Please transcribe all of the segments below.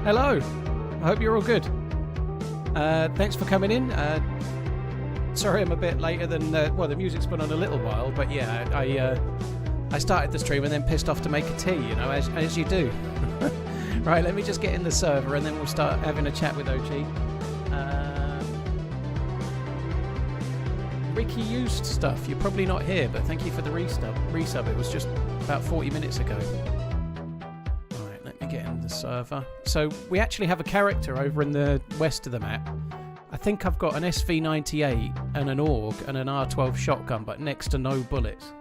Hello. I hope you're all good. Thanks for coming in. Sorry I'm a bit later than... well, the music's been on a little while, but yeah, I started the stream and then pissed off to make a tea, you know, as you do. Right, let me just get in the server and then we'll start having a chat with OG. Ricky used stuff. You're probably not here, but thank you for the resub. It was just about 40 minutes ago. Alright, let me get in the server. So, we actually have a character over in the west of the map. I think I've got an SV98 and an AUG and an R12 shotgun, but next to no bullets.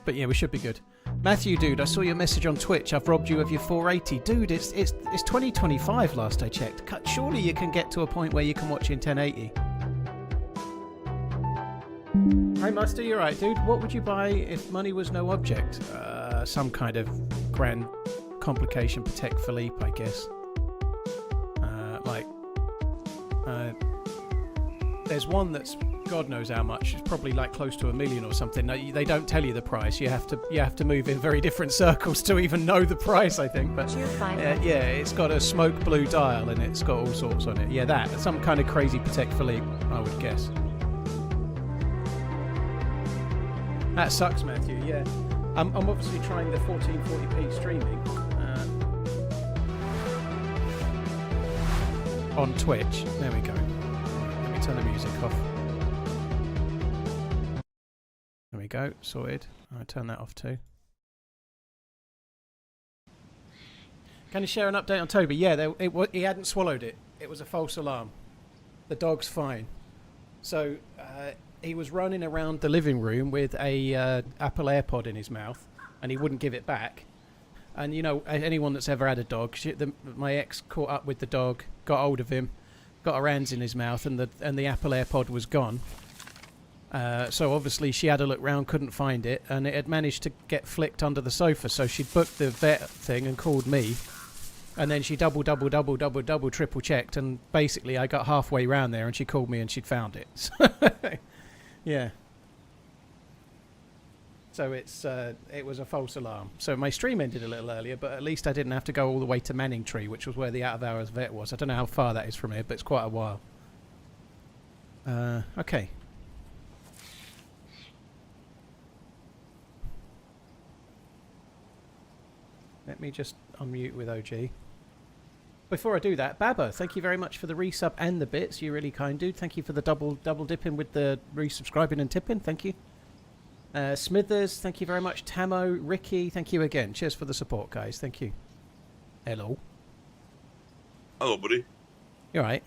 But yeah, we should be good. Matthew, dude, I saw your message on Twitch. I've robbed you of your 480. Dude, it's 2025 last I checked. Surely you can get to a point where you can watch in 1080. Hey, Muster, you're right, dude. What would you buy if money was no object? Some kind of grand complication Patek Philippe, I guess. There's one that's God knows how much. It's probably like close to $1 million or something. No, they don't tell you the price. You have to move in very different circles to even know the price, I think. But yeah, it's got a smoke blue dial and it's got all sorts on it. Yeah, that some kind of crazy Patek Philippe, I would guess. That sucks, Matthew. Yeah, I'm obviously trying the 1440p streaming on Twitch. There we go. Let me turn the music off. There we go, sorted. I'll turn that off too. Can you share an update on Toby? Yeah, he hadn't swallowed it. It was a false alarm. The dog's fine. So he was running around the living room with a Apple AirPod in his mouth, and he wouldn't give it back. And you know, anyone that's ever had a dog, my ex caught up with the dog, got hold of him, got her hands in his mouth, and the Apple AirPod was gone. So obviously she had a look round, couldn't find it, and it had managed to get flicked under the sofa. So she'd booked the vet thing and called me, and then she double triple checked, and basically I got halfway round there and she called me and she'd found it. So yeah. So it was a false alarm. So my stream ended a little earlier, but at least I didn't have to go all the way to Manningtree, which was where the out of hours vet was. I don't know how far that is from here, but it's quite a while. Okay. Let me just unmute with OG. Before I do that, Baba, thank you very much for the resub and the bits. You're really kind, dude. Thank you for the double dipping with the resubscribing and tipping. Thank you. Smithers, thank you very much. Tamo, Ricky, thank you again. Cheers for the support, guys. Thank you. Hello. Hello, buddy. You all right?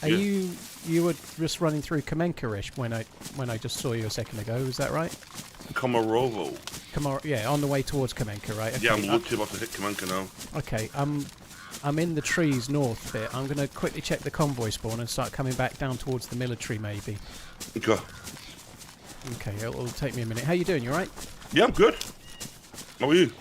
You were just running through Kamenka-ish when I just saw you a second ago. Is that right? Komarovo. Yeah, on the way towards Kamenka, right? Okay. Yeah, I'm literally about to hit Kamenka now. Okay, I'm in the trees north bit. I'm going to quickly check the convoy spawn and start coming back down towards the military, maybe. Okay. Okay, it'll take me a minute. How you doing? You alright? Yeah, I'm good. How are you?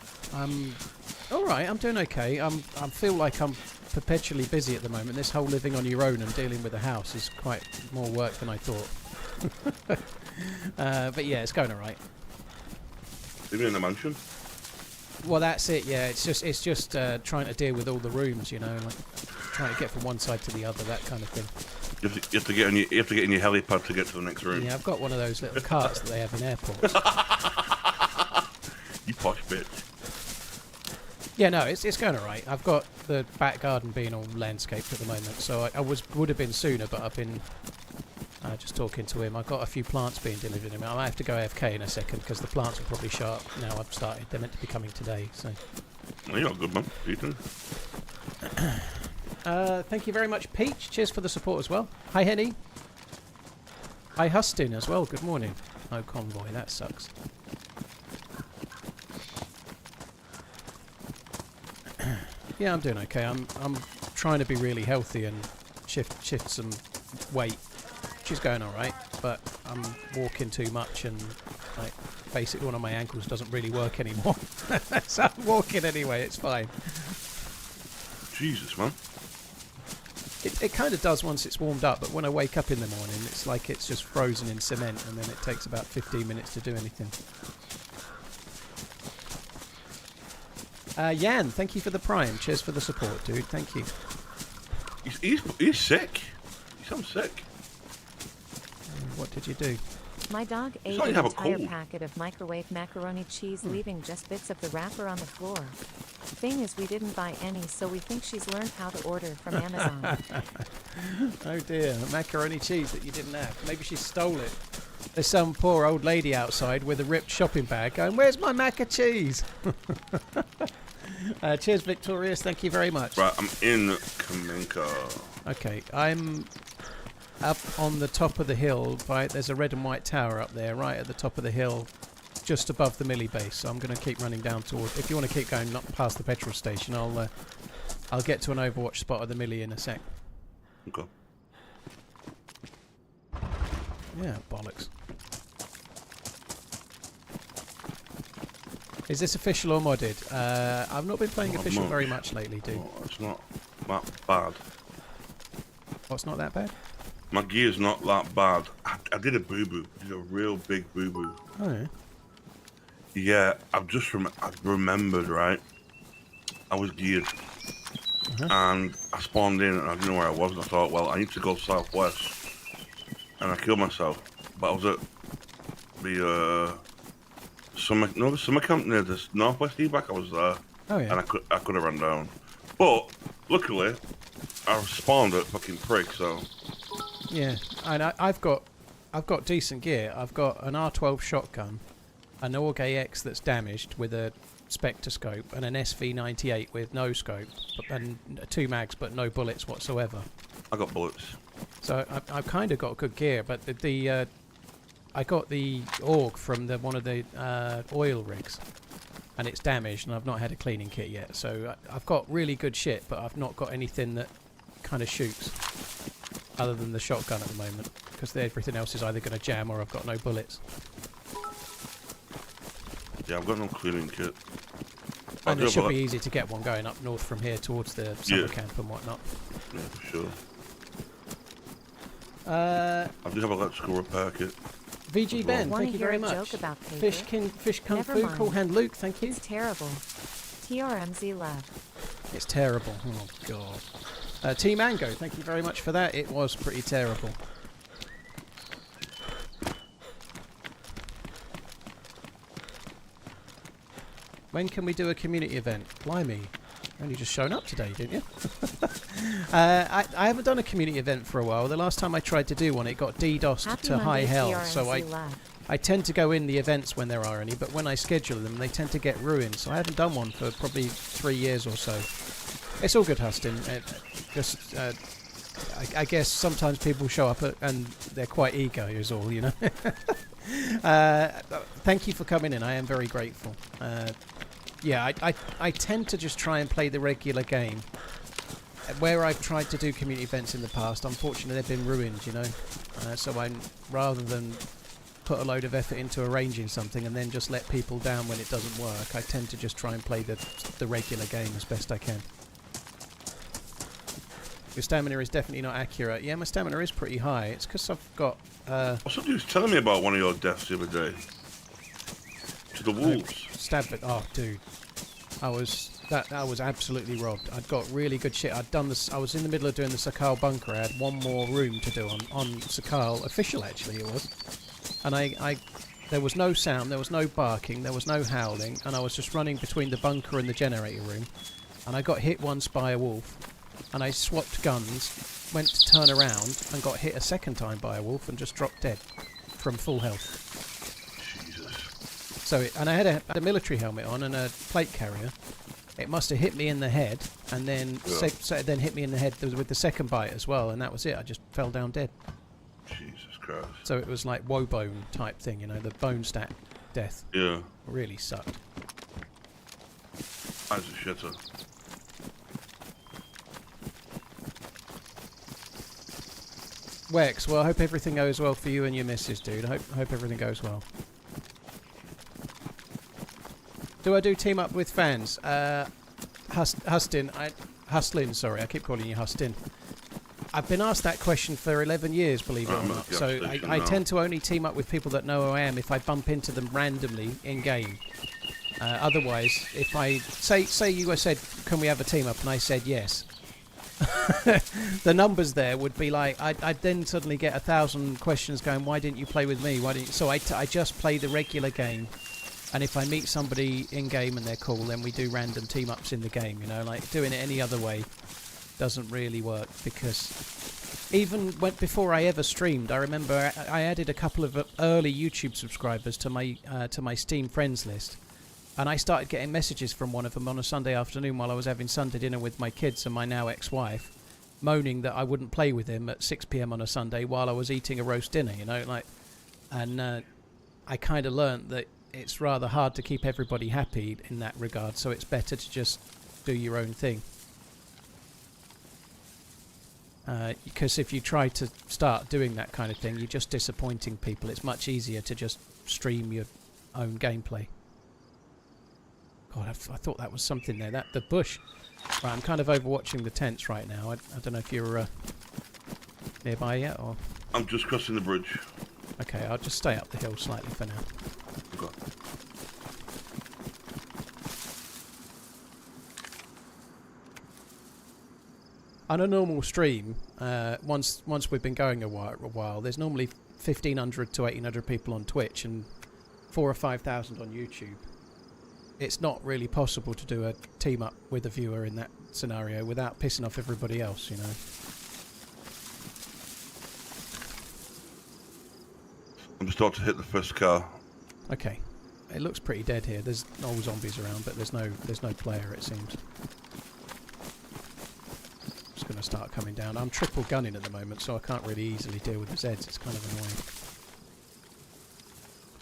Alright, I'm doing okay. I feel like I'm perpetually busy at the moment. This whole living on your own and dealing with a house is quite more work than I thought. But yeah, it's going alright. Living in a mansion? Well, that's it. Yeah, it's just trying to deal with all the rooms, you know, like trying to get from one side to the other, that kind of thing. You have to get in your helipad to get to the next room. Yeah, I've got one of those little carts that they have in airports. You posh bitch. Yeah, no, it's going alright. I've got the back garden being all landscaped at the moment, so I would have been sooner, but I've been just talking to him. I've got a few plants being delivered to him. I might have to go AFK in a second because the plants will probably show up now I've started. They're meant to be coming today, so. Well, you're good, man. Ethan. Thank you very much, Peach. Cheers for the support as well. Hi, Henny. Hi, Hustin as well. Good morning. No convoy. That sucks. Yeah, I'm doing okay. I'm trying to be really healthy and shift some weight. She's going alright, but I'm walking too much and like basically one of my ankles doesn't really work anymore. So I'm walking anyway, it's fine. Jesus, man. It kind of does once it's warmed up, but when I wake up in the morning, it's like it's just frozen in cement, and then it takes about 15 minutes to do anything. Jan, thank you for the prime. Cheers for the support, dude. Thank you. He's sick. He sounds sick. What did you do? My dog ate like an you have a entire cold. packet of microwave macaroni cheese, leaving just bits of the wrapper on the floor. Thing is, we didn't buy any, so we think she's learned how to order from Amazon. Oh dear, macaroni cheese that you didn't have. Maybe she stole it. There's some poor old lady outside with a ripped shopping bag going, "Where's my mac and cheese?" Cheers, Victorious. Thank you very much. Right, I'm in Kaminka. Okay, I'm up on the top of the hill. There's a red and white tower up there, right at the top of the hill, just above the Millie base. So I'm going to keep running down toward. If you want to keep going, not past the petrol station, I'll get to an Overwatch spot of the Millie in a sec. Okay. Yeah, bollocks. Is this official or modded? I've not been playing Not official much. very much lately, dude. Oh, it's not that bad. What's not that bad? My gear's not that bad. I did a boo-boo. I did a real big boo-boo. Oh, yeah. Yeah, I've remembered, right? I was geared. And I spawned in and I didn't know where I was. And I thought, well, I need to go southwest. And I killed myself. But I was at the summer camp near the northwest evac. I was there. Oh, yeah. And I could have run down. But luckily, I spawned at fucking prick, so. Yeah, and I've got decent gear. I've got an R12 shotgun, an AUG AX that's damaged with a Spectre scope, and an SV98 with no scope, and 2 mags but no bullets whatsoever. I got bullets. So I've kind of got good gear, but I got the AUG from one of the oil rigs, and it's damaged, and I've not had a cleaning kit yet. So I've got really good shit, but I've not got anything that kind of shoots, other than the shotgun at the moment, because everything else is either going to jam or I've got no bullets. Yeah, I've got no cleaning kit. And it should be easy to get one going up north from here towards the summer camp and whatnot. Yeah, for sure. I do have an electrical repair kit. VG Ben, Wanna thank you hear very a much. joke about paper? Fish Kung Never Fu, mind. Cool Hand Luke, thank you. It's terrible. TRMZ left. It's terrible. Oh, God. Team Mango, thank you very much for that. It was pretty terrible. When can we do a community event? Blimey. Only just shown up today, didn't you? I haven't done a community event for a while. The last time I tried to do one, it got DDoSed Happy to high Monday, hell. TRMZ So left. I tend to go in the events when there are any, but when I schedule them, they tend to get ruined. So I haven't done one for probably 3 years or so. It's all good, Huston. I guess sometimes people show up and they're quite eager, is all, you know. Thank you for coming in. I am very grateful. Yeah, I tend to just try and play the regular game. Where I've tried to do community events in the past, unfortunately they've been ruined, you know. So rather than put a load of effort into arranging something and then just let people down when it doesn't work, I tend to just try and play the regular game as best I can. Your stamina is definitely not accurate. Yeah, my stamina is pretty high. It's because I've got... Somebody was telling me about one of your deaths the other day. To the wolves. Stabbed it. Oh, dude. I was absolutely robbed. I'd got really good shit. I'd done this. I was in the middle of doing the Sakal bunker. I had one more room to do on Sakal. Official, actually, it was. And there was no sound. There was no barking. There was no howling. And I was just running between the bunker and the generator room. And I got hit once by a wolf. And I swapped guns, went to turn around, and got hit a second time by a wolf and just dropped dead from full health. So, and I had a military helmet on and a plate carrier. It must have hit me in the head, and then then hit me in the head with the second bite as well, and that was it. I just fell down dead. Jesus Christ. So it was like woe bone type thing, you know, the bone stack death. Yeah. Really sucked. That's a shitter. Wex, well, I hope everything goes well for you and your missus, dude. I hope everything goes well. Do I do team up with fans? Hustlin, sorry, I keep calling you Hustin. I've been asked that question for 11 years, believe it or not. So I tend to only team up with people that know who I am if I bump into them randomly in game. Otherwise, if I say you said, "Can we have a team up?" and I said yes, the numbers there would be like I'd then suddenly get 1,000 questions going. Why didn't you play with me? Why didn't you? So I just play the regular game, and if I meet somebody in game and they're cool, then we do random team ups in the game. You know, like doing it any other way doesn't really work, because even before I ever streamed, I remember I added a couple of early YouTube subscribers to my Steam friends list. And I started getting messages from one of them on a Sunday afternoon while I was having Sunday dinner with my kids and my now ex-wife, moaning that I wouldn't play with him at 6 p.m. on a Sunday while I was eating a roast dinner, you know, like. And I kind of learnt that it's rather hard to keep everybody happy in that regard, so it's better to just do your own thing. Because if you try to start doing that kind of thing, you're just disappointing people. It's much easier to just stream your own gameplay. God, I thought that was something there. The bush. Right, I'm kind of overwatching the tents right now. I don't know if you're nearby yet, or... I'm just crossing the bridge. Okay, I'll just stay up the hill slightly for now. Okay. On a normal stream, once we've been going a while, there's normally 1,500 to 1,800 people on Twitch and 4,000 or 5,000 on YouTube. It's not really possible to do a team up with a viewer in that scenario without pissing off everybody else, you know. I'm just about to hit the first car. Okay, it looks pretty dead here. There's no zombies around, but there's no player, it seems. Just going to start coming down. I'm triple gunning at the moment, so I can't really easily deal with the Zeds. It's kind of annoying.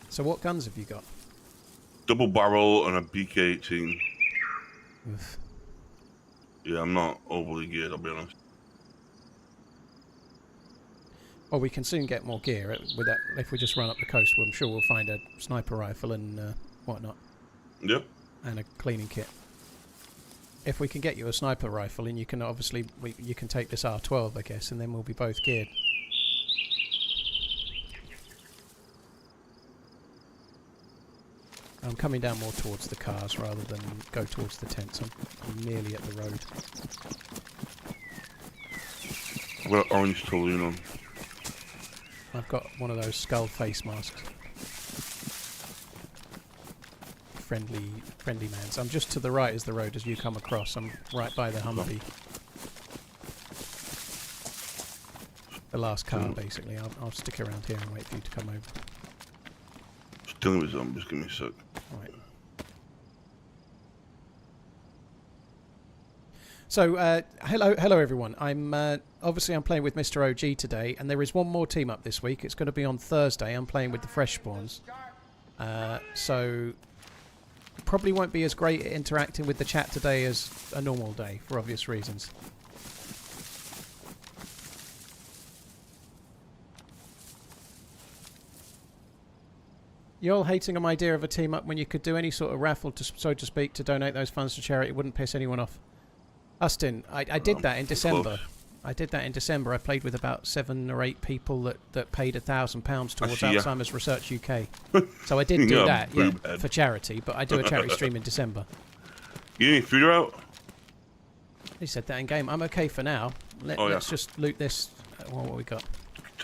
So what guns have you got? Double barrel and a BK-18. Oof. Yeah, I'm not overly geared, I'll be honest. Well, we can soon get more gear with that. If we just run up the coast, I'm sure we'll find a sniper rifle and whatnot. Yep. And a cleaning kit. If we can get you a sniper rifle, and you can obviously you can take this R12, I guess, and then we'll be both geared. I'm coming down more towards the cars rather than go towards the tents. I'm nearly at the road. I've got an orange Toulouse on. I've got one of those skull face masks. Friendly man's. I'm just to the right as the road as you come across. I'm right by the Humvee. The last car, basically. I'll stick around here and wait for you to come over. Still with zombies, give me a sec. Right. So, hello everyone. I'm obviously I'm playing with Mr. OG today, and there is one more team up this week. It's going to be on Thursday. I'm playing with the Fresh Spawns. So probably won't be as great at interacting with the chat today as a normal day, for obvious reasons. You're all hating on my idea of a team up when you could do any sort of raffle, so to speak, to donate those funds to charity. It wouldn't piss anyone off. Austin, I did that in December. I did that in December. I played with about 7 or 8 people that paid £1,000 towards Alzheimer's Research UK. So I did do that, yeah, for charity, but I do a charity stream in December. You need food out? He said that in game. I'm okay for now. Let's just loot this. What we got?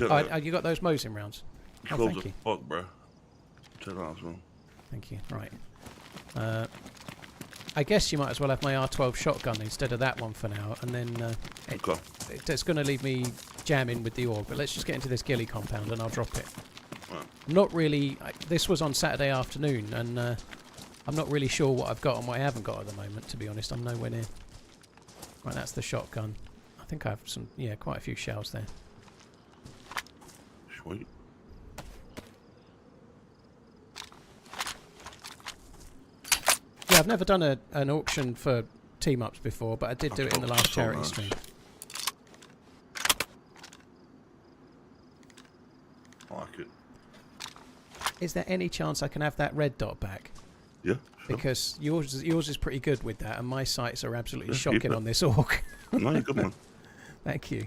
You got those Mosin rounds? Oh, thank you. Fuck, bro. Take that as well. Thank you. Right. I guess you might as well have my R12 shotgun instead of that one for now, and then it's going to leave me jamming with the org. But let's just get into this ghillie compound, and I'll drop it. Right. Not really. This was on Saturday afternoon, and I'm not really sure what I've got and what I haven't got at the moment. To be honest, I'm nowhere near. Right, that's the shotgun. I think I have quite a few shells there. Sweet. Yeah, I've never done an auction for team-ups before, but I did do it in the last charity stream. I like it. Is there any chance I can have that red dot back? Yeah, sure. Because yours is pretty good with that, and my sights are absolutely shocking on this orc. No, you're good, man. Thank you.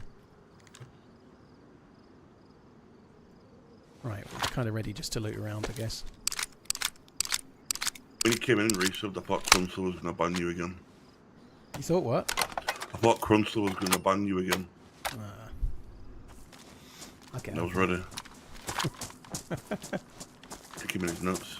Right, we're kind of ready just to loot around, I guess. When you came in, resub, I thought Crunster was gonna ban you again. You thought what? I thought Crunster was gonna ban you again. Okay. I was ready. Kick him in his nuts.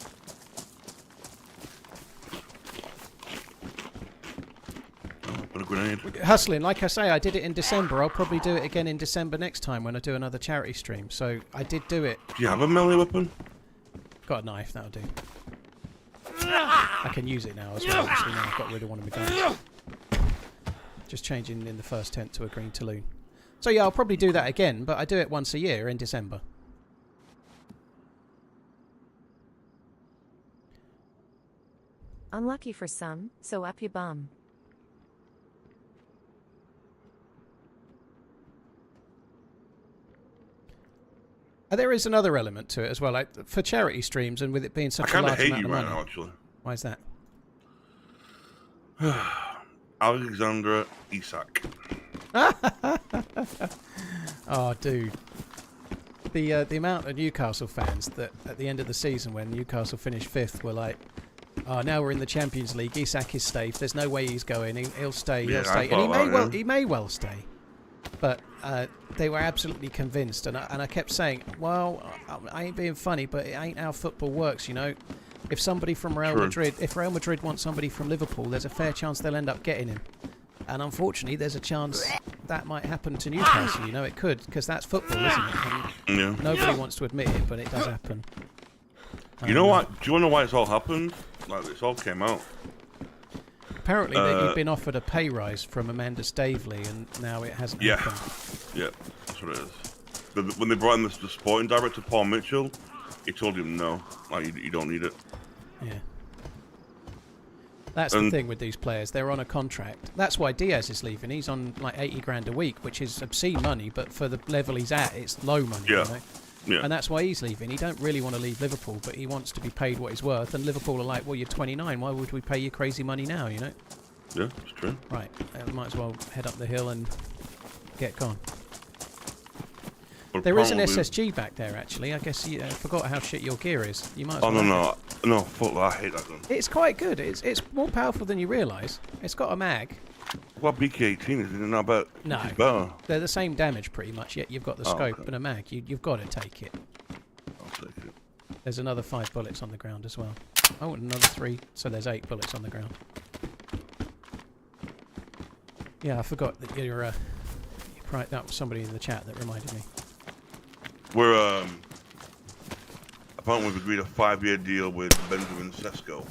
Oh, got a grenade. Hustling, like I say, I did it in December. I'll probably do it again in December next time when I do another charity stream. So I did do it. Do you have a melee weapon? Got a knife, that'll do. I can use it now as well. Actually, now I've got rid of one of my guns. Just changing in the first tent to a green Tulloon. So yeah, I'll probably do that again, but I do it once a year in December. Unlucky for some, so up you bum. There is another element to it as well, like for charity streams, and with it being such a large amount of money. I kind of hate you right now, actually. Why is that? Alexandra Isak. Oh, dude. The amount of Newcastle fans that at the end of the season when Newcastle finished 5th were like, oh, now we're in the Champions League, Isak is safe, there's no way he's going, he'll stay, he'll stay. And he may well stay. But they were absolutely convinced, and I kept saying, well, I ain't being funny, but it ain't how football works, you know. If somebody from Real Madrid, if Real Madrid wants somebody from Liverpool, there's a fair chance they'll end up getting him. And unfortunately, there's a chance that might happen to Newcastle. You know, it could, because that's football, isn't it? And nobody wants to admit it, but it does happen. You know what? Do you want to know why it's all happened? Like, this all came out. Apparently, that you've been offered a pay rise from Amanda Stavely, and now it hasn't happened. Yeah, that's what it is. When they brought in the sporting director, Paul Mitchell, he told him no, like, you don't need it. Yeah. That's the thing with these players. They're on a contract. That's why Diaz is leaving. He's on like 80 grand a week, which is obscene money, but for the level he's at, it's low money. Yeah. You know? Yeah. And that's why he's leaving. He don't really want to leave Liverpool, but he wants to be paid what he's worth. And Liverpool are like, well, you're 29. Why would we pay you crazy money now, you know? Yeah, it's true. Right. Might as well head up the hill and get gone. But there is an SSG back there, actually. I guess you forgot how shit your gear is. You might as well. No, fuck that. I hate that gun. It's quite good. It's more powerful than you realise. It's got a mag. Well, BK-18 is not about. No, better. They're the same damage pretty much. Yet you've got the scope and a mag. You've got to take it. I'll take it. There's another 5 bullets on the ground as well. Oh, and another 3. So there's 8 bullets on the ground. Yeah, I forgot that you're that was somebody in the chat that reminded me. We're apparently we've agreed a 5-year deal with Benjamin Sesko.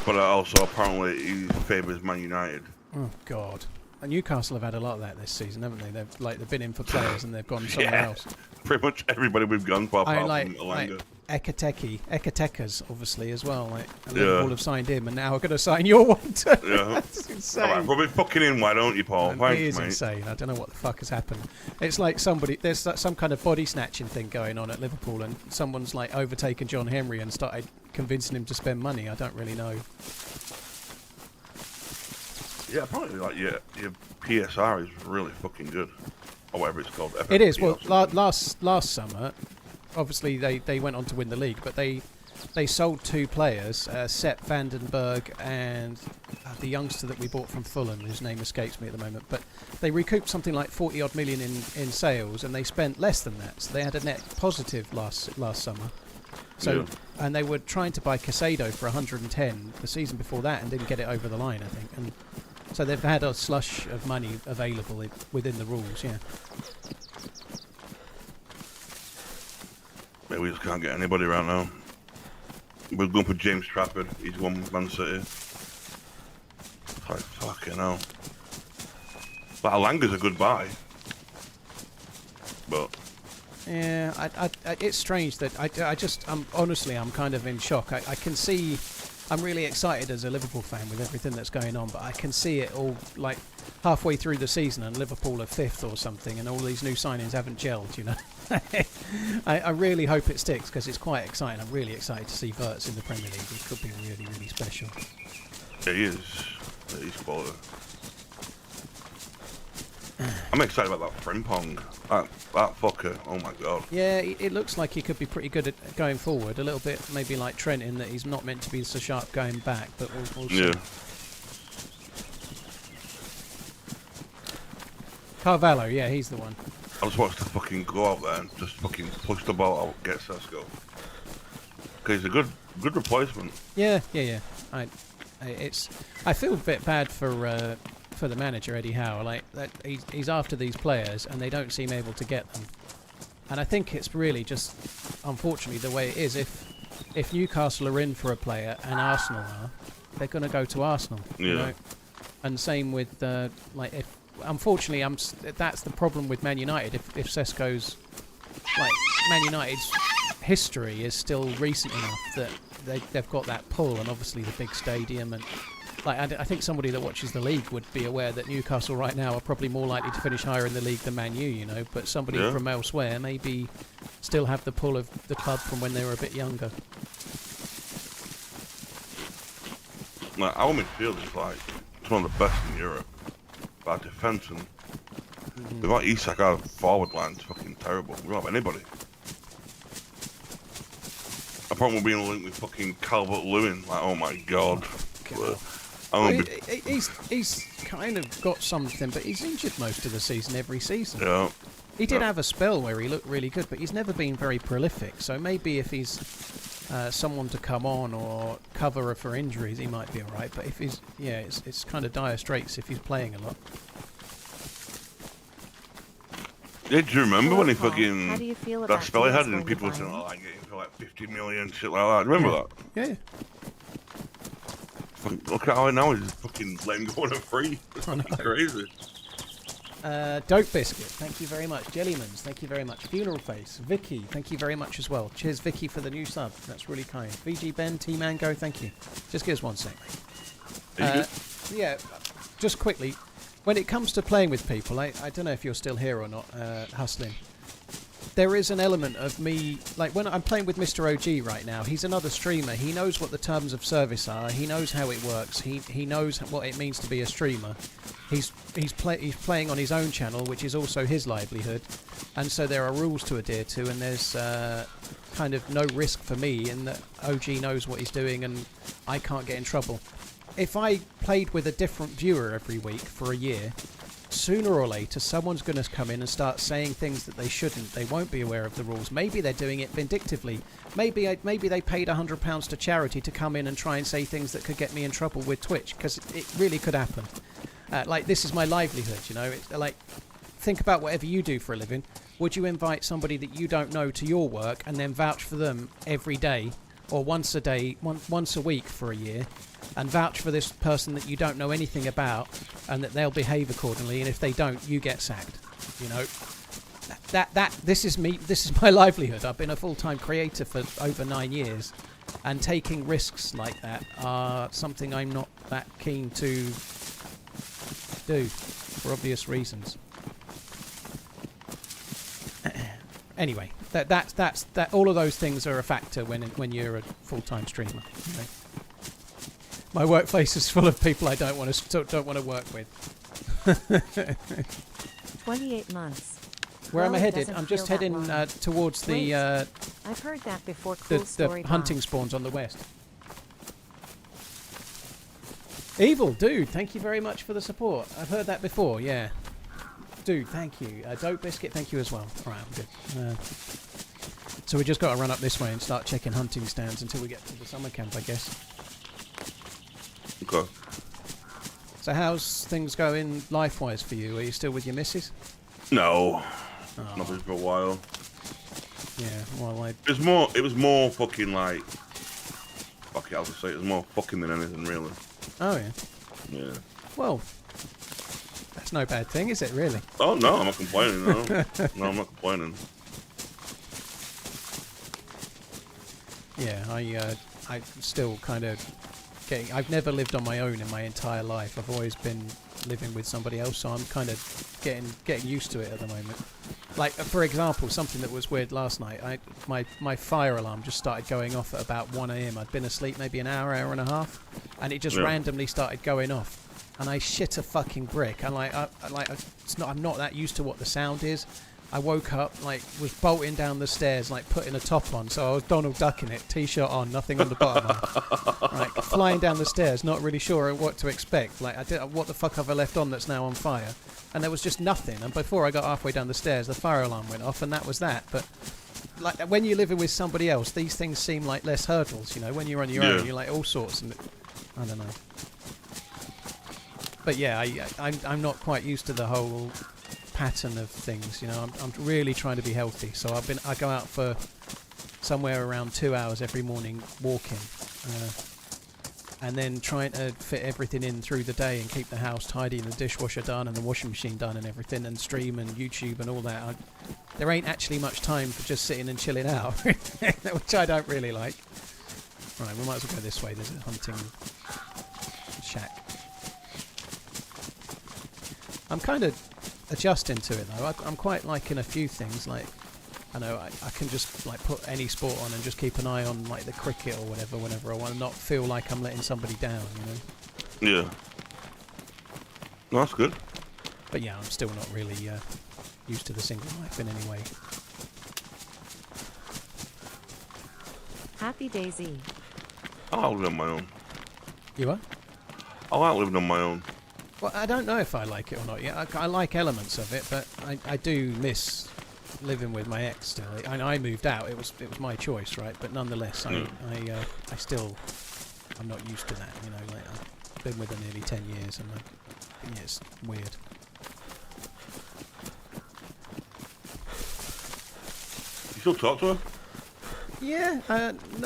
But also apparently he favours Man United. Oh God! And Newcastle have had a lot of that this season, haven't they? They've been in for players and they've gone somewhere else. Pretty much everybody we've gone for, apart from Alanga. Ekatekas, obviously, as well. Like, Liverpool have signed him, and now are going to sign your one too. Yeah. That's insane. All right, rub it fucking in, why don't you, Paul? Thanks, it is mate. insane. I don't know what the fuck has happened. It's like there's some kind of body snatching thing going on at Liverpool, and someone's like overtaken John Henry and started convincing him to spend money. I don't really know. Yeah, apparently, like, your PSR is really fucking good. Or whatever it's called. It is. Well, last summer, obviously they went on to win the league, but they sold 2 players, Sepp Vandenberg and the youngster that we bought from Fulham, whose name escapes me at the moment. But they recouped something like 40-odd million in sales, and they spent less than that. So they had a net positive last summer. So and they were trying to buy Casado for 110 the season before that and didn't get it over the line, I think. And so they've had a slush of money available within the rules, yeah. Maybe we just can't get anybody right now. We're going for James Trafford. He's won Man City. Like, fucking hell. But Alanga's a good buy. But... yeah, it's strange that honestly, I'm kind of in shock. I can see... I'm really excited as a Liverpool fan with everything that's going on, but I can see it all like halfway through the season and Liverpool are 5th or something and all these new signings haven't gelled, you know. I really hope it sticks because it's quite exciting. I'm really excited to see Wirtz in the Premier League. It could be really, really special. Yeah, he is. He's quality. I'm excited about that Frimpong. That fucker. Oh my god. Yeah, it looks like he could be pretty good at going forward. A little bit maybe like Trent in that he's not meant to be so sharp going back, but we'll see. Yeah. Carvalho, yeah, he's the one. I just want us to fucking go out there and just fucking push the ball out, get Sesko. Okay, he's a good replacement. Yeah. I feel a bit bad for the manager Eddie Howe. Like that, he's after these players and they don't seem able to get them. And I think it's really just, unfortunately, the way it is. If Newcastle are in for a player and Arsenal are, they're going to go to Arsenal. Yeah. You know? And same with unfortunately, that's the problem with Man United. If Sesko's Man United's history is still recent enough that they've got that pull, and obviously the big stadium, and I think somebody that watches the league would be aware that Newcastle right now are probably more likely to finish higher in the league than Man U, you know. But somebody from elsewhere maybe still have the pull of the club from when they were a bit younger. Like, our midfield is it's one of the best in Europe. Our defence and without Isak, our forward line's fucking terrible. We don't have anybody. Apart from being linked with fucking Calvert-Lewin. Like, oh my god. He's kind of got something, but he's injured most of the season, every season. Yeah. He did have a spell where he looked really good, but he's never been very prolific. So maybe if he's someone to come on or cover for injuries, he might be all right. But if he's, it's kind of dire straits if he's playing a lot. Yeah, do you remember when he Paul. fucking How do you feel that about spell he had Diaz and going people to saying, Bayern? "Oh, I get him for like 50 million, shit like that." Remember that? Yeah. Fucking, look at how now he's just fucking letting go on a free. It's I know. fucking crazy. Dope Biscuit, thank you very much. Jellymans, thank you very much. Funeral Face, Vicky, thank you very much as well. Cheers, Vicky, for the new sub. That's really kind. VG Ben, T Mango, thank you. Just give us 1 sec. Are you good? Yeah, just quickly, when it comes to playing with people, I don't know if you're still here or not, hustling. There is an element of me, like when I'm playing with Mr. OG right now, he's another streamer. He knows what the terms of service are. He knows how it works. He knows what it means to be a streamer. He's playing on his own channel, which is also his livelihood, and so there are rules to adhere to, and there's kind of no risk for me in that OG knows what he's doing and I can't get in trouble. If I played with a different viewer every week for a year, sooner or later someone's going to come in and start saying things that they shouldn't. They won't be aware of the rules. Maybe they're doing it vindictively. Maybe they paid £100 to charity to come in and try and say things that could get me in trouble with Twitch, because it really could happen. Like, this is my livelihood, you know. Like, think about whatever you do for a living. Would you invite somebody that you don't know to your work and then vouch for them every day, or once a day, once a week for a year, and vouch for this person that you don't know anything about, and that they'll behave accordingly, and if they don't, you get sacked? You know, this is me. This is my livelihood. I've been a full-time creator for over 9 years, and taking risks like that are something I'm not that keen to do, for obvious reasons. Anyway, that's all of those things are a factor when you're a full-time streamer. You know? My workplace is full of people I don't want to work with. 28 months. Where am I Well, it headed? doesn't I'm just feel that heading long. towards Wait. the I've heard that before. Cool story. hunting Bob. spawns on the west. Evil, dude, thank you very much for the support. I've heard that before, yeah. Dude, thank you. Dope Biscuit, thank you as well. Alright, I'm good. So we just got to run up this way and start checking hunting stands until we get to the summer camp, I guess. Okay. So how's things going life-wise for you? Are you still with your missus? No. Oh. Not been for a while. Yeah, well, It was more fucking like... Fuck it, I'll just say it was more fucking than anything, really. Oh, yeah. Yeah. Well, that's no bad thing, is it, really? Oh, no, I'm not complaining, no. No, I'm not complaining. Yeah, I'm still kind of getting... I've never lived on my own in my entire life. I've always been living with somebody else, so I'm kind of getting used to it at the moment. Like, for example, something that was weird last night, my fire alarm just started going off at about 1 AM. I'd been asleep maybe an hour and a half, and it just randomly started going off. and I shit a fucking brick. I'm I'm not that used to what the sound is. I woke up, like, was bolting down the stairs, like, putting a top on. So I was Donald Ducking it, t-shirt on, nothing on the bottom. Like, flying down the stairs, not really sure what to expect. Like, what the fuck have I left on that's now on fire? And there was just nothing. And before I got halfway down the stairs, the fire alarm went off, and that was that. But, like, when you're living with somebody else, these things seem like less hurdles, you know? When you're on your own, you're like all sorts, and I don't know. But yeah, I'm not quite used to the whole pattern of things, you know. I'm really trying to be healthy, so I go out for somewhere around 2 hours every morning walking, and then trying to fit everything in through the day and keep the house tidy and the dishwasher done and the washing machine done and everything, and stream and YouTube and all that. There ain't actually much time for just sitting and chilling out, which I don't really like. Right, we might as well go this way. There's a hunting shack. I'm kind of adjusting to it though. I'm quite liking a few things, like I know I can just like put any sport on and just keep an eye on like the cricket or whatever whenever I want, and not feel like I'm letting somebody down, you know. Yeah. No, that's good. But yeah, I'm still not really used to the single life in any way. Happy DayZ. I like living on my own. You are? I like living on my own. Well, I don't know if I like it or not yet. I like elements of it, but I do miss living with my ex still. I moved out. It was my choice, right? But nonetheless, I'm not used to that. You know, like I've been with her nearly 10 years, and yeah, it's weird. You still talk to her? Yeah,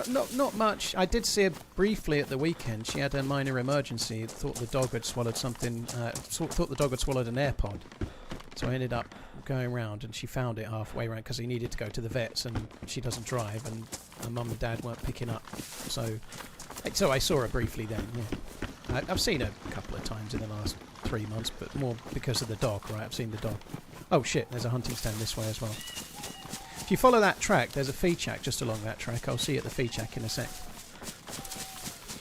not much. I did see her briefly at the weekend. She had a minor emergency. Thought the dog had swallowed something. Thought the dog had swallowed an AirPod. So I ended up going round, and she found it halfway around because he needed to go to the vets, and she doesn't drive, and her mum and dad weren't picking up. So I saw her briefly then. Yeah, I've seen her a couple of times in the last 3 months, but more because of the dog, right? I've seen the dog. Oh shit! There's a hunting stand this way as well. If you follow that track, there's a feed shack just along that track. I'll see you at the feed shack in a sec.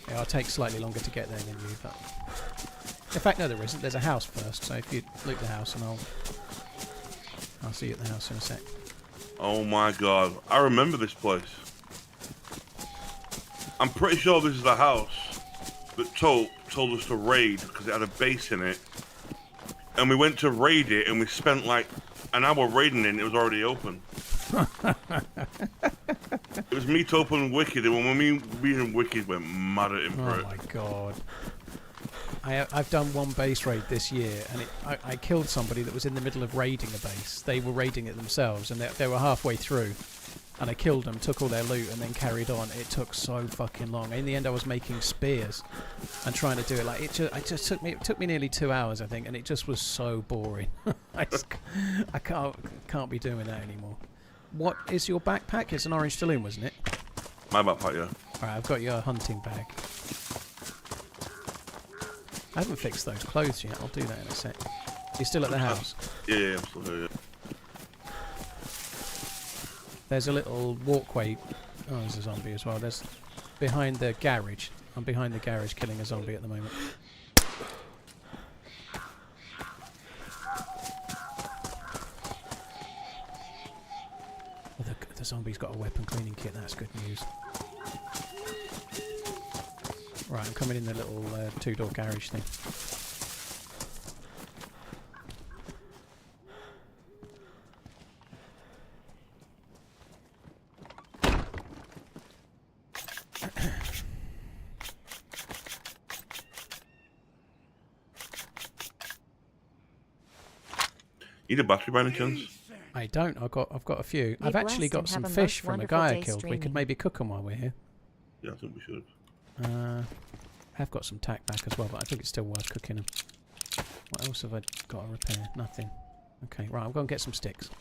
Yeah, I'll take slightly longer to get there than you, but... In fact, no, there isn't. There's a house first, so if you loot the house, and I'll see you at the house in a sec. Oh my god, I remember this place. I'm pretty sure this is the house that told us to raid because it had a base in it. And we went to raid it, and we spent like an hour raiding it, and it was already open. It was me, Topal, and Wicked, and when me and Wicked went mad at him for it. Oh my god. I've done one base raid this year, and I killed somebody that was in the middle of raiding a base. They were raiding it themselves, and they were halfway through. And I killed them, took all their loot, and then carried on. It took so fucking long. In the end, I was making spears and trying to do it. Like it took me nearly 2 hours, I think, and it just was so boring. I can't be doing that anymore. What is your backpack? It's an orange saloon, wasn't it? My backpack, yeah. Alright, I've got your hunting bag. I haven't fixed those clothes yet. I'll do that in a sec. You're still at the house? Yeah, I'm still here, yeah. There's a little walkway. Oh, there's a zombie as well. There's behind the garage. I'm behind the garage killing a zombie at the moment. Oh, the zombie's got a weapon cleaning kit. That's good news. Right, I'm coming in the little two-door garage thing. Need a battery by any chance? I don't. I've got a few. Be I've actually got blessed some and have a fish most from a wonderful guy I day killed. We could streaming. maybe cook them while we're here. Yeah, I think we should. I have got some tack back as well, but I think it's still worth cooking them. What else have I got to repair? Nothing. Okay, right, I'm going to get some sticks.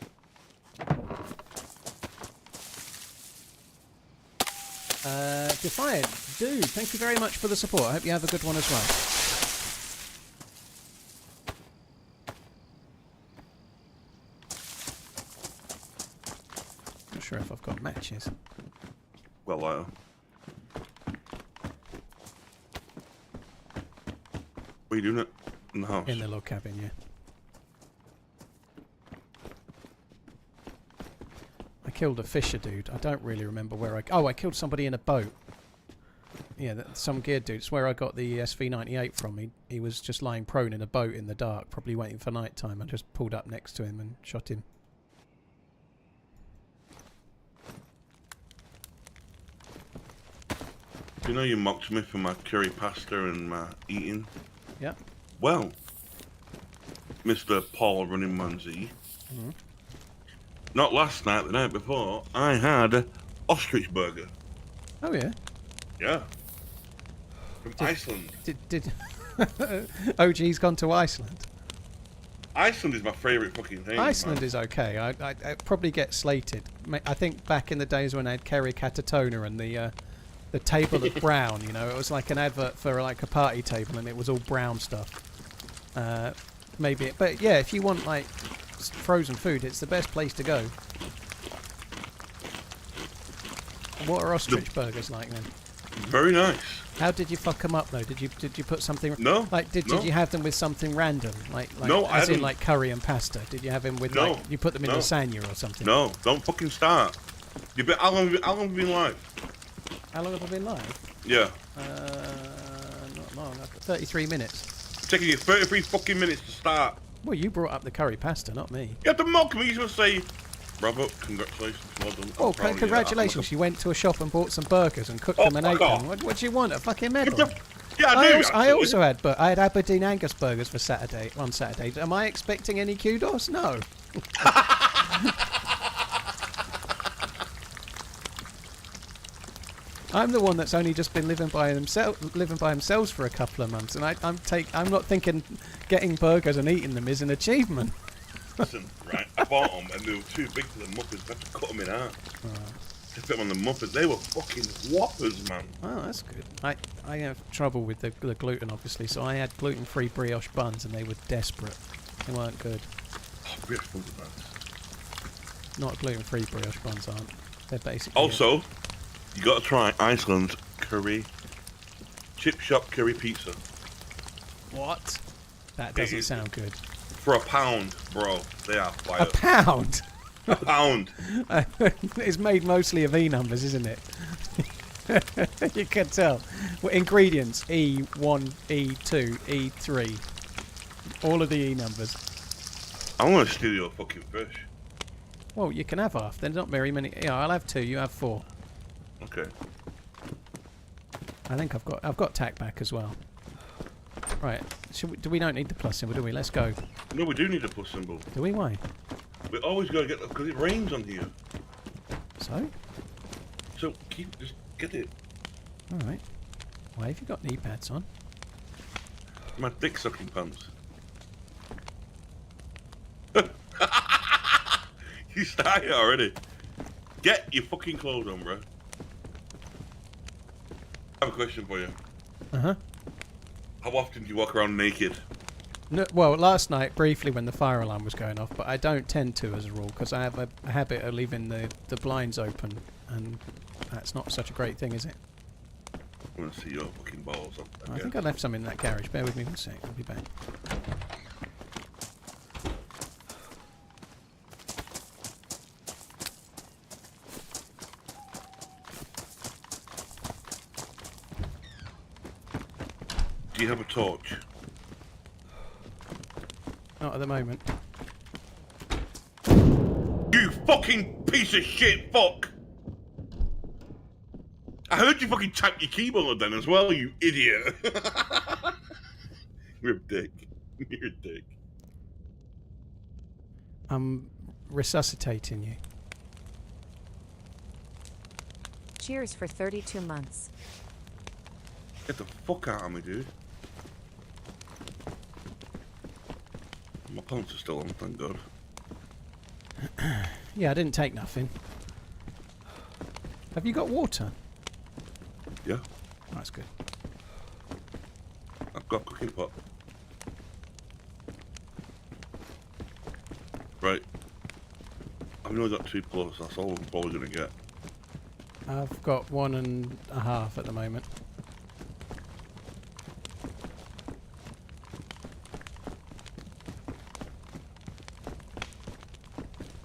Defiant, dude, thank you very much for the support. I hope you have a good one as well. Not sure if I've got matches. Well, What are you doing it in the house? In the log cabin, yeah. I killed a fisher dude. I don't really remember where I killed somebody in a boat. Yeah, some geared dude. It's where I got the SV98 from. He was just lying prone in a boat in the dark, probably waiting for night time. I just pulled up next to him and shot him. You know you mocked me for my curry pasta and my eating? Yeah. Well, Mr. Paul TheRunningManZ, not last night, the night before, I had ostrich burger. Oh yeah. Yeah. From Iceland. Did OG's gone to Iceland? Iceland is my favourite fucking thing. Iceland man. is okay. I probably get slated. I think back in the days when I had Kerry Catatona and the table of brown, you know, it was like an advert for like a party table and it was all brown stuff. Maybe, but yeah, if you want like frozen food, it's the best place to go. What are ostrich burgers like then? Very nice. How did you fuck them up though? Did you put something? No. Like did no. you have them with something random? Like no, I as in hadn't. like curry and pasta? Did you have them with No, like you put them in no. lasagna or something? No, don't fucking start. How long have you been live? How long have I been live? Yeah. Not long. I've got 33 minutes. It's taking you 33 fucking minutes to start. Well, you brought up the curry pasta, not me. You have to mock me. You should say, bravo, congratulations, well done. Oh, I'm proud of you. congratulations! You went to a shop and bought some burgers and cooked Oh, them and ate fuck off. them. What do you want? A fucking medal? Yeah, I do. I also had, but I had Aberdeen Angus burgers for Saturday. On Saturday, am I expecting any kudos? No. I'm the one that's only just been living by themselves for a couple of months, and I'm not thinking getting burgers and eating them is an achievement. Listen, right, I bought them and they were too big for the muffins. I had to cut them in half. To fit them on the muffins. They were fucking whoppers, man. Oh, that's good. I have trouble with the gluten, obviously, so I had gluten-free brioche buns, and they were desperate. They weren't good. Oh, brioche buns are nice. Not gluten-free brioche buns aren't. They're basically... Also, you got to try Iceland's curry, chip shop curry pizza. What? That doesn't sound good. For £1, bro, they are fire. £1? £1. It's made mostly of E numbers, isn't it? You can tell. Well, ingredients: E1, E2, E3. All of the E numbers. I'm gonna steal your fucking fish. Well, you can have half. There's not very many. Yeah, I'll have 2. You have 4. Okay. I think I've got tack back as well. Right. We don't need the plus symbol, do we? Let's go. No, we do need a plus symbol. Do we? Why? We always gotta get because it rains on here. So? So just get it. All right. Why have you got knee pads on? My dick sucking pants. You started already. Get your fucking clothes on, bro. I have a question for you. Uh-huh. How often do you walk around naked? No, well, last night, briefly, when the fire alarm was going off, but I don't tend to as a rule, because I have a habit of leaving the blinds open, and that's not such a great thing, is it? I want to see your fucking balls. I think I left some in that garage. Bear with me 1 sec. I'll be back. Do you have a torch? Not at the moment. You fucking piece of shit fuck! I heard you fucking tap your keyboard then as well, you idiot! You're a dick. You're a dick. I'm resuscitating you. Cheers for 32 months. Get the fuck out of me, dude. My pants are still on, thank God. Yeah, I didn't take nothing. Have you got water? Yeah, Oh, that's good. I've got a cooking pot. Right. I've only got 2 plus, that's all I'm probably gonna get. I've got 1.5 at the moment.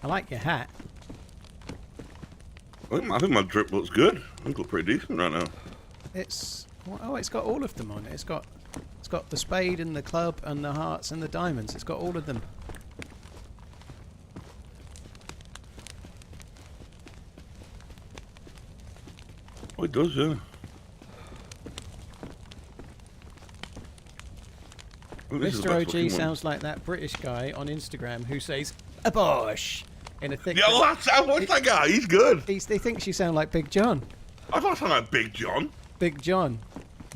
I like your hat. I think my drip looks good. I think I look pretty decent right now. It's it's got all of them on it. It's got the spade and the club and the hearts and the diamonds. It's got all of them. Oh, it does, yeah. Mr. OG sounds like that British guy on Instagram who says "Abosh" in a thick. Yeah, what's that guy? He's good. He thinks you sound like Big John. I don't sound like Big John. Big John.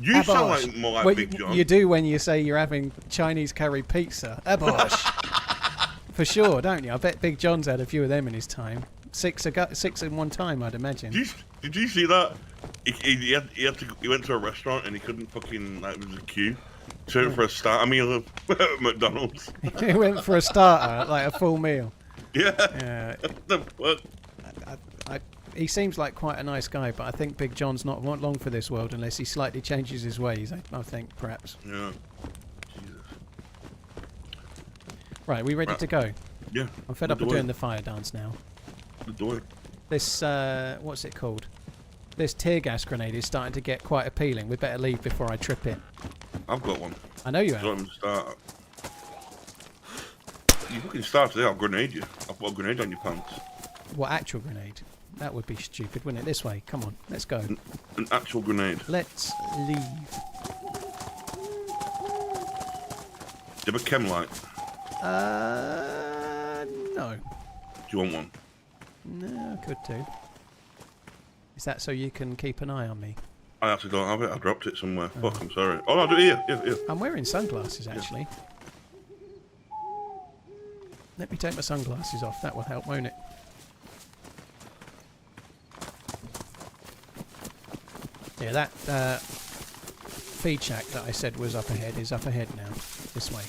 You sound like more like well, Big John. You do when you say you're having Chinese curry pizza. Abosh. For sure, don't you? I bet Big John's had a few of them in his time. Six in one time, I'd imagine. Did you see that? He went to a restaurant and he couldn't fucking, like, there was a queue. Turned for a starter meal at McDonald's. He went for a starter, like a full meal. Yeah. What the fuck? He seems like quite a nice guy, but I think Big John's not long for this world unless he slightly changes his ways, I think, perhaps. Yeah. Jesus. Right, we ready to go? Yeah. I'm fed up of doing the fire dance now. The door. This, what's it called? This tear gas grenade is starting to get quite appealing. We better leave before I trip it. I've got one. I know you have. Don't even start. You fucking start today, I'll grenade you. I'll put a grenade on your pants. What, actual grenade? That would be stupid, wouldn't it? This way. Come on, let's go. An actual grenade. Let's leave. Do you have a chem light? No. Do you want one? No, I could do. Is that so you can keep an eye on me? I actually don't have it. I dropped it somewhere. Oh. Fuck, I'm sorry. Oh, no, I'll do it here. I'm wearing sunglasses, actually. Let me take my sunglasses off. That will help, won't it? Yeah, that feed shack that I said was up ahead is up ahead now. This way.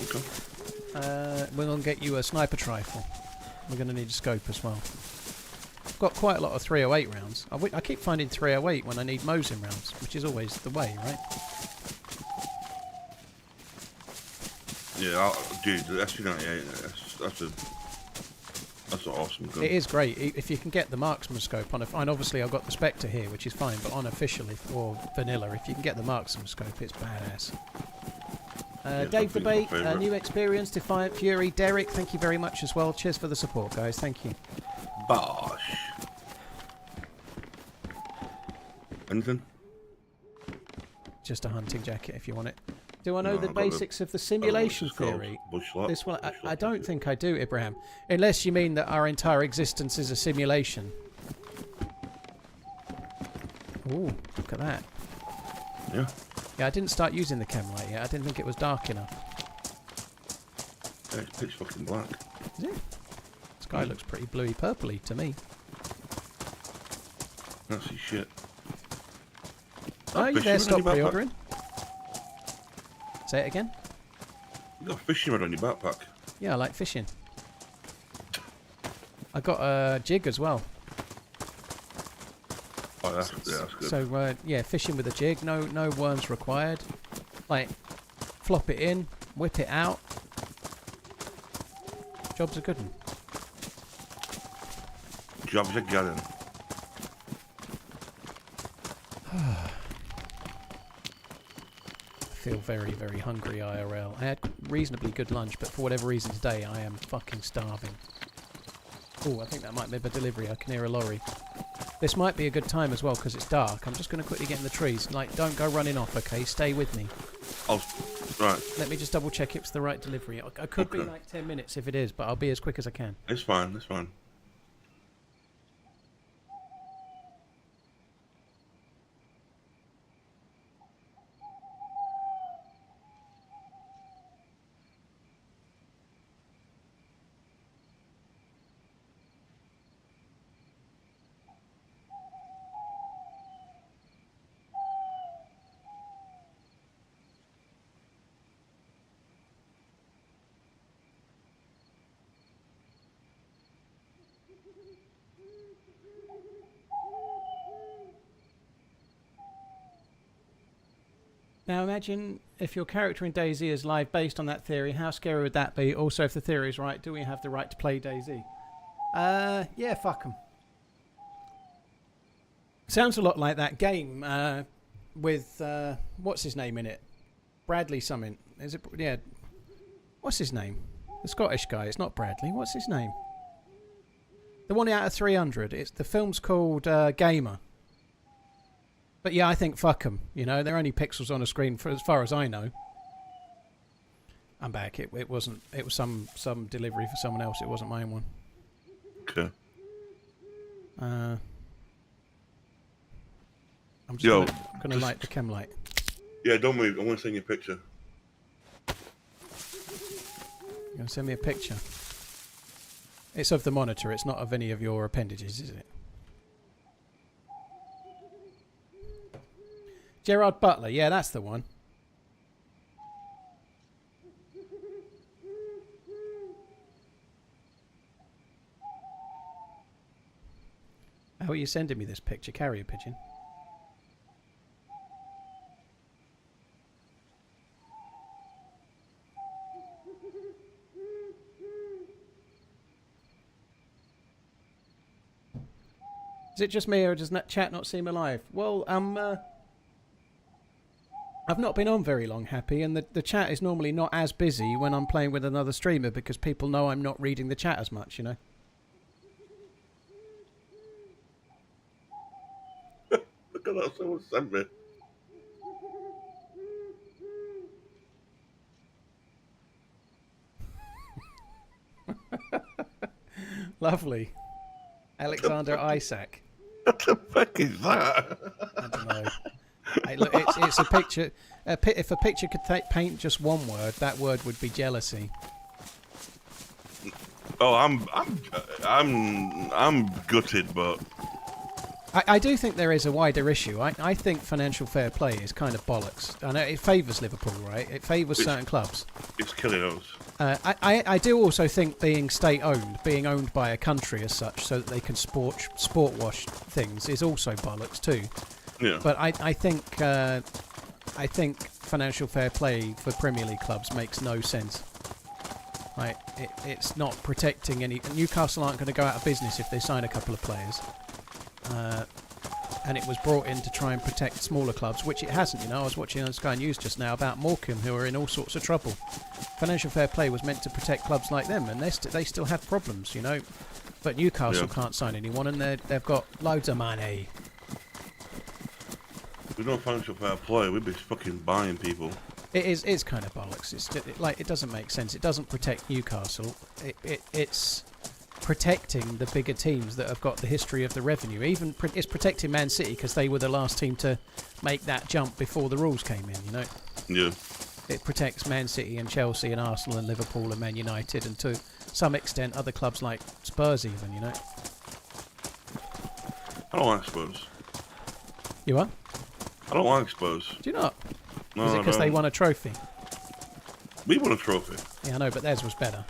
Okay. We're going to get you a sniper rifle. We're going to need a scope as well. I've got quite a lot of 308 rounds. I keep finding 308 when I need Mosin rounds, which is always the way, right? Yeah, dude, the SG98, that's an awesome gun. It is great if you can get the marksman scope on and obviously I've got the Spectre here, which is fine, but unofficial or vanilla, if you can get the marksman scope, it's badass. Dave the Bait, new experience, Defiant Fury, Derek, thank you very much as well. Cheers for the support, guys. Thank you. Bosh. Anything? Just a hunting jacket if you want it. Do I know the basics of the simulation theory? This one, I don't think I do, Ibrahim. Unless you mean that our entire existence is a simulation. Ooh, look at that. Yeah. Yeah, I didn't start using the chem light yet. I didn't think it was dark enough. Yeah, it's pitch fucking black. Is it? Sky looks pretty bluey purpley to me. That's his shit. Oh, you there? Stop pre-ordering. Say it again. You got a fishing rod on your backpack. Yeah, I like fishing. I got a jig as well. Oh, that's good. So yeah, fishing with a jig. No worms required. Like, flop it in, whip it out. Job's a good one. Job's a good one. I feel very, very hungry IRL. I had reasonably good lunch, but for whatever reason today I am fucking starving. Oh, I think that might be a delivery. I can hear a lorry. This might be a good time as well because it's dark. I'm just going to quickly get in the trees. Like, don't go running off, okay? Stay with me. Oh, right. Let me just double check it's the right delivery. I could be like 10 minutes if it is, but I'll be as quick as I can. It's fine. It's fine. Now imagine if your character in DayZ is live based on that theory, how scary would that be? Also, if the theory is right, do we have the right to play DayZ? Yeah, fuck 'em. Sounds a lot like that game with, what's his name in it? Bradley something. Is it? Yeah. What's his name? The Scottish guy. It's not Bradley. What's his name? The one out of 300. The film's called Gamer. But yeah, I think fuck 'em. You know, they're only pixels on a screen for as far as I know. I'm back. It wasn't. It was some delivery for someone else. It wasn't my own one. Okay. I'm just gonna light the chem light. Yeah, don't move. I want to send you a picture. You gonna send me a picture? It's of the monitor. It's not of any of your appendages, is it? Gerard Butler. Yeah, that's the one. How are you sending me this picture? Carrier pigeon. Is it just me, or does chat not seem alive? Well, I've not been on very long, Happy, and the chat is normally not as busy when I'm playing with another streamer because people know I'm not reading the chat as much, you know? Look at that, someone sent me. Lovely. Alexander Isaac. What the fuck is that? I don't know. Hey, look, it's a picture. If a picture could paint just one word, that word would be jealousy. Oh, I'm gutted, but I do think there is a wider issue. I think financial fair play is kind of bollocks. I know it favours Liverpool, right? It favours certain clubs. It's killing us. I do also think being state-owned, being owned by a country as such, so that they can sport wash things, is also bollocks too. Yeah. But I think financial fair play for Premier League clubs makes no sense. Right? It's not protecting any. Newcastle aren't going to go out of business if they sign a couple of players. And it was brought in to try and protect smaller clubs, which it hasn't. You know, I was watching on Sky News just now about Morecambe, who are in all sorts of trouble. Financial fair play was meant to protect clubs like them, and they still have problems, you know. But Newcastle can't sign anyone, and they've got loads of money. With no financial fair play, we'd be fucking buying people. It's kind of bollocks. It's just, it doesn't make sense. It doesn't protect Newcastle. It's protecting the bigger teams that have got the history of the revenue. Even it's protecting Man City because they were the last team to make that jump before the rules came in, you know. Yeah. It protects Man City and Chelsea and Arsenal and Liverpool and Man United, and to some extent other clubs like Spurs even, you know. I don't like Spurs. You are? I don't like Spurs. Do you not? No, Is it because they won a trophy? We won a trophy. Yeah, I know, but theirs was better.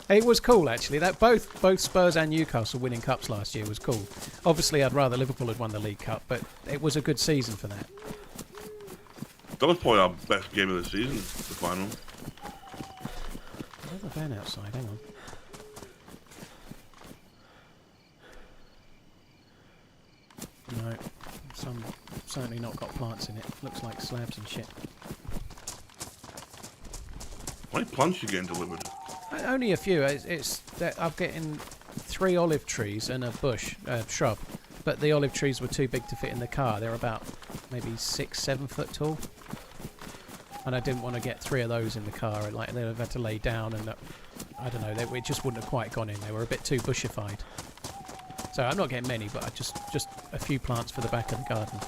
It was cool, actually. That both Spurs and Newcastle winning cups last year was cool. Obviously, I'd rather Liverpool had won the League Cup, but it was a good season for that. That was probably our best game of the season, the final. There's a van outside, hang on. No, some certainly not got plants in it. Looks like slabs and shit. How many plants you getting delivered? Only a few. It's that I'm getting 3 olive trees and a bush, shrub, but the olive trees were too big to fit in the car. They're about maybe 6-7 foot tall, and I didn't want to get 3 of those in the car. Like they'd have had to lay down, and I don't know. It just wouldn't have quite gone in. They were a bit too bushified. So I'm not getting many, but I just a few plants for the back of the garden.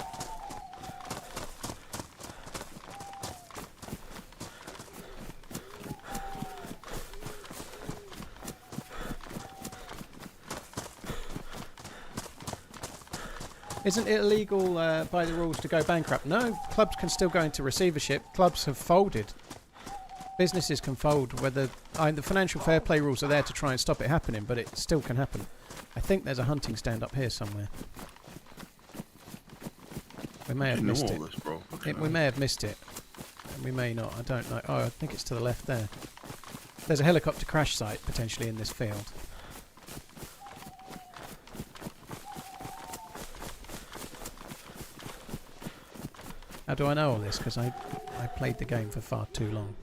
Isn't it illegal by the rules to go bankrupt? No, clubs can still go into receivership. Clubs have folded. Businesses can fold. The financial fair play rules are there to try and stop it happening, but it still can happen. I think there's a hunting stand up here somewhere. We may have You know missed all it. this, bro. We may have missed it. And we may not. I don't know. Oh, I think it's to the left there. There's a helicopter crash site potentially in this field. How do I know all this? Because I played the game for far too long.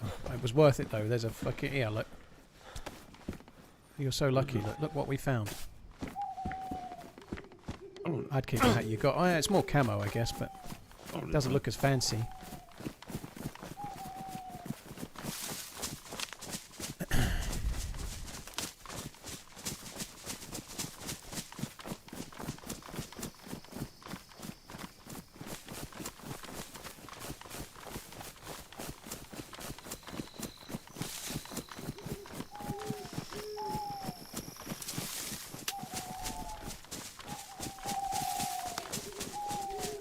Oh, it was worth it though. There's a fucking... Yeah, look. You're so lucky. Look what we found. Oh, I'd keep that you got. Oh, yeah, it's more camo, I guess, but it doesn't look as fancy.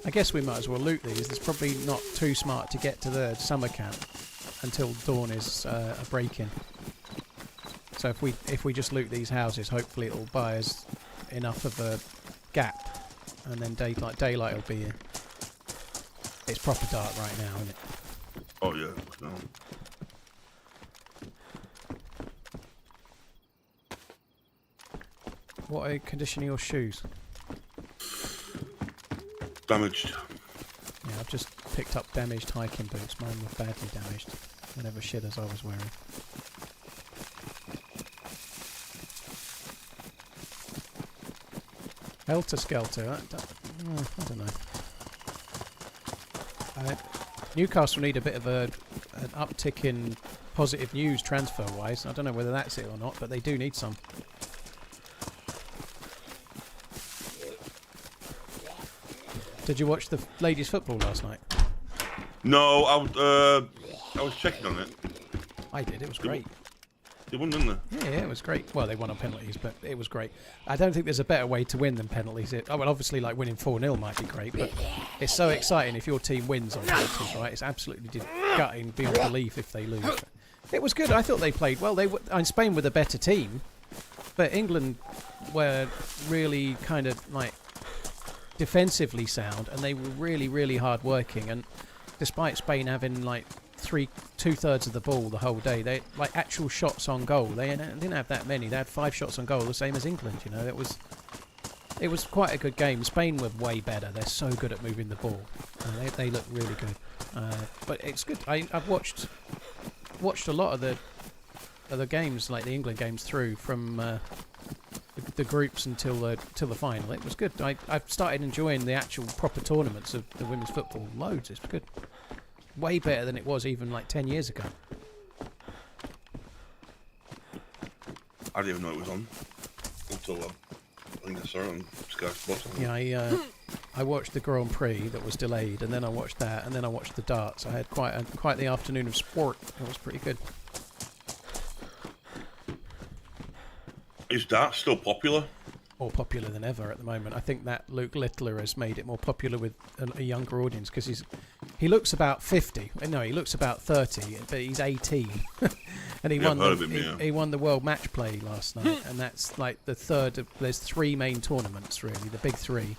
I guess we might as well loot these. It's probably not too smart to get to the summer camp until dawn is a break-in. So if we just loot these houses, hopefully it'll buy us enough of a gap, and then daylight will be in. It's proper dark right now, isn't it? Oh yeah. No. What condition are your shoes? Damaged. Yeah, I've just picked up damaged hiking boots. Mine were badly damaged. Whatever shit as I was wearing. Helter Skelter. I don't know. Newcastle need a bit of an uptick in positive news transfer-wise. I don't know whether that's it or not, but they do need some. Did you watch the ladies' football last night? No, I was checking on it. I did. It was great. They won, didn't they? Yeah, it was great. Well, they won on penalties, but it was great. I don't think there's a better way to win than penalties. Oh, well, obviously, like winning 4-0 might be great, but it's so exciting if your team wins on penalties, right? It's absolutely gutting beyond belief if they lose. It was good. I thought they played well. Spain were the better team, but England were really kind of like defensively sound, and they were really, really hard working. And despite Spain having like 2/3 of the ball the whole day, they like actual shots on goal. They didn't have that many. They had 5 shots on goal, the same as England. You know, it was quite a good game. Spain were way better. They're so good at moving the ball. They look really good. But it's good. I've watched a lot of the games, like the England games, through from the groups until the final. It was good. I've started enjoying the actual proper tournaments of the women's football loads. It's good. Way better than it was even like 10 years ago. I didn't even know it was on until I think I saw it on Sky Sports. Yeah, I watched the Grand Prix that was delayed, and then I watched that, and then I watched the darts. I had quite the afternoon of sport. It was pretty good. Is darts still popular? More popular than ever at the moment. I think that Luke Littler has made it more popular with a younger audience, because he looks about 50. No, he looks about 30, but he's 18. And he won the World Match Play last night, and that's like the third. There's 3 main tournaments really, the big 3,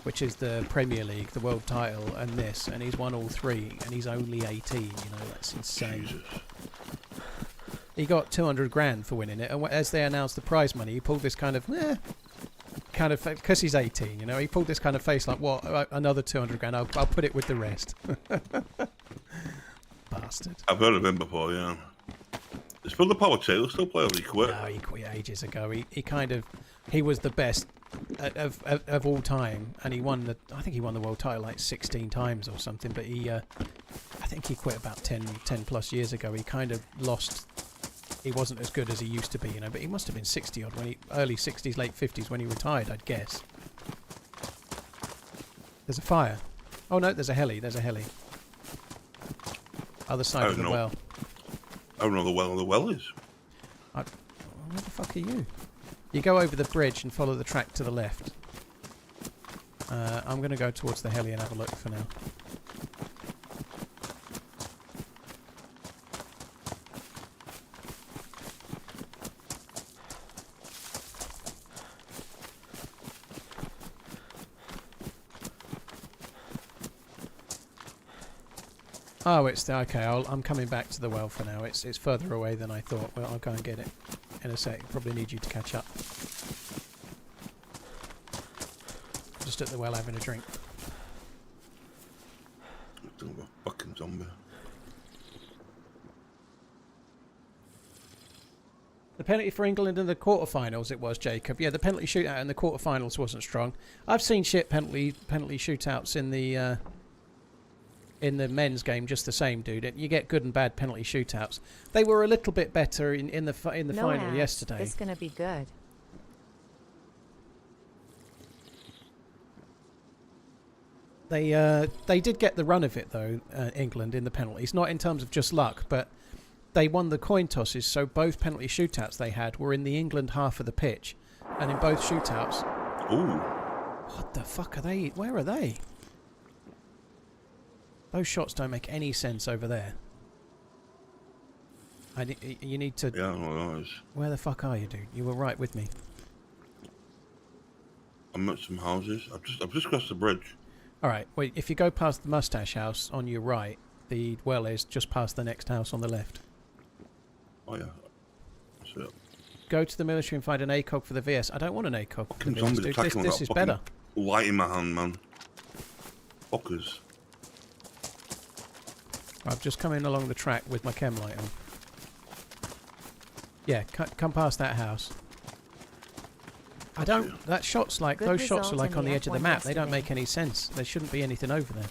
which is the Premier League, the World Title, and this. And he's won all 3, and he's only 18. You know, that's insane. Jesus. He got 200 grand for winning it, and as they announced the prize money, he pulled this kind of, because he's 18, you know, he pulled this kind of face like, what, another 200 grand, I'll put it with the rest. Bastard. I've heard of him before, yeah. Is Phil the Power Taylor still play, or he quit? No, he quit ages ago. He was the best of all time, and I think he won the world title like 16 times or something, but I think he quit about 10 plus years ago. He kind of lost. He wasn't as good as he used to be, you know, but he must have been 60 odd early 60s, late 50s when he retired, I'd guess. There's a fire. Oh no, there's a heli. Other side of the well. I don't know where the well is. Where the fuck are you? You go over the bridge and follow the track to the left. I'm going to go towards the heli and have a look for now. Oh, it's the, okay. I'm coming back to the well for now. It's further away than I thought. Well, I'll go and get it in a sec. Probably need you to catch up. Just at the well having a drink. Don't go fucking zombie. The penalty for England in the quarterfinals, it was, Jacob. Yeah, the penalty shootout in the quarterfinals wasn't strong. I've seen shit penalty shootouts in the men's game just the same, dude. You get good and bad penalty shootouts. They were a little bit better in the final yesterday. It's gonna be good. They did get the run of it though, England in the penalties. Not in terms of just luck, but they won the coin tosses. So both penalty shootouts they had were in the England half of the pitch, and in both shootouts. Ooh. What the fuck are they? Where are they? Those shots don't make any sense over there. You need to... Yeah, no, those. Where the fuck are you, dude? You were right with me. I'm at some houses. I've just crossed the bridge. Alright, wait, if you go past the mustache house on your right, the well is just past the next house on the left. Oh yeah. That's it. Go to the military and find an ACOG for the VS. I don't want an ACOG for the Fucking VS, zombies dude. attacking This with is that better. fucking light in my hand, man. Fuckers. I've just come in along the track with my chem light on. Yeah, come past that house. I don't... That shot's like... Good Those shots are result like in on the the edge of the F1 map. They don't yesterday. make any sense. There shouldn't be anything over there.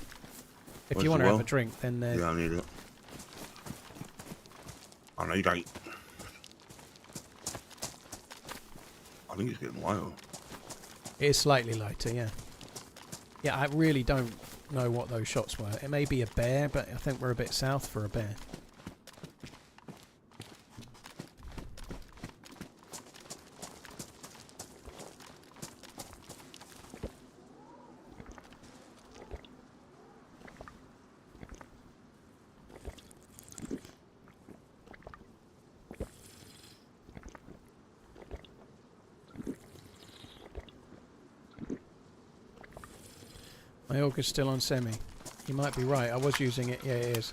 If Where's you want the to have well? a drink, then... Yeah, I need it. I need it. I think it's getting lighter. It is slightly lighter, yeah. Yeah, I really don't know what those shots were. It may be a bear, but I think we're a bit south for a bear. My Augur's still on semi. You might be right. I was using it. Yeah, it is.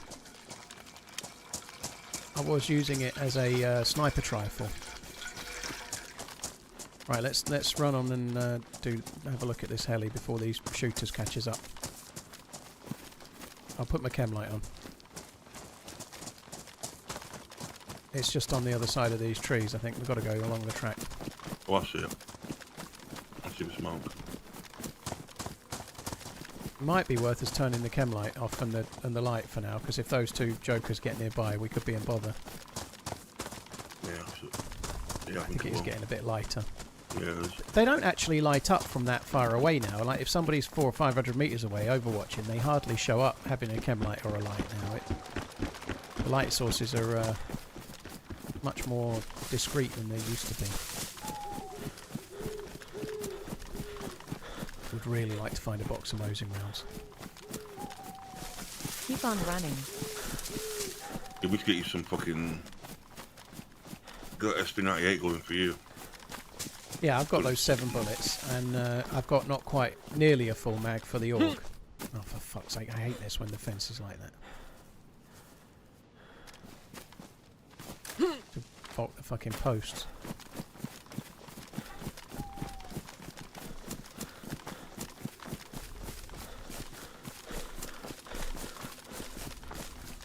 I was using it as a sniper rifle. Right, let's run on and have a look at this heli before these shooters catches up. I'll put my chem light on. It's just on the other side of these trees. I think we've got to go along the track. Oh, I see it. I see the smoke. Might be worth us turning the chem light off and the light for now, because if those two jokers get nearby, we could be in bother. Yeah, yeah, I think it is getting a bit lighter. Yeah, it is. They don't actually light up from that far away now. Like if somebody's 400 or 500 meters away overwatching, they hardly show up having a chem light or a light now. The light sources are much more discreet than they used to be. Would really like to find a box of Mosing rounds. Keep on running. Yeah, we should get you some fucking... Got SB98 going for you. Yeah, I've got those 7 bullets, and I've got not quite nearly a full mag for the AUG. Oh, for fuck's sake, I hate this when the fence is like that. To fault the fucking posts.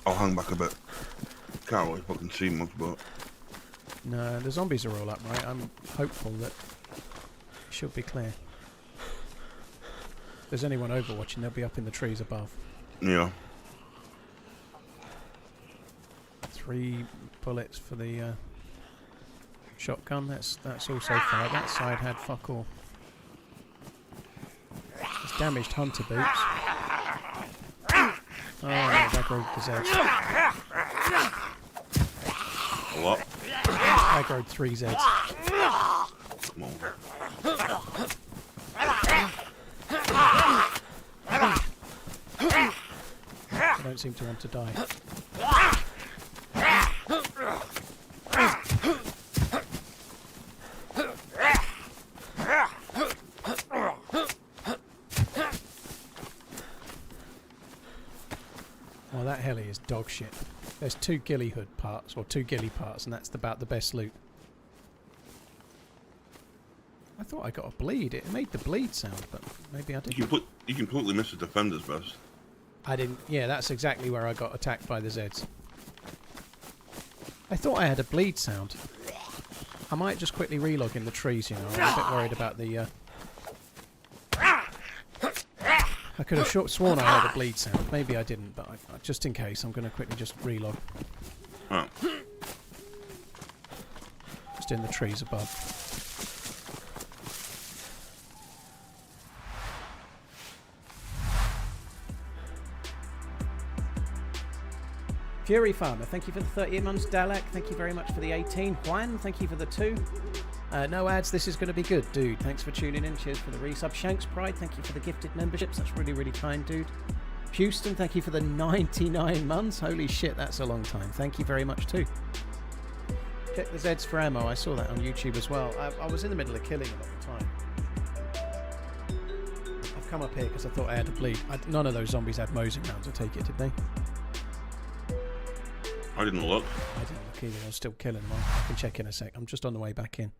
I'll hang back a bit. Can't really fucking see much, but... No, the zombies are all up, right? I'm hopeful that it should be clear. If there's anyone overwatching, they'll be up in the trees above. Yeah. 3 bullets for the shotgun. That's all so far. That side had fuck all. It's damaged hunter boots. Oh, that broke the Zeds. A lot. I growed 3 Zeds. Come on. I don't seem to want to die. heli is dog shit. There's 2 ghillie hood parts, or 2 ghillie parts, and that's about the best loot. I thought I got a bleed. It made the bleed sound, but maybe I didn't. You completely missed the defender's vest. I didn't. Yeah, that's exactly where I got attacked by the Zeds. I thought I had a bleed sound. I might just quickly relog in the trees, you know. I'm a bit worried about the... I could have sworn I heard a bleed sound. Maybe I didn't, but just in case, I'm going to quickly just relog. Oh. Just in the trees above. Fury Farmer, thank you for the 38 months. Dalek, thank you very much for the 18. Juan, thank you for the 2. No ads, this is going to be good, dude. Thanks for tuning in. Cheers for the resub. Shanks Pride, thank you for the gifted memberships. That's really, really kind, dude. Houston, thank you for the 99 months. Holy shit, that's a long time. Thank you very much, too. Check the Zeds for ammo. I saw that on YouTube as well. I was in the middle of killing them at the time. I've come up here because I thought I had to bleed. None of those zombies had Mosin rounds, I take it, did they? I didn't look. I didn't look either. I was still killing them. I can check in a sec. I'm just on the way back in.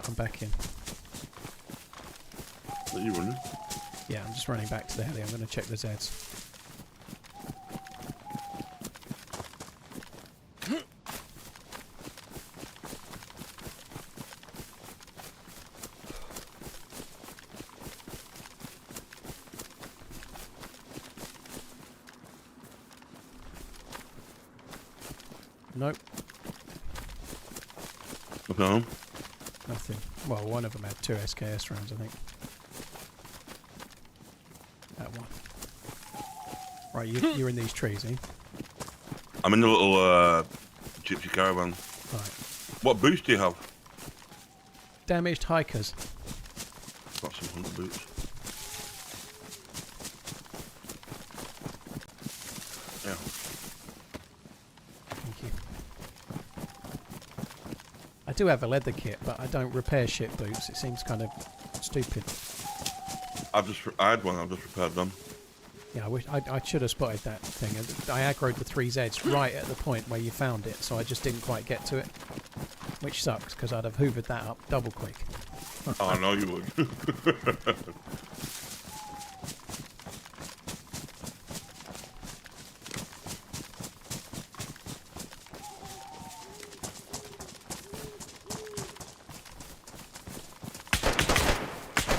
I'm back in. Are you running? Yeah, I'm just running back to the heli. I'm going to check the Zeds. Nope. No. Nothing. Well, one of them had 2 SKS rounds, I think. That one. Right, you're in these trees, eh? I'm in the little gypsy caravan. Right. What boots do you have? Damaged hikers. Got some hunter boots. Yeah. Thank you. I do have a leather kit, but I don't repair shit boots. It seems kind of stupid. I had one. I've just repaired them. Yeah, I should have spotted that thing. I aggroed the 3 Zeds right at the point where you found it, so I just didn't quite get to it. Which sucks, because I'd have hoovered that up double quick. Oh, I know you would.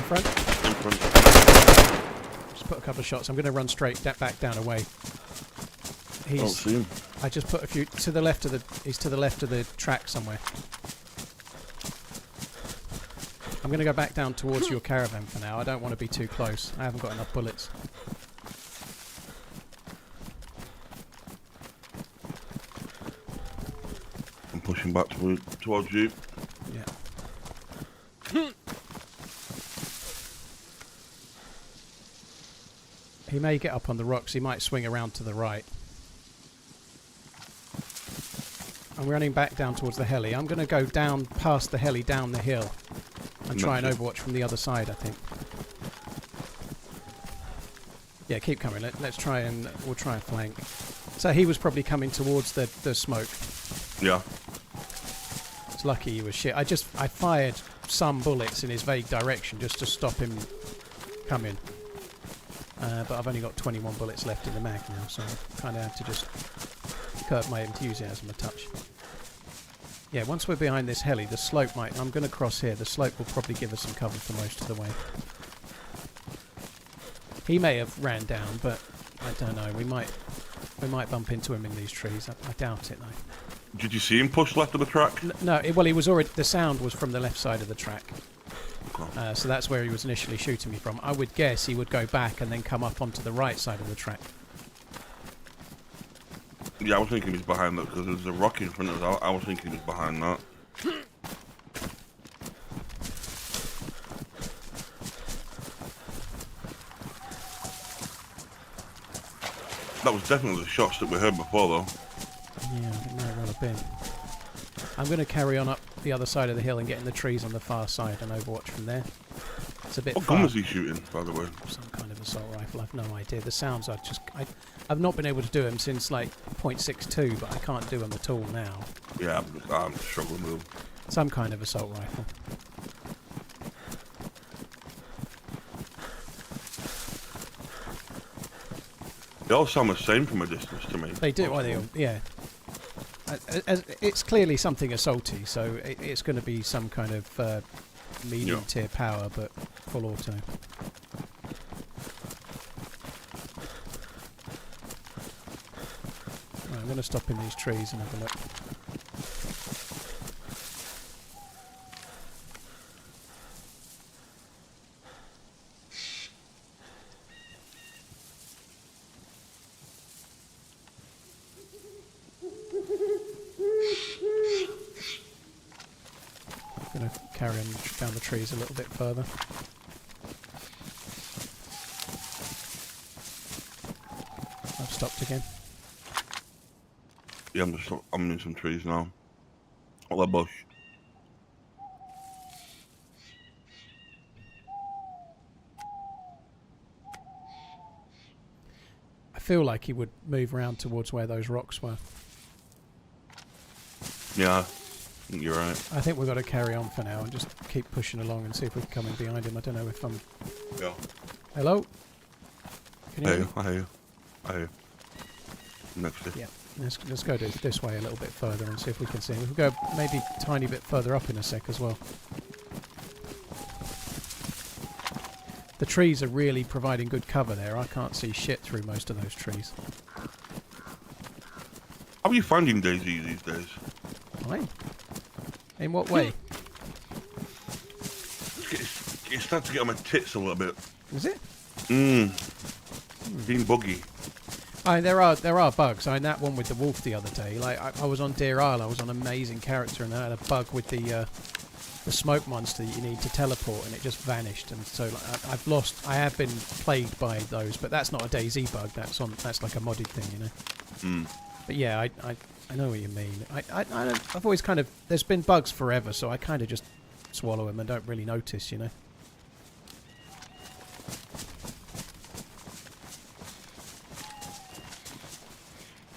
Front. In front. Just put a couple of shots. I'm going to run straight back down away. Don't see him. I just put a few to the left of the. He's to the left of the track somewhere. I'm going to go back down towards your caravan for now. I don't want to be too close. I haven't got enough bullets. I'm pushing back towards you. Yeah. He may get up on the rocks. He might swing around to the right. I'm running back down towards the heli. I'm going to go down past the heli, down the hill, and try and overwatch from the other side, I think. Yeah, keep coming. Let's try and... We'll try and flank. So he was probably coming towards the smoke. Yeah. It's lucky he was shit. I fired some bullets in his vague direction just to stop him coming. But I've only got 21 bullets left in the mag now, so I kind of have to just curb my enthusiasm a touch. Yeah, once we're behind this heli, the slope might... I'm going to cross here. The slope will probably give us some cover for most of the way. He may have ran down, but I don't know. We might bump into him in these trees. I doubt it, though. Did you see him push left of the track? No, well, he was already... The sound was from the left side of the track. Okay. So that's where he was initially shooting me from. I would guess he would go back and then come up onto the right side of the track. Yeah, I was thinking he was behind that because there's a rock in front of us. I was thinking he was behind that. That was definitely the shots that we heard before, though. Yeah, it might well have been. I'm going to carry on up the other side of the hill and get in the trees on the far side and overwatch from there. It's a bit What far. gun was he shooting, by the way? Some kind of assault rifle. I've no idea. The sounds I've not been able to do them since like .62, but I can't do them at all now. Yeah, I'm struggling with them. Some kind of assault rifle. They all sound the same from a distance to me. They do. Well, they all, yeah. It's clearly something assaulty, so it's going to be some kind of medium tier power, but full auto. Right, I'm going to stop in these trees and have a look. Going to carry on down the trees a little bit further. I've stopped again. Yeah, I'm in some trees now. Labisch. I feel like he would move around towards where those rocks were. Yeah, I think you're right. I think we've got to carry on for now and just keep pushing along and see if we can come in behind him. I don't know if I'm... Yeah. Hello? Can you hear me? I hear you. I hear you. Next to you. Yeah. Let's go this way a little bit further and see if we can see him. We'll go maybe a tiny bit further up in a sec as well. The trees are really providing good cover there. I can't see shit through most of those trees. How are you finding DayZ these days? Fine. In what way? It's starting to get on my tits a little bit. Is it? Being buggy. There are bugs. I mean, that one with the wolf the other day. Like I was on DeerIsle. I was on an amazing character, and I had a bug with the smoke monster that you need to teleport, and it just vanished. And so like, I have been plagued by those, but that's not a DayZ bug. That's like a modded thing, you know. But yeah, I know what you mean. I've always kind of... There's been bugs forever, so I kind of just swallow them and don't really notice, you know.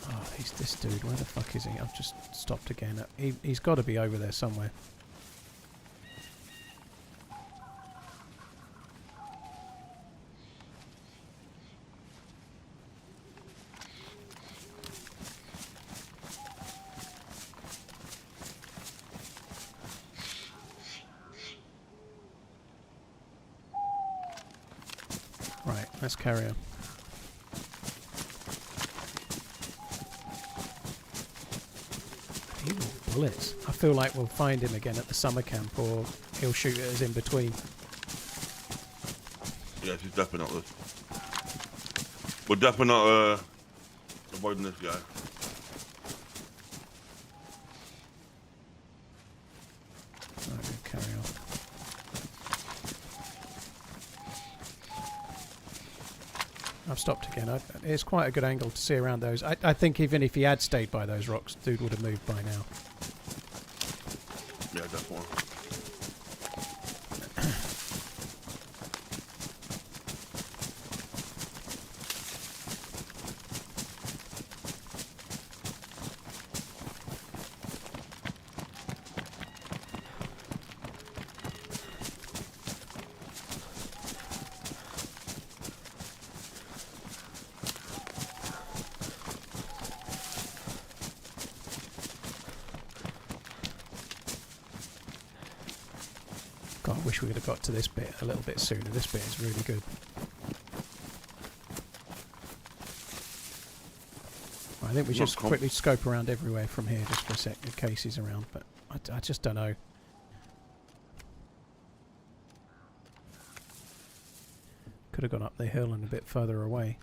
Oh, he's this dude. Where the fuck is he? I've just stopped again. He's got to be over there somewhere. Right, let's carry on. Bullets. I feel like we'll find him again at the summer camp, or he'll shoot at us in between. Yes, he's definitely. We're definitely not avoiding this guy. Right, we'll carry on. I've stopped again. It's quite a good angle to see around those. I think even if he had stayed by those rocks, dude would have moved by now. Yeah, definitely. God, I wish we would have got to this bit a little bit sooner. This bit is really good. I think we just quickly scope around everywhere from here just for a sec in case he's around, but I just don't know. Could have gone up the hill and a bit further away.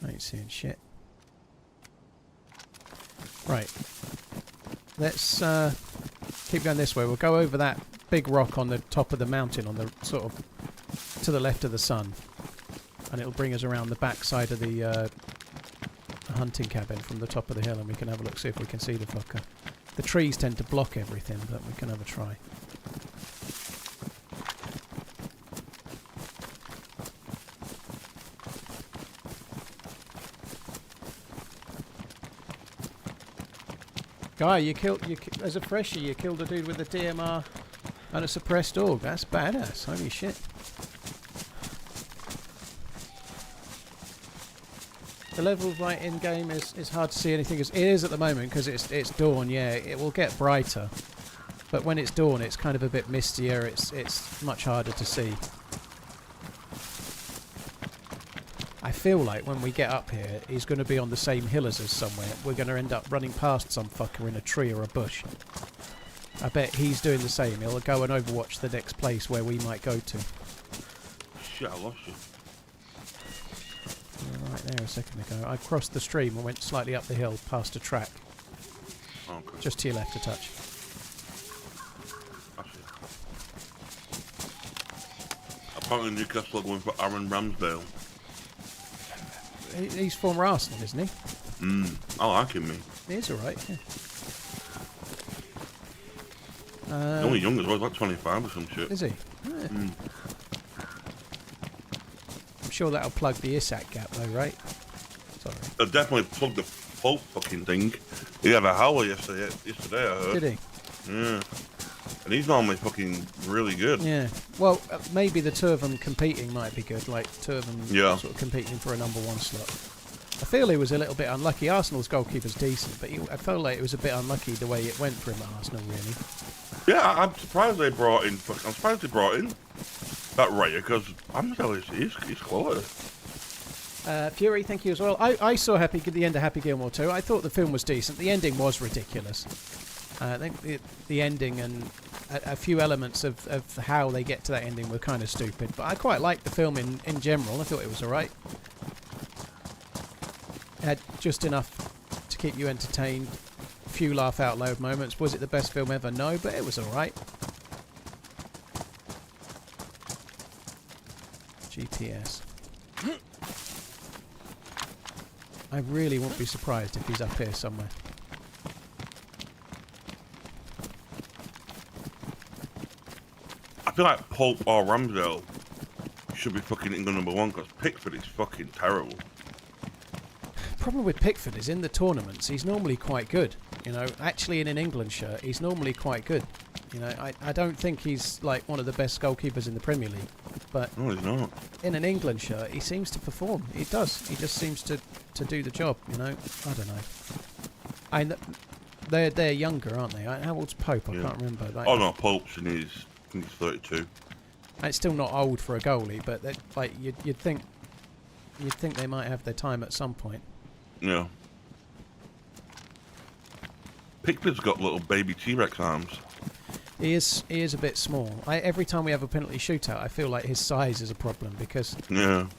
I ain't seeing shit. Right. Let's keep going this way. We'll go over that big rock on the top of the mountain, on the sort of to the left of the sun. and it'll bring us around the back side of the hunting cabin from the top of the hill, and we can have a look, see if we can see the fucker. The trees tend to block everything, but we can have a try. Guy, as a freshie, you killed a dude with a DMR and a suppressed AUG. That's badass. Holy shit. The level of light in game is hard to see anything as it is at the moment because it's dawn. Yeah, it will get brighter, but when it's dawn, it's kind of a bit mistier. It's much harder to see. I feel like when we get up here, he's going to be on the same hill as us somewhere. We're going to end up running past some fucker in a tree or a bush. I bet he's doing the same. He'll go and overwatch the next place where we might go to. Shit, I lost you. Right there a second ago. I crossed the stream and went slightly up the hill past a track. Okay. Just to your left a touch. I see. Apparently Newcastle are going for Aaron Ramsdale. He's former Arsenal, isn't he? I like him, mate. He is alright, yeah. He's only young as well, he's like 25 or some shit. Is he? Yeah. I'm sure that'll plug the Isak gap though, right? Sorry. I definitely plugged the Pope fucking thing. He had a howler yesterday I heard. Did he? Yeah. And he's normally fucking really good. Yeah. Well, maybe the two of them competing might be good, like two of them sort of competing for a number one slot. I feel he was a little bit unlucky. Arsenal's goalkeeper's decent, but I felt like it was a bit unlucky the way it went for him at Arsenal, really. Yeah, I'm surprised they brought in that Raya, because he's quality. Fury, thank you as well. I saw the end of Happy Gilmore too. I thought the film was decent. The ending was ridiculous. I think the ending and a few elements of how they get to that ending were kind of stupid. But I quite liked the film in general. I thought it was alright. It had just enough to keep you entertained. A few laugh out loud moments. Was it the best film ever? No, but it was alright. GPS. I really won't be surprised if he's up here somewhere. I feel like Pope or Ramsdale should be fucking England number one, because Pickford is fucking terrible. Problem with Pickford is in the tournaments he's normally quite good. You know, actually in an England shirt he's normally quite good. You know, I don't think he's like one of the best goalkeepers in the Premier League, but No, he's not. in an England shirt he seems to perform. He does. He just seems to do the job. You know, I don't know. They're younger, aren't they? How old's Pope? I can't remember. Like, Oh no, Pope's in his, I think he's 32. and it's still not old for a goalie, but like you'd think they might have their time at some point. Yeah. Pickford's got little baby T-Rex arms. He is a bit small. Every time we have a penalty shootout, I feel like his size is a problem because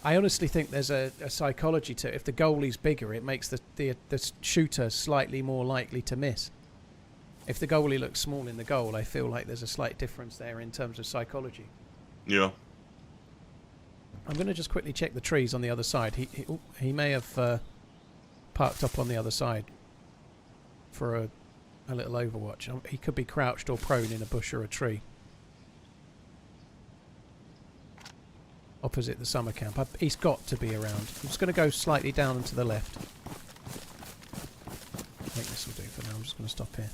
I honestly think there's a psychology to it. If the goalie's bigger, it makes the shooter slightly more likely to miss. If the goalie looks small in the goal, I feel like there's a slight difference there in terms of psychology. Yeah. I'm going to just quickly check the trees on the other side. He may have parked up on the other side for a little overwatch. He could be crouched or prone in a bush or a tree. Opposite the summer camp. He's got to be around. I'm just going to go slightly down and to the left. I think this will do for now. I'm just going to stop here.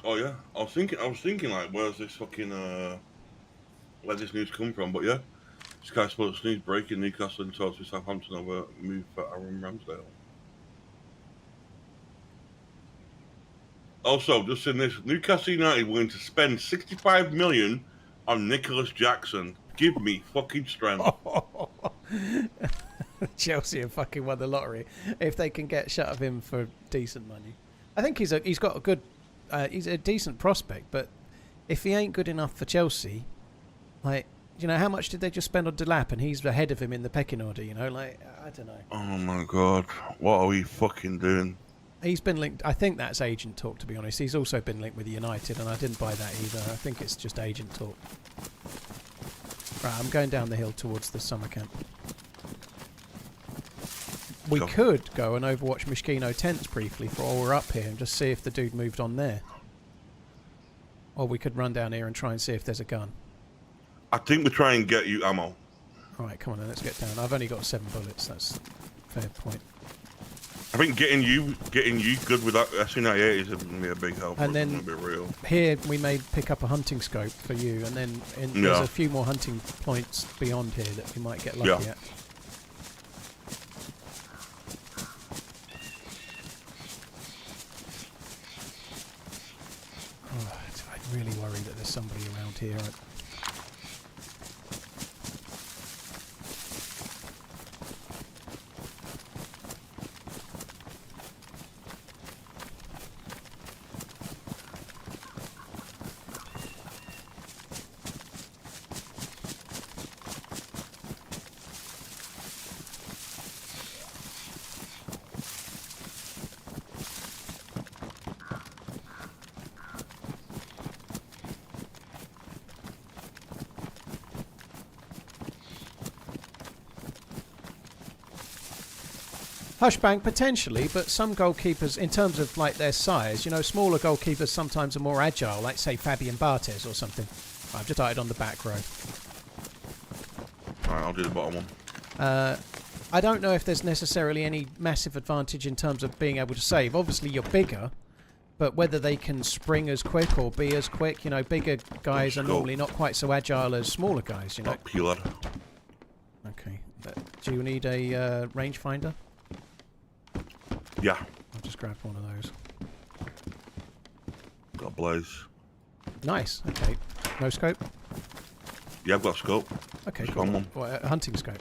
Oh yeah. I was thinking like, where's this fucking where this news come from? But yeah, Sky Sports News breaking: Newcastle and talks with Southampton over move for Aaron Ramsdale. Also, just in this, Newcastle United willing to spend 65 million on Nicholas Jackson. Give me fucking strength. Chelsea have fucking won the lottery if they can get shut of him for decent money. I think he's got a good, he's a decent prospect, but if he ain't good enough for Chelsea, like, you know, how much did they just spend on Delap and he's ahead of him in the pecking order, you know, like, I don't know. Oh my god, what are we fucking doing? He's been linked, I think that's agent talk, to be honest. He's also been linked with United, and I didn't buy that either. I think it's just agent talk. Right, I'm going down the hill towards the summer camp. We Sure. could go and overwatch Mishkino tents briefly for while we're up here and just see if the dude moved on there. Or we could run down here and try and see if there's a gun. I think we try and get you ammo. Alright, come on then, let's get down. I've only got 7 bullets, that's a fair point. I think getting you good with that SC98 is going to be a big help. And then It's gonna be real. here we may pick up a hunting scope for you, and then there's a few more hunting points beyond here that we might get lucky at. Oh, I'm really worried that there's somebody around here. Hushbank, potentially, but some goalkeepers, in terms of like their size, you know, smaller goalkeepers sometimes are more agile, like say Fabian Barthez or something. I've just started on the back row. Alright, I'll do the bottom one. I don't know if there's necessarily any massive advantage in terms of being able to save. Obviously, you're bigger, but whether they can spring as quick or be as quick, you know, bigger guys are normally not quite so agile as smaller guys, you know. Peeler. Okay. Do you need a rangefinder? Yeah. I'll just grab one of those. Got a blaze. Nice. Okay. No scope? Yeah, I've got a scope. Okay, Just cool. one. What, a hunting scope?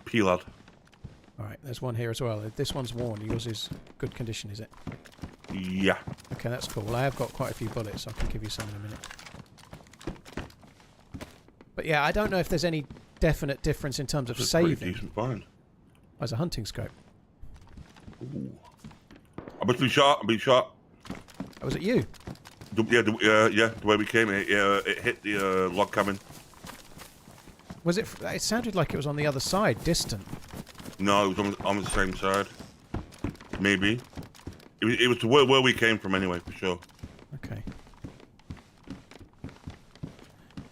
Peelad. Alright, there's one here as well. This one's worn. Yours is good condition, is it? Yeah. Okay, that's cool. I have got quite a few bullets, so I can give you some in a minute. But yeah, I don't know if there's any definite difference in terms of That's a pretty saving decent find. as a hunting scope. Ooh. I've been shot. I've been shot. Oh, was it you? Yeah, the way we came, it hit the log cabin. Was it? It sounded like it was on the other side, distant. No, it was on the same side. Maybe. It was where we came from anyway, for sure. Okay.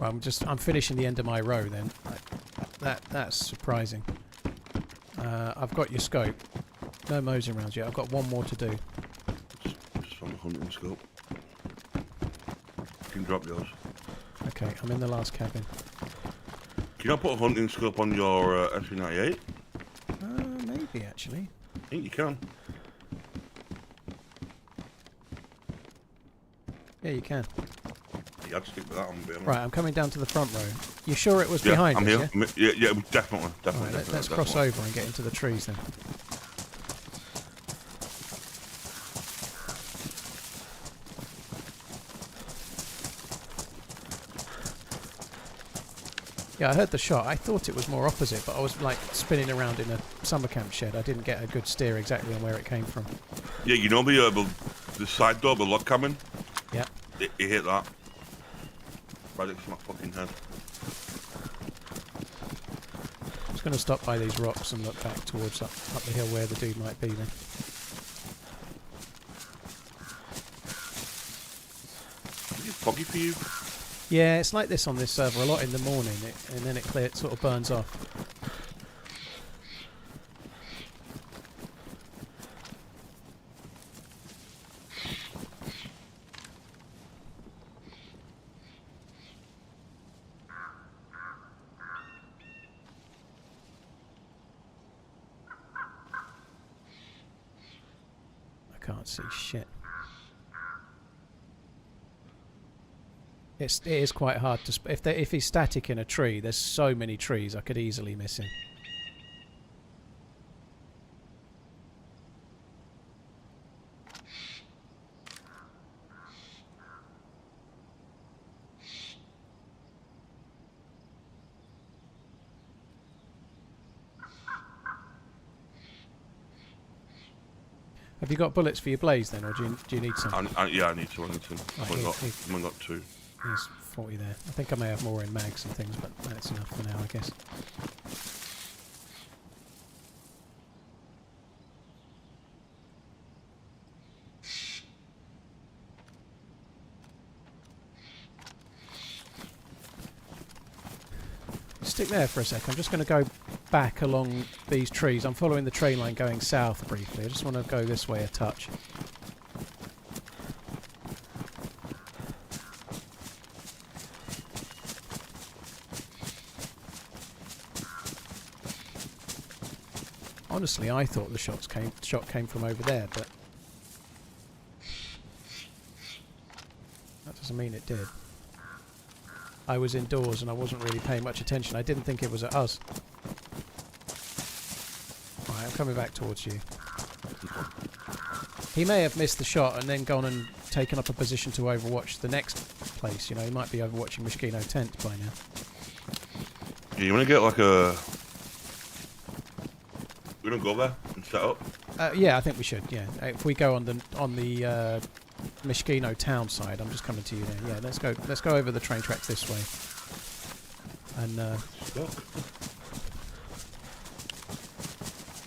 Well, I'm finishing the end of my row then. That's surprising. I've got your scope. No mosing rounds yet. I've got one more to do. Just on the hunting scope. You can drop yours. Okay, I'm in the last cabin. Can you not put a hunting scope on your SV98? Maybe actually. I think you can. Yeah, you can. Yeah, I'd stick with that one. Right, I'm coming down to the front row. You sure it was behind I'm us, here. yeah? Yeah, definitely. Right, let's cross over and get into the trees then. Yeah, I heard the shot. I thought it was more opposite, but I was like spinning around in a summer camp shed. I didn't get a good steer exactly on where it came from. Yeah, you know the side door, the log cabin? Yeah. It hit that. Right next to my fucking head. I'm just going to stop by these rocks and look back towards up the hill where the dude might be then. Is it foggy for you? Yeah, it's like this on this server a lot in the morning, and then it sort of burns off. I can't see shit. It is quite hard to... If he's static in a tree, there's so many trees, I could easily miss him. Have you got bullets for your blaze then, or do you need some? Yeah, I need to. I need to. I've only got two. There's 40 there. I think I may have more in mags and things, but that's enough for now, I guess. Stick there for a sec. I'm just going to go back along these trees. I'm following the tree line going south briefly. I just want to go this way a touch. Honestly, I thought the shot came from over there, but that doesn't mean it did. I was indoors and I wasn't really paying much attention. I didn't think it was at us. Right, I'm coming back towards you. He may have missed the shot and then gone and taken up a position to overwatch the next place. You know, he might be overwatching Mosquito Tent by now. Yeah, you want to get like a... We don't go there and set up? Yeah, I think we should, yeah. If we go on the Mishkino town side, I'm just coming to you there. Yeah, let's go over the train tracks this way. And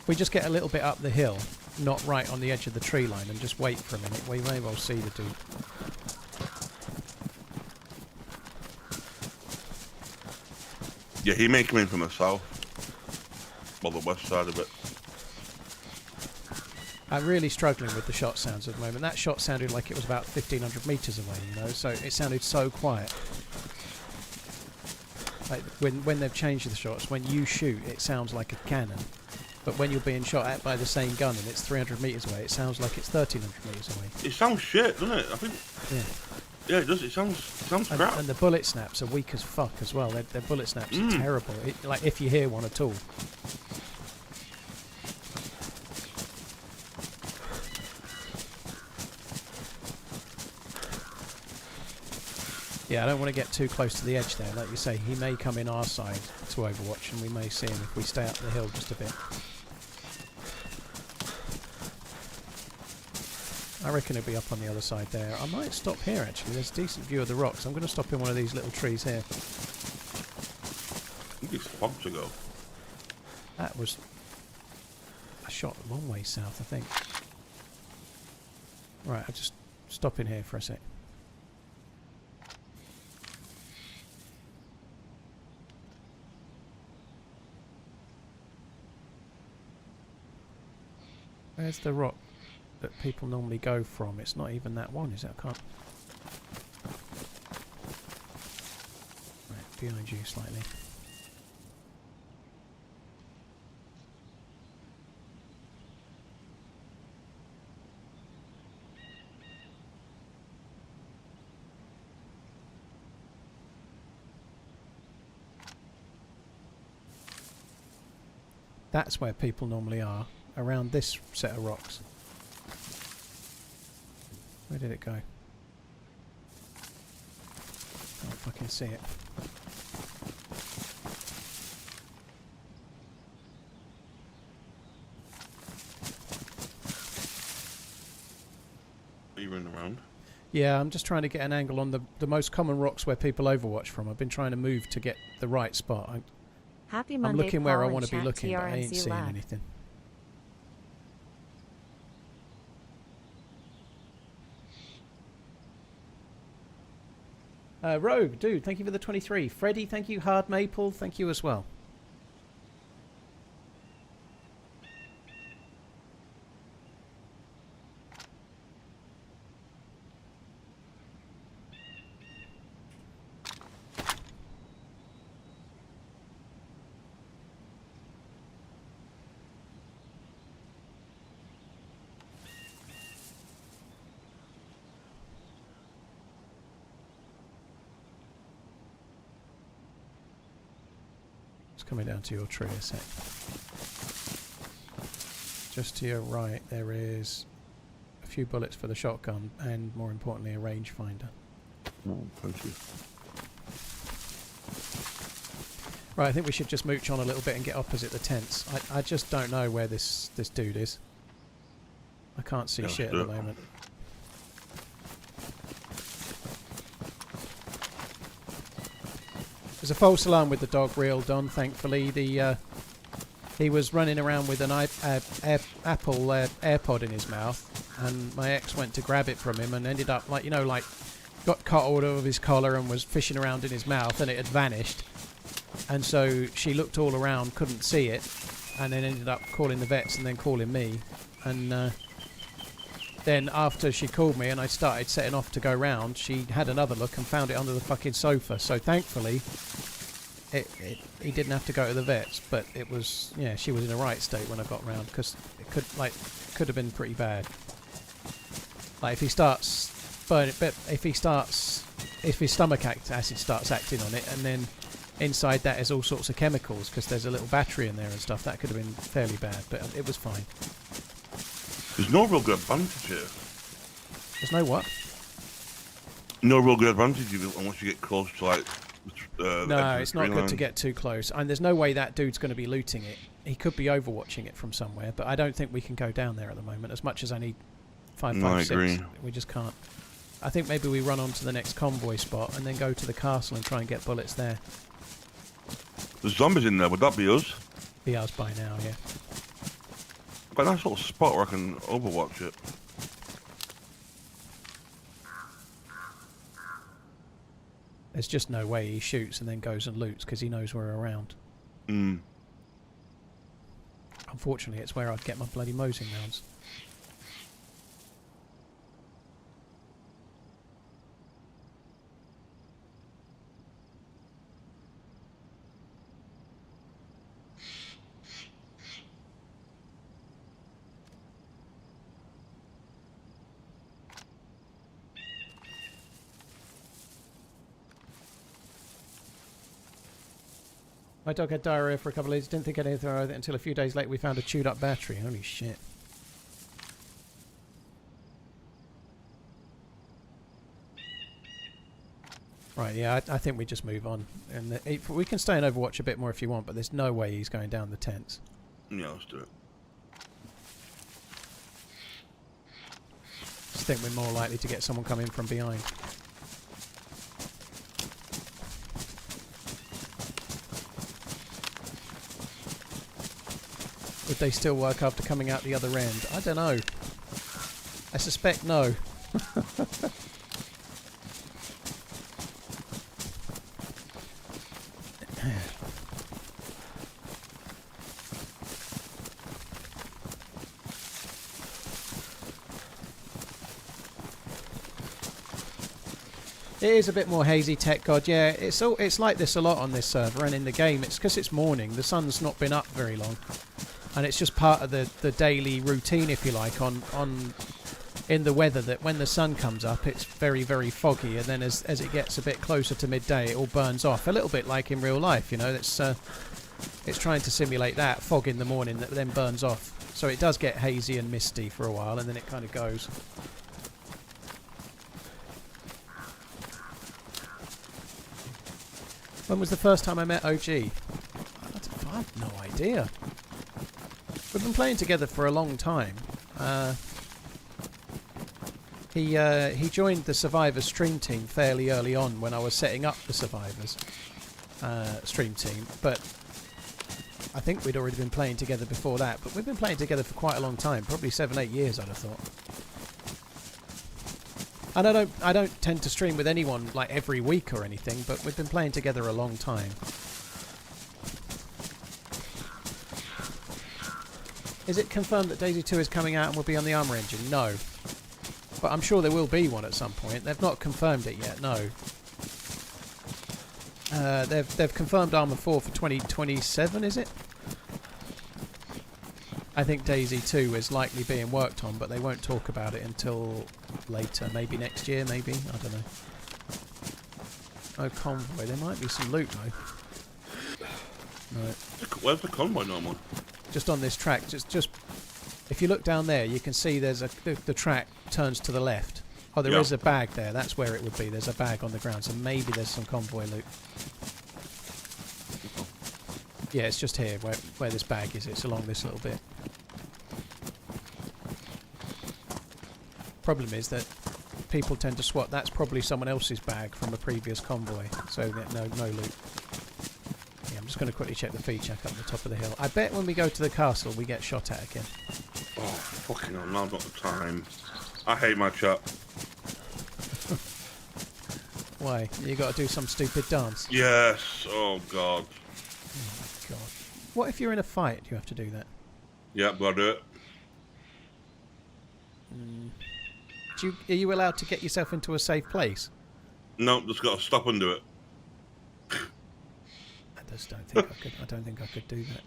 we just get a little bit up the hill, not right on the edge of the tree line, and just wait for a minute. We may well see the dude. Yeah, he may come in from the south. Well, the west side of it. I'm really struggling with the shot sounds at the moment. That shot sounded like it was about 1,500 metres away, you know, so it sounded so quiet. Like when they've changed the shots, when you shoot, it sounds like a cannon. But when you're being shot at by the same gun and it's 300 metres away, it sounds like it's 1,300 metres away. It sounds shit, doesn't it? I think... Yeah. Yeah, it does. It sounds crap. And the bullet snaps are weak as fuck as well. Their bullet snaps are terrible. Like, if you hear one at all. Yeah, I don't want to get too close to the edge there. Like you say, he may come in our side to overwatch and we may see him if we stay up the hill just a bit. I reckon he'll be up on the other side there. I might stop here actually. There's a decent view of the rocks. I'm going to stop in one of these little trees here. I think it's fog to go. That was a shot a long way south, I think. Right, I'll just stop in here for a sec. Where's the rock that people normally go from? It's not even that one, is it? I can't... Right, behind you slightly. That's where people normally are. Around this set of rocks. Where did it go? Can't fucking see it. Are you running around? Yeah, I'm just trying to get an angle on the most common rocks where people overwatch from. I've been trying to move to get the right spot. Happy I'm Monday, looking where I Paul want to be and looking, but I ain't TRMZ seeing lab. anything. Rogue, dude, thank you for the 23. Freddie, thank you. Hard Maple, thank you as well. Coming down to your tree a sec. Just to your right there is a few bullets for the shotgun and more importantly a rangefinder. Oh, thank you. Right, I think we should just mooch on a little bit and get opposite the tents. I just don't know where this dude is. I can't see shit at the moment. There's a false alarm with the dog reeled on. Thankfully, he was running around with an Apple AirPod in his mouth, and my ex went to grab it from him and ended up like got caught hold of his collar and was fishing around in his mouth, and it had vanished. And so she looked all around, couldn't see it, and then ended up calling the vets and then calling me. And then after she called me and I started setting off to go round, she had another look and found it under the fucking sofa. So thankfully, he didn't have to go to the vets. But it was, yeah, she was in a right state when I got round, because it could have been pretty bad. Like if he starts burning, but if his stomach acid starts acting on it, and then inside that is all sorts of chemicals because there's a little battery in there and stuff, that could have been fairly bad. But it was fine. There's no real good advantage here. There's no what? No real good advantage unless you get close to like. No, it's not good to get too close. And there's no way that dude's going to be looting it. He could be overwatching it from somewhere, but I don't think we can go down there at the moment. As much as I need 556, agree. We just can't. I think maybe we run on to the next convoy spot and then go to the castle and try and get bullets there. There's zombies in there. Would that be us? Be ours by now, yeah. Got a nice little spot where I can overwatch it. There's just no way he shoots and then goes and loots because he knows we're around. Unfortunately, it's where I'd get my bloody Mosing rounds. My dog had diarrhea for a couple of days. Didn't think anything of it until a few days later we found a chewed up battery. Holy shit. Right, yeah, I think we just move on. And we can stay and overwatch a bit more if you want, but there's no way he's going down the tents. Yeah, let's do it. Just think we're more likely to get someone coming from behind. Would they still work after coming out the other end? I don't know. I suspect no. It is a bit more hazy, Tech God. Yeah, it's like this a lot on this server and in the game. It's because it's morning. The sun's not been up very long. And it's just part of the daily routine, if you like, in the weather, that when the sun comes up, it's very, very foggy, and then as it gets a bit closer to midday, it all burns off. A little bit like in real life, you know. It's trying to simulate that fog in the morning that then burns off. So it does get hazy and misty for a while, and then it kind of goes. When was the first time I met OG? I have no idea. We've been playing together for a long time. He joined the Survivors stream team fairly early on when I was setting up the Survivors stream team, but I think we'd already been playing together before that. But we've been playing together for quite a long time, probably 7-8 years, I'd have thought. And I don't tend to stream with anyone like every week or anything, but we've been playing together a long time. Is it confirmed that DayZ 2 is coming out and will be on the armour engine? No. But I'm sure there will be one at some point. They've not confirmed it yet, no. They've confirmed Armour 4 for 2027, is it? I think DayZ 2 is likely being worked on, but they won't talk about it until later. Maybe next year, maybe? I don't know. No convoy. There might be some loot, though. Right. Where's the convoy normally? Just on this track, just if you look down there, you can see there's the track turns to the left. Oh, there is a bag there. That's where it would be. There's a bag on the ground, so maybe there's some convoy loot. Yeah, it's just here where this bag is. It's along this little bit. Problem is that people tend to swap. That's probably someone else's bag from a previous convoy, so no loot. just going to quickly check the feed check up the top of the hill. I bet when we go to the castle, we get shot at again. Oh, fucking hell, now's not the time. I hate my chat. Why? You got to do some stupid dance? Yes, oh god. Oh my god. What if you're in a fight? Do you have to do that? Yeah, gotta do it. Are you allowed to get yourself into a safe place? No, just gotta stop and do it. I just don't think I could. I don't think I could do that.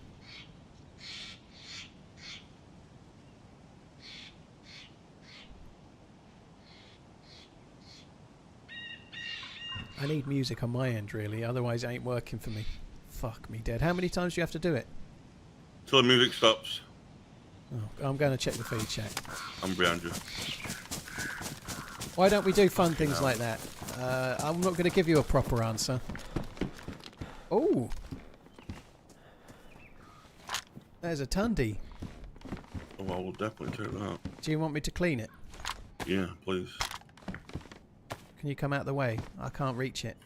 I need music on my end, really. Otherwise, it ain't working for me. Fuck me dead. How many times do you have to do it? Till the music stops. Oh, I'm going to check the feed check. I'm behind you. Why don't we do fun things like that? I'm not going to give you a proper answer. Oh! There's a Tundy. Oh, I will definitely take that. Do you want me to clean it? Yeah, please. Can you come out the way? I can't reach it.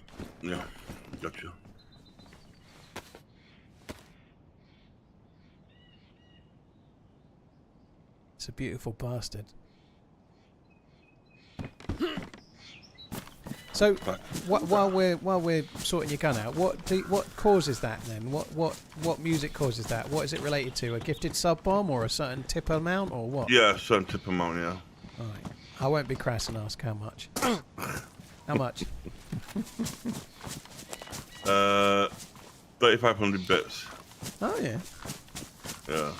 Yeah, gotcha. It's a beautiful bastard. So, while we're sorting your gun out, what causes that then? What music causes that? What is it related to? A gifted sub bomb or a certain tip amount or what? Yeah, certain tip amount, yeah. All right. I won't be crass and ask how much. How much? 3,500 bits. Oh yeah. Yeah.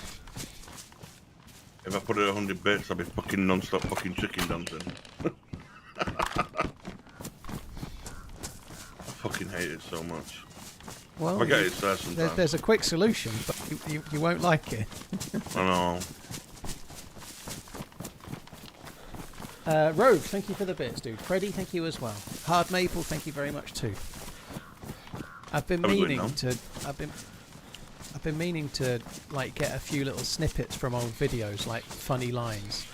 If I put it at 100 bits, I'd be fucking non-stop fucking chicken dancing. I fucking hate it so much. Well, I get it there sometimes. there's a quick solution, but you won't like it. I know. Rogue, thank you for the bits, dude. Freddy, thank you as well. Hard Maple, thank you very much too. I've been meaning to like get a few little snippets from old videos, like funny lines.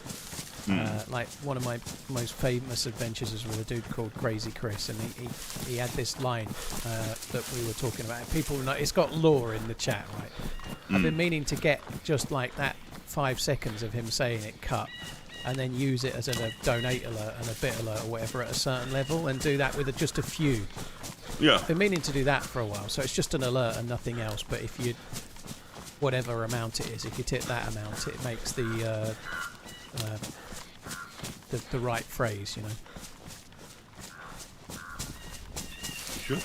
Like one of my most famous adventures is with a dude called Crazy Chris, and he had this line that we were talking about. People know it's got lore in the chat, right? I've been meaning to get just like that 5 seconds of him saying it cut, and then use it as a donate alert and a bit alert or whatever at a certain level, and do that with just a few. Yeah. I've been meaning to do that for a while, so it's just an alert and nothing else. But if you, whatever amount it is, if you tip that amount, it makes the right phrase, you know. Sure.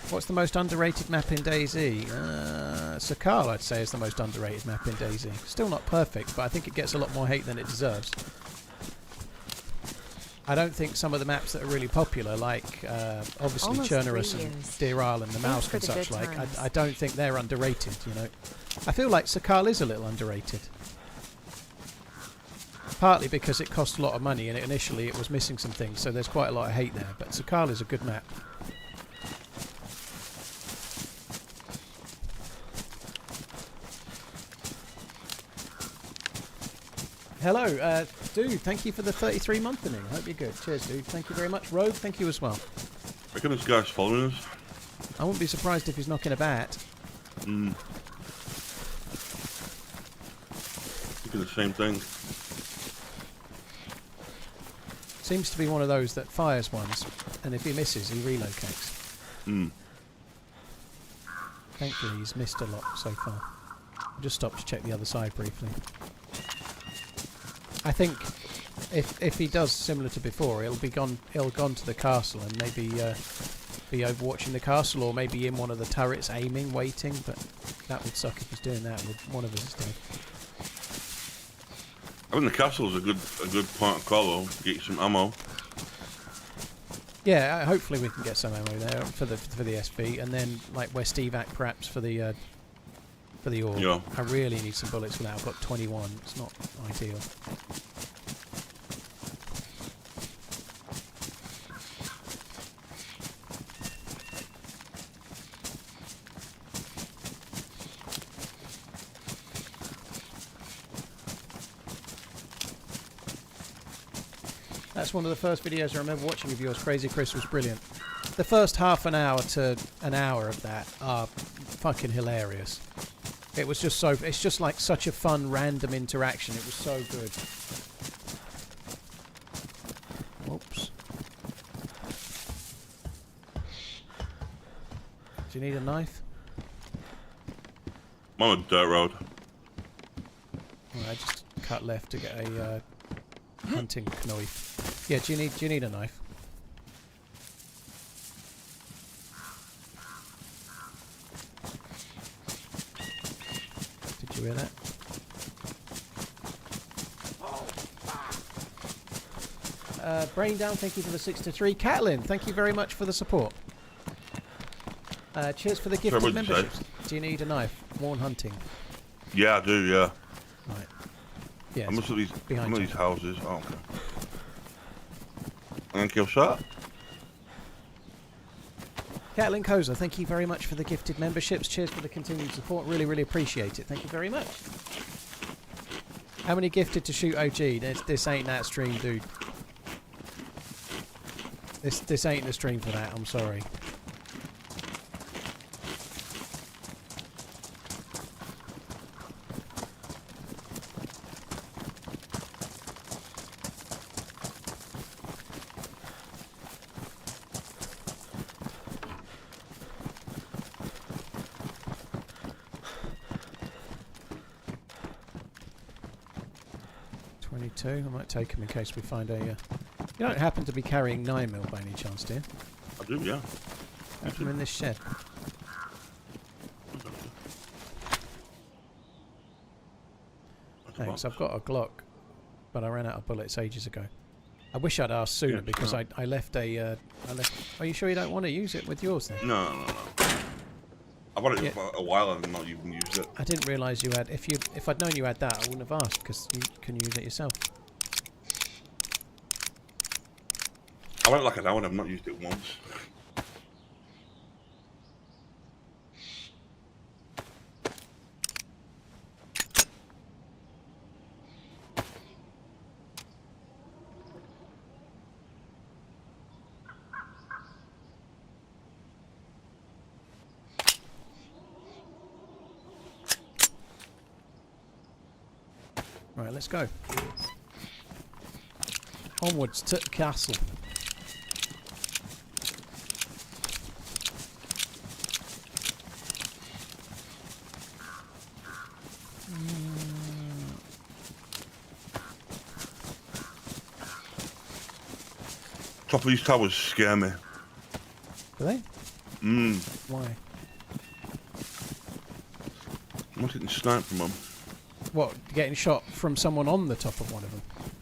What's the most underrated map in DayZ? Sakal, I'd say, is the most underrated map in DayZ. Still not perfect, but I think it gets a lot more hate than it deserves. I don't think some of the maps that are really popular, like obviously Almost Chernarus 3 and years. DeerIsle and the Mouse for and the such good like, times. I don't think they're underrated, you know. I feel like Sakal is a little underrated. Partly because it cost a lot of money and initially it was missing some things, so there's quite a lot of hate there, but Sakal is a good map. Hello, dude, thank you for the 33-month inning. Hope you're good. Cheers, dude. Thank you very much. Rogue, thank you as well. I reckon this guy's following us. I wouldn't be surprised if he's knocking a bat. Thinking the same thing. Seems to be one of those that fires once, and if he misses, he relocates. Thankfully, he's missed a lot so far. I'll just stop to check the other side briefly. I think if he does similar to before, he'll gone to the castle and maybe be overwatching the castle, or maybe in one of the turrets aiming, waiting. But that would suck if he's doing that. One of us is dead. I think the castle's a good point of call though. Get you some ammo. Yeah, hopefully we can get some ammo there for the SV, and then like West Evac perhaps for the orb. Yeah. I really need some bullets for that. I've got 21. It's not ideal. That's one of the first videos I remember watching of yours. Crazy Chris was brilliant. the first half an hour to an hour of that are fucking hilarious. It was just so... It's just like such a fun random interaction. It was so good. Oops. Do you need a knife? I'm on a dirt road. I just cut left to get a hunting knife. Yeah, do you need a knife? Did you hear that? Brain down, thank you for the 6 to 3. Catlin, thank you very much for the support. Cheers for the gifted memberships. Do you need a knife? Worn hunting. Yeah, I do, yeah. Right. Yeah. I'm looking at these houses. Oh, okay. Thank you, sir. Catlin Koza, thank you very much for the gifted memberships. Cheers for the continued support. Really, really appreciate it. Thank you very much. How many gifted to shoot OG? This ain't that stream, dude. This ain't the stream for that. I'm sorry. I might take him in case we find a... You don't happen to be carrying 9mm by any chance, do you? I do, yeah. Have them in this shed. Thanks, I've got a Glock, but I ran out of bullets ages ago. I wish I'd asked sooner because I left a... Are you sure you don't want to use it with yours then? No. I've had it for a while and not even used it. I didn't realise you had... If I'd known you had that, I wouldn't have asked because you can use it yourself. I went like an hour and I've not used it once. Right, let's go. Onwards to the castle. Top of these towers scare me. Do they? Why? I'm not getting sniped from them. What, getting shot from someone on the top of one of them?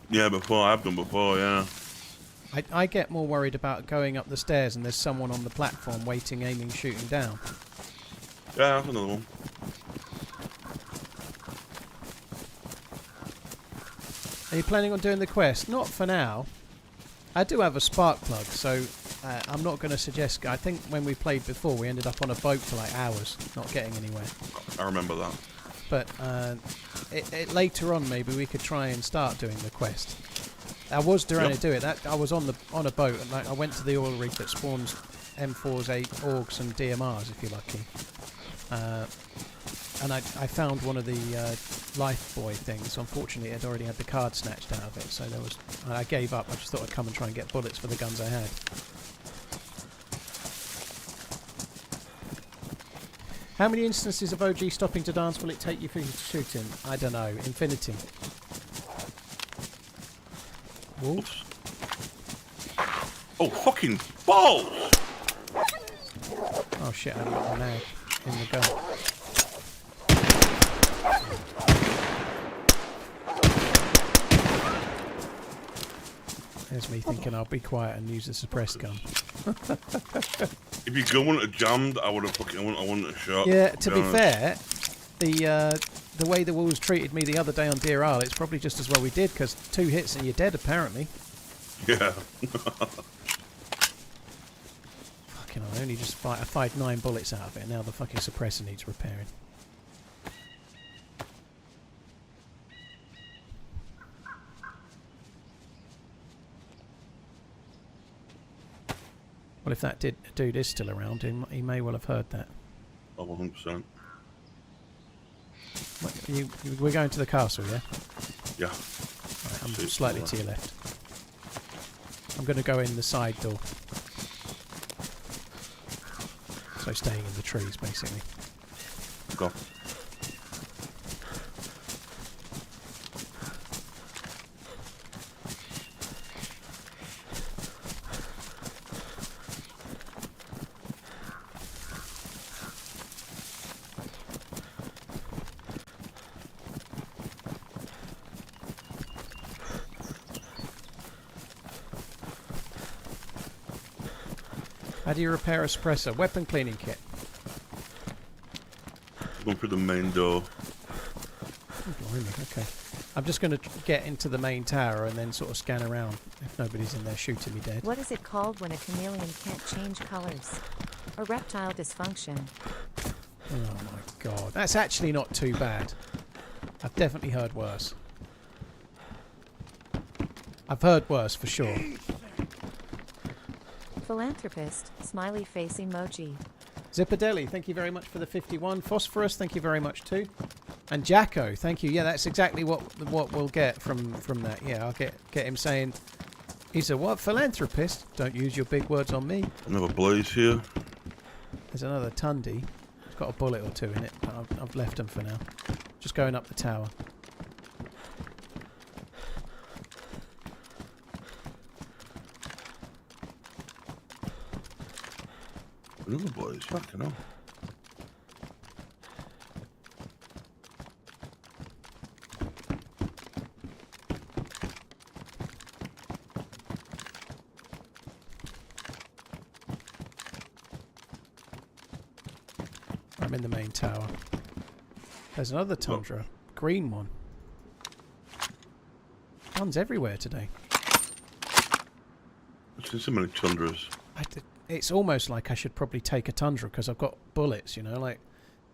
Yeah, before. I've done before, yeah. I get more worried about going up the stairs and there's someone on the platform waiting, aiming, shooting down. Yeah, that's another one. Are you planning on doing the quest? Not for now. I do have a spark plug, so I'm not going to suggest... I think when we played before, we ended up on a boat for like hours, not getting anywhere. I remember that. But later on, maybe we could try and start doing the quest. I was trying to do it. I was on a boat, and I went to the oil rig that spawns M4s, 8 Orgs, and DMRs, if you're lucky. And I found one of the life buoy things. Unfortunately, it had already had the card snatched out of it, so there was. I gave up. I just thought I'd come and try and get bullets for the guns I had. How many instances of OG stopping to dance will it take you for shooting? I don't know. Infinity. Wolves? Oh, fucking balls! Oh shit, I haven't got my mag in the gun. There's me thinking I'll be quiet and use a suppressed gun. If your gun wouldn't have jammed, I would have I wouldn't have shot. Yeah, to be fair, the way the wolves treated me the other day on DeerIsle, it's probably just as well we did, because 2 hits and you're dead, apparently. Yeah. Fucking hell, I fired 9 bullets out of it, and now the fucking suppressor needs repairing. Well, if that dude is still around, he may well have heard that. 100%. We're going to the castle, yeah? Yeah. Right, I'm slightly to your left. I'm going to go in the side door. So staying in the trees, basically. Go. How do you repair a suppressor? Weapon cleaning kit. Going through the main door. Oh, blimey, okay. I'm just going to get into the main tower and then sort of scan around if nobody's in there shooting me dead. What is it called when a chameleon can't change colors? A reptile dysfunction. Oh my god. That's actually not too bad. I've definitely heard worse. I've heard worse for sure. Philanthropist, smiley face emoji. Zippadelli, thank you very much for the 51. Phosphorus, thank you very much too. And Jacko, thank you. Yeah, that's exactly what we'll get from that. Yeah, I'll get him saying, he's a what? Philanthropist? Don't use your big words on me. Another blaze here. There's another Tundi. It's got a bullet or two in it, but I've left them for now. Just going up the tower. Another blaze. Fucking hell. I'm in the main tower. There's another Tundra. Green one. One's everywhere today. I've seen so many Tundras. It's almost like I should probably take a Tundra because I've got bullets, you know, like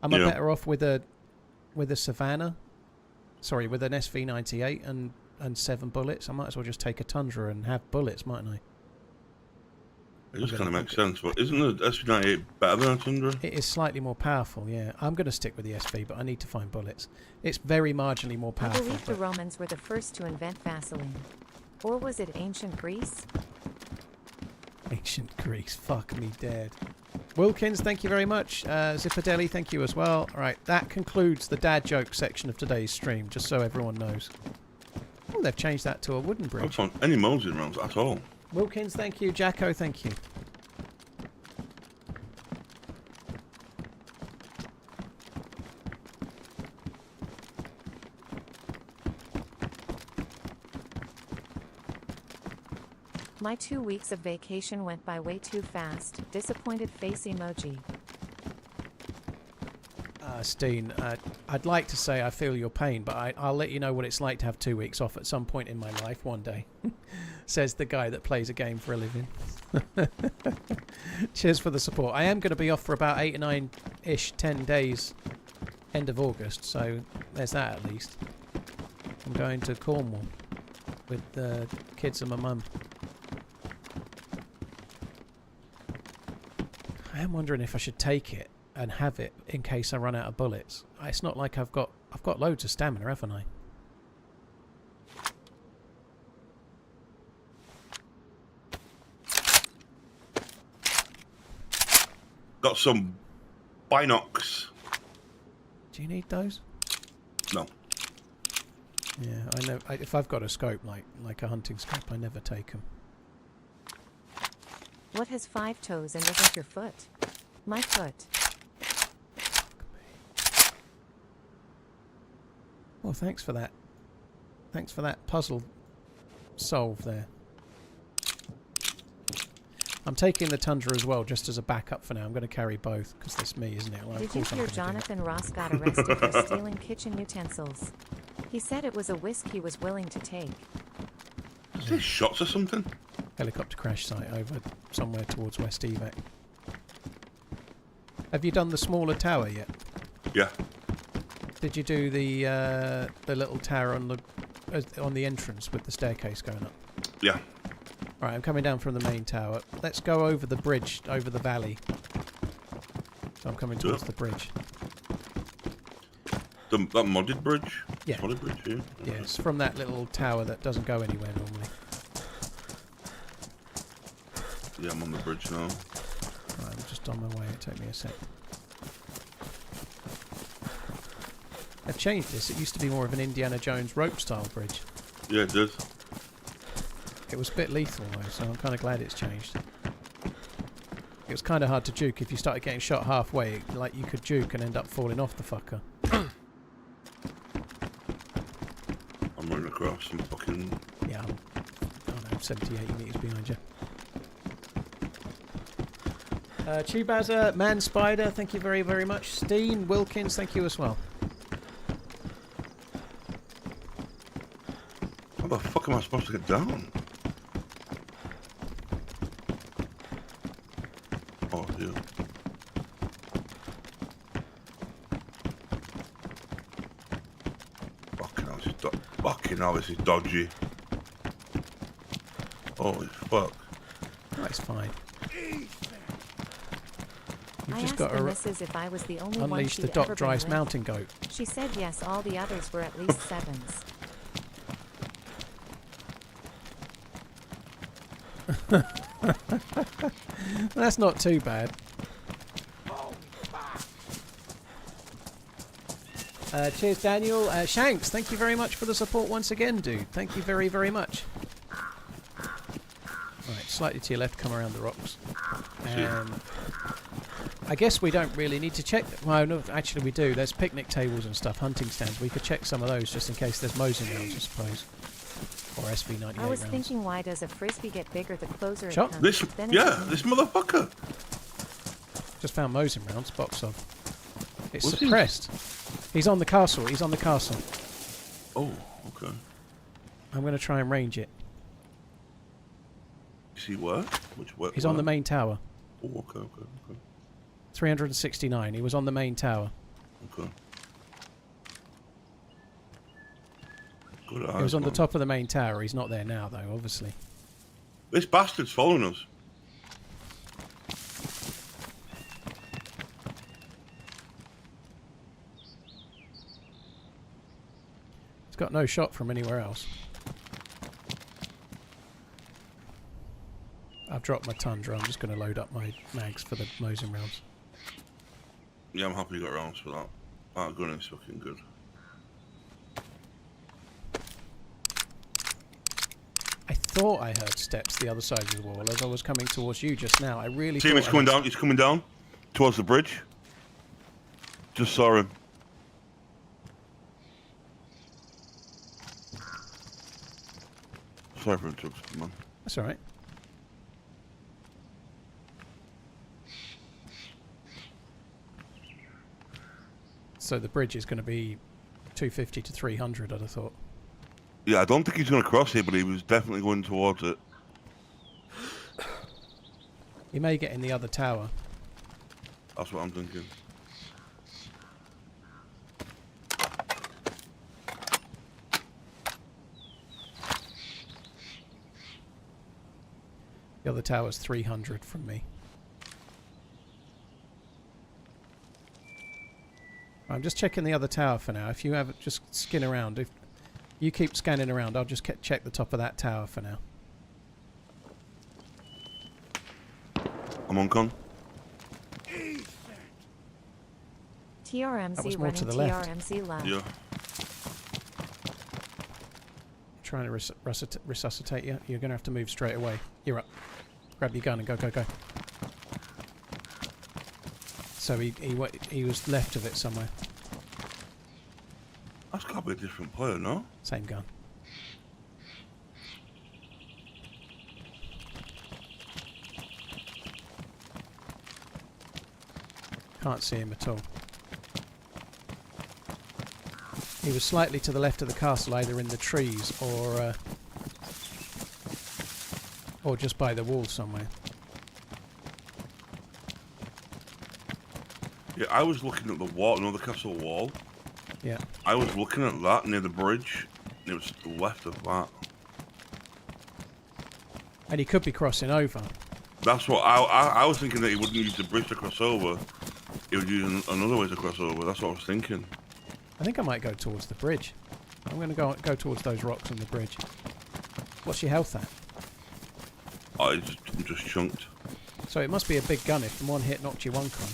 am I better off with a Savannah? Sorry, with an SV98 and 7 bullets? I might as well just take a Tundra and have bullets, mightn't I? It just kind of makes sense, but isn't the SV98 better than a Tundra? It is slightly more powerful, yeah. I'm going to stick with the SV, but I need to find bullets. It's very marginally more I powerful. believe the Romans were the first to invent Vaseline. Or was it ancient Greece? Ancient Greece, fuck me dead. Wilkins, thank you very much. Zippadelli, thank you as well. Alright, that concludes the dad joke section of today's stream, just so everyone knows. Oh, they've changed that to a wooden I bridge. haven't found any Mosin rounds at all. Wilkins, thank you. Jacko, thank you. My 2 weeks of vacation went by way too fast. Disappointed face emoji. Steen, I'd like to say I feel your pain, but I'll let you know what it's like to have 2 weeks off at some point in my life one day. Says the guy that plays a game for a living. Cheers for the support. I am going to be off for about 8 or 9-ish, 10 days, end of August, so there's that at least. I'm going to Cornwall with the kids and my mum. I am wondering if I should take it and have it in case I run out of bullets. It's not like I've got loads of stamina, haven't I? Got some binocs. Do you need those? No. Yeah, I know. If I've got a scope like a hunting scope, I never take them. What has 5 toes and isn't your foot? My foot. Well, thanks for that. Thanks for that puzzle solve there. I'm taking the Tundra as well, just as a backup for now. I'm going to carry both, because that's me, isn't it? Well, Did you hear Jonathan Ross got arrested for stealing kitchen utensils? He said it was a risk he was willing to take. Is there shots or something? Helicopter crash site over somewhere towards West Evac. Have you done the smaller tower yet? Yeah. Did you do the little tower on the entrance with the staircase going up? Yeah. Right, I'm coming down from the main tower. Let's go over the bridge, over the valley. So I'm coming towards the bridge. That modded bridge? Yeah. Modded bridge, yeah. Yeah, it's from that little tower that doesn't go anywhere normally. Yeah, I'm on the bridge now. Right, I'm just on my way. It'll take me a sec. They've changed this. It used to be more of an Indiana Jones rope-style bridge. Yeah, it did. It was a bit lethal though, so I'm kind of glad it's changed. It was kind of hard to juke if you started getting shot halfway. Like you could juke and end up falling off the fucker. I'm running across some fucking... Yeah, I'm, I don't know, 70, 80 metres behind you. Chewbazzer, Man Spider, thank you very, very much. Steen, Wilkins, thank you as well. How the fuck am I supposed to get down? Oh, yeah. Fucking hell, this is dodgy. Holy fuck. Oh, it's fine. You've I just asked got the to missus if I was the only one unleash she'd the Doc ever been Dryce with. mountain goat. She said yes, all the others were at least 7s. That's not too bad. Cheers, Daniel. Shanks, thank you very much for the support once again, dude. Thank you very, very much. Right, slightly to your left, come around the rocks. I guess we don't really need to check... Well, no, actually we do. There's picnic tables and stuff, hunting stands. We could check some of those just in case there's Mosin rounds, I suppose. Or SV98 I was rounds. thinking, why does a frisbee get bigger the closer Shot? it comes? This, Then it yeah, doesn't. this motherfucker. Just found Mosin rounds, box of. It's What's he? suppressed. He's on the castle. He's on the castle. Oh, okay. I'm going to try and range it. You see where? Which way? He's on the main tower. Oh, okay, okay, okay. 369. He was on the main tower. Okay. Good eyes, He was on the man. top of the main tower. He's not there now, though, obviously. This bastard's following us. He's got no shot from anywhere else. I've dropped my Tundra. I'm just going to load up my mags for the Mosin rounds. Yeah, I'm happy you got rounds for that. That gun is fucking good. I thought I heard steps the other side of the wall as I was coming towards you just now. I really See him, thought he's coming down. He's coming down towards the bridge. Just saw him. Sorry for interrupting, man. That's alright. So the bridge is going to be 250 to 300, I'd have thought. Yeah, I don't think he's going to cross here, but he was definitely going towards it. He may get in the other tower. That's what I'm thinking. The other tower's 300 from me. I'm just checking the other tower for now. If you have just skin around, if you keep scanning around, I'll just check the top of that tower for now. I'm on con. TRMZ That was more running to the left. TRMZ left. Yeah. Trying to resuscitate you. You're going to have to move straight away. You're up. Grab your gun and go, go, go. So he was left of it somewhere. That's got to be a different player, no? Same gun. Can't see him at all. He was slightly to the left of the castle, either in the trees or just by the wall somewhere. Yeah, I was looking at the wall, the castle wall. Yeah. I was looking at that near the bridge, and it was to the left of that. And he could be crossing over. That's what I was thinking, that he wouldn't use the bridge to cross over. He would use another way to cross over. That's what I was thinking. I think I might go towards the bridge. I'm going to go towards those rocks on the bridge. What's your health at? I'm just chunked. So it must be a big gun if one hit knocked you one con.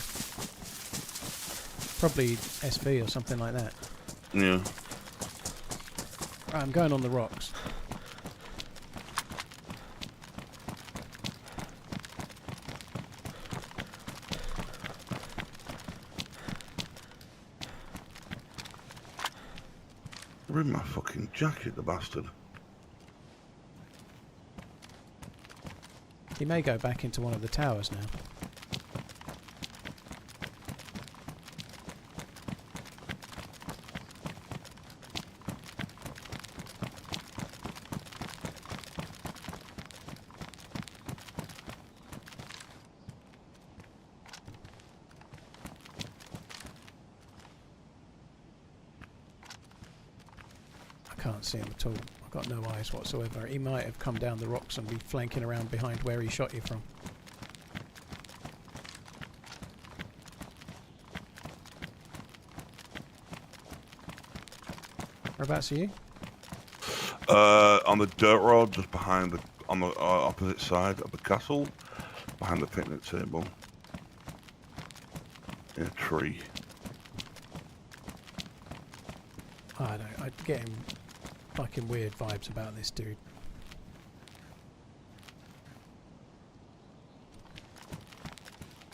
Probably SV or something like that. Yeah. Right, I'm going on the rocks. Ruined my fucking jacket, the bastard. He may go back into one of the towers now. I can't see him at all. I've got no eyes whatsoever. He might have come down the rocks and be flanking around behind where he shot you from. Whereabouts are you? On the dirt road, just behind on the opposite side of the castle, behind the picnic table. In a tree. I don't. I'm getting fucking weird vibes about this dude.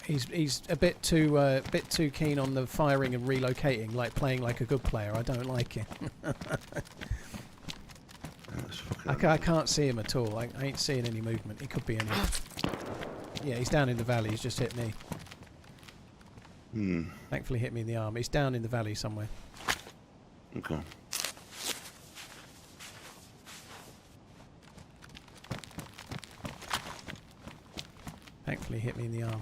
He's a bit too keen on the firing and relocating, like playing like a good player. I don't like it. I can't see him at all. I ain't seeing any movement. He could be anywhere. Yeah, he's down in the valley. He's just hit me. Thankfully hit me in the arm. He's down in the valley somewhere. Okay. Thankfully hit me in the arm.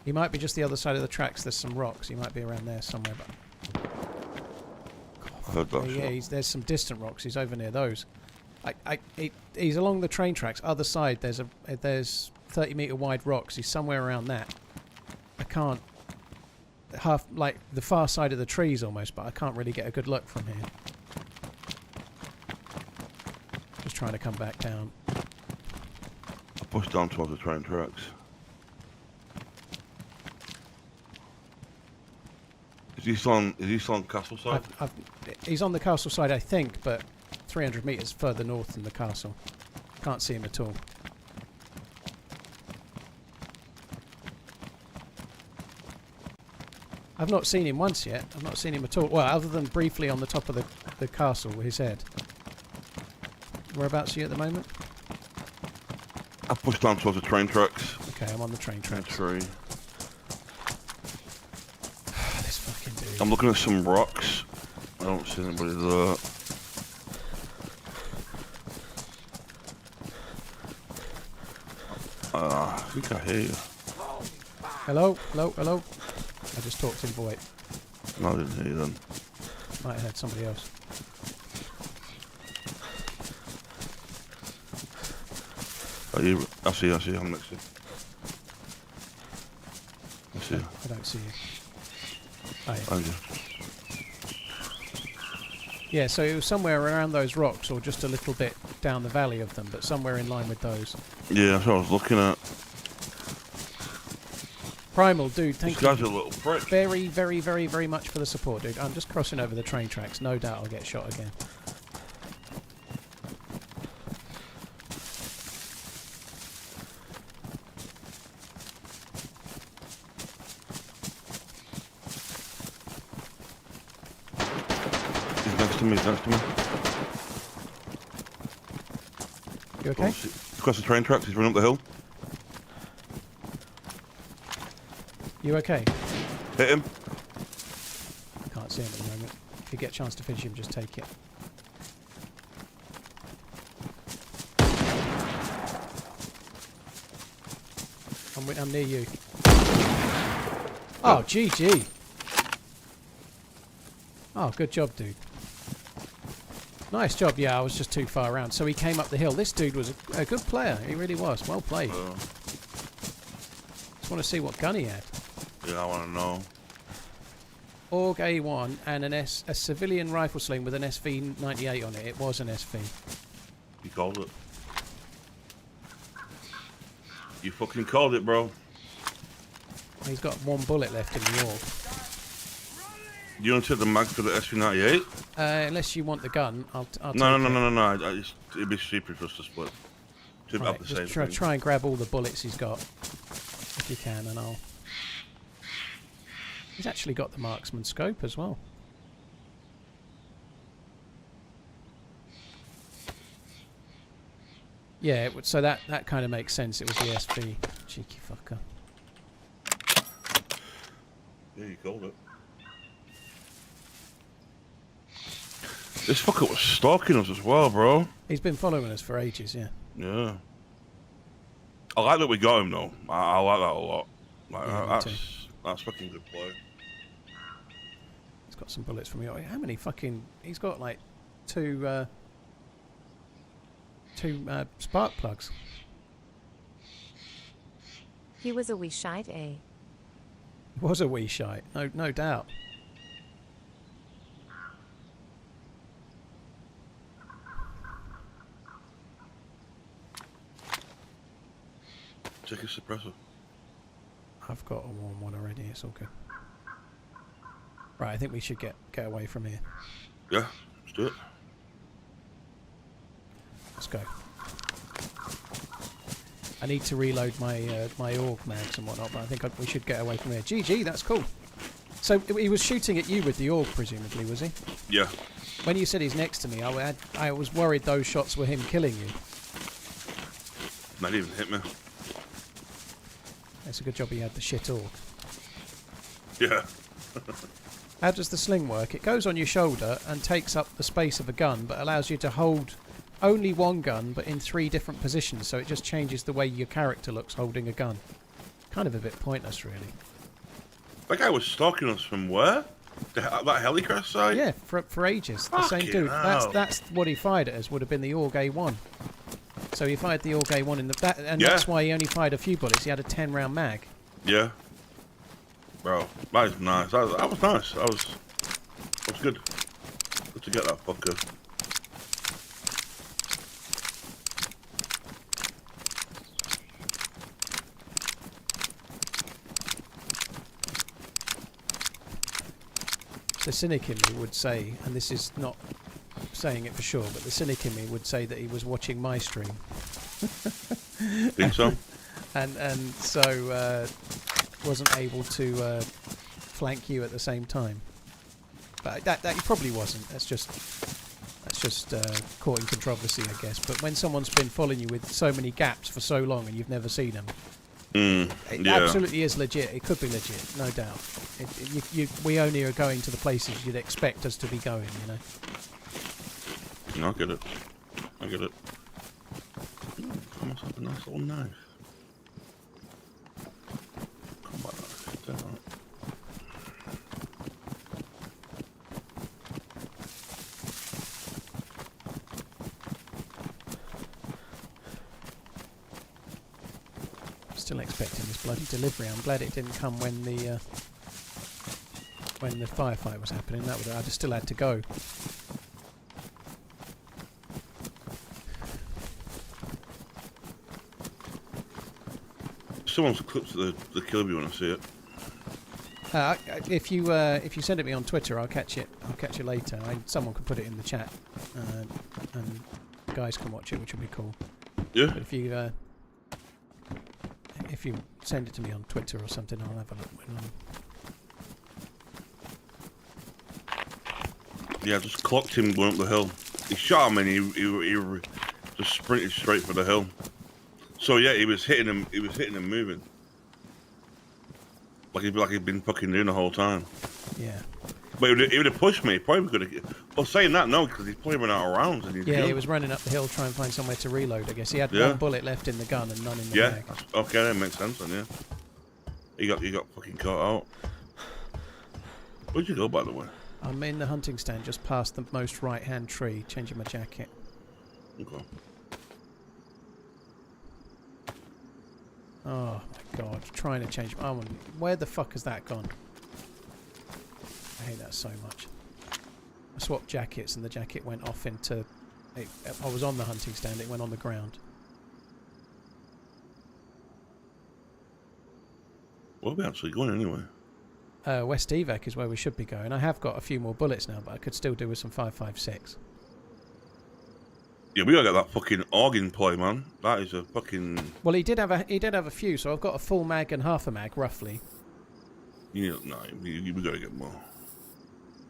He might be just the other side of the tracks. There's some rocks. He might be around there somewhere. But there's some distant rocks. He's over near those. He's along the train tracks. Other side, there's 30-meter wide rocks. He's somewhere around that. I can't like the far side of the trees almost, but I can't really get a good look from here. Just trying to come back down. I pushed down towards the train tracks. Is he still on castle side? He's on the castle side, I think, but 300 meters further north than the castle. Can't see him at all. I've not seen him once yet. I've not seen him at all. Well, other than briefly on the top of the castle with his head. Whereabouts are you at the moment? I pushed down towards the train tracks. Okay, I'm on the train tracks. Tree. This fucking dude. I'm looking at some rocks. I don't see anybody there. I think I hear you. Hello? Hello? Hello? I just talked in voice. No, I didn't hear you then. Might have heard somebody else. I see you. I'm next to you. I see you. I don't see you. Oh, yeah. Thank you. Yeah, so it was somewhere around those rocks or just a little bit down the valley of them, but somewhere in line with those. Yeah, that's what I was looking at. Primal, dude, thank This you guy's a little prick. very, very, very, very much for the support, dude. I'm just crossing over the train tracks. No doubt I'll get shot again. He's next to me. You okay? He's across the train tracks. He's running up the hill. You okay? Hit him. Can't see him at the moment. If you get a chance to finish him, just take it. I'm near you. Oh, GG. Oh, good job, dude. Nice job. Yeah, I was just too far around. So he came up the hill. This dude was a good player. He really was. Well played. Just want to see what gun he had. Yeah, I want to know. Org A1 and a civilian rifle sling with an SV98 on it. It was an SV. You called it. You fucking called it, bro. He's got one bullet left in the org. You want to take the mag for the SV98? Unless you want the gun, I'll No. take it. It'd be stupid for us to split. To Right, have the same just thing. try and grab all the bullets he's got, if you can, and I'll... He's actually got the marksman scope as well. Yeah, so that kind of makes sense. It was the SV. Cheeky fucker. Yeah, you called it. This fucker was stalking us as well, bro. He's been following us for ages, yeah. Yeah. I like that we got him, though. I like that a lot. Like, Yeah, that's fucking good play. He's got some bullets from you. How many fucking... He's got like two spark plugs. He was a wee shite, eh? He was a wee shite, no doubt. Check his suppressor. I've got a warm one already, it's all good. Right, I think we should get away from here. Yeah, let's do it. Let's go. I need to reload my my org mags and whatnot, but I think we should get away from here. GG, that's cool. So he was shooting at you with the org, presumably, was he? Yeah. When you said he's next to me, I was worried those shots were him killing you. Not even hit me. It's a good job he had the shit org. Yeah. How does the sling work? It goes on your shoulder and takes up the space of a gun, but allows you to hold only one gun, but in 3 different positions, so it just changes the way your character looks holding a gun. Kind of a bit pointless, really. That guy was stalking us from where? That helicraft site? Yeah, for ages. The same Fucking dude. hell. That's what he fired at us, would have been the Org A1. So he fired the Org A1 in the... and Yeah. that's why he only fired a few bullets. He had a 10-round mag. Yeah. Bro, that is nice. That was nice. That was good. Good to get that fucker. The cynic in me would say, and this is not saying it for sure, but the cynic in me would say that he was watching my stream. Think so? and so wasn't able to flank you at the same time. But that he probably wasn't. That's just caught in controversy, I guess. But when someone's been following you with so many gaps for so long and you've never seen them, it yeah. absolutely is legit. It could be legit, no doubt. We only are going to the places you'd expect us to be going, you know. No, I get it. I get it. Almost have a nice little knife. Come on, turn on. Still expecting this bloody delivery. I'm glad it didn't come when the firefight was happening. That would I'd have still had to go. Someone's clipped the kill me when I see it. If you send it me on Twitter, I'll catch it later. Someone can put it in the chat, and guys can watch it, which would be cool. Yeah. But if you send it to me on Twitter or something, I'll have a look. Yeah, I just clocked him going up the hill. He shot him and he just sprinted straight for the hill. So yeah, he was hitting him. He was hitting him moving. Like he'd been fucking doing the whole time. Yeah. But he would have pushed me. He probably could have. Well, saying that, no, because he's probably run out of rounds. And Yeah, he was running up the hill trying to find somewhere to reload. I guess he had Yeah. one bullet left in the gun and none in the Yeah. bag. Okay, that makes sense then. Yeah. He got fucking caught out. Where'd you go, by the way? I'm in the hunting stand just past the most right-hand tree, changing my jacket. Okay. Oh my god, trying to change... Oh, where the fuck has that gone? I hate that so much. I swapped jackets and the jacket went off into... I was on the hunting stand, it went on the ground. Where are we actually going anyway? West Evac is where we should be going. I have got a few more bullets now, but I could still do with some 5.56. Yeah, we gotta get that fucking organ play, man. That is a fucking... Well, he did have a few, so I've got a full mag and half a mag, roughly. Yeah, no, we gotta get more.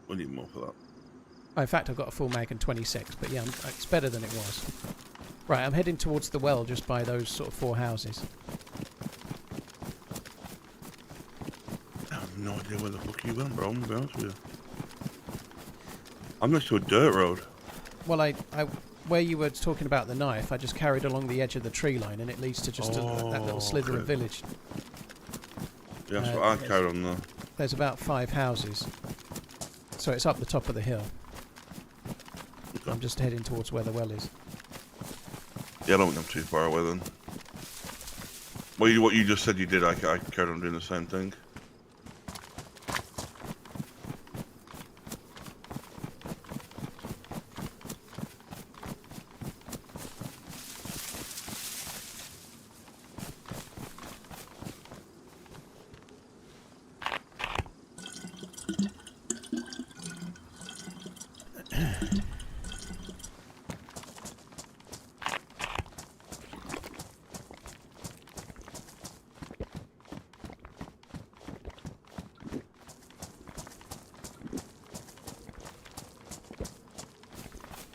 We need more for that. Oh, in fact, I've got a full mag and 26, but yeah, it's better than it was. Right, I'm heading towards the well just by those sort of 4 houses. I have no idea where the fuck you went, bro. I'm gonna be honest with you. I'm next to a dirt road. Well, where you were talking about the knife, I just carried along the edge of the tree line, and it leads to just that little slither of village. Yeah, that's what I carried on there. There's about 5 houses, so it's up the top of the hill. Okay. I'm just heading towards where the well is. Yeah, I don't think I'm too far away then. Well, what you just said you did, I carried on doing the same thing.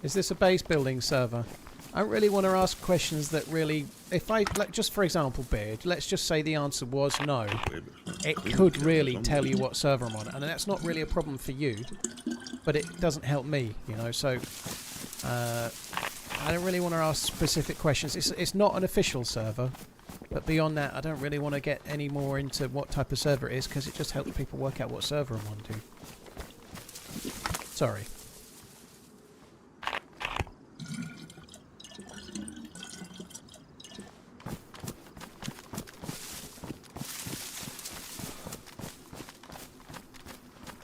Is this a base building server? I don't really want to ask questions that really... If I... just for example, Beard, let's just say the answer was no. It could really tell you what server I'm on. And that's not really a problem for you. But it doesn't help me, you know, so... I don't really want to ask specific questions. It's not an official server. But beyond that, I don't really want to get any more into what type of server it is, because it just helps people work out what server I'm on, dude. Sorry.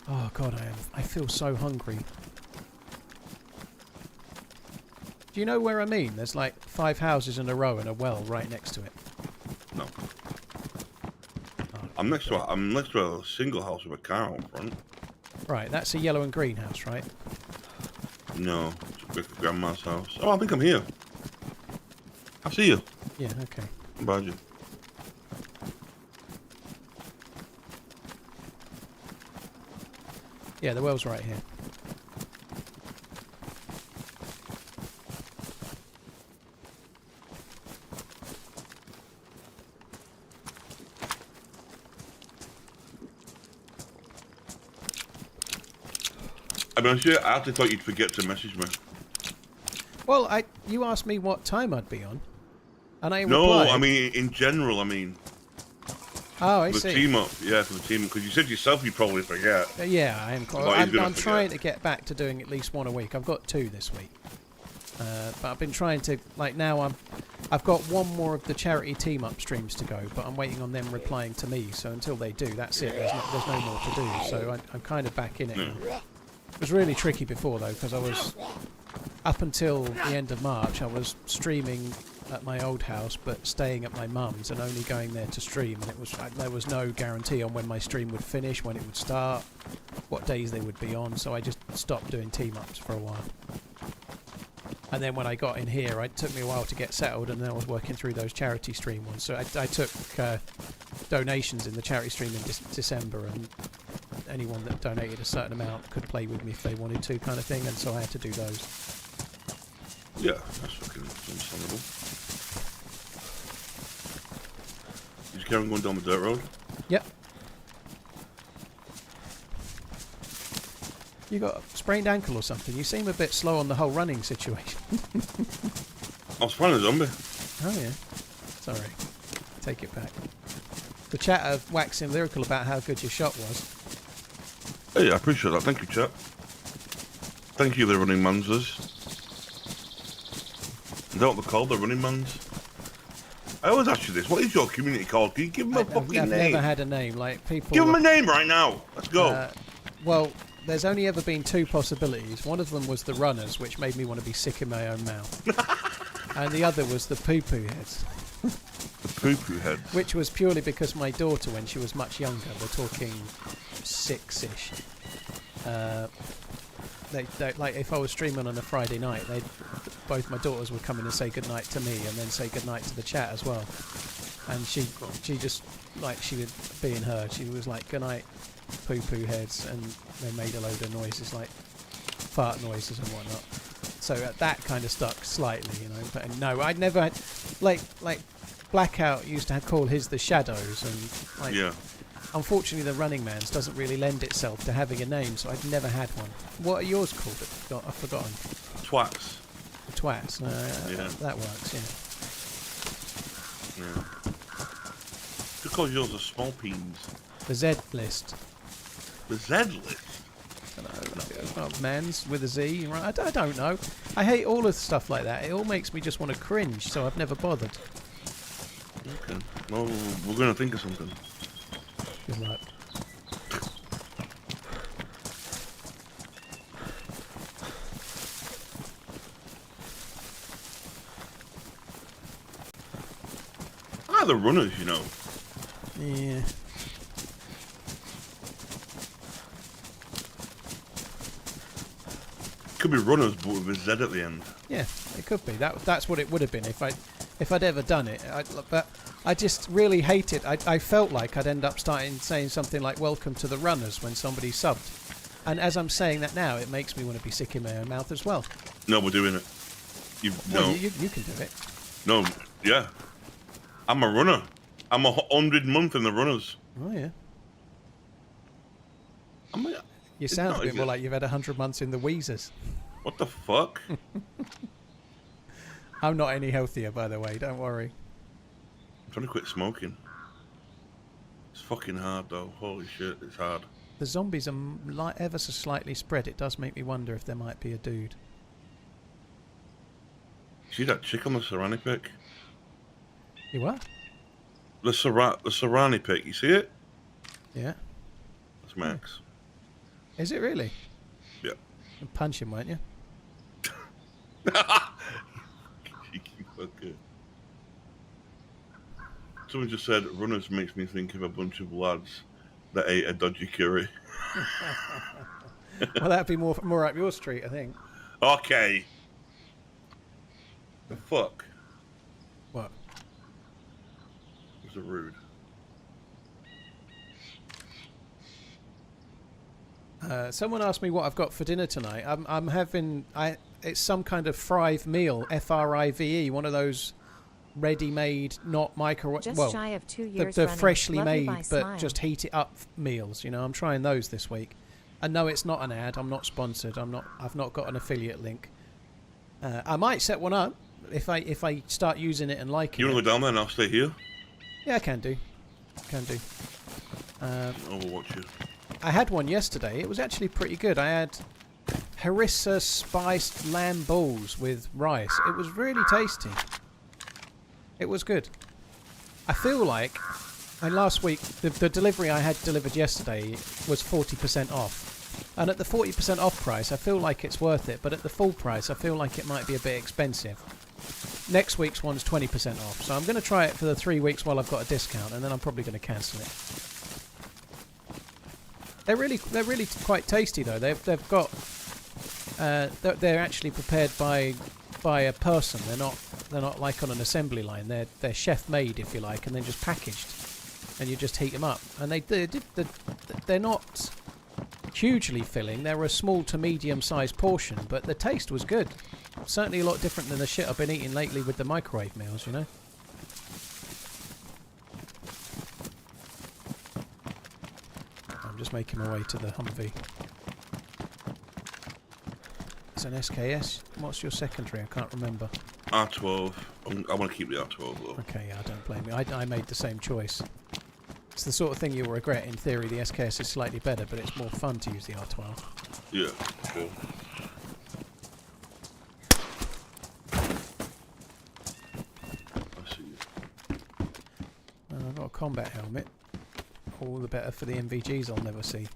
Oh god, I feel so hungry. Do you know where I mean? There's like 5 houses in a row and a well right next to it. No. Oh, I'm next to a single house with a car out front. right, that's a yellow and green house, right? No, it's a grandma's house. Oh, I think I'm here. I see you. Yeah, okay. I'm behind you. Yeah, the well's right here. I mean, I actually thought you'd forget to message me. Well, you asked me what time I'd be on, and I replied. No, I mean, in general, I mean. Oh, I for see. the team up, yeah, for the team, because you said yourself you'd probably forget. Yeah, I am. Well, he's gonna I'm forget. trying to get back to doing at least one a week. I've got 2 this week, but I've been trying to. Like now, I've got 1 more of the charity team up streams to go, but I'm waiting on them replying to me. So until they do, that's it. There's no more to do. So I'm kind of back in it. Now. It was really tricky before though, because I was up until the end of March. I was streaming at my old house, but staying at my mum's and only going there to stream. And it was there was no guarantee on when my stream would finish, when it would start, what days they would be on. So I just stopped doing team ups for a while. And then when I got in here, it took me a while to get settled, and then I was working through those charity stream ones. So I took donations in the charity stream in December, and anyone that donated a certain amount could play with me if they wanted to, kind of thing. And so I had to do those. Yeah, that's fucking understandable. You just carry on going down the dirt road? Yep. You got a sprained ankle or something? You seem a bit slow on the whole running situation. I was finding a zombie. Oh yeah. Sorry. Take it back. The chat of waxing lyrical about how good your shot was. Hey, I appreciate that. Thank you, chat. Thank you, the running manzers. Is that what they're called, the running mans? I always ask you this. What is your community called? Can you give them a fucking I've name? never had a name. Like people. Give them a name right now. Let's go. Well, there's only ever been two possibilities. One of them was the runners, which made me want to be sick in my own mouth. And the other was the poo-poo heads. The poo-poo heads. Which was purely because my daughter, when she was much younger, we're talking 6-ish. They like if I was streaming on a Friday night, both my daughters would come in and say goodnight to me, and then say goodnight to the chat as well. And she just like she would being her, she was like goodnight, poo-poo heads, and they made a load of noises like fart noises and whatnot. So that kind of stuck slightly, you know. But no, I'd never had like Blackout used to call his the Shadows, and like. Yeah. Unfortunately, the RunningManZ doesn't really lend itself to having a name, so I've never had one. What are yours called? I've forgotten. Twats. The Twats. Yeah. That works, yeah. Yeah. Because yours are small peens. The Z list. The Z list? Well, man's with a Z, right? I don't know. I hate all of stuff like that. It all makes me just want to cringe, so I've never bothered. Okay. Well, we're going to think of something. Good luck. The runners, you know. Yeah. Could be runners, but with a Z at the end. Yeah, it could be. That's what it would have been if I'd ever done it. But I just really hate it. I felt like I'd end up saying something like "Welcome to the runners" when somebody subbed, and as I'm saying that now, it makes me want to be sick in my own mouth as well. No, we're doing it. You can do it. No, yeah. I'm a runner. I'm 100 month in the runners. Oh yeah. You You sound a bit more like you've had 100 months in the Wheezers. What the fuck? I'm not any healthier, by the way. Don't worry. I'm trying to quit smoking. It's fucking hard, though. Holy shit, it's hard. The zombies are ever so slightly spread. It does make me wonder if there might be a dude. See that chick on the Serrani pic? You what? The Serrani pic, you see it? Yeah. That's Max. Is it really? Yeah. You'll punch him, won't you? Okay. Someone just said, runners makes me think of a bunch of lads that ate a dodgy curry. Well, that'd be more up your street, I think. Okay. The fuck? What? Was it rude? Someone asked me what I've got for dinner tonight. I'm having it's some kind of frive meal, FRIVE, one of those ready-made, not microwave. Just well, shy of 2 years the running. freshly Love you, made, bye, but smile. just heat it up meals. You know, I'm trying those this week. And no, it's not an ad. I'm not sponsored. I've not got an affiliate link. I might set one up if I start using it and liking You it. want to go down there and I'll stay here? Yeah, I can do. Overwatch you. I had one yesterday. It was actually pretty good. I had harissa spiced lamb balls with rice. It was really tasty. It was good. I feel like, and last week, the delivery I had delivered yesterday was 40% off. And at the 40% off price, I feel like it's worth it. But at the full price, I feel like it might be a bit expensive. Next week's one's 20% off. So I'm going to try it for the 3 weeks while I've got a discount. And then I'm probably going to cancel it. They're really quite tasty though. They've got they're actually prepared by a person. They're not like on an assembly line. They're chef made, if you like, and then just packaged, and you just heat them up. And they're not hugely filling. They're a small to medium sized portion, but the taste was good. Certainly a lot different than the shit I've been eating lately with the microwave meals, you know. I'm just making my way to the Humvee. It's an SKS. What's your secondary? I can't remember. R12. I want to keep the R12 though. Okay, yeah, I don't blame you. I made the same choice. It's the sort of thing you'll regret. In theory, the SKS is slightly better, but it's more fun to use the R12. Yeah, sure. I see. I've got a combat helmet. All the better for the MVGs I'll never see.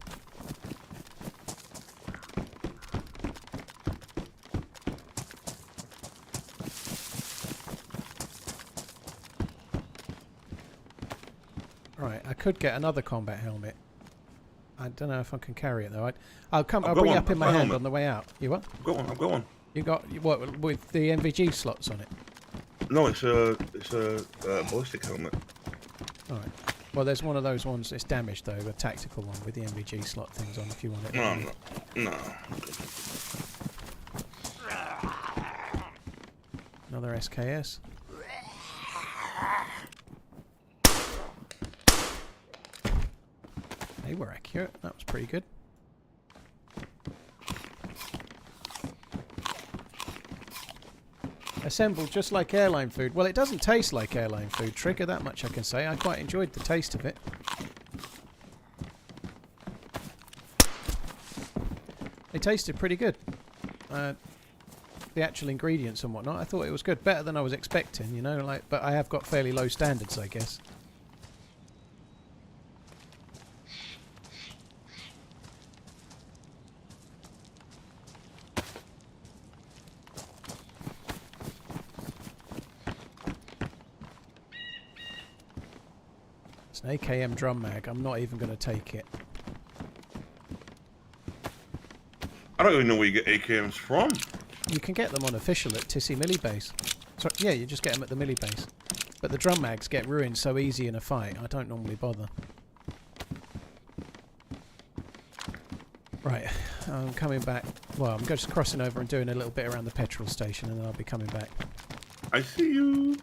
Right, I could get another combat helmet. I don't know if I can carry it though. I'll bring it up in my hand on the way out. You what? I've got one. You got what with the MVG slots on it? No, it's a ballistic helmet. All right. Well, there's one of those ones. It's damaged though, a tactical one with the MVG slot things on. If you want it. No. Another SKS. They were accurate. That was pretty good. Assembled just like airline food. Well, it doesn't taste like airline food, Trigger, that much I can say. I quite enjoyed the taste of it. It tasted pretty good. The actual ingredients and whatnot, I thought it was good. Better than I was expecting, you know, like, but I have got fairly low standards, I guess. It's an AKM drum mag. I'm not even going to take it. I don't even know where you get AKMs from. You can get them on official at Tissy Millie Base. So, yeah, you just get them at the Millie Base. But the drum mags get ruined so easy in a fight, I don't normally bother. Right, I'm coming back. Well, I'm just crossing over and doing a little bit around the petrol station and then I'll be coming back. I see you.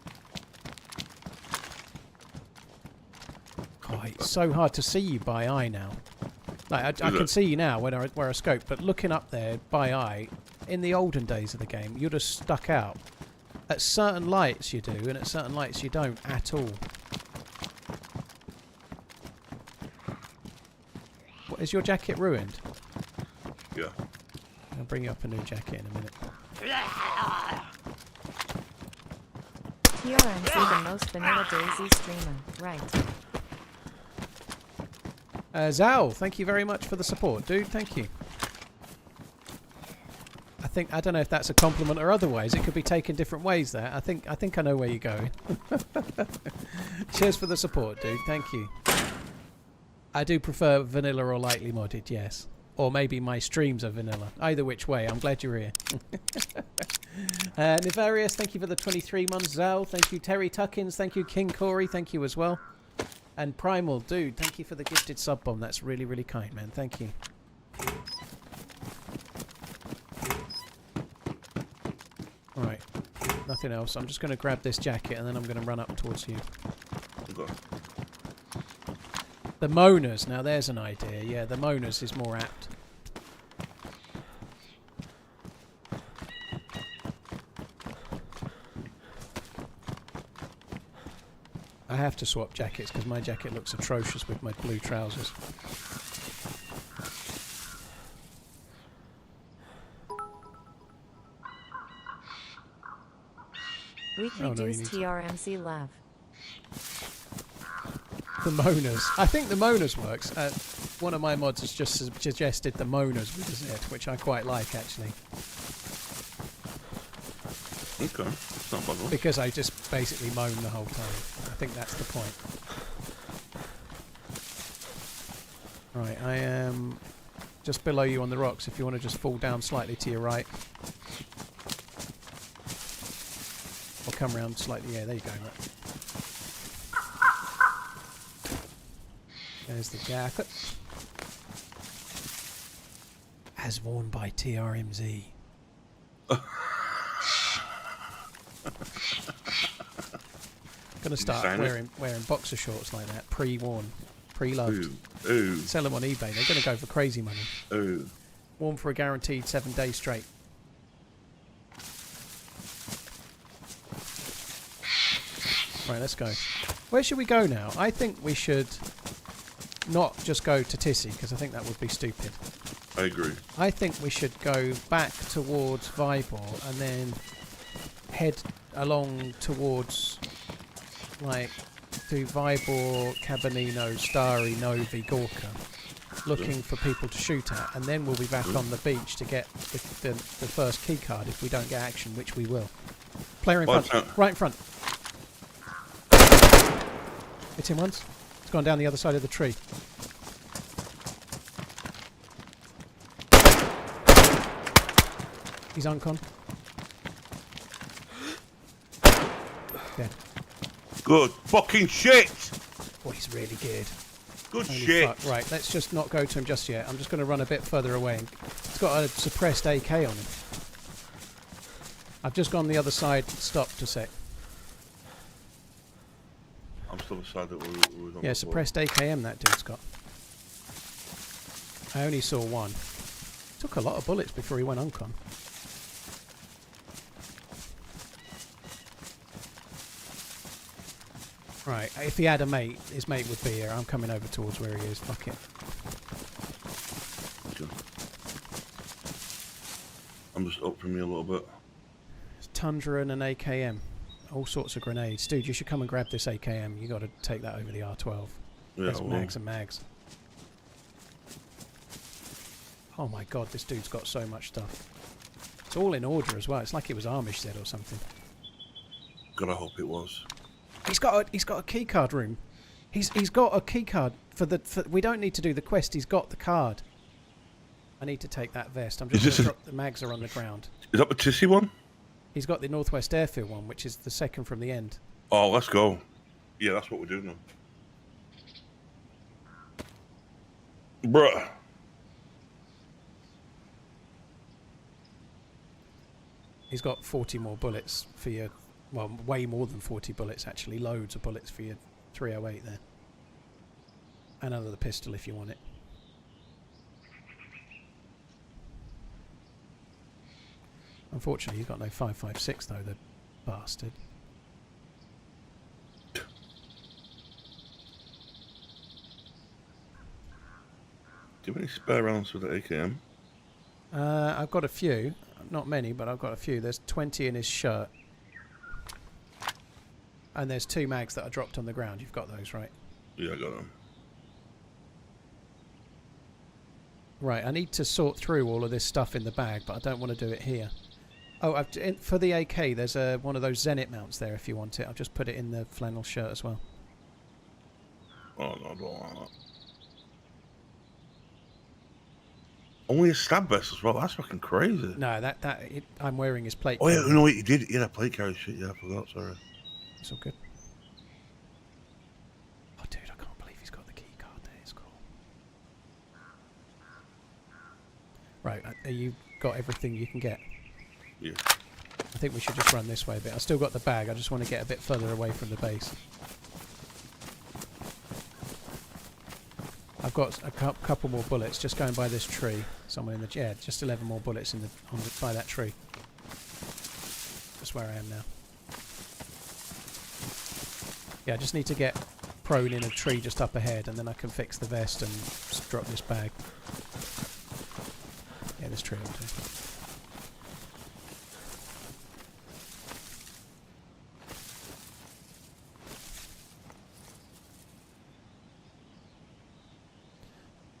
Oh, it's so hard to see you by eye now. Like, I can see you now when I wear a scope, but looking up there by eye, in the olden days of the game, you'd have stuck out. At certain lights you do, and at certain lights you don't at all. What, is your jacket ruined? Yeah. I'll bring you up a new jacket in a minute. TRMZ, the most vanilla DayZ streamer. Right. Zal, thank you very much for the support, dude. Thank you. I don't know if that's a compliment or otherwise. It could be taken different ways there. I think I know where you're going. Cheers for the support, dude. Thank you. I do prefer vanilla or lightly modded, yes. Or maybe my streams are vanilla. Either which way, I'm glad you're here. Nefarious, thank you for the 23 months. Zal, thank you. Terry Tuckins, thank you. King Corey, thank you as well. And Primal, dude, thank you for the gifted sub bomb. That's really, really kind, man. Thank you. Alright, nothing else. I'm just going to grab this jacket and then I'm going to run up towards you. Okay. The Moaners, now there's an idea. Yeah, the Moaners is more apt. I have to swap jackets because my jacket looks atrocious with my blue trousers. Weekly dues TRMZ Lav. The Moaners. I think the Moaners works. One of my mods has just suggested the Moaners with a Z, which I quite like actually. Okay, it's not bad. Because I just basically moan the whole time. I think that's the point. Right, I am just below you on the rocks if you want to just fall down slightly to your right. Or come round slightly, yeah, there you go. Right. There's the jacket. As worn by TRMZ. Gonna start wearing boxer shorts like that, pre-worn, pre-loved. Ooh. Sell them on eBay. They're gonna go for crazy money. Ooh. Worn for a guaranteed 7 days straight. Right, let's go. Where should we go now? I think we should not just go to Tissy, because I think that would be stupid. I agree. I think we should go back towards Vibor and then head along towards, like, to Vibor, Cabanino, Starry, Novi, Gorka, looking for people to shoot at, and then we'll be back on the beach to get the first key card if we don't get action, which we will. Player in front, right in front. Hit him once. It's gone down the other side of the tree. He's uncon. Dead. Good fucking shit! Oh, he's really geared. Good Holy shit! fuck. Right, let's just not go to him just yet. I'm just going to run a bit further away. He's got a suppressed AK on him. I've just gone the other side. Stopped a sec. I'm still beside that we was on Yeah, before. suppressed AKM that dude's got. I only saw one. Took a lot of bullets before he went uncon. Right, if he had a mate, his mate would be here. I'm coming over towards where he is. Fuck it. Okay. I'm just up from me a little bit. It's Tundra and an AKM. All sorts of grenades. Dude, you should come and grab this AKM. You got to take that over the R12. Yeah, There's I will. mags and mags. Oh my god, this dude's got so much stuff. It's all in order as well. It's like it was Amish said or something. God, I hope it was. He's got a key card room. He's got a key card for we don't need to do the quest. He's got the card. I need to take that vest. I'm just going to drop the mags are on the ground. Is that the Tissy one? He's got the Northwest Airfield one, which is the second from the end. Oh, let's go. Yeah, that's what we're doing now. Bruh. He's got 40 more bullets for your... Well, way more than 40 bullets, actually. Loads of bullets for your 308 there. And another pistol if you want it. Unfortunately, he's got no 5.56 though, the bastard. Do you have any spare rounds for the AKM? I've got a few. Not many, but I've got a few. There's 20 in his shirt. And there's 2 mags that are dropped on the ground. You've got those, right? Yeah, I got them. Right, I need to sort through all of this stuff in the bag, but I don't want to do it here. Oh, for the AK, there's one of those Zenit mounts there if you want it. I've just put it in the flannel shirt as well. Oh, no, I don't want that. Only a stab vest as well. That's fucking crazy. No, I'm wearing his plate. Oh, yeah, no, wait, you did. Yeah, that plate carry shit. Yeah, I forgot, sorry. It's all good. Oh, dude, I can't believe he's got the key card there. It's cool. Right, you got everything you can get? Yeah. I think we should just run this way a bit. I still got the bag. I just want to get a bit further away from the base. I've got a couple more bullets just going by this tree. Someone in the... Yeah, just 11 more bullets by that tree. That's where I am now. Yeah, I just need to get prone in a tree just up ahead, and then I can fix the vest and just drop this bag. Yeah, this tree will do.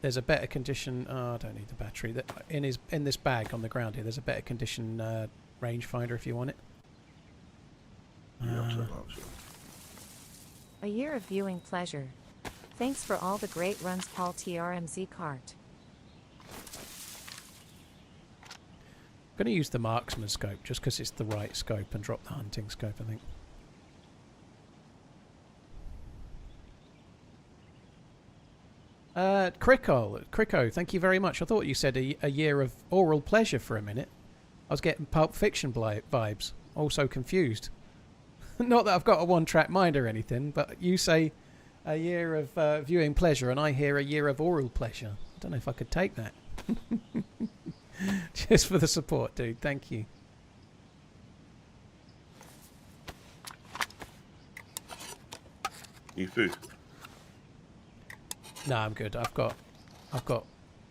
There's a better condition... Oh, I don't need the battery. In this bag on the ground here, there's a better condition rangefinder if you want it. Yeah, I'll take that, sure. A year of viewing pleasure. Thanks for all the great runs, Paul TRMZ cart. I'm going to use the marksman scope just because it's the right scope and drop the hunting scope, I think. Crico, thank you very much. I thought you said a year of oral pleasure for a minute. I was getting Pulp Fiction vibes. Also confused. Not that I've got a one-track mind or anything, but you say a year of viewing pleasure and I hear a year of oral pleasure. I don't know if I could take that. Just for the support, dude. Thank you. Need food? No, I'm good. I've got a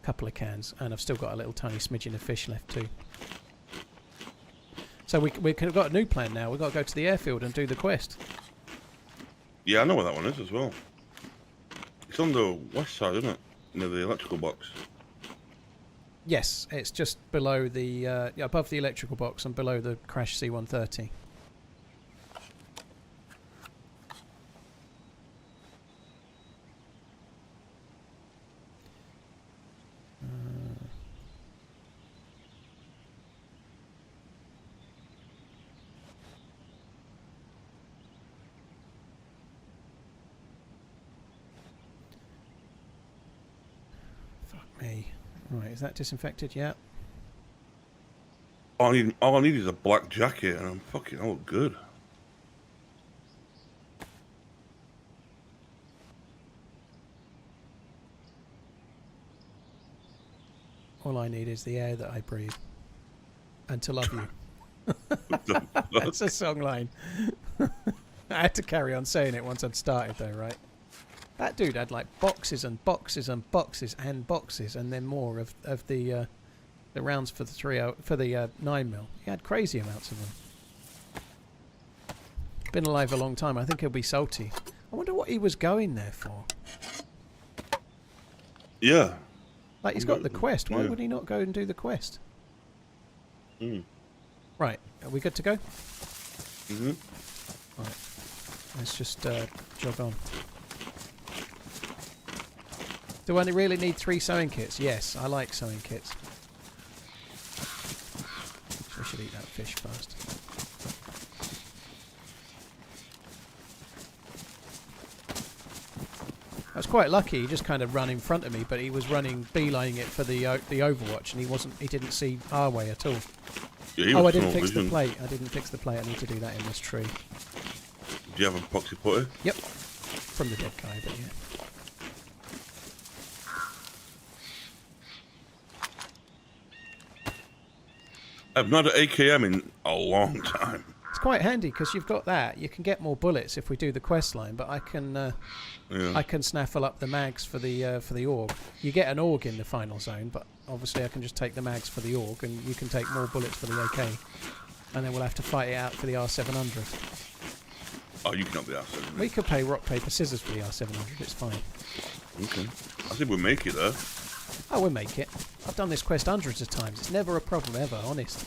couple of cans, and I've still got a little tiny smidgen of fish left too. So we've got a new plan now. We've got to go to the airfield and do the quest. Yeah, I know where that one is as well. It's on the west side, isn't it? Near the electrical box. Yes, it's just below the above the electrical box and below the crash C-130. Me. Right, is that disinfected? Yeah. All I need is a black jacket, and I'm fucking all good. All I need is the air that I breathe, and to love you. That's a song line. I had to carry on saying it once I'd started, though, right? That dude had like boxes and boxes and boxes and boxes, and then more of the rounds for the 9mm. He had crazy amounts of them. Been alive a long time. I think he'll be salty. I wonder what he was going there for. Yeah. Like he's got the quest. Why Yeah. would he not go and do the quest? Mm. Right. Are we good to go? Mhm. Right. Let's just jog on. Do I really need 3 sewing kits? Yes, I like sewing kits. So we should eat that fish first. I was quite lucky. He just kind of ran in front of me, but he was running, beelining it for the Overwatch, and he didn't see our way at all. Yeah, Oh, I didn't fix the plate. I didn't fix the plate. I need to do that in this tree. Do you have a epoxy putty? Yep. From the dead guy, but yeah. I've not had an AKM in a long time. It's quite handy because you've got that. You can get more bullets if we do the quest line, but I can snaffle up the mags for the AUG. You get an AUG in the final zone, but obviously I can just take the mags for the AUG, and you can take more bullets for the AK, and then we'll have to fight it out for the R700. Oh, you can have the R700. We could play rock paper scissors for the R700. It's fine. Okay. I think we'll make it there. Oh, we'll make it. I've done this quest hundreds of times. It's never a problem ever, honest.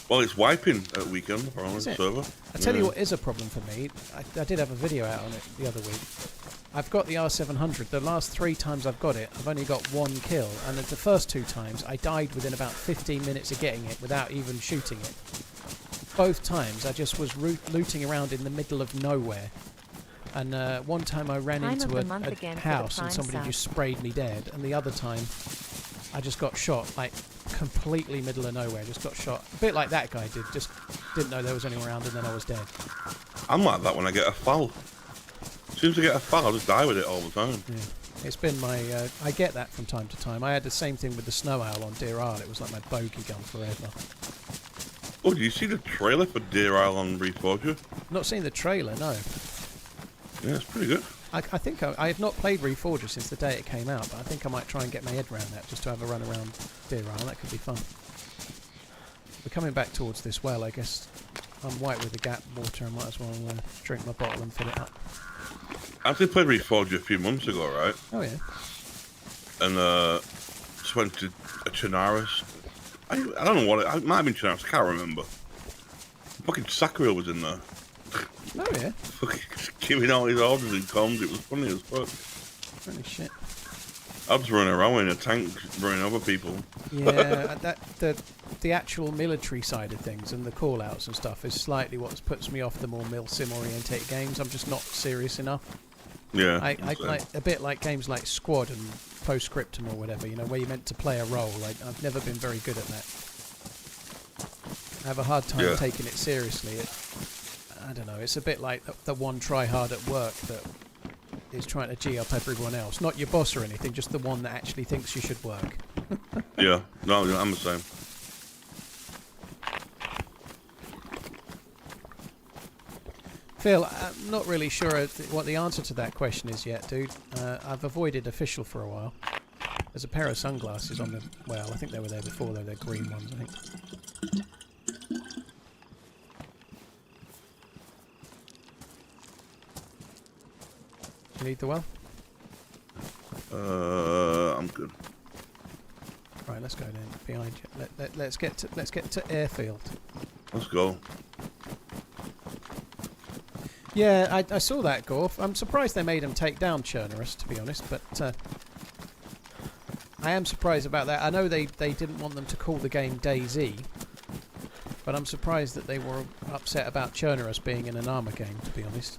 Well, it's wiping at weekend for our server. I tell you what is a problem for me. I did have a video out on it the other week. I've got the R700. The last 3 times I've got it, I've only got 1 kill. And the first 2 times, I died within about 15 minutes of getting it without even shooting it. Both times, I just was looting around in the middle of nowhere. And one time I ran into a house and somebody just sprayed me dead. And the other time, I just got shot, like, completely middle of nowhere. Just got shot. A bit like that guy did. Just didn't know there was anyone around, and then I was dead. I'm like that when I get a foul. As soon as I get a foul, I just die with it all the time. Yeah. It's been my... I get that from time to time. I had the same thing with the Snow Owl on DeerIsle. It was like my bogey gun forever. Oh, did you see the trailer for DeerIsle on Reforger? Not seen the trailer, no. Yeah, it's pretty good. I think I have not played Reforger since the day it came out, but I think I might try and get my head around that, just to have a run around DeerIsle. That could be fun. We're coming back towards this well, I guess. I'm white with the gap water. I might as well drink my bottle and fill it up. I actually played Reforger a few months ago, right? Oh, yeah. And just went to a Chernarus. I don't know what it might have been Chernarus, I can't remember. Fucking Sacriel was in there. Oh, yeah. Fucking giving all his orders and comms. It was funny as fuck. Holy shit. I was running around in a tank, running over people. Yeah, the actual military side of things and the call-outs and stuff is slightly what puts me off the more mil-sim-orientated games. I'm just not serious enough. Yeah. I like a bit like games like Squad and Postscriptum or whatever, you know, where you're meant to play a role. I've never been very good at that. I have a hard time taking it seriously. I don't know, it's a bit like the one try-hard at work that is trying to G up everyone else. Not your boss or anything, just the one that actually thinks you should work. Yeah, no, I'm the same. Phil, I'm not really sure what the answer to that question is yet, dude. I've avoided official for a while. There's a pair of sunglasses on the... Well, I think they were there before, though. They're green ones, I think. You need the well? I'm good. Right, let's go then. Behind you. Let's get to airfield. Let's go. Yeah, I saw that, Gorf. I'm surprised they made him take down Chernarus, to be honest, but I am surprised about that. I know they didn't want them to call the game DayZ, but I'm surprised that they were upset about Chernarus being in an armor game, to be honest.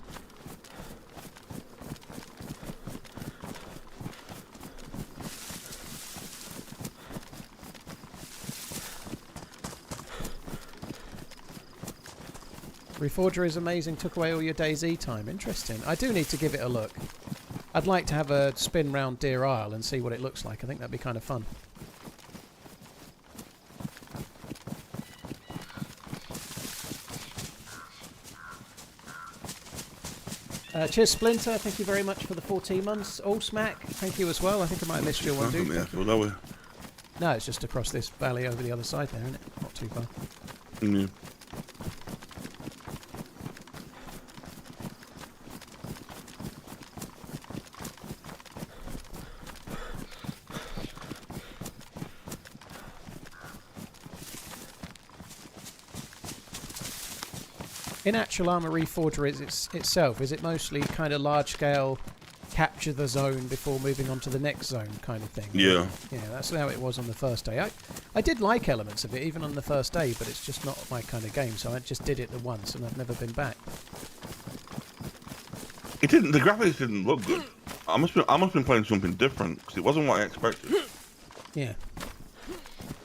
Reforger is amazing, took away all your DayZ time. Interesting. I do need to give it a look. I'd like to have a spin round DeerIsle and see what it looks like. I think that'd be kind of fun. Cheers, Splinter. Thank you very much for the 14 months. All Smack, thank you as well. I think I might have missed your one, dude. No, it's just across this valley over the other side there, isn't it? Not too far. Yeah. In actual armor Reforger itself, is it mostly kind of large scale, capture the zone before moving on to the next zone kind of thing? Yeah. Yeah, that's how it was on the first day. I did like elements of it even on the first day, but it's just not my kind of game, so I just did it the once and I've never been back. It didn't. The graphics didn't look good. I must have been playing something different because it wasn't what I expected. Yeah.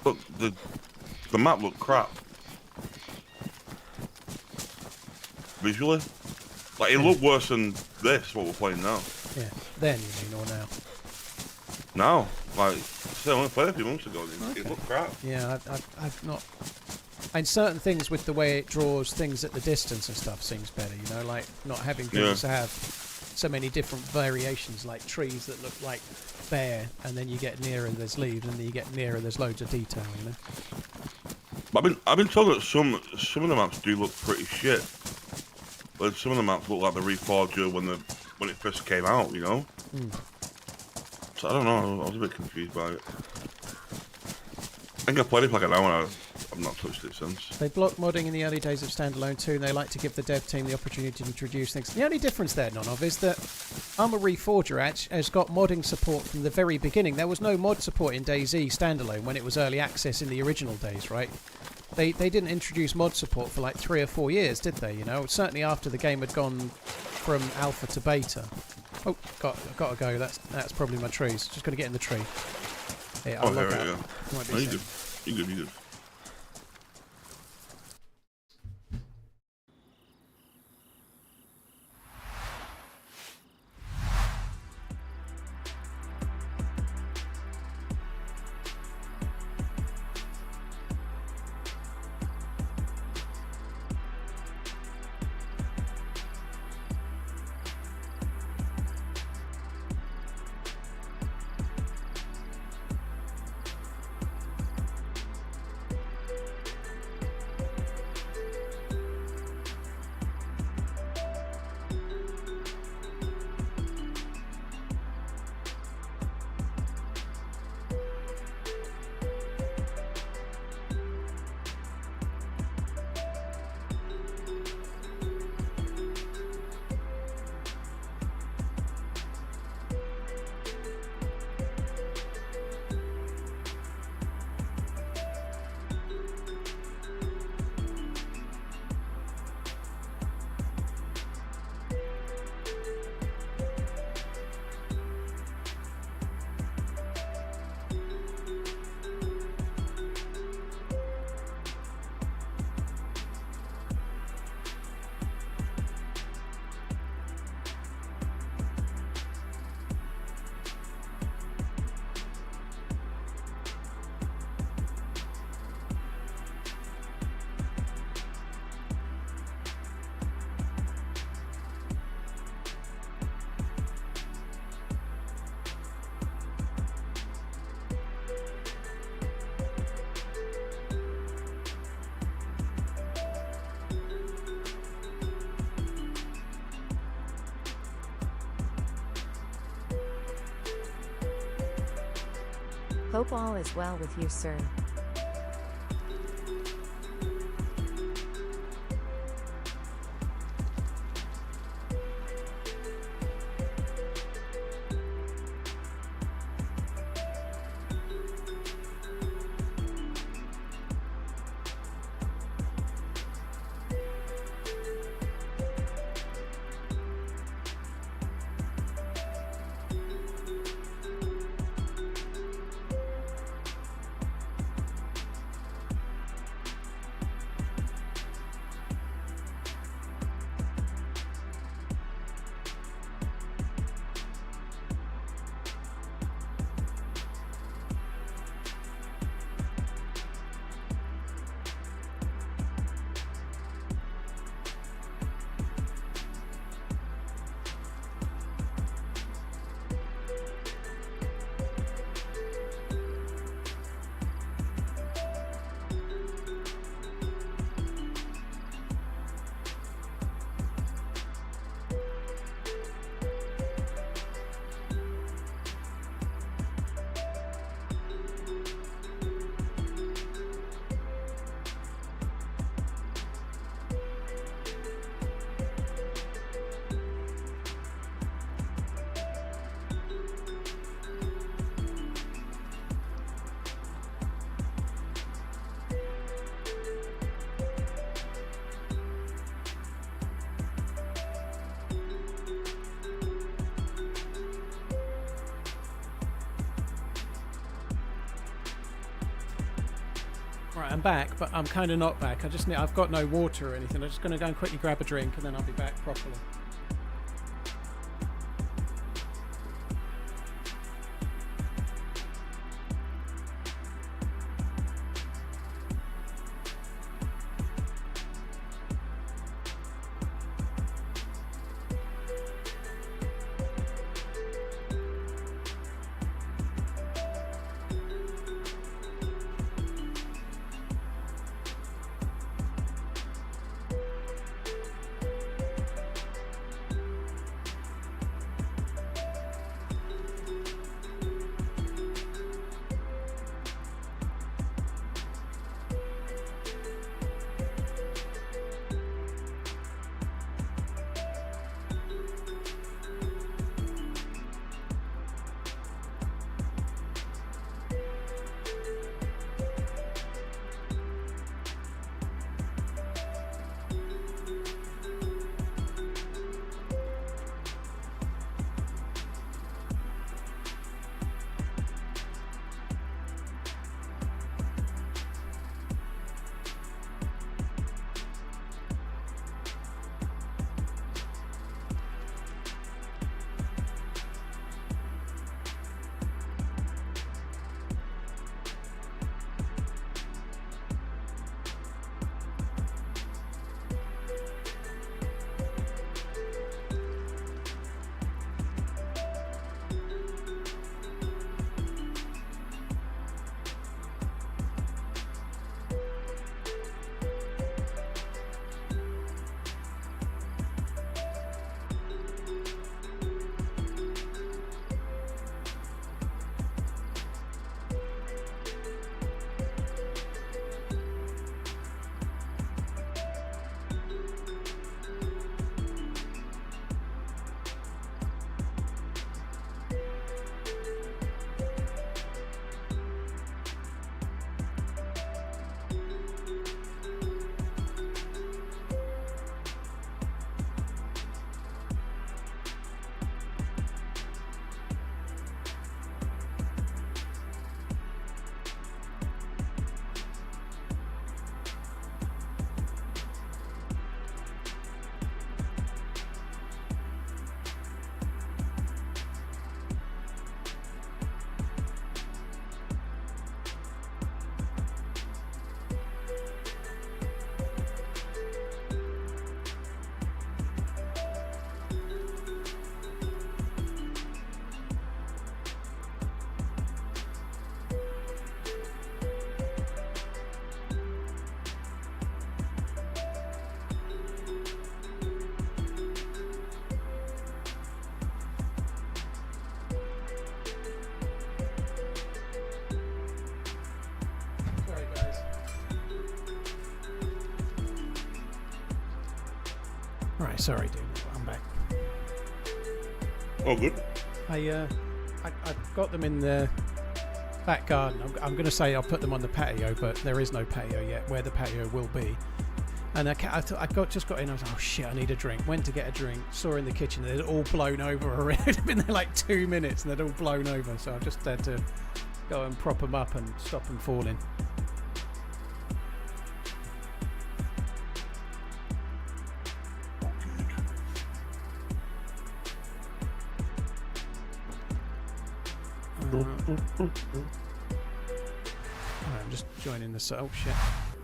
Look, the map looked crap. Visually, like it looked worse than this. What we're playing now. Yeah. Then you mean, or now? Now, like, I only played a few months ago. It looked crap. Yeah, I've not. And certain things with the way it draws things at the distance and stuff seems better. You know, like not having things to have so many different variations, like trees that look like bare, and then you get nearer, there's leaves, and then you get nearer, there's loads of detail. You know. But I've been told that some of the maps do look pretty shit. But some of the maps look like the Reforger when it first came out, you know? So I don't know, I was a bit confused by it. I think I played it for like an hour and I've not touched it since. They blocked modding in the early days of Standalone 2 and they like to give the dev team the opportunity to introduce things. The only difference there, Nonov, is that Armor Reforger has got modding support from the very beginning. There was no mod support in DayZ Standalone when it was early access in the original days, right? They didn't introduce mod support for like 3 or 4 years, did they? You know, certainly after the game had gone from alpha to beta. Oh, gotta go. That's probably my trees. Just gotta get in the tree. Yeah, I'll log out. Might be no, you good. Hope all is well with you, sir. Right, I'm back, but I'm kind of not back. I've got no water or anything. I'm just going to go and quickly grab a drink and then I'll be back properly. Right, sorry, dude. I'm back. Oh, good. I've got them in the back garden. I'm going to say I'll put them on the patio, but there is no patio yet. Where the patio will be. And just got in. I was like, oh shit, I need a drink. Went to get a drink. Saw in the kitchen. They'd all blown over already. It'd been there like 2 minutes, and they'd all blown over. So I just had to go and prop them up and stop them falling. I'm just joining the server. Oh shit.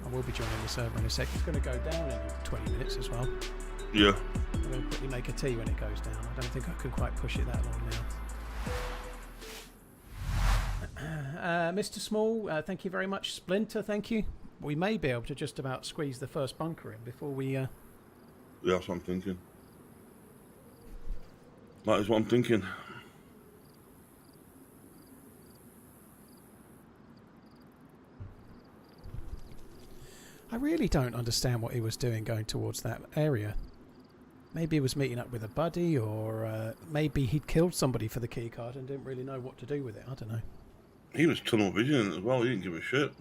I will be joining the server in a sec. It's going to go down in 20 minutes as well. Yeah. I'm going to quickly make a tea when it goes down. I don't think I can quite push it that long now. Mr. Small, thank you very much. Splinter, thank you. We may be able to just about squeeze the first bunker in before we... Yeah, that's what I'm thinking. That is what I'm thinking. I really don't understand what he was doing going towards that area. Maybe he was meeting up with a buddy, or maybe he'd killed somebody for the keycard and didn't really know what to do with it. I don't know. He was tunnel vision as well. He didn't give a shit.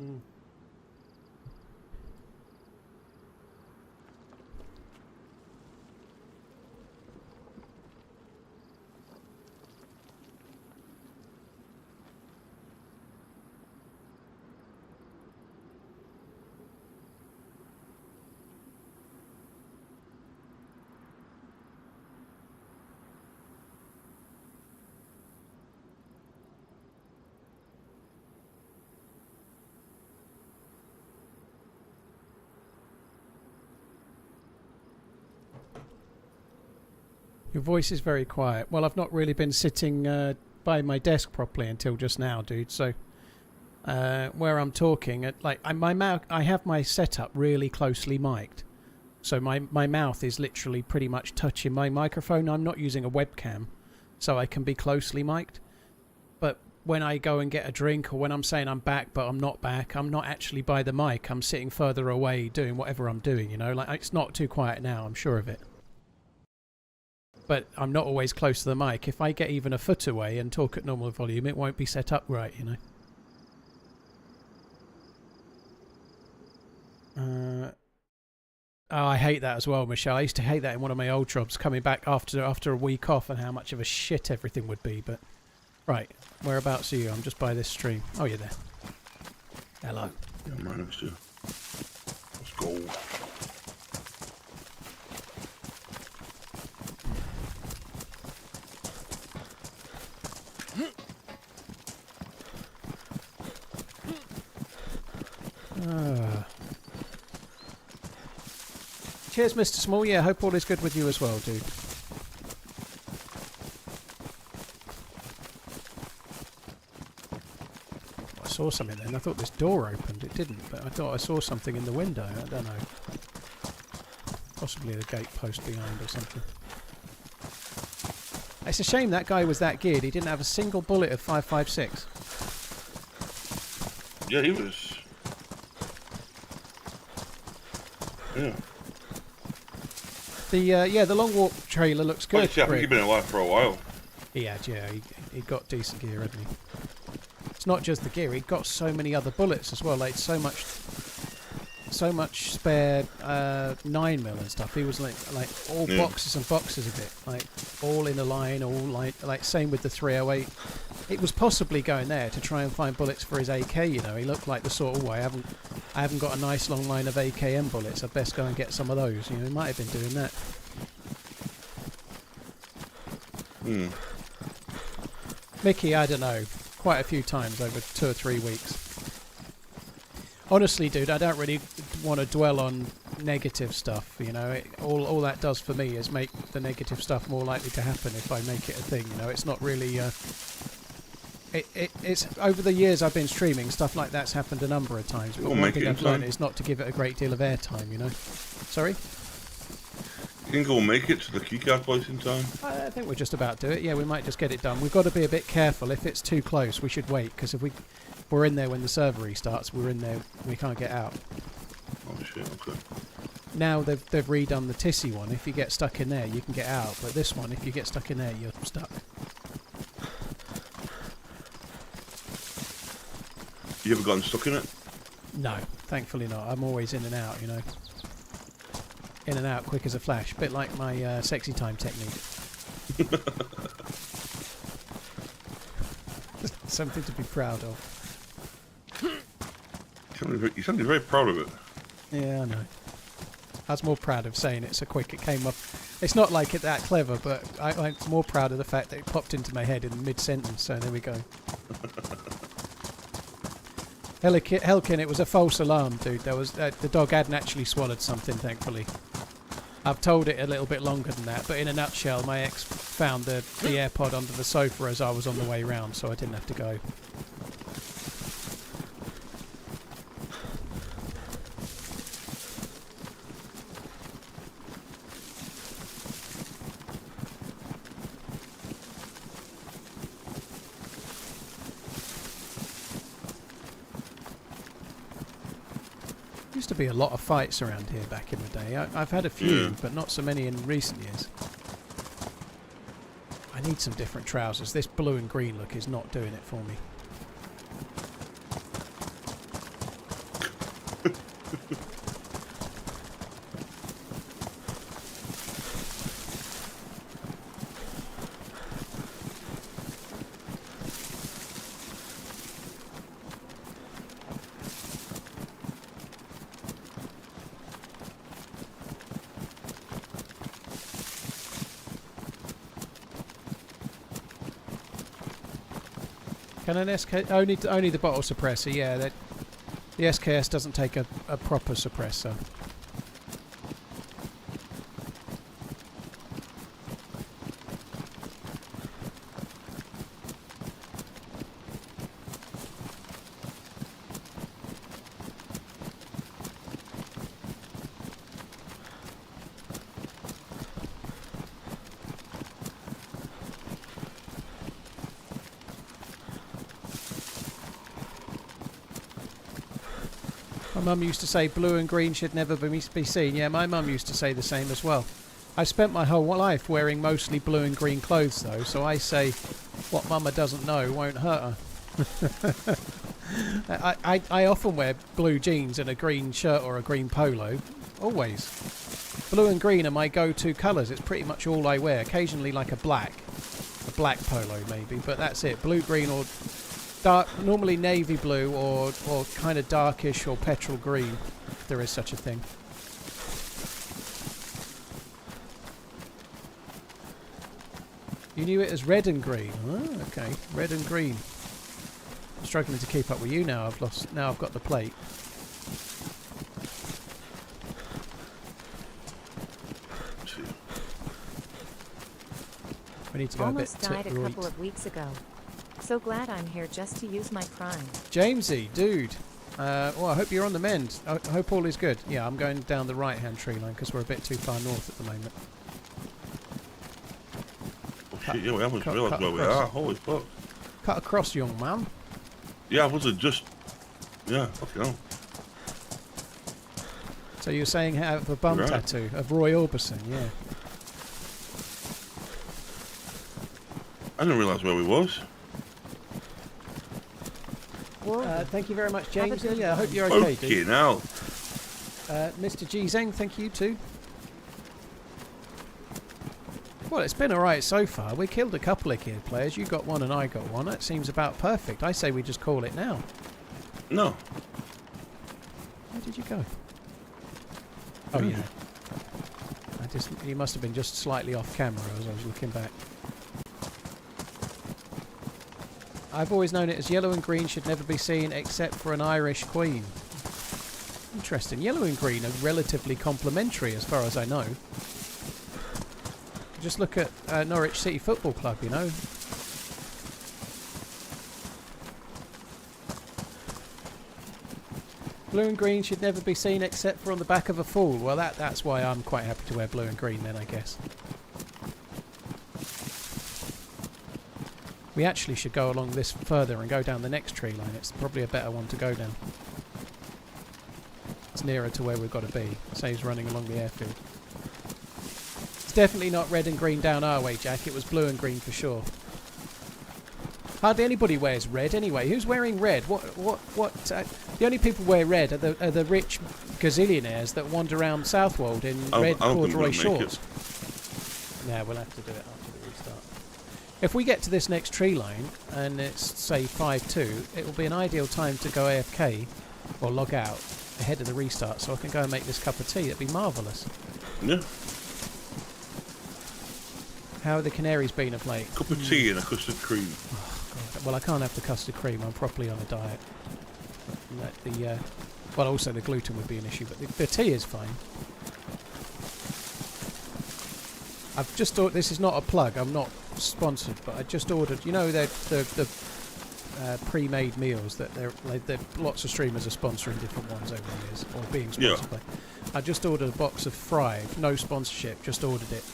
Your voice is very quiet. Well, I've not really been sitting by my desk properly until just now, dude. So where I'm talking, my mouth, I have my setup really closely mic'd. So my mouth is literally pretty much touching my microphone. I'm not using a webcam, so I can be closely mic'd. But when I go and get a drink, or when I'm saying I'm back but I'm not back, I'm not actually by the mic. I'm sitting further away doing whatever I'm doing, you know. Like, it's not too quiet now, I'm sure of it. But I'm not always close to the mic. If I get even a foot away and talk at normal volume, it won't be set up right, you know. Oh, I hate that as well, Michelle. I used to hate that in one of my old jobs, coming back after a week off, and how much of a shit everything would be. But right, whereabouts are you? I'm just by this stream. Oh, you're there. Hello. Yeah, I'm right next to you. Let's go. Cheers, Mr. Small. Yeah, hope all is good with you as well, dude. I saw something then. I thought this door opened. It didn't, but I thought I saw something in the window. I don't know. Possibly the gate post behind or something. It's a shame that guy was that geared. He didn't have a single bullet of 5.56. Yeah, he was. Yeah. The long walk trailer looks good. I think he'd been alive for a while. He had, yeah. He got decent gear, hadn't he? It's not just the gear. He got so many other bullets as well. Like so much spare 9mm and stuff. He was like all boxes and boxes of it, like all in a line, all like same with the 308. It was possibly going there to try and find bullets for his AK. You know, he looked like the sort of way. I haven't got a nice long line of AKM bullets. I'd best go and get some of those. You know, he might have been doing that. Mickey, I don't know, quite a few times over 2 or 3 weeks. Honestly, dude, I don't really want to dwell on negative stuff. You know, all that does for me is make the negative stuff more likely to happen if I make it a thing. You know, it's not really. It's over the years I've been streaming, stuff like that's happened a number of times. But one thing I've learned is not to give it a great deal of airtime, you know. Sorry? You can go make it to the keycard place in time. I think we're just about to do it. Yeah, we might just get it done. We've got to be a bit careful. If it's too close, we should wait, because if we're in there when the server restarts, we're in there, we can't get out. Oh shit, okay. now they've redone the Tissy one. If you get stuck in there, you can get out. But this one, if you get stuck in there, you're stuck. You ever gotten stuck in it? No, thankfully not. I'm always in and out, you know. In and out, quick as a flash. Bit like my sexy time technique. Something to be proud of. You sounded very proud of it. Yeah, I know. I was more proud of saying it so quick it came up. It's not like it that clever, but I'm more proud of the fact that it popped into my head in mid-sentence, so there we go. Helkin, it was a false alarm, dude. There was the dog hadn't actually swallowed something, thankfully. I've told it a little bit longer than that, but in a nutshell, my ex found the AirPod under the sofa as I was on the way round, so I didn't have to go. Used to be a lot of fights around here back in the day. I've had a few, but not so many in recent years. I need some different trousers. This blue and green look is not doing it for me. Can an SK only the bottle suppressor? Yeah, the SKS doesn't take a proper suppressor. My mum used to say blue and green should never be seen. Yeah, my mum used to say the same as well. I've spent my whole life wearing mostly blue and green clothes though, so I say what mama doesn't know won't hurt her. I often wear blue jeans and a green shirt or a green polo. Always. Blue and green are my go-to colours. It's pretty much all I wear. Occasionally like a black polo maybe, but that's it. Blue, green or dark, normally navy blue or kind of darkish or petrol green, if there is such a thing. You knew it as red and green. Oh, okay, red and green. I'm struggling to keep up with you now. I've got the plate. We need to go Almost a bit died a couple of weeks ago. So glad I'm here just to use my prime. Jamesy, dude. Well, I hope you're on the mend. I hope all is good. Yeah, I'm going down the right-hand tree line because we're a bit too far north at the moment. Oh shit, yeah, we haven't realised where we are. Holy fuck. Cut across, young man. Yeah, I wasn't just... Yeah, fucking hell. So you're saying have a bum tattoo of Roy Orbison, yeah. I didn't realise where we was. Thank you very much, James. Yeah, I hope you're okay, dude. Okay, now. Mr. G Zeng, thank you too. Well, it's been alright so far. We killed a couple of kid players. You got one and I got one. That seems about perfect. I say we just call it now. No. Where did you go? Oh, yeah. You must have been just slightly off camera as I was looking back. I've always known it as yellow and green should never be seen except for an Irish queen. Interesting. Yellow and green are relatively complementary as far as I know. Just look at Norwich City Football Club, you know. Blue and green should never be seen except for on the back of a fool. Well, that's why I'm quite happy to wear blue and green then, I guess. We actually should go along this further and go down the next tree line. It's probably a better one to go down. it's nearer to where we've got to be. So he's running along the airfield. It's definitely not red and green down our way, Jack. It was blue and green for sure. Hardly anybody wears red anyway. Who's wearing red? The only people who wear red are the rich gazillionaires that wander around Southwold in red corduroy shorts. Yeah, we'll have to do it after the restart. If we get to this next tree line and it's say 5-2, it will be an ideal time to go AFK or log out ahead of the restart, so I can go and make this cup of tea. It'd be marvellous. Yeah. How have the canaries been of late? Cup of tea and a custard cream. Oh, God. Well, I can't have the custard cream. I'm properly on a diet. Well, also the gluten would be an issue, but the tea is fine. I've just thought, this is not a plug, I'm not sponsored, but I just ordered, you know, the pre-made meals that lots of streamers are sponsoring different ones over the years, or being sponsored by. I just ordered a box of Thrive, no sponsorship, just ordered it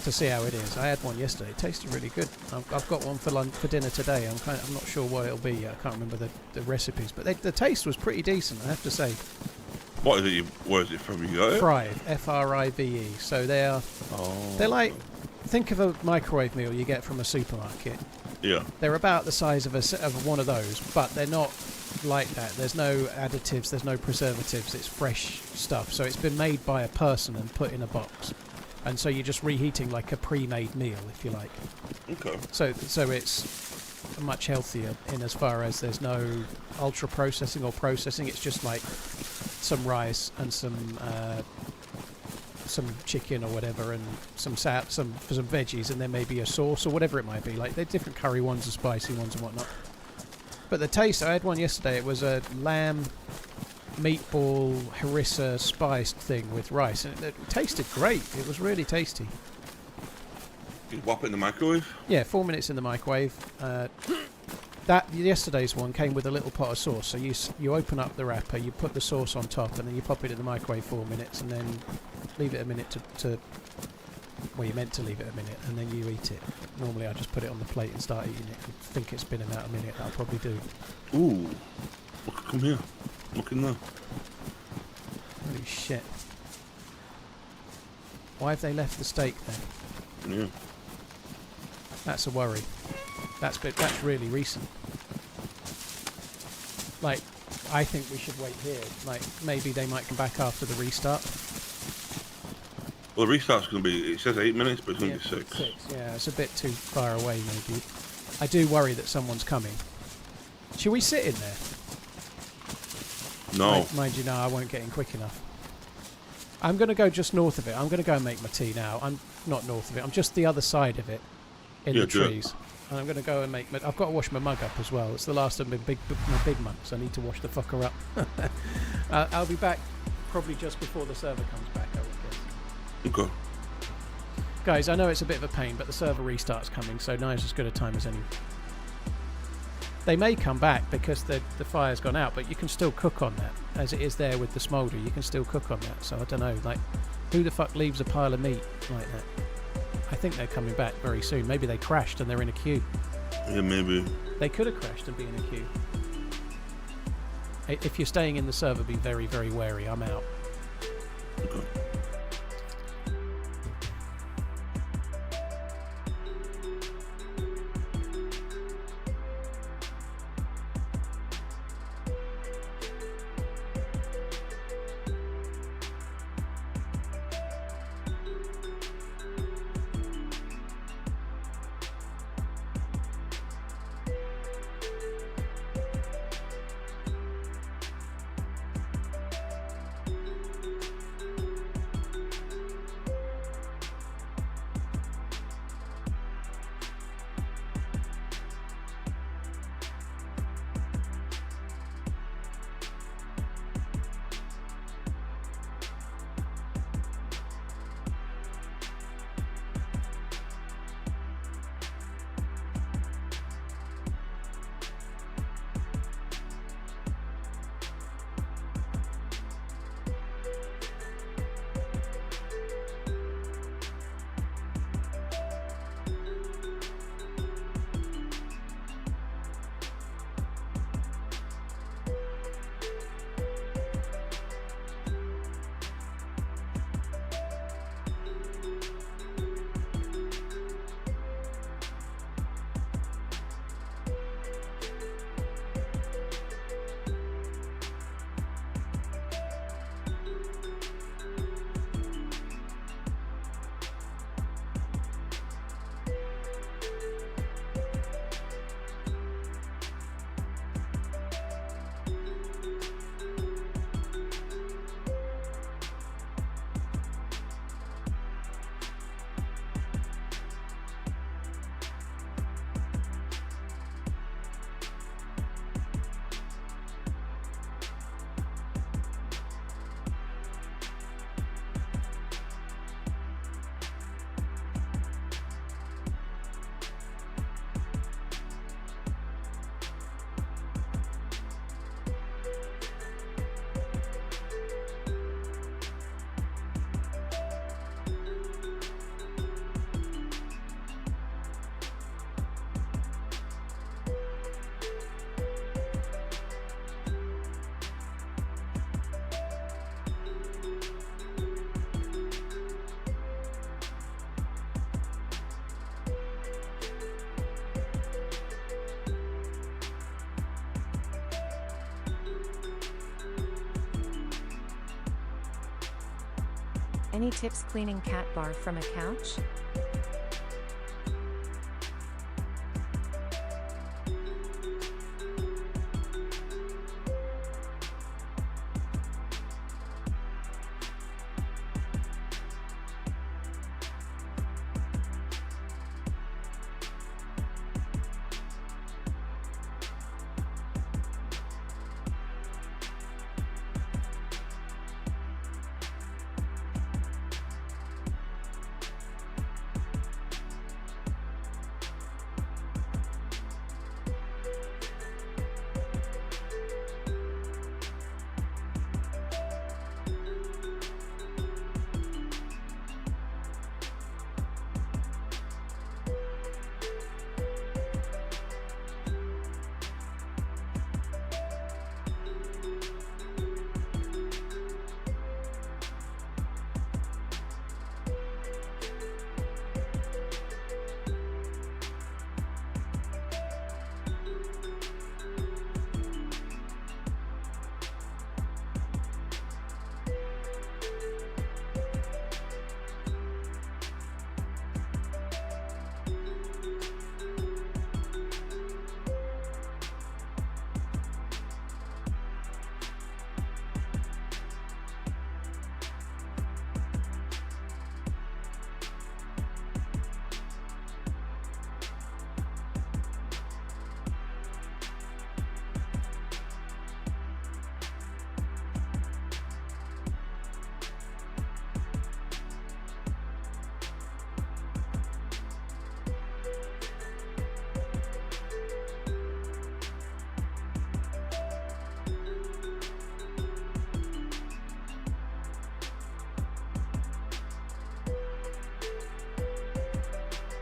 to see how it is. I had one yesterday, it tasted really good. I've got one for dinner today. I'm not sure what it'll be yet. I can't remember the recipes, but the taste was pretty decent, I have to say. What is it? Where is it from? You got it? Thrive, F-R-I-V-E. So they're like, think of a microwave meal you get from a supermarket. Yeah. They're about the size of one of those, but they're not like that. There's no additives, there's no preservatives. It's fresh stuff. So it's been made by a person and put in a box, and so you're just reheating like a pre-made meal, if you like. Okay. So it's much healthier in as far as there's no ultra processing or processing. It's just like some rice and some chicken or whatever, and some veggies, and then maybe a sauce or whatever it might be. Like, they're different curry ones and spicy ones and whatnot. But the taste, I had one yesterday. It was a lamb meatball harissa spiced thing with rice, and it tasted great. It was really tasty. You whop it in the microwave? Yeah, 4 minutes in the microwave. That yesterday's one came with a little pot of sauce. So you open up the wrapper, you put the sauce on top, and then you pop it in the microwave 4 minutes, and then leave it a minute to well, you're meant to leave it a minute, and then you eat it. Normally I just put it on the plate and start eating it. If I think it's been about a minute, I'll probably do. Ooh. Come here. Look in there. Holy shit. Why have they left the steak there? Yeah. That's a worry. That's really recent. Like, I think we should wait here. Like, maybe they might come back after the restart. Well, the restart's going to be, it says 8 minutes, but it's going to be 6. 6, yeah, it's a bit too far away, maybe. I do worry that someone's coming. Should we sit in there? No. Mind you, no, I won't get in quick enough. I'm going to go just north of it. I'm going to go and make my tea now. I'm not north of it. I'm just the other side of it, in the trees. And I'm going to go and make my... I've got to wash my mug up as well. It's the last of my big mugs. I need to wash the fucker up. I'll be back probably just before the server comes back, I would guess. Okay. Guys, I know it's a bit of a pain, but the server restart's coming, so now's as good a time as any. They may come back because the fire's gone out, but you can still cook on that. As it is there with the smoulder, you can still cook on that. So I don't know, like, who the fuck leaves a pile of meat like that? I think they're coming back very soon. Maybe they crashed and they're in a queue. Yeah, maybe. They could have crashed and be in a queue. If you're staying in the server, be very, very wary. I'm out. Okay. Any tips cleaning cat barf from a couch?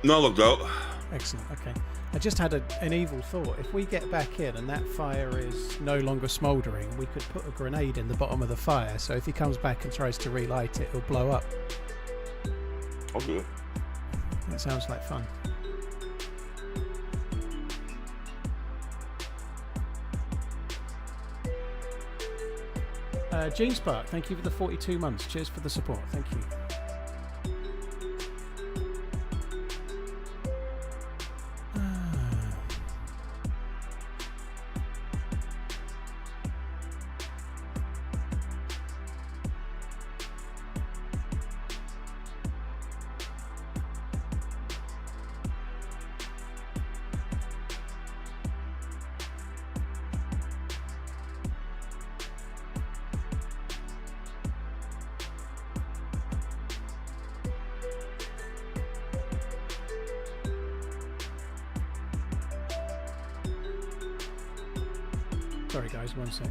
No, looked out. Excellent. Okay. I just had an evil thought. If we get back in and that fire is no longer smouldering, we could put a grenade in the bottom of the fire. So if he comes back and tries to relight it, it'll blow up. Okay. That sounds like fun. Gene Spark, thank you for the 42 months. Cheers for the support. Thank you. Sorry guys, one sec.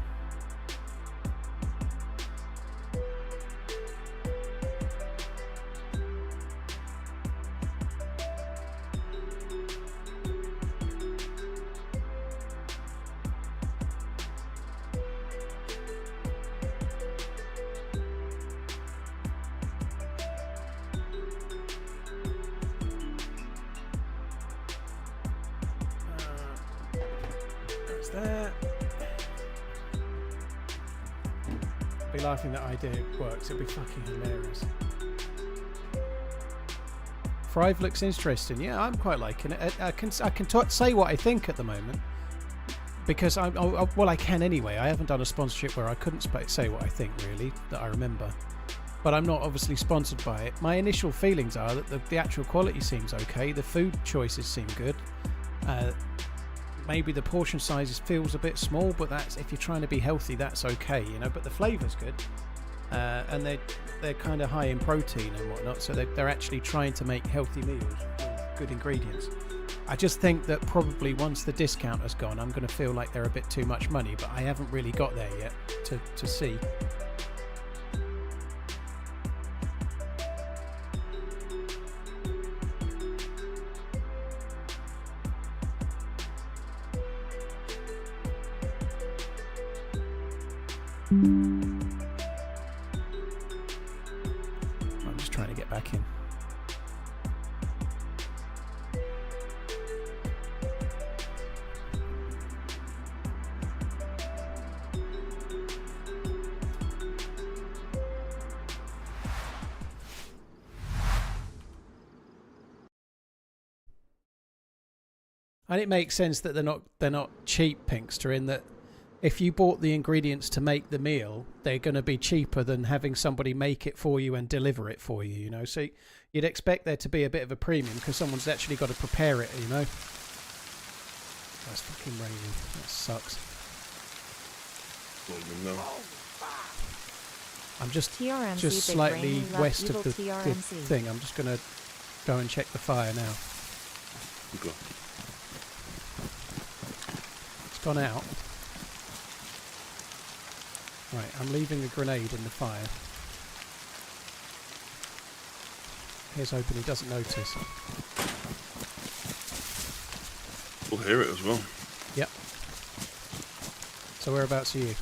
That's that. Be laughing that idea works. It'd be fucking hilarious. Thrive looks interesting. Yeah, I'm quite liking it. I can say what I think at the moment because well, I can anyway. I haven't done a sponsorship where I couldn't say what I think really that I remember, but I'm not obviously sponsored by it. My initial feelings are that the actual quality seems okay. The food choices seem good. Maybe the portion size feels a bit small, but that's if you're trying to be healthy, that's okay, you know. But the flavour's good, and they're kind of high in protein and whatnot, so they're actually trying to make healthy meals with good ingredients. I just think that probably once the discount has gone, I'm going to feel like they're a bit too much money, but I haven't really got there yet to see. I'm just trying to get back in. And it makes sense that they're not cheap, Pinkster, in that if you bought the ingredients to make the meal, they're going to be cheaper than having somebody make it for you and deliver it for you, you know. So you'd expect there to be a bit of a premium because someone's actually got to prepare it, you know. That's fucking raining. That sucks. Don't even know. I'm just TRMZ, just big slightly brain, love west evil of the TRMZ. thing. I'm just going to go and check the fire now. Okay. It's gone out. Right, I'm leaving a grenade in the fire. Here's hoping he doesn't notice. We'll hear it as well. Yep. So whereabouts are you?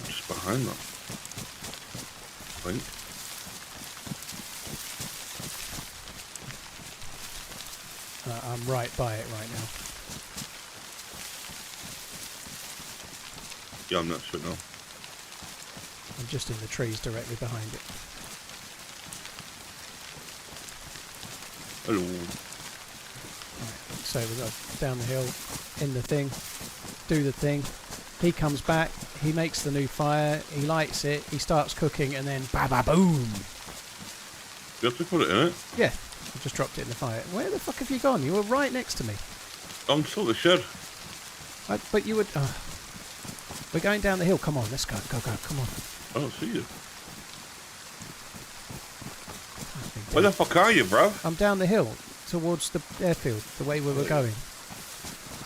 Just behind that. I think. I'm right by it right now. Yeah, I'm not sure now. I'm just in the trees directly behind it. Hello. Right, so we go down the hill, in the thing, do the thing. He comes back, he makes the new fire, he lights it, he starts cooking, and then ba-ba-boom! You have to put it in it? Yeah, I just dropped it in the fire. Where the fuck have you gone? You were right next to me. I'm still at the shed. But you would... we're going down the hill. Come on, let's go, go, come on. I don't see you. Where the fuck are you, bro? I'm down the hill towards the airfield, the way we were going.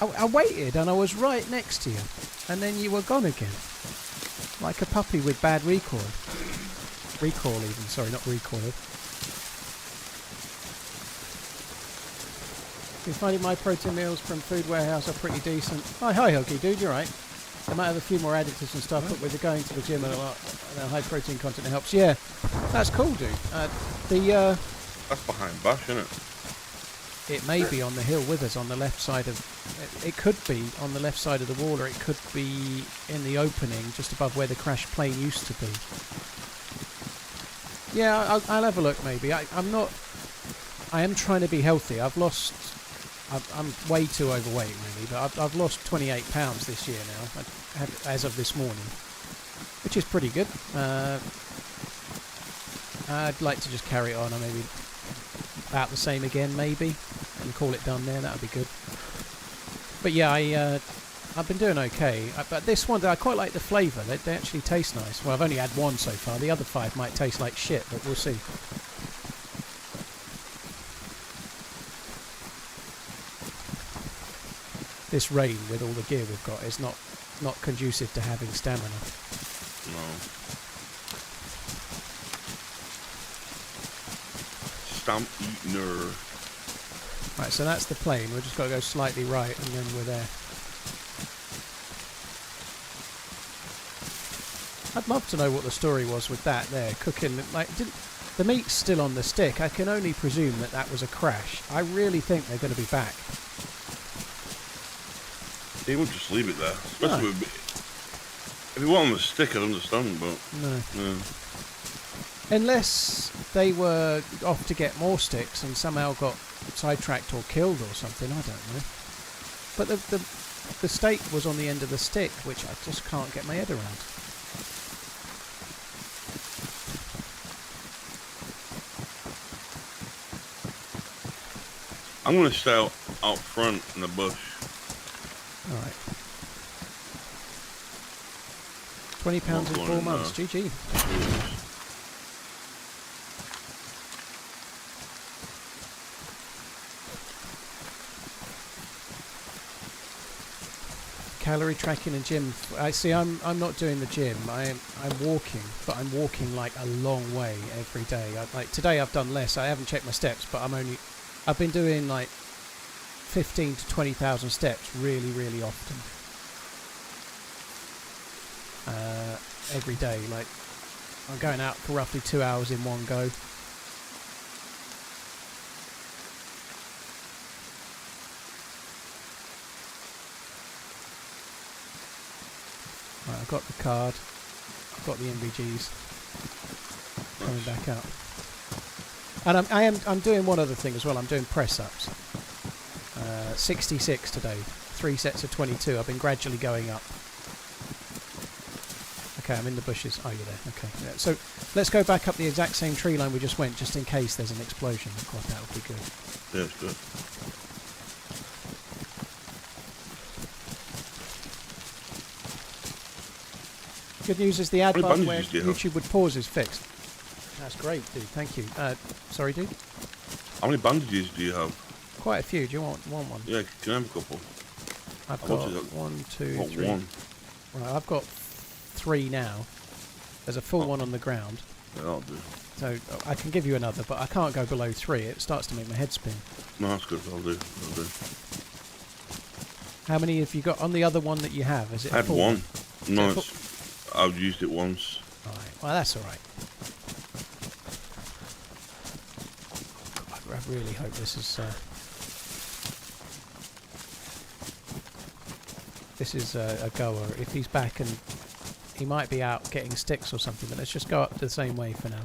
I waited and I was right next to you, and then you were gone again. Like a puppy with bad recall. Recall even, sorry, not recoil. Been finding my protein meals from Food Warehouse are pretty decent. Hi Huggy dude, you're right. I might have a few more additives and stuff, but with going to the gym and a lot of high protein content, it helps. Yeah, that's cool, dude. That's behind Bash, isn't it? It may be on the hill with us on the left side of... It could be on the left side of the wall, or it could be in the opening just above where the crashed plane used to be. Yeah, I'll have a look maybe. I am trying to be healthy. I'm way too overweight really, but I've lost 28 pounds this year now, as of this morning, which is pretty good. I'd like to just carry it on, or maybe about the same again maybe, and call it done there. That would be good. But yeah, I've been doing okay. But this one, I quite like the flavour. They actually taste nice. Well, I've only had one so far. The other 5 might taste like shit, but we'll see. This rain with all the gear we've got is not conducive to having stamina. No. Stamp eater. Right, so that's the plane. We've just got to go slightly right, and then we're there. I'd love to know what the story was with that there, cooking. Like, the meat's still on the stick. I can only presume that was a crash. I really think they're going to be back. He would just leave it there. Especially No. if he wanted on the stick, I'd understand, but... No. Yeah. Unless they were off to get more sticks and somehow got sidetracked or killed or something, I don't know. But the steak was on the end of the stick, which I just can't get my head around. I'm going to stay out front in the bush. Alright. £20 in 4 months. GG. Calorie tracking and gym. I see. I'm not doing the gym. I'm walking, but I'm walking like a long way every day. Like today, I've done less. I haven't checked my steps, but I've been doing like 15 to 20,000 steps really, really often. Every day. Like I'm going out for roughly 2 hours in one go. Right, I've got the card. I've got the MVGs. Coming back out. And I'm doing one other thing as well. I'm doing press ups. 66 today. 3 sets of 22. I've been gradually going up. Okay, I'm in the bushes. Oh, you're there. Okay. Yeah. So let's go back up the exact same tree line we just went, just in case there's an explosion. God, that would be good. Yeah, it's good. Good news is the ad How many button where bandages do you have? YouTube would pause is fixed. That's great, dude. Thank you. Sorry, dude? How many bandages do you have? Quite a few. Do you want one? Yeah, can I have a couple? I've I got wanted that- 1, 2, What, 3. one? Right, I've got 3 now. There's a full one on the ground. Yeah, that'll do. So I can give you another, but I can't go below 3. It starts to make my head spin. No, that's good. That'll do. That'll do. How many have you got on the other one that you have? Is it I had a full one. No, Is it I've used it once. Alright, well that's alright. I really hope this is a goer. If he's back and he might be out getting sticks or something, then let's just go up the same way for now.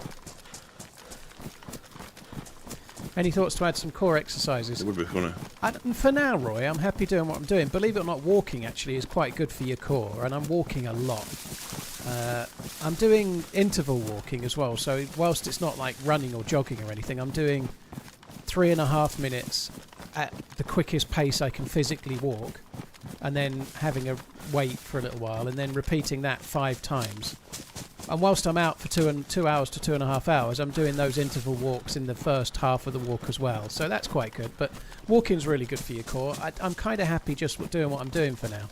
Any thoughts to add some core exercises? It would be funny. For now, Roy, I'm happy doing what I'm doing. Believe it or not, walking actually is quite good for your core, and I'm walking a lot. I'm doing interval walking as well, so whilst it's not like running or jogging or anything, I'm doing 3.5 minutes at the quickest pace I can physically walk, and then having a wait for a little while, and then repeating that 5 times. And whilst I'm out for 2 hours to 2.5 hours, I'm doing those interval walks in the first half of the walk as well. So that's quite good. But walking's really good for your core. I'm kind of happy just doing what I'm doing for now.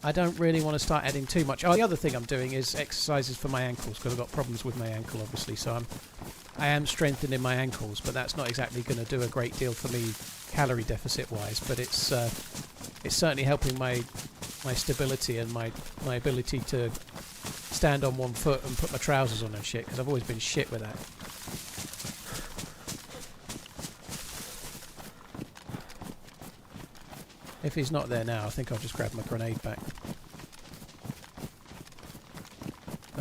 I don't really want to start adding too much. Oh, the other thing I'm doing is exercises for my ankles, because I've got problems with my ankle, obviously. So I am strengthening my ankles, but that's not exactly going to do a great deal for me calorie deficit wise. But it's certainly helping my stability and my ability to stand on one foot and put my trousers on and shit, because I've always been shit with that. If he's not there now, I think I'll just grab my grenade back.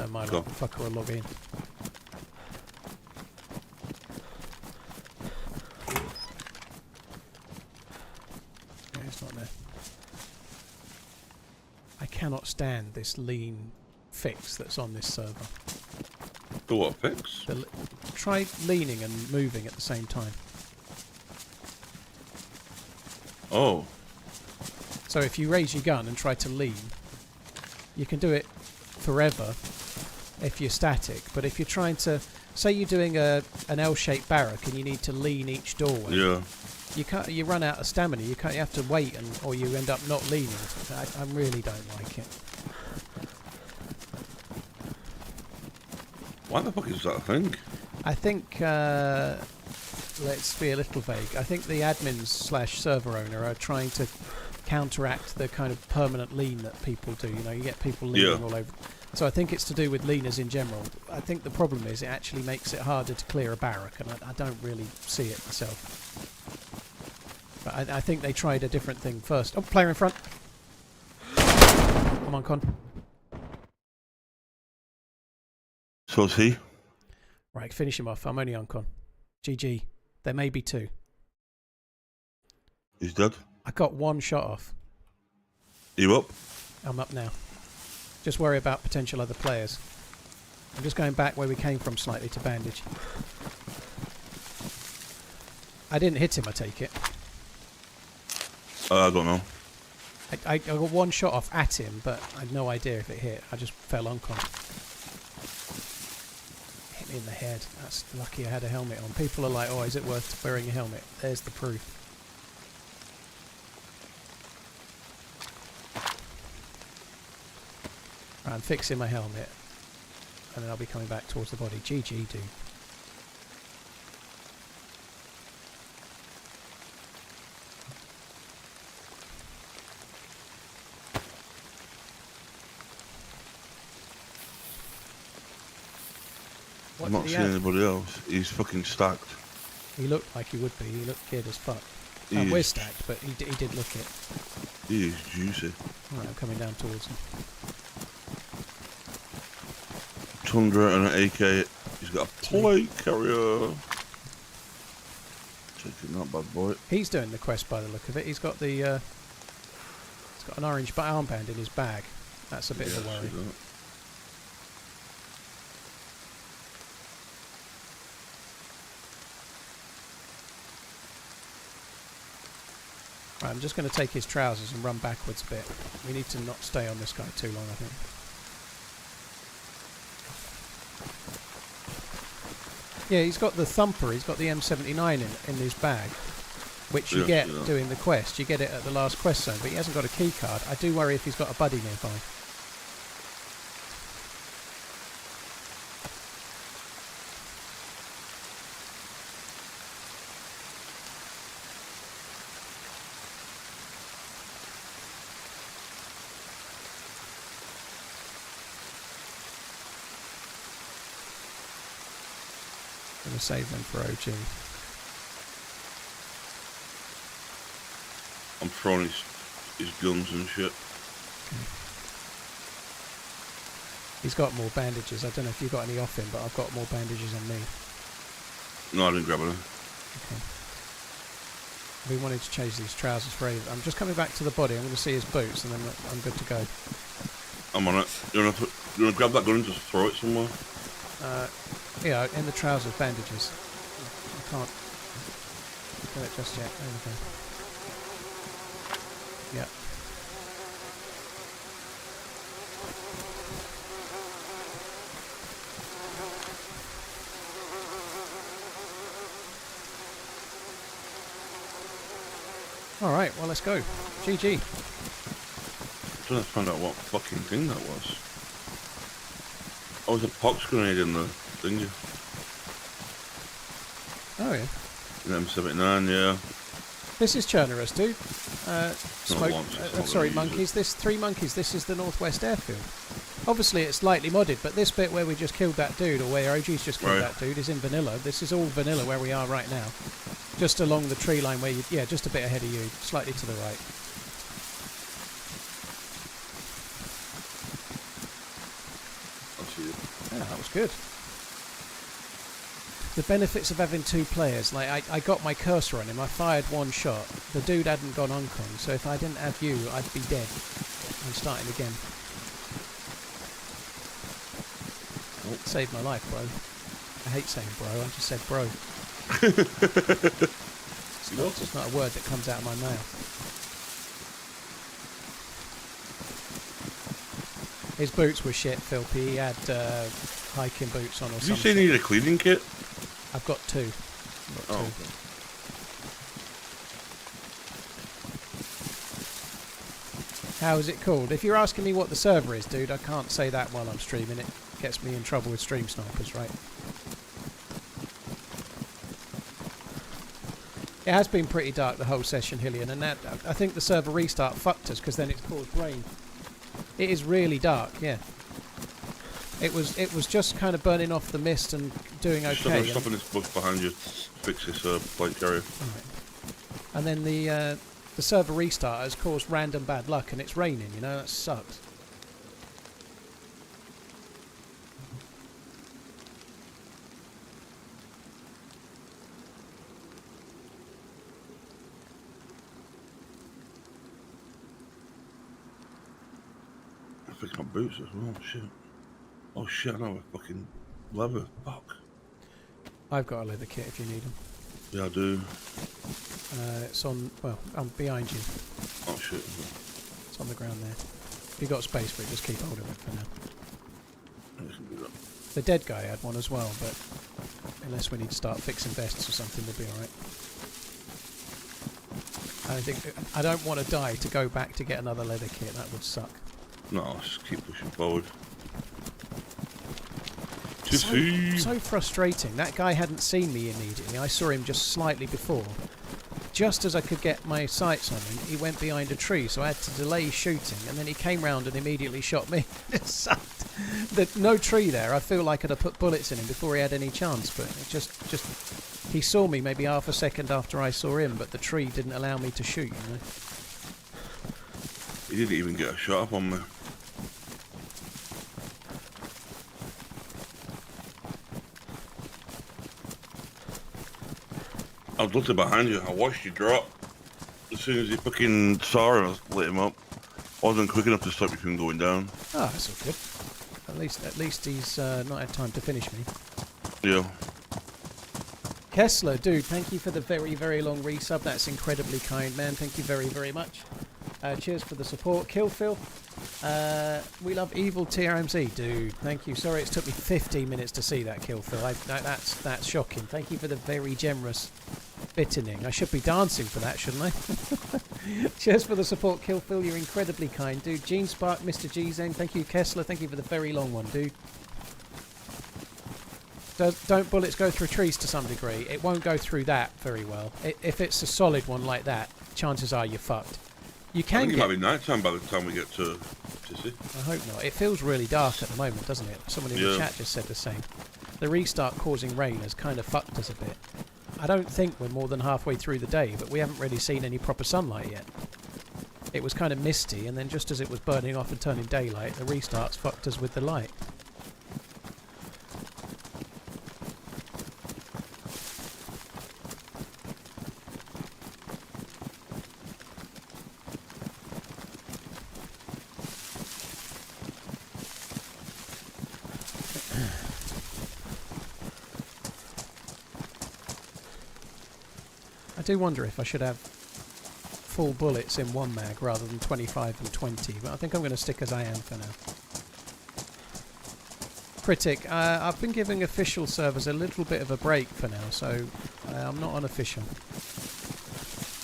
My Cool. fucker will log in. Yeah, it's not there. I cannot stand this lean fix that's on this server. The what fix? Try leaning and moving at the same time. Oh. So if you raise your gun and try to lean, you can do it forever if you're static. But if you're trying to, say you're doing an L-shaped barrack and you need to lean each doorway, Yeah. you run out of stamina. You have to wait, or you end up not leaning. I really don't like it. Why the fuck is that a thing? I think, let's be a little vague. I think the admins / server owner are trying to counteract the kind of permanent lean that people do. You know, you get people leaning all over. So I think it's to do with leaners in general. I think the problem is it actually makes it harder to clear a barrack, and I don't really see it myself. But I think they tried a different thing first. Oh, player in front. Come on, Con. So is he? Right, finish him off. I'm only on Con. GG. There may be 2. He's dead. I got 1 shot off. You up? I'm up now. Just worry about potential other players. I'm just going back where we came from slightly to bandage. I didn't hit him, I take it. I don't know. I got 1 shot off at him, but I had no idea if it hit. I just fell unconscious. Hit me in the head. That's lucky I had a helmet on. People are like, oh, is it worth wearing a helmet? There's the proof. Right, I'm fixing my helmet, and then I'll be coming back towards the body. GG, dude. What I'm not did he seeing have? anybody else. He's fucking stacked. He looked like he would be. He looked kid as fuck. He And we're is- stacked, but he did look it. He is juicy. Alright, I'm coming down towards him. Tundra and an AK. He's got a plate carrier. Taking that bad boy. He's doing the quest by the look of it. He's got the he's got an orange armband in his bag. That's a bit of a worry. Right, I'm just going to take his trousers and run backwards a bit. We need to not stay on this guy too long, I think. Yeah, he's got the thumper. He's got the M79 in his bag, which you get doing the quest. You get it at the last quest zone, but he hasn't got a key card. I do worry if he's got a buddy nearby. Gonna save them for OG. I'm throwing his guns and shit. Okay. He's got more bandages. I don't know if you've got any off him, but I've got more bandages on me. No, I didn't grab any. Okay. We wanted to change these trousers for Ava. I'm just coming back to the body. I'm going to see his boots, and then I'm good to go. I'm on it. You want to grab that gun and just throw it somewhere? Yeah, in the trousers, bandages. I can't do it just yet. There we go. Yeah. Alright, well let's go. GG. I'm trying to find out what fucking thing that was. Oh, there's a pox grenade in the thingy. Oh yeah. An M79, yeah. This is Chernarus, dude. Sorry, use monkeys. This 3 monkeys. This is the Northwest Airfield. Obviously, it's slightly modded, but this bit where we just killed that dude, or where OG's just killed that dude, is in vanilla. This is all vanilla where we are right now. Just along the tree line where you, yeah, just a bit ahead of you, slightly to the right. I see it. Yeah, that was good. The benefits of having 2 players, like I got my cursor on him, I fired 1 shot, the dude hadn't gone uncon, so if I didn't have you, I'd be dead. I'm starting again. Oh, saved my life, bro. I hate saying bro, I just said bro. It's just not a word that comes out of my mouth. His boots were shit, filthy. He had hiking boots on or something. Did you say you needed a cleaning kit? I've got 2. Oh. Okay. How is it called? If you're asking me what the server is, dude, I can't say that while I'm streaming. It gets me in trouble with stream snipers, right? It has been pretty dark the whole session, Hillian, and that I think the server restart fucked us because then it's caused rain. It is really dark, yeah. It was just kind of burning off the mist and doing okay. Stop in this bush behind you. Fix this plate carrier. Right. And then the server restart has caused random bad luck, and it's raining. You know, that sucks. I fixed my boots as well. Shit. Oh shit! I know a fucking leather. Fuck. I've got a leather kit if you need them. Yeah, I do. It's on. Well, I'm behind you. Oh shit. It's on the ground there. If you've got space for it, just keep hold of it for now. I can do that. The dead guy had one as well, but unless we need to start fixing vests or something, we'll be alright. I don't want to die to go back to get another leather kit. That would suck. No, I'll just keep pushing forward. So frustrating. That guy hadn't seen me immediately. I saw him just slightly before. Just as I could get my sights on him, he went behind a tree, so I had to delay shooting, and then he came round and immediately shot me. It sucked. No tree there. I feel like I'd have put bullets in him before he had any chance, but it just he saw me maybe half a second after I saw him, but the tree didn't allow me to shoot, you know. He didn't even get a shot up on me. I was looking behind you. I watched you drop. As soon as he fucking saw him, I lit him up. I wasn't quick enough to stop you from going down. Oh, that's all good. At least he's not had time to finish me. Yeah. Kessler, dude, thank you for the very, very long resub. That's incredibly kind, man. Thank you very, very much. Cheers for the support. Kill Phil. We love evil TRMZ, dude. Thank you. Sorry, it took me 15 minutes to see that Kill Phil. That's shocking. Thank you for the very generous bittening. I should be dancing for that, shouldn't I? Cheers for the support, Kill Phil. You're incredibly kind, dude. Gene Spark, Mr. G Zen. Thank you, Kessler. Thank you for the very long one, dude. Don't bullets go through trees to some degree? It won't go through that very well. If it's a solid one like that, chances are you're fucked. You can I think get... it might be night time by the time we get to see. I hope not. It feels really dark at the moment, doesn't it? Someone in the chat just said the same. The restart causing rain has kind of fucked us a bit. I don't think we're more than halfway through the day, but we haven't really seen any proper sunlight yet. It was kind of misty, and then just as it was burning off and turning daylight, the restarts fucked us with the light. I do wonder if I should have full bullets in one mag rather than 25 and 20, but I think I'm going to stick as I am for now. Critic, I've been giving official servers a little bit of a break for now, so I'm not unofficial.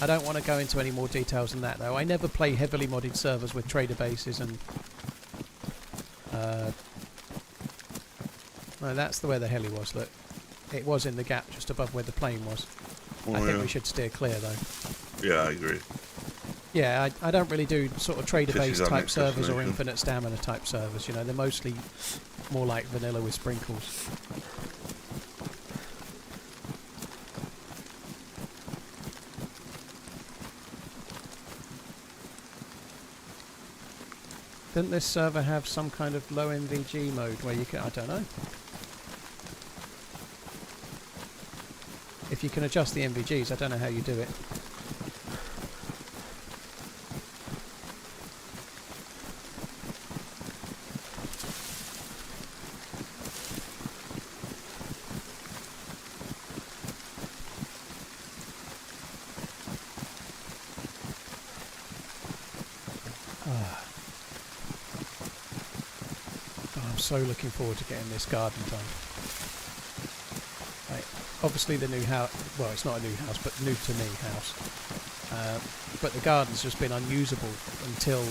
I don't want to go into any more details than that, though. I never play heavily modded servers with trader bases and... no, that's where the heli was, look. It was in the gap just above where the plane was. Oh, I think we should steer clear, though. Yeah, I agree. Yeah, I don't really do sort of trader-based type servers or destination. infinite stamina type servers, you know. They're mostly more like vanilla with sprinkles. Didn't this server have some kind of low MVG mode where you can... I don't know. If you can adjust the MVGs, I don't know how you do it. I'm so looking forward to getting this garden done. Obviously the new house, well, it's not a new house, but new to me house. But the garden's just been unusable until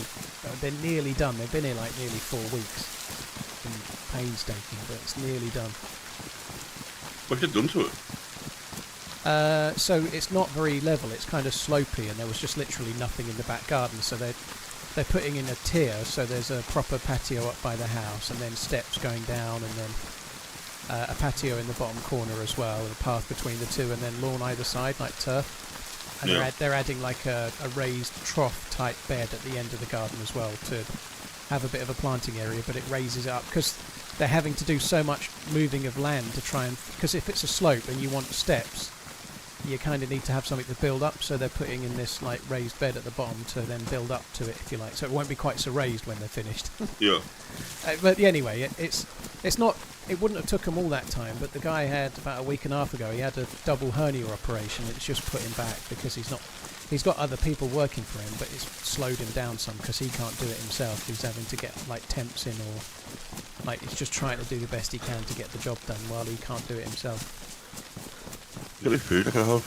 they're nearly done. They've been here like nearly 4 weeks. It's been painstaking, but it's nearly done. What's it done to it? So it's not very level. It's kind of slopey, and there was just literally nothing in the back garden. So they're putting in a tier, so there's a proper patio up by the house, and then steps going down, and then a patio in the bottom corner as well, and a path between the two, and then lawn either side, like turf. And they're adding like a raised trough type bed at the end of the garden as well to have a bit of a planting area, but it raises it up because they're having to do so much moving of land to try and... Because if it's a slope and you want steps, you kind of need to have something to build up, so they're putting in this like raised bed at the bottom to then build up to it, if you like, so it won't be quite so raised when they're finished. Yeah. But anyway, it's not... It wouldn't have took him all that time, but the guy had, about a week and a half ago, he had a double hernia operation. It's just put him back because he's got other people working for him, but it's slowed him down some because he can't do it himself. He's having to get like temps in, or like he's just trying to do the best he can to get the job done while he can't do it himself. Got any food I can have?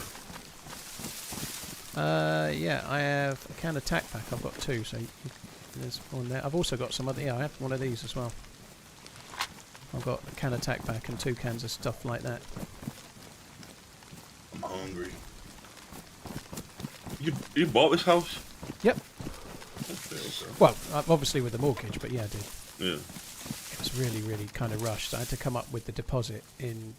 Yeah, I have a can of tack pack. I've got 2, so there's one there. I've also got some other... Yeah, I have one of these as well. I've got a can of tack pack and 2 cans of stuff like that. I'm hungry. You bought this house? Yep. Okay. Well, obviously with the mortgage, but yeah, I did. Yeah. It was really, really kind of rushed. I had to come up with the deposit in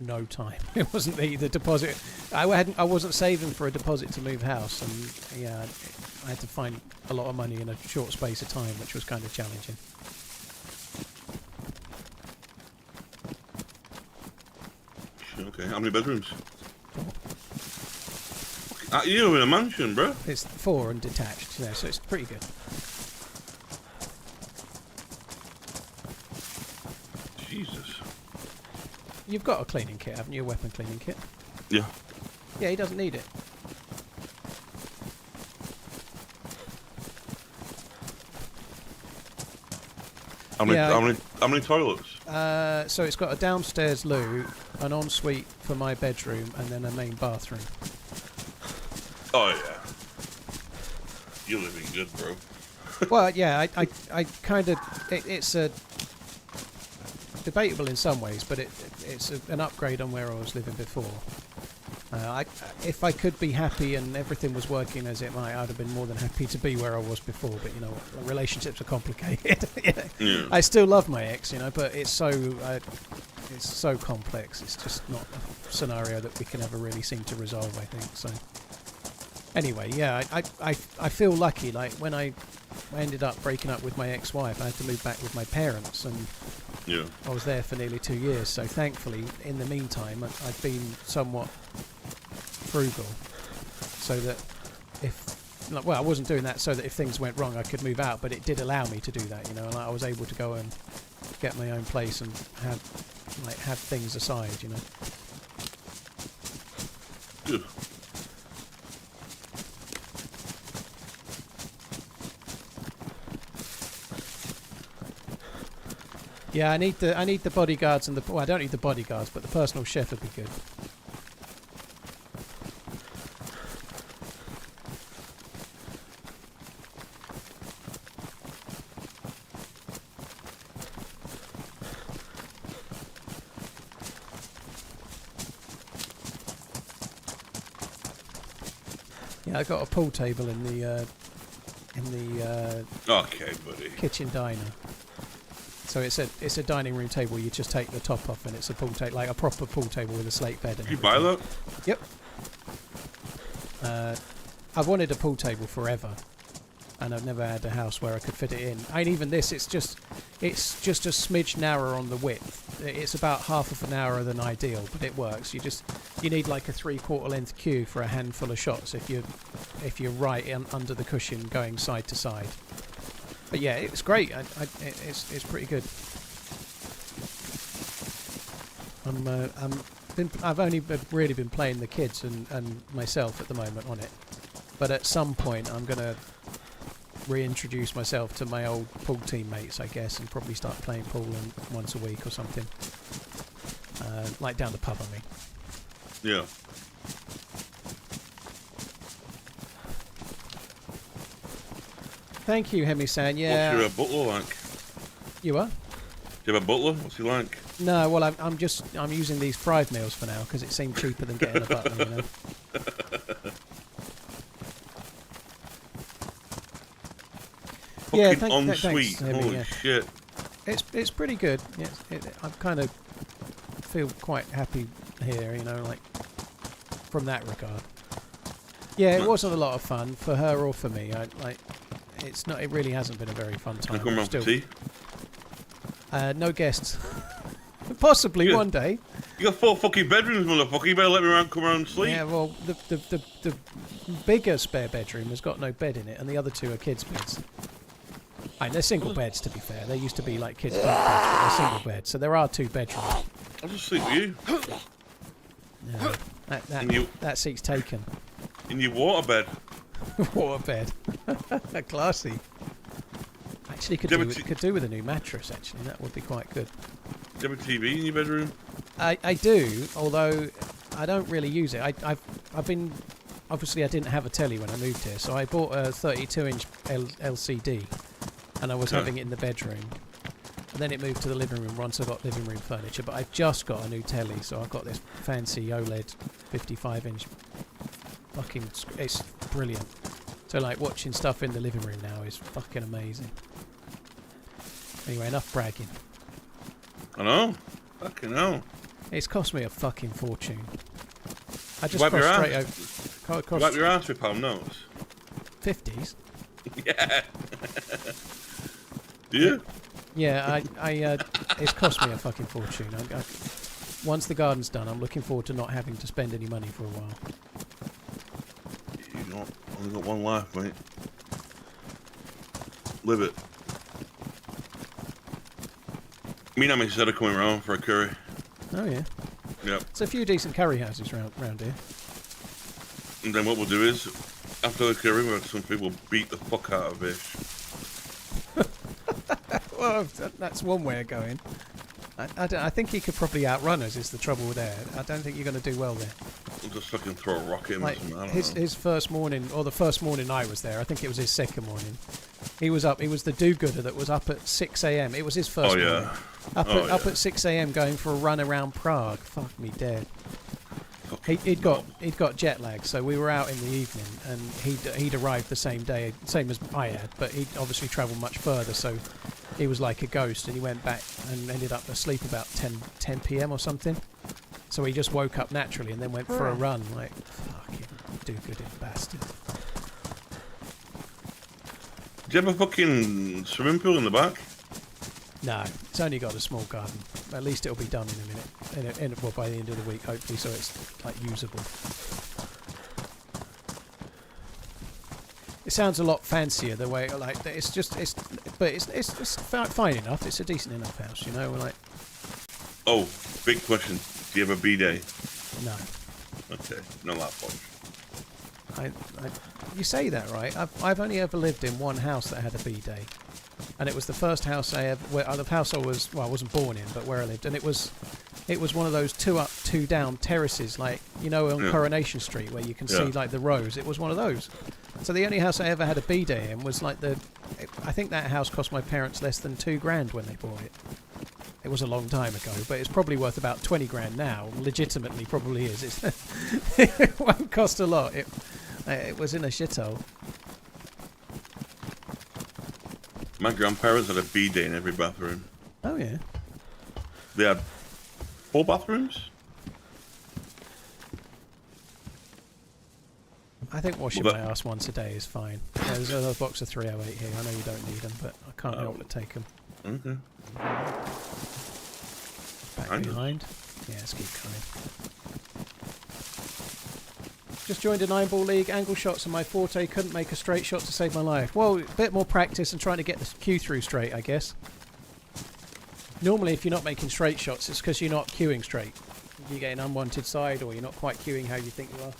no time. It wasn't the deposit. I wasn't saving for a deposit to move house, and yeah, I had to find a lot of money in a short space of time, which was kind of challenging. Okay, how many bedrooms? You live in a mansion, bro. It's 4 and detached, you know, so it's pretty good. Jesus. You've got a cleaning kit, haven't you? A weapon cleaning kit? Yeah. Yeah, he doesn't need it. How many toilets? So it's got a downstairs loo, an ensuite for my bedroom, and then a main bathroom. Oh yeah. You're living good, bro. Well, yeah, I kind of... It's a... debatable in some ways, but it's an upgrade on where I was living before. If I could be happy and everything was working as it might, I'd have been more than happy to be where I was before. But you know, relationships are complicated. Yeah. I still love my ex, you know, but it's so complex. It's just not a scenario that we can ever really seem to resolve, I think. So anyway, yeah, I feel lucky. Like when I ended up breaking up with my ex-wife, I had to move back with my parents, and Yeah. I was there for nearly 2 years. So thankfully, in the meantime, I've been somewhat frugal, so that I wasn't doing that so that if things went wrong I could move out, but it did allow me to do that, you know, and I was able to go and get my own place and have things aside, you know. Good. Yeah, I need the bodyguards and I don't need the bodyguards, but the personal chef would be good. Yeah, I got a pool table in the Okay, buddy. kitchen diner. So it's a dining room table. You just take the top off, and it's a pool table, like a proper pool table with a slate bed. And Did you buy that? Yep. I've wanted a pool table forever, and I've never had a house where I could fit it in. And even this, it's just a smidge narrower on the width. It's about half of an hour than ideal, but it works. You need like a 3/4 length cue for a handful of shots if you're right under the cushion going side to side. But yeah, it's great. It's pretty good. I've only really been playing the kids and myself at the moment on it. But at some point, I'm gonna reintroduce myself to my old pool teammates, I guess, and probably start playing pool once a week or something. Like down the pub, I mean. Yeah. Thank you, Hemi-san. Yeah. What's your butler like? You are? Do you have a butler? What's he like? No, well, I'm using these fried meals for now because it seemed cheaper than getting a butler, you know. Yeah, Fucking thanks, Hemi, Holy yeah. shit. It's pretty good. Yeah, I kind of feel quite happy here, you know, like from that regard. Yeah, it wasn't a lot of fun for her or for me. It really hasn't been a very fun time. Can I come round for tea? No guests. Possibly one day. You got 4 fucking bedrooms, motherfucker. You better let me come around and sleep. Yeah, well, the bigger spare bedroom has got no bed in it, and the other 2 are kids' beds. They're single beds, to be fair. They used to be like kids' bunk beds, but they're single beds. So there are 2 bedrooms. I'll just sleep with you. No, that seat's taken. In your water bed. Water bed. Classy. Actually, could do with a new mattress. Actually, that would be quite good. Do you have a TV in your bedroom? I do, although I don't really use it. I've been obviously I didn't have a telly when I moved here, so I bought a 32-inch LCD, and I was having it in the bedroom. And then it moved to the living room once I got living room furniture. But I've just got a new telly, so I've got this fancy OLED 55-inch. It's brilliant. So like watching stuff in the living room now is fucking amazing. Anyway, enough bragging. I know. Fucking hell. It's cost me a fucking fortune. I just Wipe your crossed straight ass. over. Wipe your ass with palm notes. 50s. Yeah. Do you? Yeah, it's cost me a fucking fortune. Once the garden's done, I'm looking forward to not having to spend any money for a while. Oh, only got one left, mate. Live it. Me and Amy said are coming around for a curry. Oh yeah. Yep. There's a few decent curry houses round here. And then what we'll do is, after the curry, we'll have some people beat the fuck out of Bish. Well, that's one way of going. I think he could probably outrun us, is the trouble there. I don't think you're going to do well there. We'll just fucking throw a rock at him Like or something. I don't know. his first morning, or the first morning I was there, I think it was his second morning. He was up. He was the do-gooder that was up at 6 a.m. It was his first morning. Up at 6 a.m. going for a run around Prague. Fuck me dead. He'd got jet lag, so we were out in the evening, and he'd arrived the same day, same as I had, but he'd obviously travelled much further, so he was like a ghost, and he went back and ended up asleep about 10 p.m. or something. So he just woke up naturally and then went for a run, like fucking do-gooding bastard. Do you have a fucking swimming pool in the back? No, it's only got a small garden. At least it'll be done in a minute. Well, by the end of the week, hopefully, so it's like usable. It sounds a lot fancier the way, like it's fine enough. It's a decent enough house, you know. We're like, Oh, big question. Do you have a bidet? no, Okay, not that much. you say that right. I've only ever lived in one house that had a bidet, and it was the first house I ever, the house I wasn't born in, but where I lived, and it was one of those 2 up, 2 down terraces, like, you know, on Coronation Street where you can see like the rows. It was one of those. So the only house I ever had a bidet in was like I think that house cost my parents less than £2,000 when they bought it. It was a long time ago, but it's probably worth about 20 grand now. Legitimately, probably is. It won't cost a lot. It was in a shithole. My grandparents had a bidet in every bathroom. Oh yeah. They had 4 bathrooms? I think washing my ass once a day is fine. Yeah, there's another box of 308 here. I know you don't need them, but I can't help but take them. Okay. Back behind. Yeah, let's keep going. Just joined a 9-ball league. Angle shots are my forte. Couldn't make a straight shot to save my life. Well, a bit more practice and trying to get the cue through straight, I guess. Normally, if you're not making straight shots, it's because you're not cueing straight. You get an unwanted side, or you're not quite cueing how you think you are.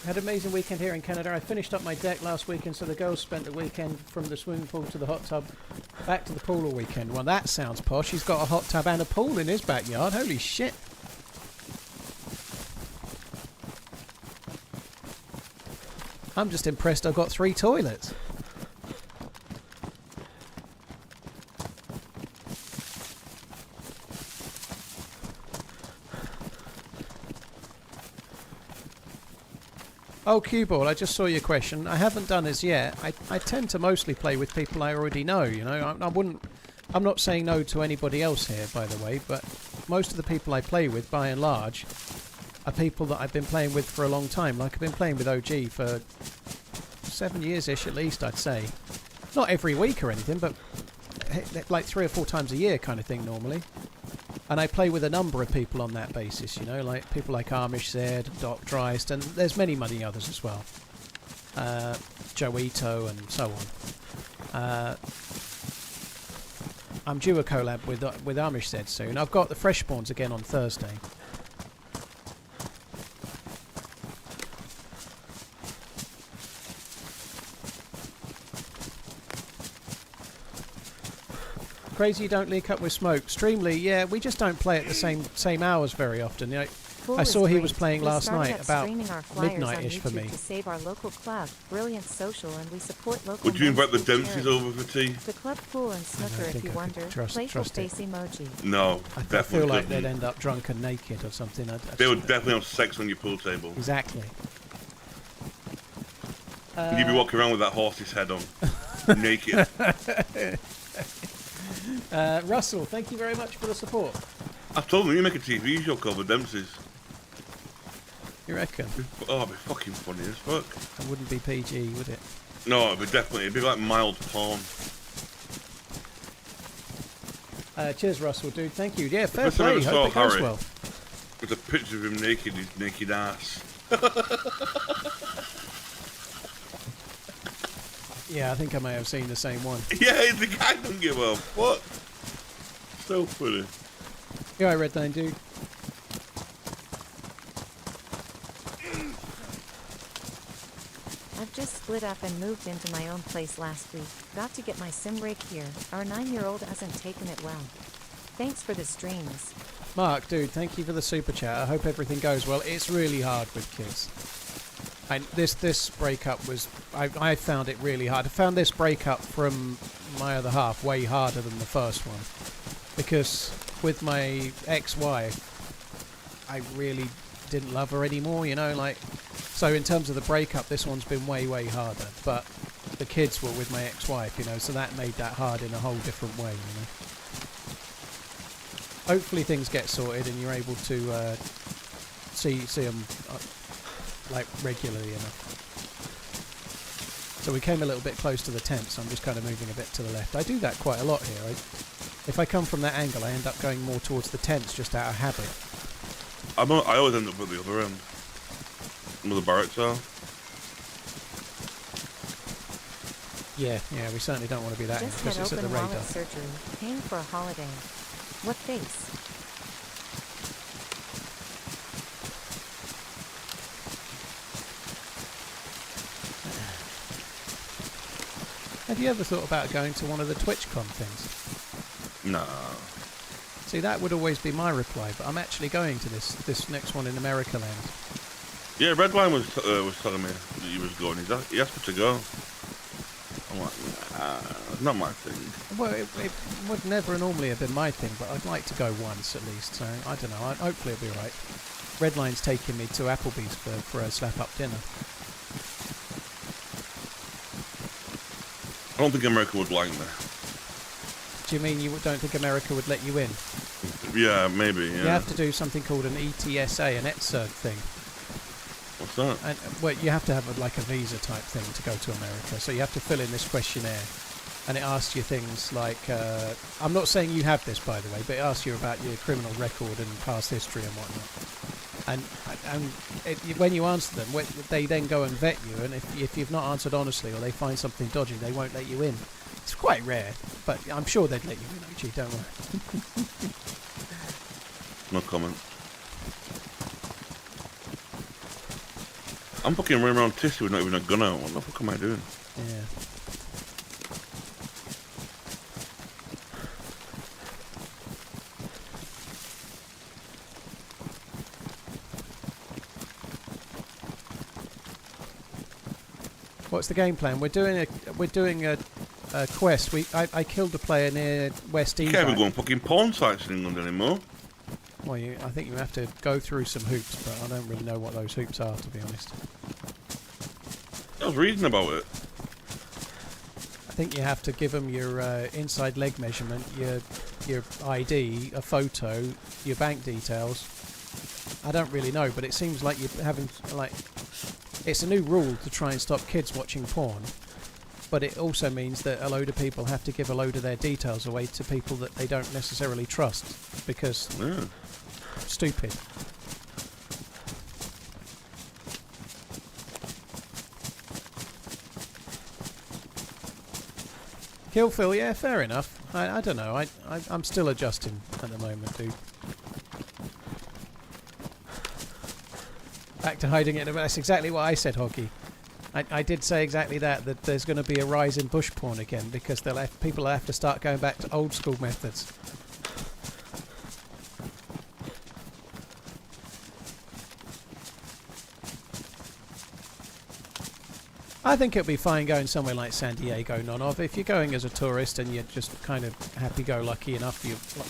Had an amazing weekend here in Canada. I finished up my deck last weekend, so the girls spent the weekend from the swimming pool to the hot tub, back to the pool all weekend. Well, that sounds posh. He's got a hot tub and a pool in his backyard. Holy shit. I'm just impressed I've got 3 toilets. Oh, Q-Ball, I just saw your question. I haven't done as yet. I tend to mostly play with people I already know, you know. I'm not saying no to anybody else here, by the way, but most of the people I play with, by and large, are people that I've been playing with for a long time. Like, I've been playing with OG for 7 years-ish at least, I'd say. Not every week or anything, but like 3 or 4 times a year kind of thing normally. And I play with a number of people on that basis, you know, like people like Armish Zed, Doc Dreist, and there's many others as well. Joito and so on. I'm due a collab with Armish Zed soon. I've got the Fresh Spawns again on Thursday. Crazy you don't link up with Smoke. Streamly, yeah, we just don't play at the same hours very often. You know, I saw he was playing last night about midnight-ish for me. To save our local club, brilliant social, and we support local. Would you invite the Dempseys over for tea? The club pool and snooker, if you wonder. Playful face emoji. No, I definitely feel like couldn't. they'd end up drunk and naked or something. They would definitely have sex on your pool table. Exactly. You'd be walking around with that horse's head on, naked. Russell, thank you very much for the support. I told them you make a TV show called The Dempseys. You reckon? Oh, it'd be fucking funny as fuck. It wouldn't be PG, would it? No, it'd be like mild porn. Cheers, Russell, dude. Thank you. Yeah, fair First time I play. ever Hope it saw goes Harry. well. With a picture of him naked, his naked ass. Yeah, I think I may have seen the same one. Yeah, the guy don't give a fuck. So funny. Yeah, I read that, dude. I've just split up and moved into my own place last week. Got to get my sim rig here. Our 9-year-old hasn't taken it well. Thanks for the streams. Mark, dude, thank you for the super chat. I hope everything goes well. It's really hard with kids. And this breakup was... I found it really hard. I found this breakup from my other half way harder than the first one. Because with my ex-wife, I really didn't love her anymore, you know, like... So in terms of the breakup, this one's been way, way harder. But the kids were with my ex-wife, you know, so that made that hard in a whole different way, you know. Hopefully things get sorted and you're able to see them like regularly enough. So we came a little bit close to the tent, so I'm just kind of moving a bit to the left. I do that quite a lot here. If I come from that angle, I end up going more towards the tents just out of habit. I always end up at the other end. Where the barracks are. Yeah, we certainly don't want to be that Just because had it's at the open radar. wallet surgery. Paying for a holiday. What face? Have you ever thought about going to one of the TwitchCon things? No. See, that would always be my reply, but I'm actually going to this next one in America land. Yeah, Redline was telling me that he was going. He asked me to go. I'm like, nah, it's not my thing. Well, it would never normally have been my thing, but I'd like to go once at least, so I don't know. Hopefully it'll be alright. Redline's taking me to Applebee's for a slap-up dinner. I don't think America would like me. Do you mean you don't think America would let you in? Yeah, maybe, yeah. You have to do something called an ETSA, an ETSA thing. What's that? And well, you have to have like a visa type thing to go to America. So you have to fill in this questionnaire, and it asks you things like, I'm not saying you have this, by the way, but it asks you about your criminal record and past history and whatnot. And when you answer them, they then go and vet you, and if you've not answered honestly or they find something dodgy, they won't let you in. It's quite rare, but I'm sure they'd let you in, OG, don't worry. No comment. I'm fucking running around Tissy with not even a gun out. What the fuck am I doing? Yeah. What's the game plan? We're doing a quest. I killed a player near West You East. can't even go on fucking porn sites in England anymore. Well, I think you have to go through some hoops, but I don't really know what those hoops are, to be honest. I was reading about it. I think you have to give them your inside leg measurement, your ID, a photo, your bank details. I don't really know, but it seems like you're having like it's a new rule to try and stop kids watching porn. But it also means that a load of people have to give a load of their details away to people that they don't necessarily trust because stupid. Kill Phil, yeah, fair enough. I don't know. I'm still adjusting at the moment, dude. Back to hiding it. That's exactly what I said, Hoggy. I did say exactly that there's going to be a rise in bush porn again because people will have to start going back to old school methods. I think it'll be fine going somewhere like San Diego, Nonov. If you're going as a tourist and you're just kind of happy-go-lucky enough,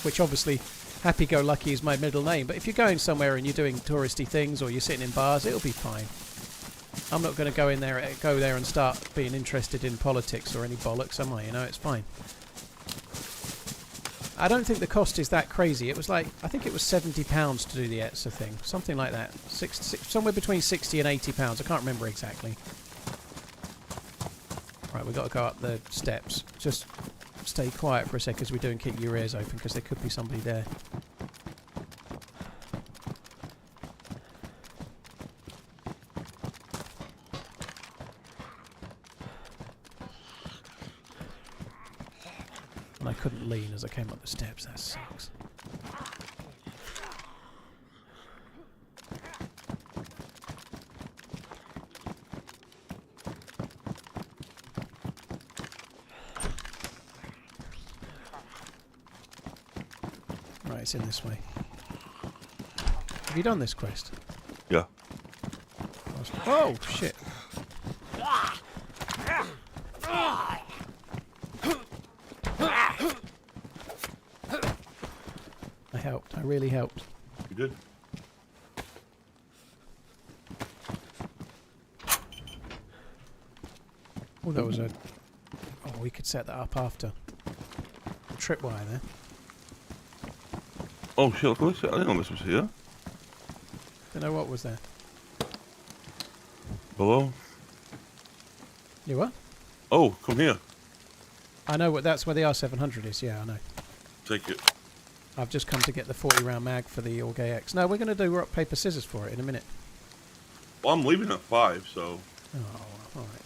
which obviously happy-go-lucky is my middle name, but if you're going somewhere and you're doing touristy things or you're sitting in bars, it'll be fine. I'm not going to go there and start being interested in politics or any bollocks, am I? You know, it's fine. I don't think the cost is that crazy. It was like, I think it was £70 to do the ETSA thing, something like that. Somewhere between £60 and £80. I can't remember exactly. Right, we've got to go up the steps. Just stay quiet for a sec as we do and keep your ears open because there could be somebody there. And I couldn't lean as I came up the steps. That sucks. Right, it's in this way. Have you done this quest? Yeah. Oh, shit. I helped. I really helped. You did. Oh, that was a... Oh, we could set that up after. Tripwire there. Oh shit, look at this. I didn't know this was here. Don't know what was there. Below. You what? Oh, come here. I know what that's where the R700 is. Yeah, I know. Take it. I've just come to get the 40 round mag for the Orgay X. No, we're going to do rock, paper, scissors for it in a minute. Well, I'm leaving at 5, so... Oh, alright.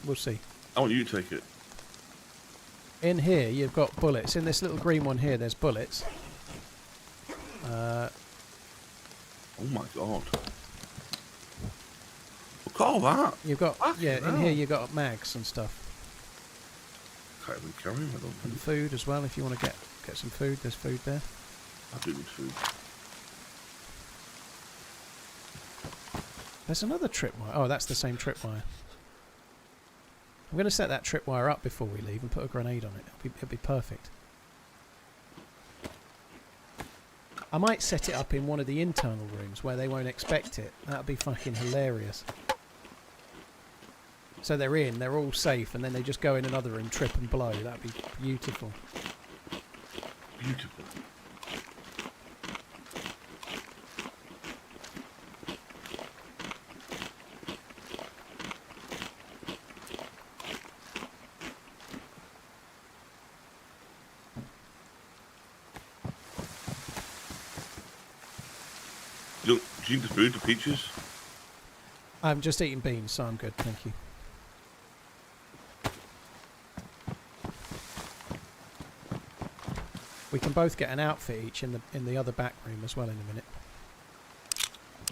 We'll see. I want you to take it. In here, you've got bullets. In this little green one here, there's bullets. Oh my god. Look at all that. You've got... Fucking yeah, in hell. here you've got mags and stuff. Can't even carry him, I don't And think. food as well, if you want to get some food. There's food there. I do need food. There's another tripwire. Oh, that's the same tripwire. I'm going to set that tripwire up before we leave and put a grenade on it. It'll be perfect. I might set it up in one of the internal rooms where they won't expect it. That'd be fucking hilarious. So they're all safe, and then they just go in another room, trip and blow. That'd be beautiful. Beautiful. Do you eat the food, the peaches? I'm just eating beans, so I'm good, thank you. We can both get an outfit each in the other back room as well in a minute.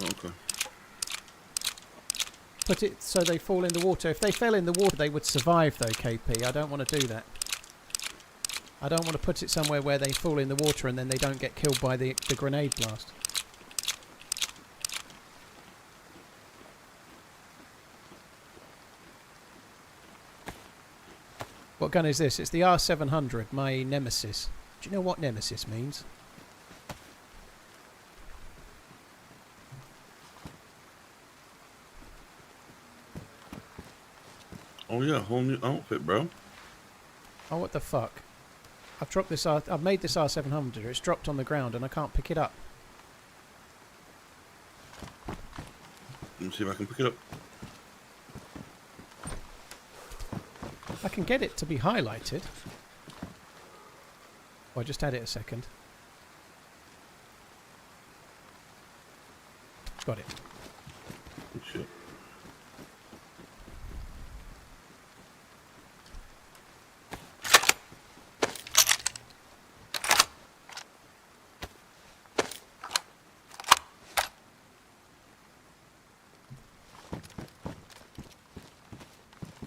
Okay. Put it so they fall in the water. If they fell in the water, they would survive, though, KP. I don't want to do that. I don't want to put it somewhere where they fall in the water and then they don't get killed by the grenade blast. What gun is this? It's the R700, my nemesis. Do you know what nemesis means? Oh yeah, whole new outfit, bro. Oh, what the fuck? I've dropped this I've made this R700. It's dropped on the ground and I can't pick it up. Let me see if I can pick it up. I can get it to be highlighted. Oh, I just had it a second. Got it. Good shit.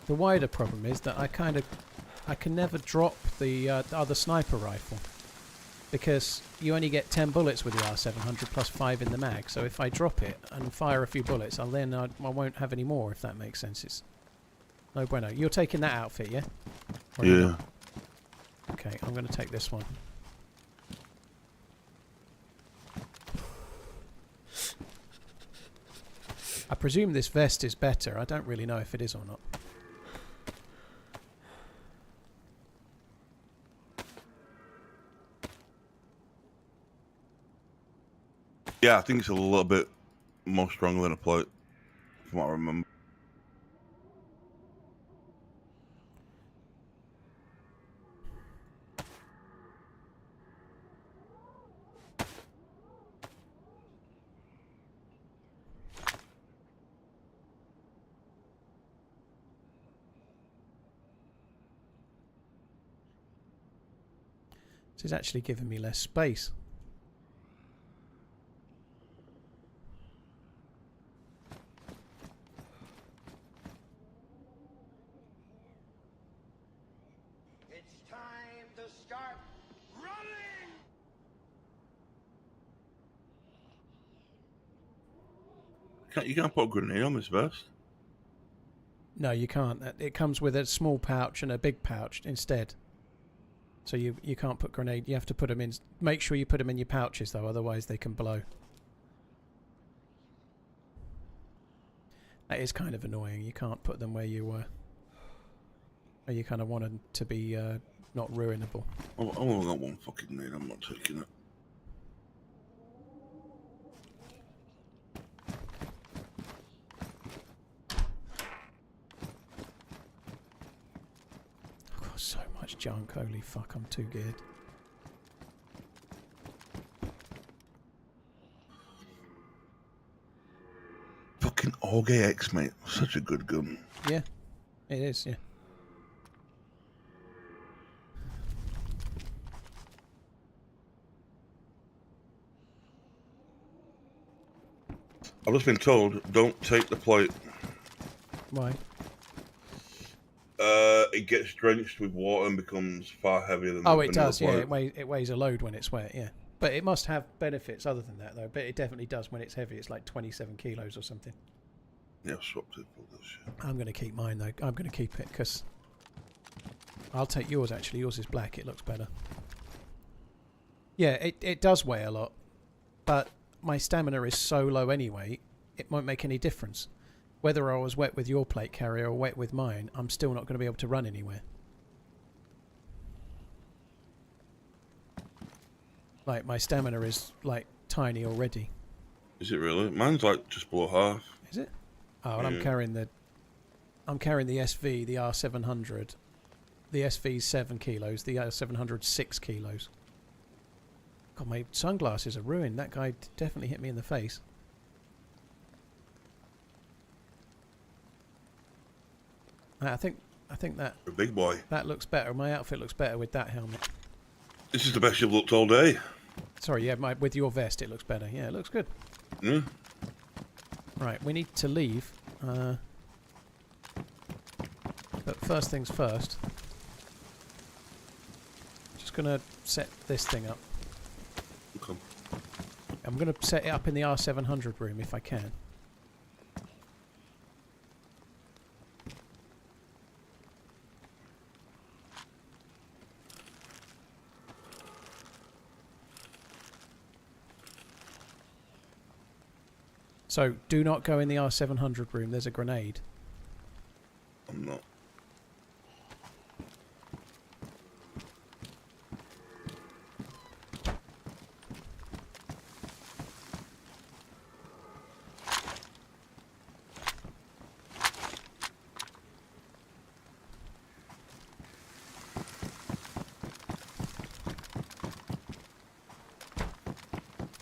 The wider problem is that I can never drop the other sniper rifle because you only get 10 bullets with the R700 plus 5 in the mag. So if I drop it and fire a few bullets, I won't have any more. If that makes sense, it's no bueno. You're taking that outfit, yeah? Or are you Yeah. not? Okay, I'm going to take this one. I presume this vest is better. I don't really know if it is or not. Yeah, I think it's a little bit more stronger than a plate, from what I remember. This is actually giving me less space. It's time to start running! You can't put a grenade on this vest. No, you can't. It comes with a small pouch and a big pouch instead. So you can't put grenade. You have to put them in. Make sure you put them in your pouches though, otherwise they can blow. That is kind of annoying. You can't put them where you kind of want them to be not ruinable. I've only got one fucking grenade. I'm not taking it. I've got so much junk. Holy fuck! I'm too geared. Fucking Auge X, mate. Such a good gun. Yeah, it is. Yeah. I've just been told, don't take the plate. Why? It gets drenched with water and becomes far heavier than Oh, the it vanilla does. Yeah, plate. it weighs a load when it's wet. Yeah, but it must have benefits other than that, though. But it definitely does when it's heavy. It's like 27 kilos or something. Yeah, I've swapped it for this shit. I'm going to keep mine though. I'm going to keep it because I'll take yours. Actually, yours is black. It looks better. Yeah, it does weigh a lot, but my stamina is so low anyway. It won't make any difference. Whether I was wet with your plate carrier or wet with mine, I'm still not going to be able to run anywhere. Like, my stamina is, like, tiny already. Is it really? Mine's like just below half. Is it? Oh, and Yeah. I'm carrying the SV, the R700. The SV's 7 kilos, the R700's 6 kilos. God, my sunglasses are ruined. That guy definitely hit me in the face. I think that A big boy. that looks better. My outfit looks better with that helmet. This is the best you've looked all day. Sorry, yeah, with your vest it looks better. Yeah, it looks good. Yeah. Right, we need to leave. But first things first. Just gonna set this thing up. Okay. I'm gonna set it up in the R700 room if I can. So, do not go in the R700 room, there's a grenade. I'm not.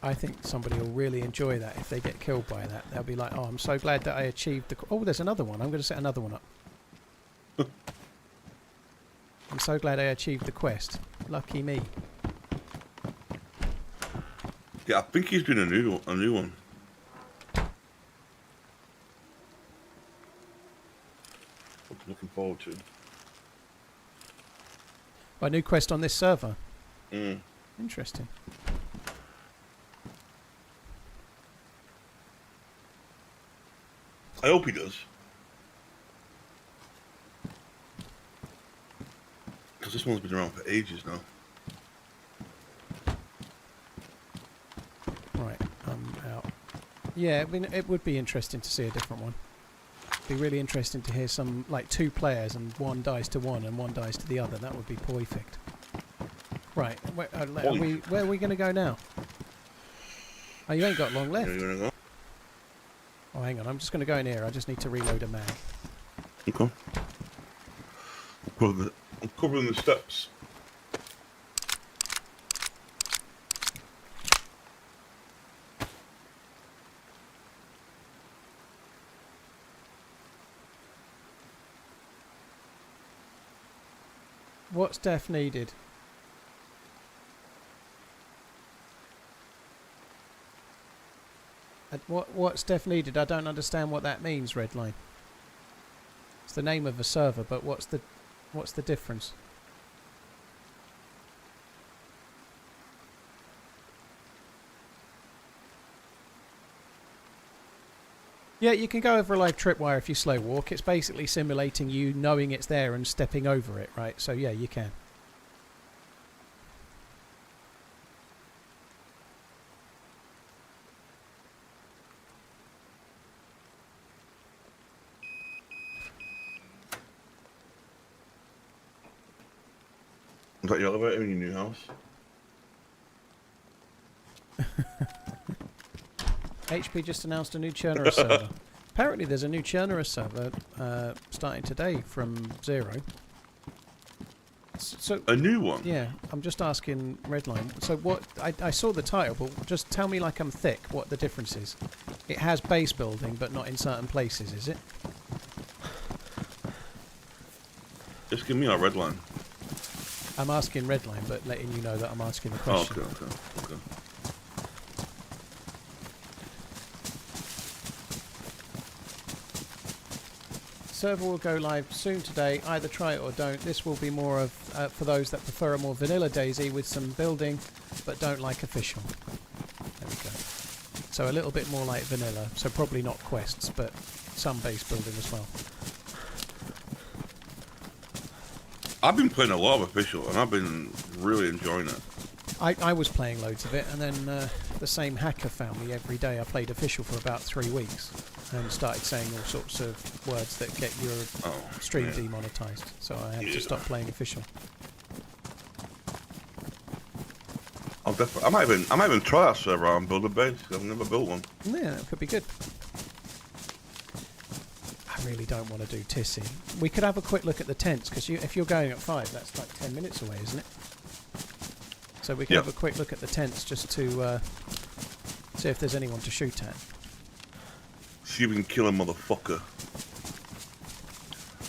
I think somebody will really enjoy that if they get killed by that. They'll be like, oh, I'm so glad that I achieved the... Oh, there's another one. I'm going to set another one up. I'm so glad I achieved the quest. Lucky me. Yeah, I think he's doing a new one. Looking forward to it. A new quest on this server. Mm. Interesting. I hope he does. Because this one's been around for ages now. Right, I'm out. Yeah, it would be interesting to see a different one. Be really interesting to hear some, like, 2 players and one dies to one and one dies to the other. That would be perfect. Right, where are we going to go now? Oh, you ain't got long left. Yeah, you wanna go? Oh, hang on, I'm just going to go in here. I just need to reload a mag. Okay. I'm covering the steps. What's death needed? What's def needed? I don't understand what that means, Redline. It's the name of a server, but what's the difference? Yeah, you can go over a live tripwire if you slow walk. It's basically simulating you knowing it's there and stepping over it, right? So yeah, you can. Is that your elevator in your new house? HP just announced a new Chernarus server. Apparently there's a new Chernarus server starting today from 0. So A new one? yeah, I'm just asking Redline. So what? I saw the title, but just tell me like I'm thick what the difference is. It has base building, but not in certain places, is it? Just give me our red line. I'm asking Redline, but letting you know that I'm asking the Oh, question. okay. Server will go live soon today. Either try it or don't. This will be more of for those that prefer a more vanilla DayZ with some building, but don't like official. There we go. So a little bit more like vanilla. So probably not quests, but some base building as well. I've been playing a lot of official, and I've been really enjoying it. I was playing loads of it, and then the same hacker found me every day. I played official for about 3 weeks and started saying all sorts of words that get your stream demonetized. So I had to stop playing official. I might even try that server out and build a base. I've never built one. Yeah, that could be good. I really don't want to do Tissy. We could have a quick look at the tents, because if you're going at 5, that's like 10 minutes away, isn't it? So we can have a quick look at the tents just to see if there's anyone to shoot at. See if we can kill a motherfucker.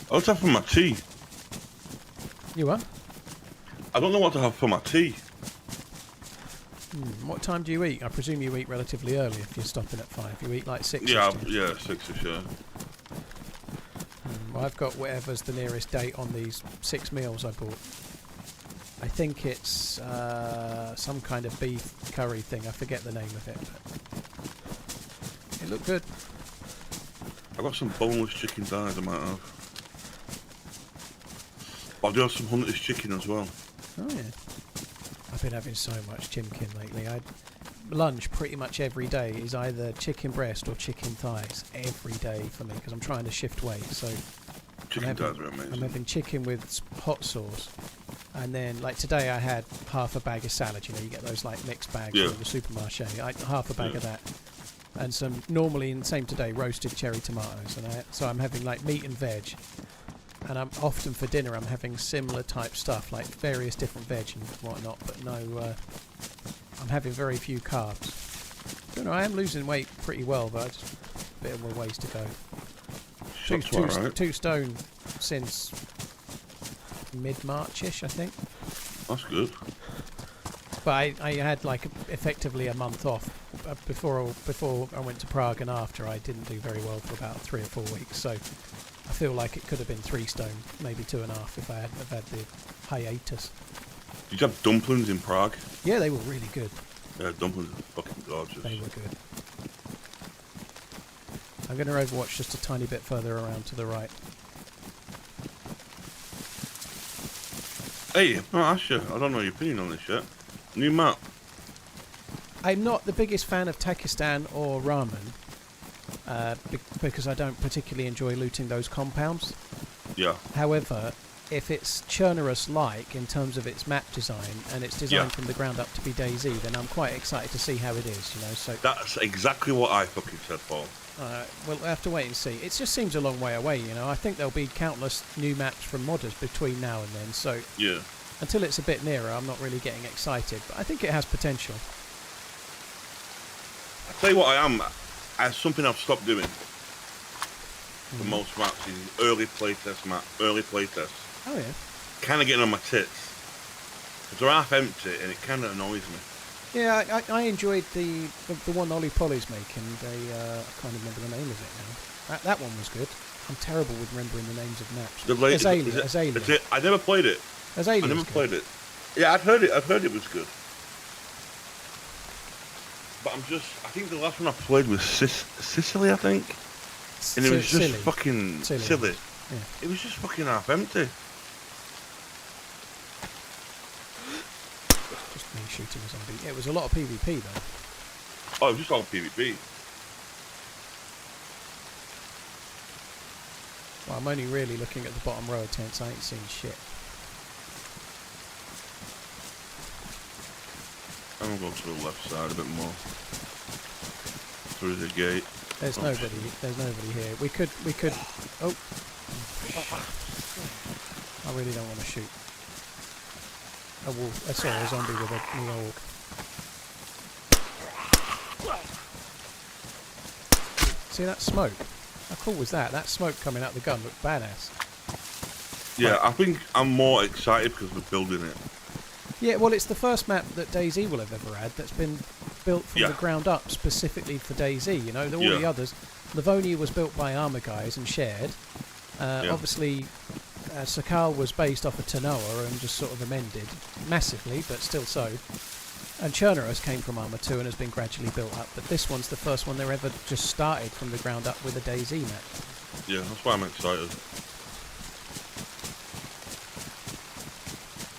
What's that for my tea? You are? I don't know what to have for my tea. What time do you eat? I presume you eat relatively early if you're stopping at 5. You eat like 6? Yeah, 6ish, yeah. Well, I've got whatever's the nearest date on these 6 meals I bought. I think it's some kind of beef curry thing. I forget the name of it. But it looked good. I've got some boneless chicken thighs I might have. I do have some hunter's chicken as well. Oh yeah. I've been having so much chimkin lately. Lunch pretty much every day is either chicken breast or chicken thighs. Every day for me, because I'm trying to shift weight. So Chicken thighs are amazing. I'm having chicken with hot sauce. And then, like today, I had half a bag of salad. You know, you get those like mixed bags from the supermarché. Half a bag of that, and some normally, and same today, roasted cherry tomatoes. And so I'm having like meat and veg. And I'm often for dinner, I'm having similar type stuff, like various different veg and whatnot. But no, I'm having very few carbs. I don't know. I am losing weight pretty well, but just a bit of a ways to go. 2 stone since mid-March-ish, I think. That's good. But I had like effectively a month off before I went to Prague, and after I didn't do very well for about 3 or 4 weeks. So I feel like it could have been 3 stone, maybe 2.5 if I hadn't have had the hiatus. Did you have dumplings in Prague? Yeah, they were really good. Yeah, dumplings are fucking gorgeous. They were good. I'm going to overwatch just a tiny bit further around to the right. Hey, I'll ask you, I don't know your opinion on this yet. New map. I'm not the biggest fan of Takistan or Ramen, because I don't particularly enjoy looting those compounds. Yeah. However, if it's Chernarus-like in terms of its map design, and it's designed from the ground up to be DayZ, then I'm quite excited to see how it is, you know. So That's exactly what I fucking said, Paul. we'll have to wait and see. It just seems a long way away, you know. I think there'll be countless new maps from modders between now and then, so Yeah. until it's a bit nearer, I'm not really getting excited. But I think it has potential. I tell you what I am, as something I've stopped doing for most maps is early playtest. Oh yeah. Kind of getting on my tits. Because they're half empty and it kind of annoys me. Yeah, I enjoyed the one Ollie Polly's making. I can't remember the name of it now. That one was good. I'm terrible with remembering the names of maps. Azalea. I never played it. Azalea. I never played it. Yeah, I've heard it was good. But I think the last one I played was Sicily, I think. And it was just fucking silly. Yeah. It was just fucking half empty. Just me shooting a zombie. Yeah, it was a lot of PvP though. Oh, it was just all PvP. Well, I'm only really looking at the bottom row of tents. I ain't seen shit. I'm gonna go to the left side a bit more. Through the gate. There's nobody here. We could. Oh. I really don't want to shoot. A wolf. Sorry, a zombie with a new orc. See that smoke? How cool was that? That smoke coming out the gun looked badass. Yeah, I think I'm more excited because we're building it. Yeah, well, it's the first map that DayZ will have ever had that's been built from the ground up specifically for DayZ. You know, all the others. Livonia was built by Armour guys and shared. Obviously, Sakal was based off of Tanoa and just sort of amended massively, but still so. And Chernarus came from Armour 2 and has been gradually built up. But this one's the first one they're ever just started from the ground up with a DayZ map. Yeah, that's why I'm excited.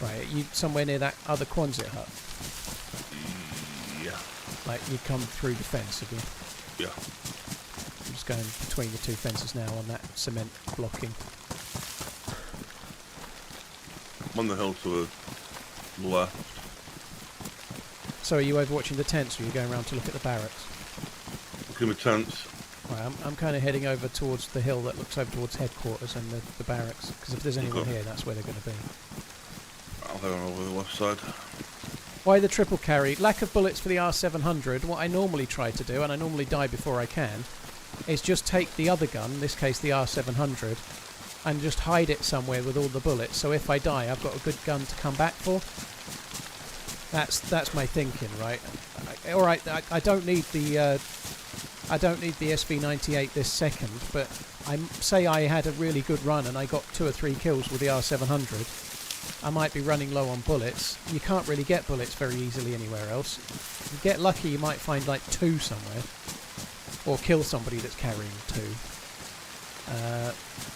Right, are you somewhere near that other Quonset hut? Yeah. Like, you come through the fence, have you? Yeah. I'm just going between the two fences now on that cement blocking. I'm on the hill to the left. So are you overwatching the tents or are you going around to look at the barracks? Looking at tents. Right, I'm kind of heading over towards the hill that looks over towards headquarters and the barracks, because if there's anyone here, that's where they're going to be. I'll head on over the left side. Why the triple carry? Lack of bullets for the R700. What I normally try to do, and I normally die before I can, is just take the other gun, in this case the R700, and just hide it somewhere with all the bullets, so if I die I've got a good gun to come back for. That's my thinking, right? Alright, I don't need the SV98 this second, but say I had a really good run and I got 2 or 3 kills with the R700. I might be running low on bullets. You can't really get bullets very easily anywhere else. If you get lucky, you might find like 2 somewhere. Or kill somebody that's carrying 2.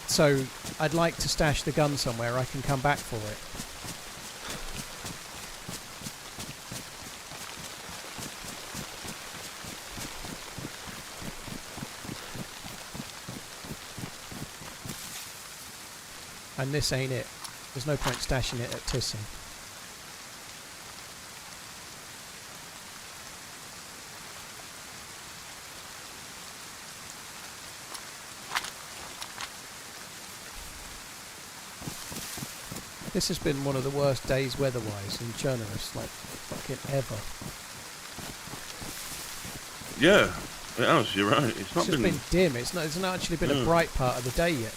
So I'd like to stash the gun somewhere I can come back for it. And this ain't it. There's no point stashing it at Tissing. This has been one of the worst days weather-wise in Chernarus, like, fucking ever. Yeah, it has, you're right. It's not been dim. It's not actually been a bright part of the day yet.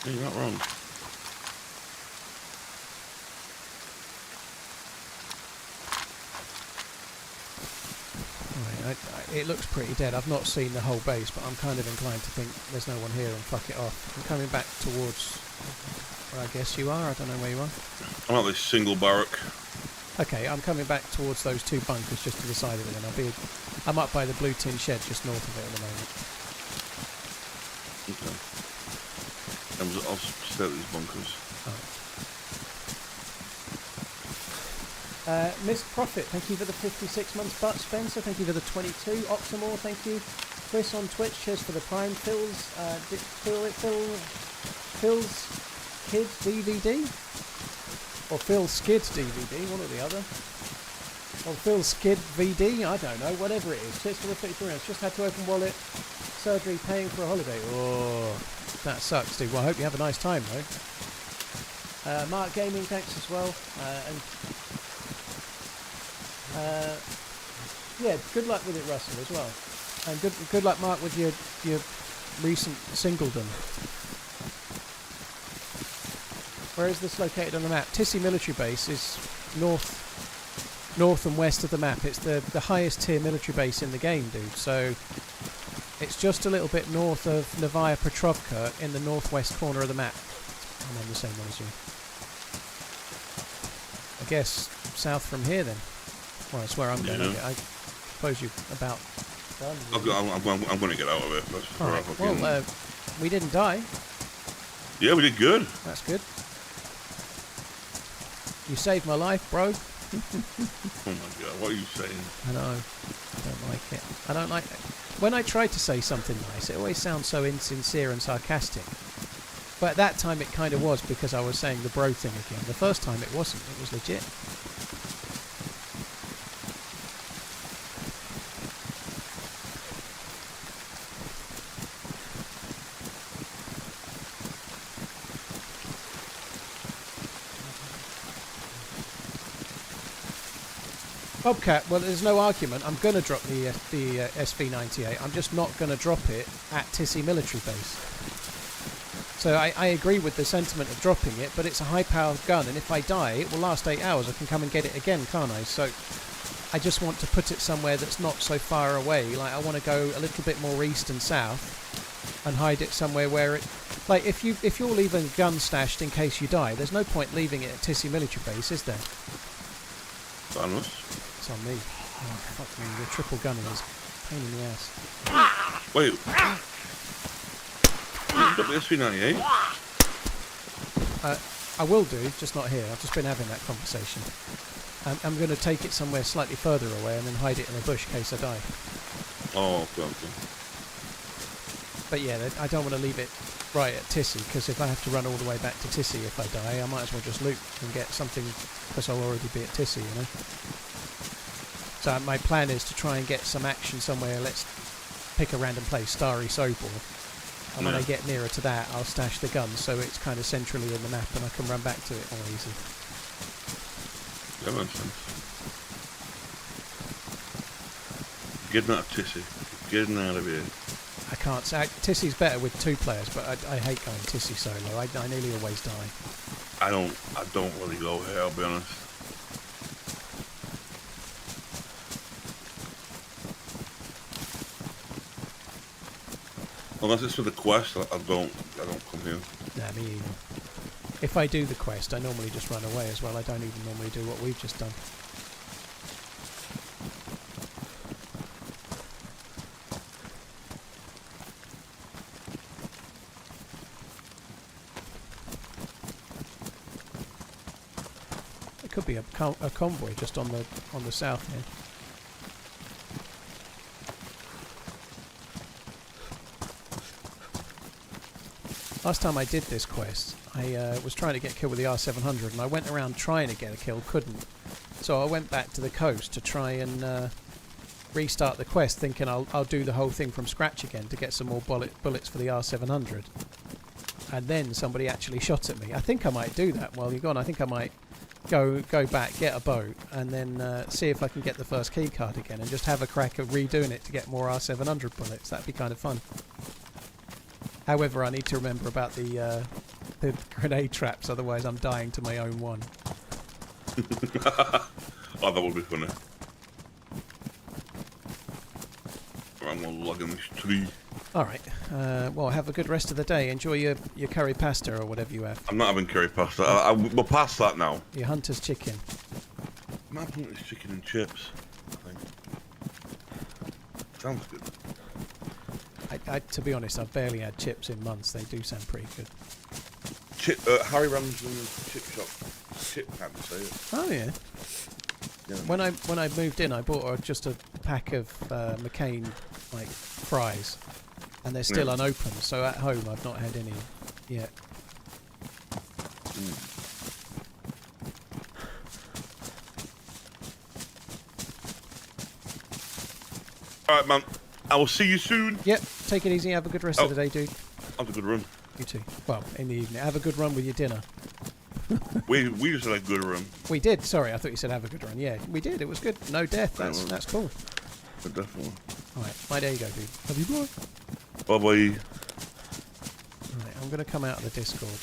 Yeah, you're not wrong. Right, it looks pretty dead. I've not seen the whole base, but I'm kind of inclined to think there's no one here and fuck it off. I'm coming back towards where I guess you are. I don't know where you are. I'm at this single barrack. Okay, I'm coming back towards those 2 bunkers just to the side of it, and I'm up by the blue tin shed just north of it at the moment. Okay. I'll stay at these bunkers. Miss Profit, thank you for the 56 months. But Spencer, thank you for the 22. Oxamore, thank you. Chris on Twitch, cheers for the Prime. Phil's Kid DVD? Or Phil Skid DVD, one or the other. Or Phil Skid VD, I don't know, whatever it is. Cheers for the 53 months. Just had to open wallet. Surgery, paying for a holiday. Oh, that sucks, dude. Well, I hope you have a nice time, though. Mark Gaming, thanks as well. Yeah, good luck with it, Russell, as well. And good luck, Mark, with your recent singledom. Where is this located on the map? Tissy Military Base is north and west of the map. It's the highest tier military base in the game, dude. So it's just a little bit north of Novaya Petrovka in the northwest corner of the map. I'm on the same one as you. I guess south from here then. Well, that's where I'm going. I suppose you're about done. I'm going to get out of it. All right. Well, we didn't die. Yeah, we did good. That's good. You saved my life, bro. Oh my god, what are you saying? I know. I don't like it. I don't like it. When I try to say something nice, it always sounds so insincere and sarcastic. But at that time it kind of was, because I was saying the bro thing again. The first time it wasn't. It was legit. Bobcat, well, there's no argument. I'm going to drop the SV98. I'm just not going to drop it at Tissy Military Base. So I agree with the sentiment of dropping it, but it's a high-powered gun, and if I die, it will last 8 hours. I can come and get it again, can't I? So I just want to put it somewhere that's not so far away. Like, I want to go a little bit more east and south and hide it somewhere where it... Like, if you're leaving a gun stashed in case you die, there's no point leaving it at Tissy Military Base, is there? Thanos. It's on me. Oh, fuck me. The triple gunning is a pain in the ass. Wait. You got the SV98? I will do, just not here. I've just been having that conversation. I'm going to take it somewhere slightly further away and then hide it in a bush in case I die. Oh, okay. But yeah, I don't want to leave it right at Tissy, because if I have to run all the way back to Tissy if I die, I might as well just loot and get something, because I'll already be at Tissy, you know? So my plan is to try and get some action somewhere. Let's pick a random place, Starry Sobor. And when I get nearer to that, I'll stash the gun so it's kind of centrally in the map and I can run back to it more easy. That makes sense. Getting out of Tissy. Getting out of here. I can't say... Tissy's better with 2 players, but I hate going Tissy solo. I nearly always die. I don't really go here, I'll be honest. Unless it's for the quest, I don't come here. Nah, me either. If I do the quest, I normally just run away as well. I don't even normally do what we've just done. It could be a convoy just on the south here. Last time I did this quest, I was trying to get a kill with the R700, and I went around trying to get a kill, couldn't. So I went back to the coast to try and restart the quest, thinking I'll do the whole thing from scratch again to get some more bullets for the R700. And then somebody actually shot at me. I think I might do that while you're gone. I think I might go back, get a boat, and then see if I can get the first key card again and just have a crack at redoing it to get more R700 bullets. That'd be kind of fun. However, I need to remember about the grenade traps, otherwise I'm dying to my own one. Oh, that would be funny. I'm gonna log in this tree. Alright, well, have a good rest of the day. Enjoy your curry pasta or whatever you have. I'm not having curry pasta. We're past that now. Your hunter's chicken. I'm having this chicken and chips, I think. Sounds good. To be honest, I've barely had chips in months. They do sound pretty good. Harry Ramsden's chip shop. Chip, how to say it. Oh yeah. Yeah. When I moved in, I bought just a pack of McCain like fries, and they're still unopened. So at home, I've not had any yet. All right, man. I will see you soon. Yep. Take it easy. Have a good rest of the day, dude. Have a good run. You too. Well, in the evening. Have a good run with your dinner. we just had a good run. We did. Sorry, I thought you said have a good run. Yeah, we did. It was good. No death. That's cool. Definitely. All right. There you go, dude. Love you, boy. Bye bye. All right. I'm gonna come out of the Discord.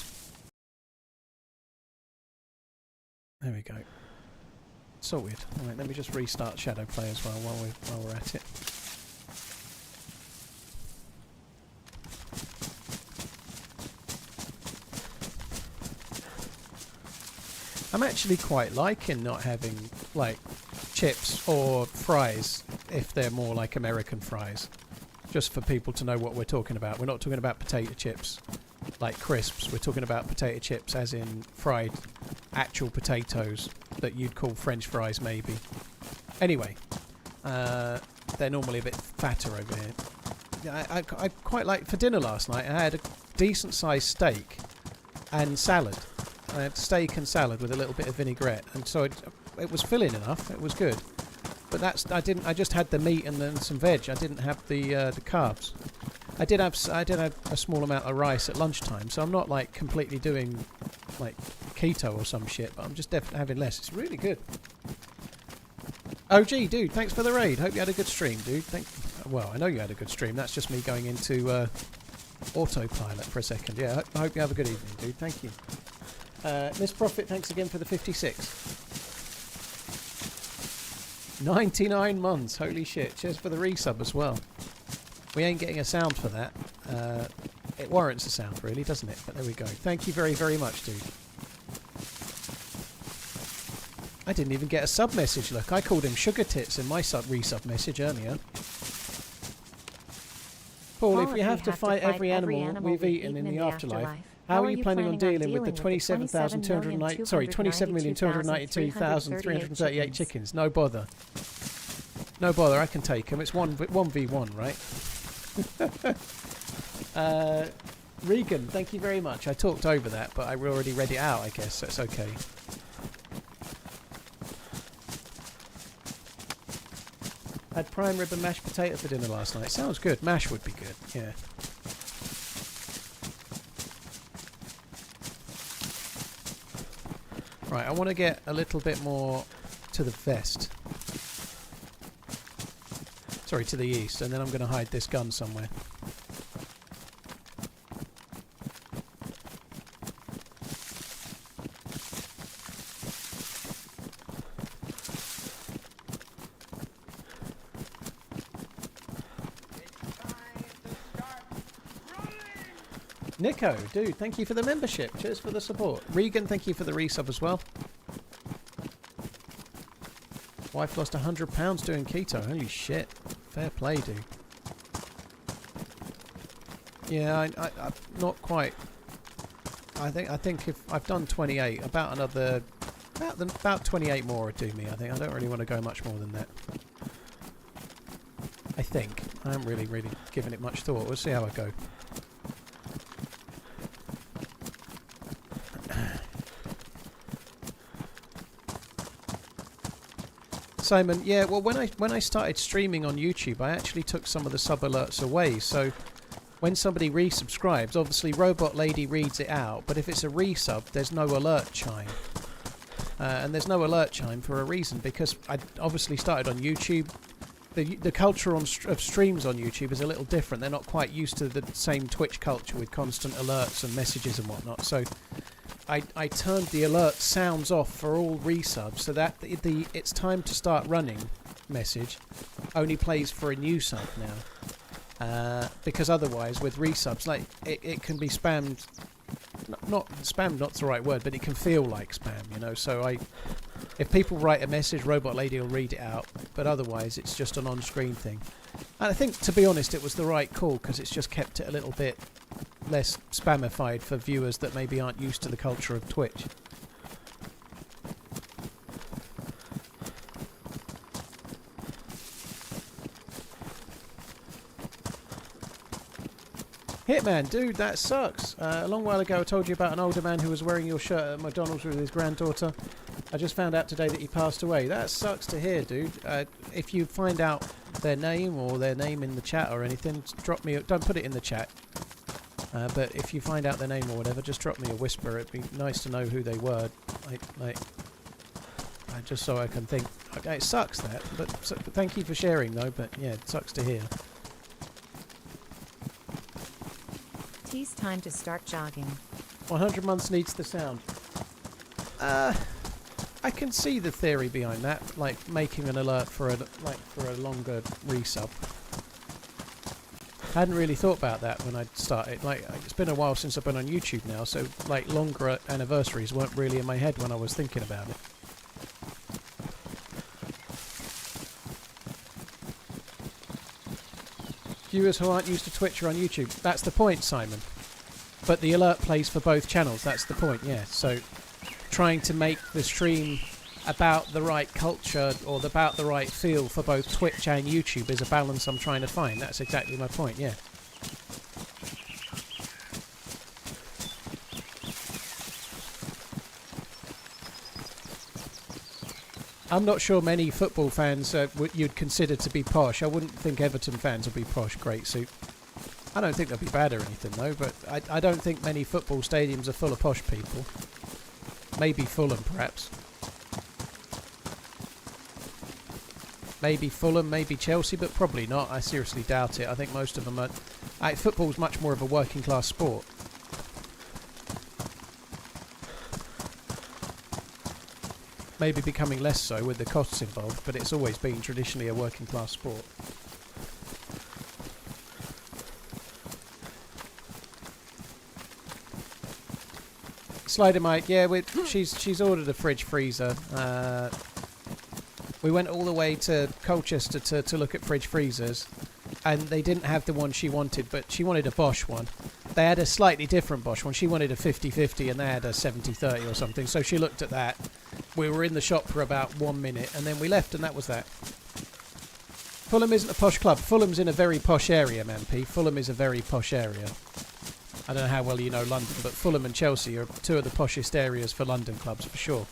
There we go. Sorted. Alright, let me just restart Shadow Play as well while we're at it. I'm actually quite liking not having, like, chips or fries if they're more like American fries. Just for people to know what we're talking about. We're not talking about potato chips like crisps. We're talking about potato chips as in fried actual potatoes that you'd call French fries maybe. Anyway, they're normally a bit fatter over here. I quite like, for dinner last night, I had a decent sized steak and salad. I had steak and salad with a little bit of vinaigrette, and so it was filling enough. It was good. But I just had the meat and then some veg. I didn't have the carbs. I did have a small amount of rice at lunchtime, so I'm not like completely doing like keto or some shit, but I'm just definitely having less. It's really good. OG, dude, thanks for the raid. Hope you had a good stream, dude. Well, I know you had a good stream. That's just me going into autopilot for a second. Yeah, I hope you have a good evening, dude. Thank you. Miss Profit, thanks again for the 56. 99 months, holy shit. Cheers for the resub as well. We ain't getting a sound for that. It warrants a sound, really, doesn't it? But there we go. Thank you very, very much, dude. I didn't even get a sub message, look. I called him Sugar Tits in my resub message earlier. Paul, if we have to fight every animal we've eaten in the afterlife, how are you planning on dealing with the 27,292,338 chickens? No bother. No bother, I can take them. It's 1v1, right? Regan, thank you very much. I talked over that, but I already read it out, I guess. That's okay. Had prime rib and mashed potato for dinner last night. Sounds good. Mash would be good, yeah. Right, I want to get a little bit more to the west. Sorry, to the east, and then I'm going to hide this gun somewhere. Nico, dude, thank you for the membership. Cheers for the support. Regan, thank you for the resub as well. Wife lost £100 doing keto. Holy shit. Fair play, dude. Yeah, I'm not quite. I think if I've done 28, about 28 more would do me. I think I don't really want to go much more than that. I think I haven't really given it much thought. We'll see how I go. Simon, yeah, well, when I started streaming on YouTube, I actually took some of the sub alerts away. So when somebody resubscribes, obviously Robot Lady reads it out, but if it's a resub, there's no alert chime. And there's no alert chime for a reason, because I obviously started on YouTube. The culture of streams on YouTube is a little different. They're not quite used to the same Twitch culture with constant alerts and messages and whatnot. So I turned the alert sounds off for all resubs, so that the it's time to start running message only plays for a new sub now. Because otherwise with resubs, like it can be spammed. Not spam, not the right word, but it can feel like spam, you know. So if people write a message, Robot Lady will read it out, but otherwise it's just an on-screen thing. And I think, to be honest, it was the right call, because it's just kept it a little bit less spamified for viewers that maybe aren't used to the culture of Twitch. Hitman, dude, that sucks. A long while ago I told you about an older man who was wearing your shirt at McDonald's with his granddaughter. I just found out today that he passed away. That sucks to hear, dude. If you find out their name or their name in the chat or anything, drop me. Don't put it in the chat. But if you find out their name or whatever, just drop me a whisper. It'd be nice to know who they were. Just so I can think. Okay, it sucks that, but thank you for sharing though. But yeah, it sucks to hear. It's time to start jogging. 100 months needs the sound. I can see the theory behind that, like making an alert for a longer resub. I hadn't really thought about that when I started. Like, it's been a while since I've been on YouTube now, so like longer anniversaries weren't really in my head when I was thinking about it. Viewers who aren't used to Twitch are on YouTube. That's the point, Simon. But the alert plays for both channels. That's the point, yeah. So trying to make the stream about the right culture or about the right feel for both Twitch and YouTube is a balance I'm trying to find. That's exactly my point, yeah. I'm not sure many football fans you'd consider to be posh. I wouldn't think Everton fans would be posh, great suit. I don't think they'll be bad or anything though, but I don't think many football stadiums are full of posh people. Maybe Fulham, perhaps. Maybe Fulham, maybe Chelsea, but probably not. I seriously doubt it. I think most of them are... football's much more of a working class sport. Maybe becoming less so with the costs involved, but it's always been traditionally a working class sport. Slider Mike, yeah, she's ordered a fridge freezer. We went all the way to Colchester to look at fridge freezers, and they didn't have the one she wanted, but she wanted a Bosch one. They had a slightly different Bosch one. She wanted a 50-50 and they had a 70-30 or something, so she looked at that. We were in the shop for about 1 minute and then we left, and that was that. Fulham isn't a posh club. Fulham's in a very posh area, man, P. Fulham is a very posh area. I don't know how well you know London, but Fulham and Chelsea are two of the poshest areas for London clubs, for sure.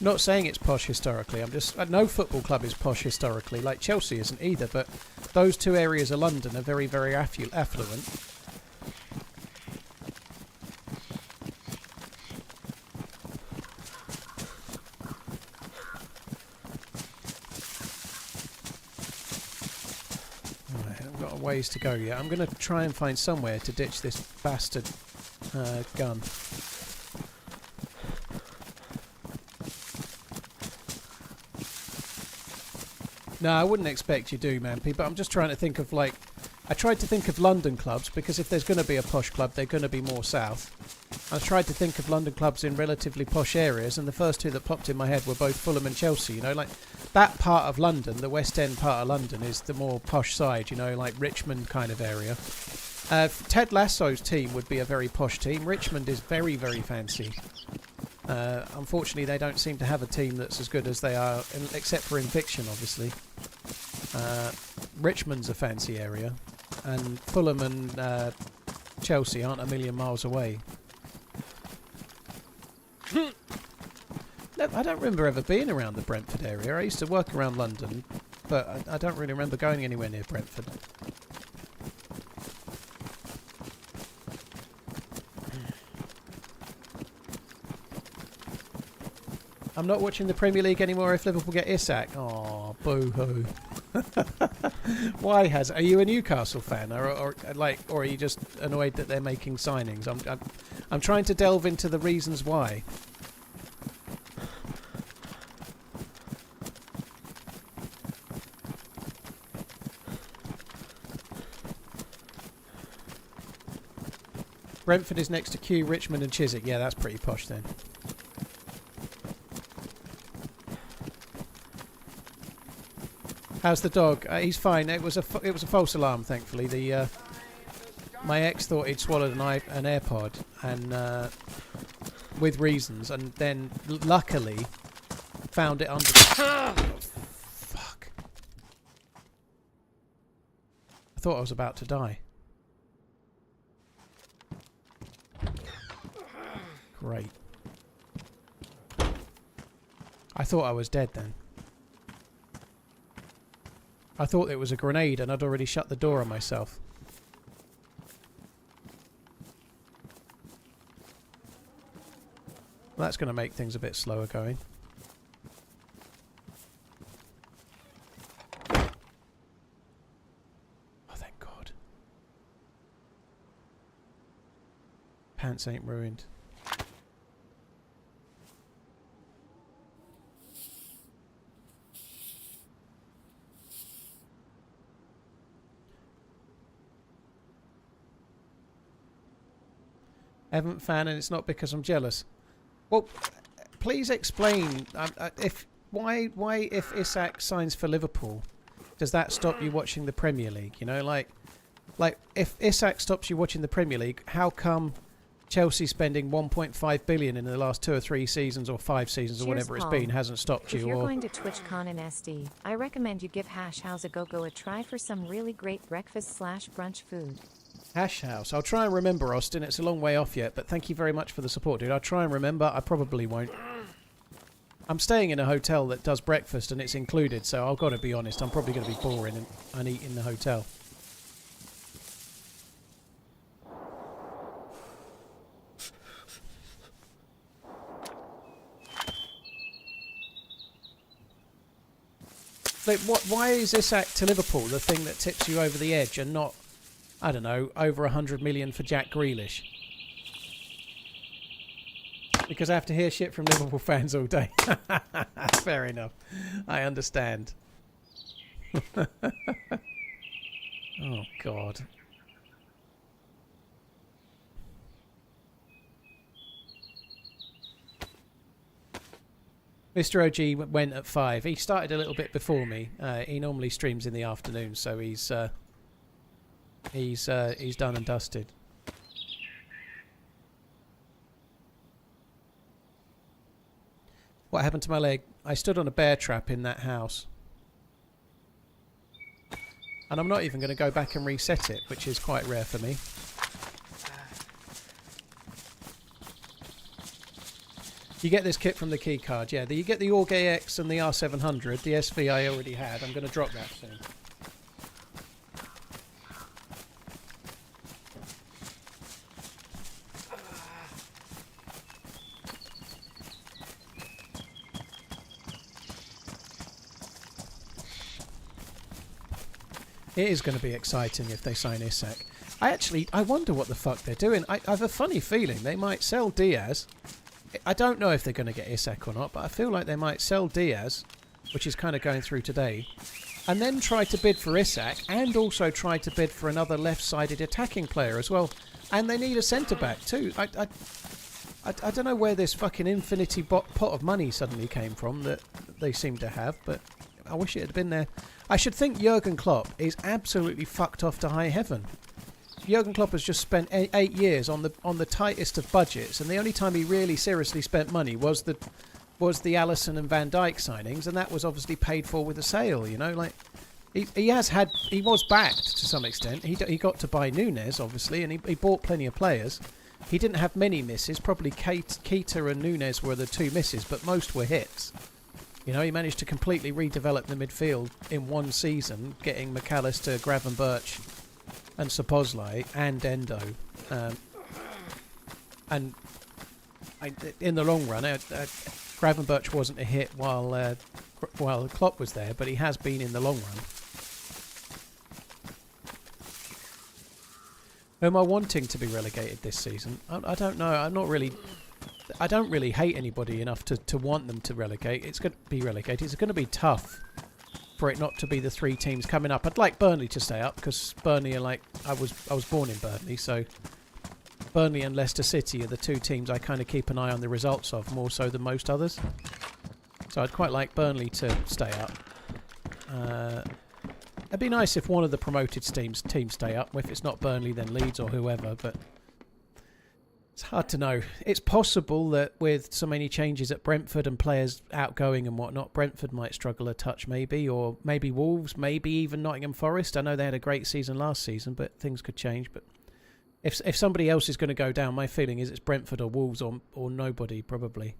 Not saying it's posh historically, I'm just... no football club is posh historically, like Chelsea isn't either, but those two areas of London are very, very affluent. Right, I've got a ways to go yet. I'm going to try and find somewhere to ditch this bastard gun. No, I wouldn't expect you do, man, P, but I'm just trying to think of, like... I tried to think of London clubs, because if there's going to be a posh club, they're going to be more south. I tried to think of London clubs in relatively posh areas, and the first two that popped in my head were both Fulham and Chelsea, you know, like... That part of London, the West End part of London, is the more posh side, you know, like Richmond kind of area. Ted Lasso's team would be a very posh team. Richmond is very, very fancy. Unfortunately, they don't seem to have a team that's as good as they are, except for in fiction, obviously. Richmond's a fancy area, and Fulham and Chelsea aren't a million miles away. No, I don't remember ever being around the Brentford area. I used to work around London, but I don't really remember going anywhere near Brentford. I'm not watching the Premier League anymore if Liverpool get Isak. Oh, boo-hoo. Why has? Are you a Newcastle fan, or are you just annoyed that they're making signings? I'm trying to delve into the reasons why. Brentford is next to Kew, Richmond and Chiswick. Yeah, that's pretty posh then. How's the dog? He's fine. It was a false alarm, thankfully. My ex thought he'd swallowed an AirPod, and with reasons, and then luckily found it under. Oh, fuck! I thought I was about to die. Great. I thought I was dead then. I thought it was a grenade and I'd already shut the door on myself. Well, that's going to make things a bit slower going. Pants ain't ruined. Haven't fan, and it's not because I'm jealous. Well, please explain why if Isak signs for Liverpool, does that stop you watching the Premier League? You know, like if Isak stops you watching the Premier League, how come Chelsea spending 1.5 billion in the last 2 or 3 seasons or 5 seasons Cheers, or whatever Paul. it's been hasn't stopped you? If you're Or going to TwitchCon in SD, I recommend you give Hash House a go a try for some really great breakfast/brunch food. Hash House. I'll try and remember, Austin. It's a long way off yet, but thank you very much for the support, dude. I'll try and remember. I probably won't. I'm staying in a hotel that does breakfast and it's included, so I've got to be honest. I'm probably going to be boring and eat in the hotel. Like, why is Isak to Liverpool the thing that tips you over the edge and not, I don't know, over 100 million for Jack Grealish? Because I have to hear shit from Liverpool fans all day. Fair enough. I understand. Oh, God. Mr. OG went at 5. He started a little bit before me. He normally streams in the afternoon, so he's done and dusted. What happened to my leg? I stood on a bear trap in that house. And I'm not even going to go back and reset it, which is quite rare for me. You get this kit from the key card, yeah. You get the Org AX and the R700. The SV I already had. I'm going to drop that soon. It is going to be exciting if they sign Isak. I wonder what the fuck they're doing. I have a funny feeling they might sell Diaz. I don't know if they're going to get Isak or not, but I feel like they might sell Diaz, which is kind of going through today, and then try to bid for Isak, and also try to bid for another left-sided attacking player as well. And they need a centre-back too. I don't know where this fucking infinity pot of money suddenly came from that they seem to have, but I wish it had been there. I should think Jurgen Klopp is absolutely fucked off to high heaven. Jurgen Klopp has just spent 8 years on the tightest of budgets, and the only time he really seriously spent money was the Alisson and Van Dijk signings, and that was obviously paid for with a sale. You know, like he was backed to some extent. He got to buy Núñez obviously, and he bought plenty of players. He didn't have many misses. Probably Keita and Núñez were the 2 misses, but most were hits. You know, he managed to completely redevelop the midfield in 1 season, getting McAllister, Gravenberch, and Szoboszlai, and Endo. And in the long run, Gravenberch wasn't a hit while Klopp was there, but he has been in the long run. Who am I wanting to be relegated this season? I don't know. I don't really hate anybody enough to want them to relegate. It's going to be relegated. It's going to be tough for it not to be the 3 teams coming up. I'd like Burnley to stay up because Burnley are like I was born in Burnley, so Burnley and Leicester City are the 2 teams I kind of keep an eye on the results of more so than most others. So I'd quite like Burnley to stay up. It'd be nice if one of the promoted teams stay up. If it's not Burnley, then Leeds or whoever, but it's hard to know. It's possible that with so many changes at Brentford and players outgoing and whatnot, Brentford might struggle a touch maybe, or maybe Wolves, maybe even Nottingham Forest. I know they had a great season last season, but things could change. But if somebody else is going to go down, my feeling is it's Brentford or Wolves or nobody, probably.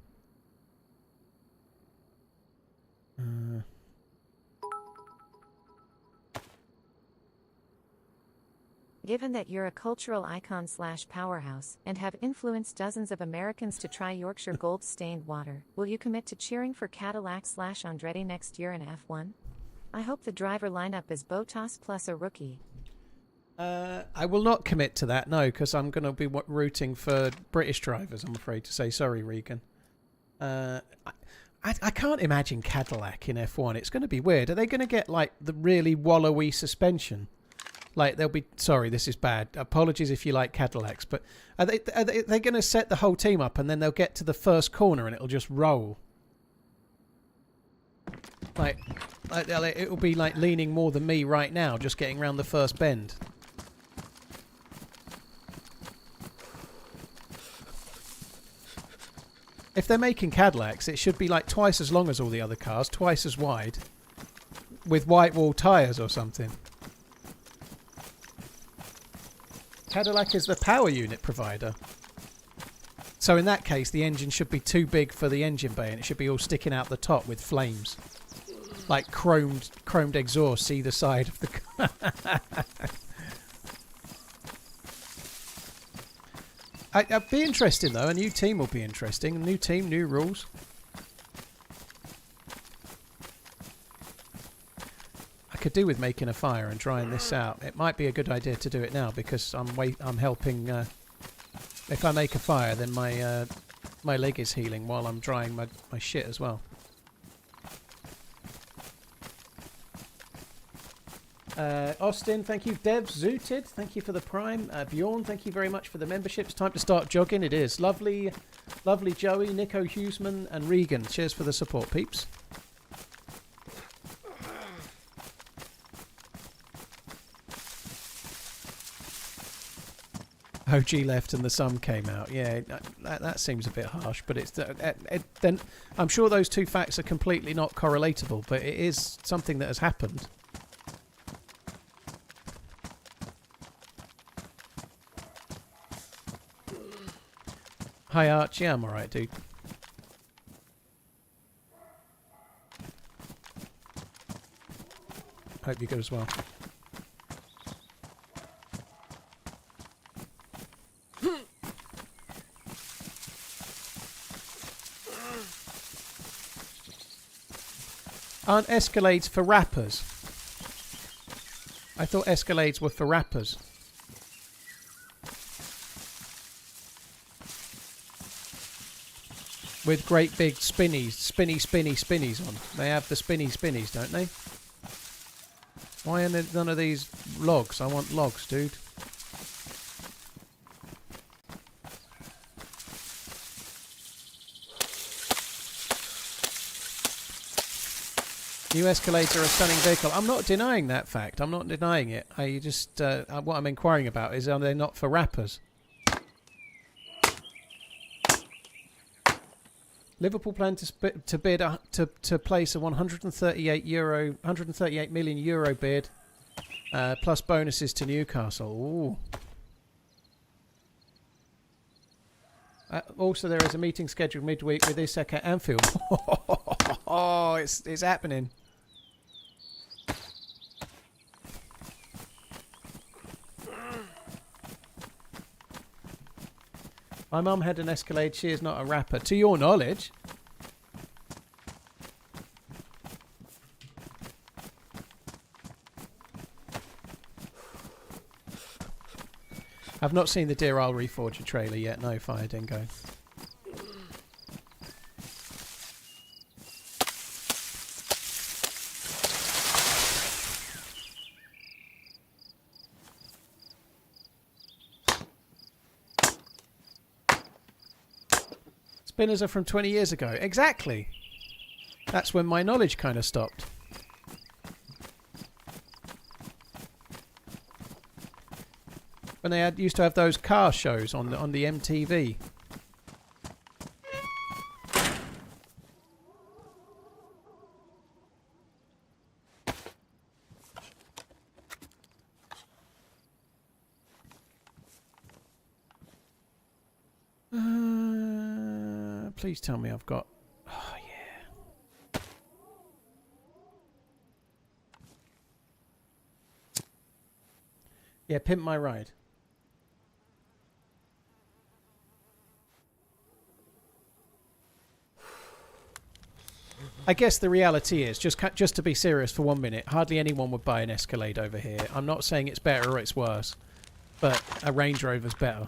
Given that you're a cultural icon/powerhouse and have influenced dozens of Americans to try Yorkshire Gold-stained water, will you commit to cheering for Cadillac/Andretti next year in F1? I hope the driver lineup is Bottas plus a rookie. I will not commit to that, no, because I'm going to be rooting for British drivers, I'm afraid to say. Sorry, Regan. I can't imagine Cadillac in F1. It's going to be weird. Are they going to get, like, the really wallowy suspension? Like, they'll be... Sorry, this is bad. Apologies if you like Cadillacs, but are they going to set the whole team up and then they'll get to the first corner and it'll just roll? Like it'll be like leaning more than me right now, just getting around the first bend. If they're making Cadillacs, it should be like twice as long as all the other cars, twice as wide, with white wall tyres or something. Cadillac is the power unit provider. So in that case, the engine should be too big for the engine bay and it should be all sticking out the top with flames. Like chromed exhausts either side of the car. I'd be interesting though. A new team will be interesting. A new team, new rules. I could do with making a fire and trying this out. It might be a good idea to do it now because I'm helping. If I make a fire, then my leg is healing while I'm drying my shit as well. Austin, thank you. Dev Zooted, thank you for the prime. Bjorn, thank you very much for the membership. It's time to start jogging. It is. Lovely Joey, Nico Hughesman and Regan. Cheers for the support, peeps. OG left and the sun came out. Yeah, that seems a bit harsh, but it's then I'm sure those two facts are completely not correlatable, but it is something that has happened. Hi Arch, yeah, I'm alright, dude. Hope you're good as well. Aren't Escalades for rappers? I thought Escalades were for rappers. With great big spinnies on. They have the spinnies, don't they? Why are there none of these logs? I want logs, dude. New Escalades are a stunning vehicle. I'm not denying that fact. I'm not denying it. I just what I'm inquiring about is, are they not for rappers? Liverpool plan to bid to place a 138 million euro bid, plus bonuses to Newcastle. Ooh. Also, there is a meeting scheduled midweek with Isaac at Anfield. Oh, it's happening. My mum had an Escalade. She is not a rapper, to your knowledge. I've not seen the DeerIsle Reforger trailer yet. No, Fire Dingo. Spinners are from 20 years ago. Exactly. That's when my knowledge kind of stopped. When they used to have those car shows on the MTV. Please tell me I've got... Oh, yeah. Yeah, pimp my ride. I guess the reality is, just to be serious for 1 minute, hardly anyone would buy an Escalade over here. I'm not saying it's better or it's worse, but a Range Rover's better.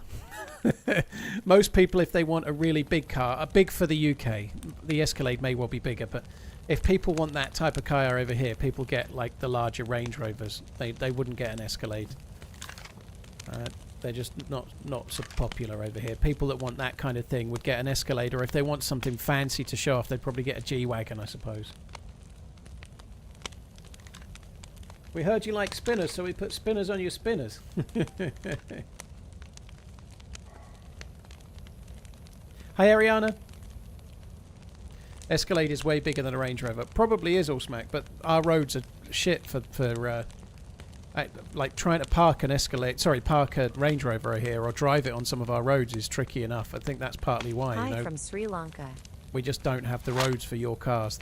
Most people, if they want a really big car, big for the UK, the Escalade may well be bigger, but if people want that type of car over here, people get like the larger Range Rovers. They wouldn't get an Escalade. They're just not so popular over here. People that want that kind of thing would get an Escalade, or if they want something fancy to show off, they'd probably get a G-Wagon, I suppose. We heard you like spinners, so we put spinners on your spinners. Hi, Ariana. Escalade is way bigger than a Range Rover. Probably is, all smack, but our roads are shit for like trying to park an Escalade, park a Range Rover here or drive it on some of our roads is tricky enough. I think that's partly why. Hi from Sri Lanka. We just don't have the roads for your cars.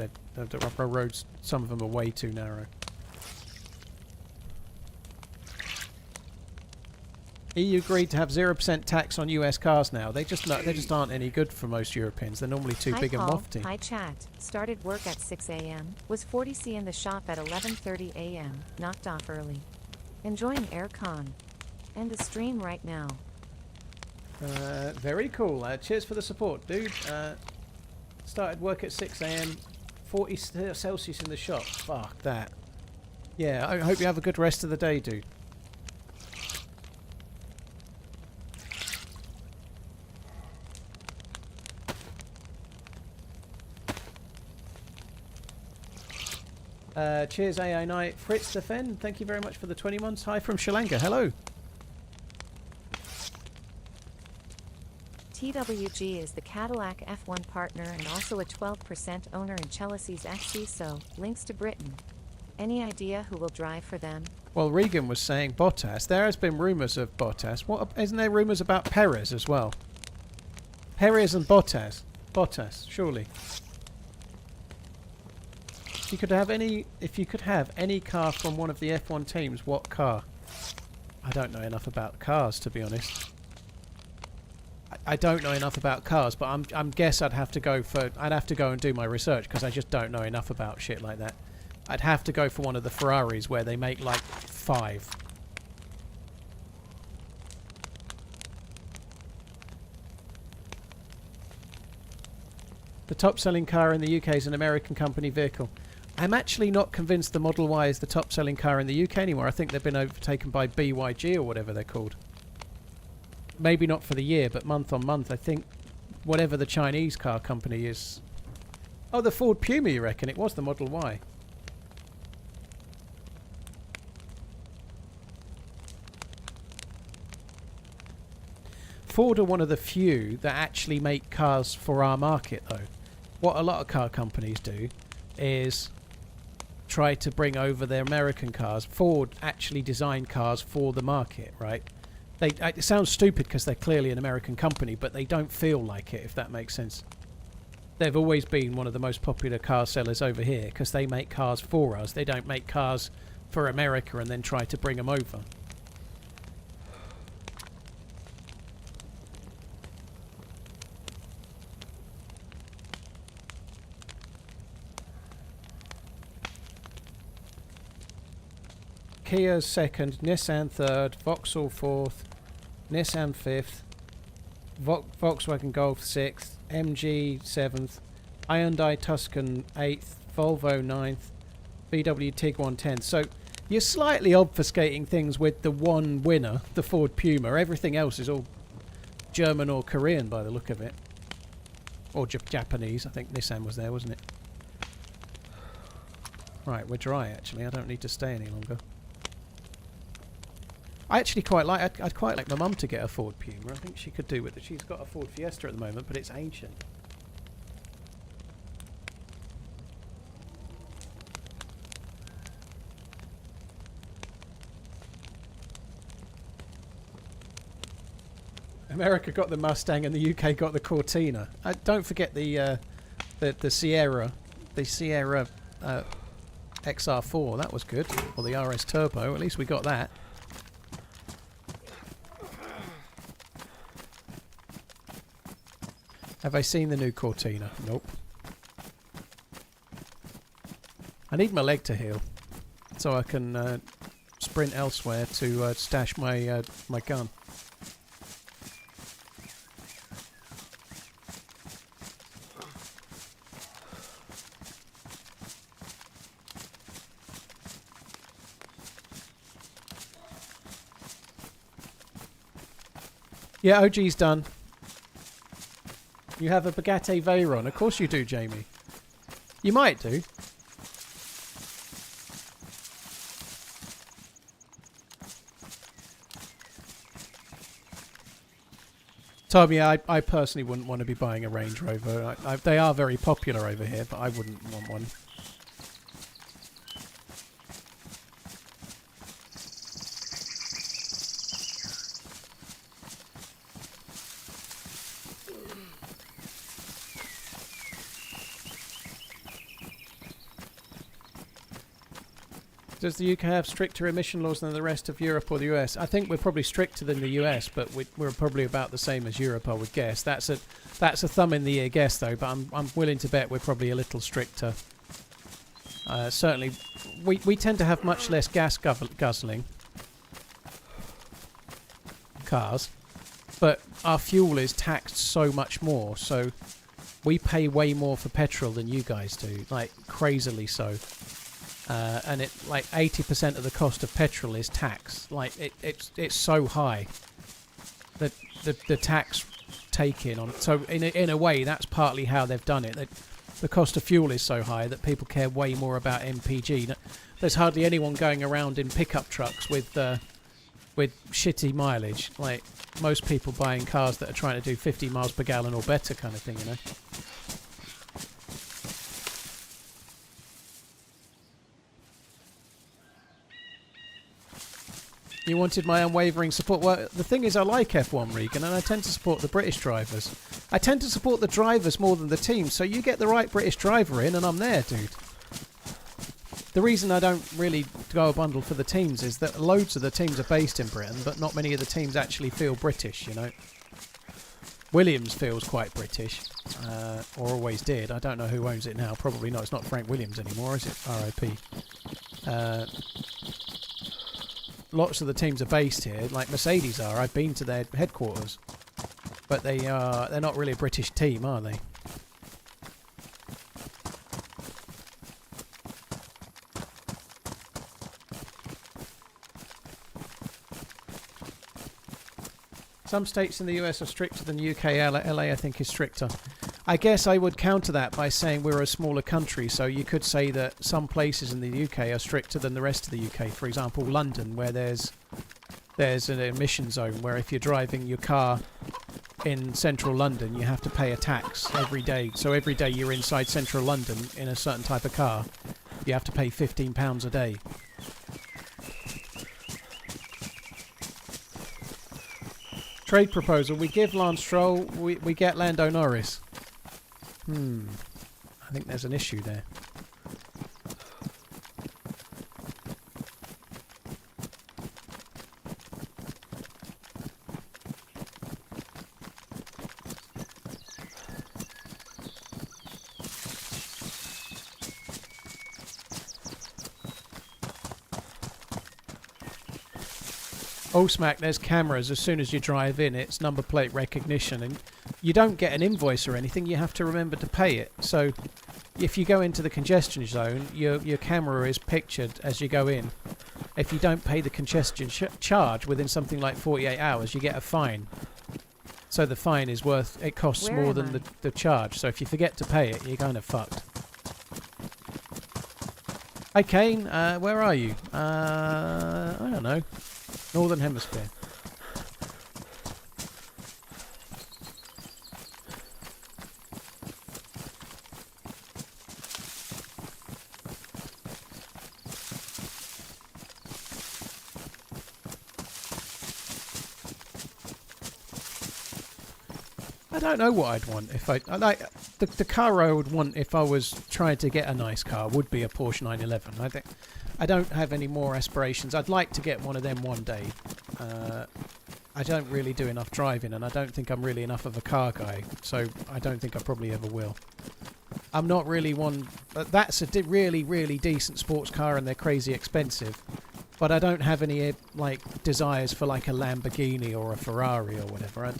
Our roads, some of them are way too narrow. EU agreed to have 0% tax on US cars now. They just aren't any good for most Europeans. They're normally too big and mofty. Hi chat. Started work at 6 a.m. Was 40C in the shop at 11:30 a.m. Knocked off early. Enjoying aircon. End the stream right now. Very cool. Cheers for the support, dude. Started work at 6 a.m. 40 Celsius in the shop. Fuck that. Yeah, I hope you have a good rest of the day, dude. Cheers, AI Knight. Fritz Defend, thank you very much for the 20 months. Hi from Sri Lanka. Hello. TWG is the Cadillac F1 partner and also a 12% owner in Chelsea's FC, so links to Britain. Any idea who will drive for them? Well, Regan was saying Bottas. There has been rumours of Bottas. Isn't there rumours about Perez as well? Perez and Bottas. Bottas, surely. If you could have any car from one of the F1 teams, what car? I don't know enough about cars, to be honest. I don't know enough about cars, but I'm guess I'd have to go and do my research because I just don't know enough about shit like that. I'd have to go for one of the Ferraris where they make like 5. The top selling car in the UK is an American company vehicle. I'm actually not convinced the Model Y is the top selling car in the UK anymore. I think they've been overtaken by BYG or whatever they're called. Maybe not for the year, but month on month, I think whatever the Chinese car company is. Oh, the Ford Puma, you reckon? It was the Model Y. Ford are one of the few that actually make cars for our market, though. What a lot of car companies do is try to bring over their American cars. Ford actually design cars for the market, right? It sounds stupid because they're clearly an American company, but they don't feel like it, if that makes sense. They've always been one of the most popular car sellers over here because they make cars for us. They don't make cars for America and then try to bring them over. Kia's second, Nissan third, Vauxhall fourth, Nissan fifth, Volkswagen Golf sixth, MG seventh, Hyundai Tuscan eighth, Volvo ninth, VW Tiguan 10th. So you're slightly obfuscating things with the one winner, the Ford Puma. Everything else is all German or Korean by the look of it. Or Japanese. I think Nissan was there, wasn't it? Right, we're dry actually. I don't need to stay any longer. I actually quite like. I'd quite like my mum to get a Ford Puma. I think she could do with it. She's got a Ford Fiesta at the moment, but it's ancient. America got the Mustang and the UK got the Cortina. Don't forget the Sierra, XR4. That was good, or the RS Turbo. At least we got that. Have I seen the new Cortina? Nope. I need my leg to heal, so I can sprint elsewhere to stash my my gun. Yeah, OG's done. You have a Bugatti Veyron. Of course you do, Jamie. You might do. Tommy, I personally wouldn't want to be buying a Range Rover. They are very popular over here, but I wouldn't want one. Does the UK have stricter emission laws than the rest of Europe or the US? I think we're probably stricter than the US, but we're probably about the same as Europe, I would guess. That's a thumb in the ear guess, though. But I'm willing to bet we're probably a little stricter. Certainly, we tend to have much less gas guzzling cars, but our fuel is taxed so much more. So we pay way more for petrol than you guys do, like crazily so. And it like 80% of the cost of petrol is tax. Like it's so high that the tax take-in on. So in a way, that's partly how they've done it. That the cost of fuel is so high that people care way more about MPG. There's hardly anyone going around in pickup trucks with shitty mileage. Like most people buying cars that are trying to do 50 miles per gallon or better, kind of thing, you know. You wanted my unwavering support. Well, the thing is, I like F1, Regan, and I tend to support the British drivers. I tend to support the drivers more than the teams, so you get the right British driver in, and I'm there, dude. The reason I don't really go a bundle for the teams is that loads of the teams are based in Britain, but not many of the teams actually feel British, you know. Williams feels quite British, or always did. I don't know who owns it now. Probably not. It's not Frank Williams anymore, is it? RIP. Lots of the teams are based here, like Mercedes are. I've been to their headquarters, but they're not really a British team, are they? Some states in the US are stricter than the UK. LA, I think, is stricter. I guess I would counter that by saying we're a smaller country, so you could say that some places in the UK are stricter than the rest of the UK. For example, London, where there's an emission zone where if you're driving your car in central London, you have to pay a tax every day. So every day you're inside central London in a certain type of car, you have to pay £15 a day. Trade proposal. We give Lance Stroll, we get Lando Norris. I think there's an issue there. Oh, Smack, there's cameras. As soon as you drive in, it's number plate recognition. And you don't get an invoice or anything. You have to remember to pay it. So if you go into the congestion zone, your camera is pictured as you go in. If you don't pay the congestion charge within something like 48 hours, you get a fine. So the fine is worth... It costs more than the charge. So if you forget to pay it, you're kind of fucked. Hi, Kane. Where are you? I don't know. Northern Hemisphere. I don't know what I'd want if I like the car I would want if I was trying to get a nice car would be a Porsche 911. I think I don't have any more aspirations. I'd like to get one of them one day. I don't really do enough driving, and I don't think I'm really enough of a car guy, so I don't think I probably ever will. I'm not really one. That's a really, really decent sports car, and they're crazy expensive. But I don't have any like desires for like a Lamborghini or a Ferrari or whatever. I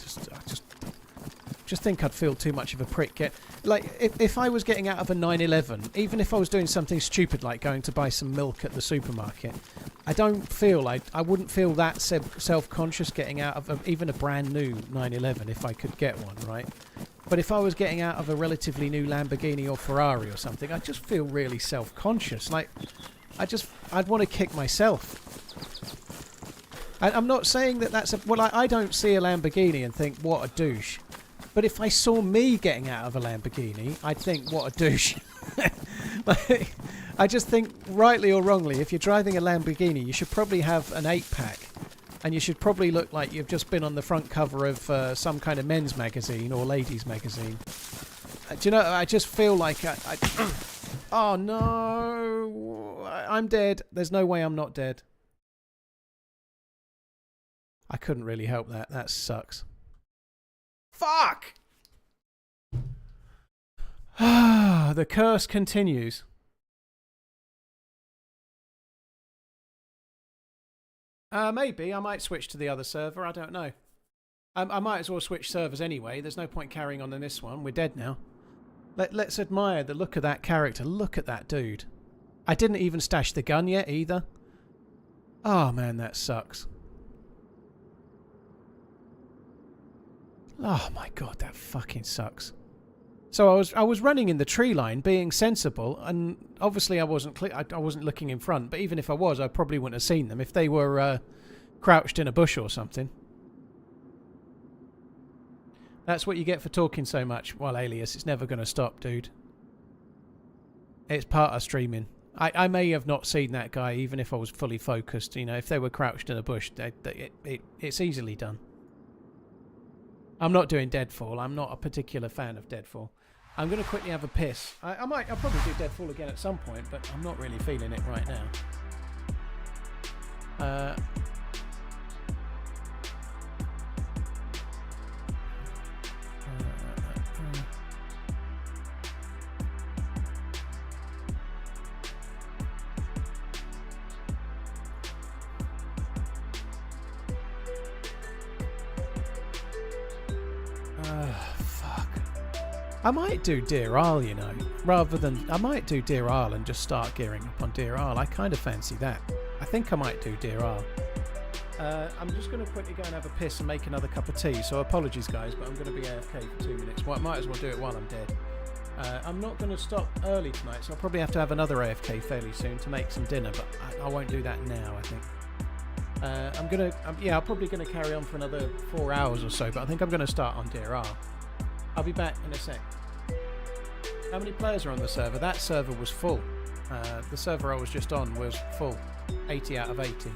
just think I'd feel too much of a prick. If I was getting out of a 911, even if I was doing something stupid like going to buy some milk at the supermarket, I don't feel like I wouldn't feel that self-conscious getting out of even a brand new 911 if I could get one, right? But if I was getting out of a relatively new Lamborghini or Ferrari or something, I'd just feel really self-conscious. Like, I'd want to kick myself. And I'm not saying that that's a... Well, I don't see a Lamborghini and think, what a douche. But if I saw me getting out of a Lamborghini, I'd think, what a douche. Like, I just think, rightly or wrongly, if you're driving a Lamborghini, you should probably have an 8-pack. And you should probably look like you've just been on the front cover of some kind of men's magazine or ladies' magazine. Do you know, I just feel like oh no, I'm dead. There's no way I'm not dead. I couldn't really help that. That sucks. Fuck! The curse continues. Maybe I might switch to the other server. I don't know. I might as well switch servers anyway. There's no point carrying on in this one. We're dead now. Let's admire the look of that character. Look at that dude. I didn't even stash the gun yet either. Oh man, that sucks. Oh my god, that fucking sucks. So I was running in the tree line, being sensible, and obviously I wasn't looking in front. But even if I was, I probably wouldn't have seen them if they were crouched in a bush or something. That's what you get for talking so much. Well, Alias, it's never going to stop, dude. It's part of streaming. I may have not seen that guy, even if I was fully focused. You know, if they were crouched in a bush, it's easily done. I'm not doing Deadfall. I'm not a particular fan of Deadfall. I'm going to quickly have a piss. I'll probably do Deadfall again at some point, but I'm not really feeling it right now. Fuck. I might do DeerIsle, you know, rather than... I might do DeerIsle and just start gearing up on DeerIsle. I kind of fancy that. I think I might do DeerIsle. I'm just going to quickly go and have a piss and make another cup of tea, so apologies guys, but I'm going to be AFK for 2 minutes. Well, I might as well do it while I'm dead. I'm not going to stop early tonight, so I'll probably have to have another AFK fairly soon to make some dinner, but I won't do that now, I think. I'm probably going to carry on for another 4 hours or so, but I think I'm going to start on DeerIsle. I'll be back in a sec. How many players are on the server? That server was full. The server I was just on was full. 80 out of 80.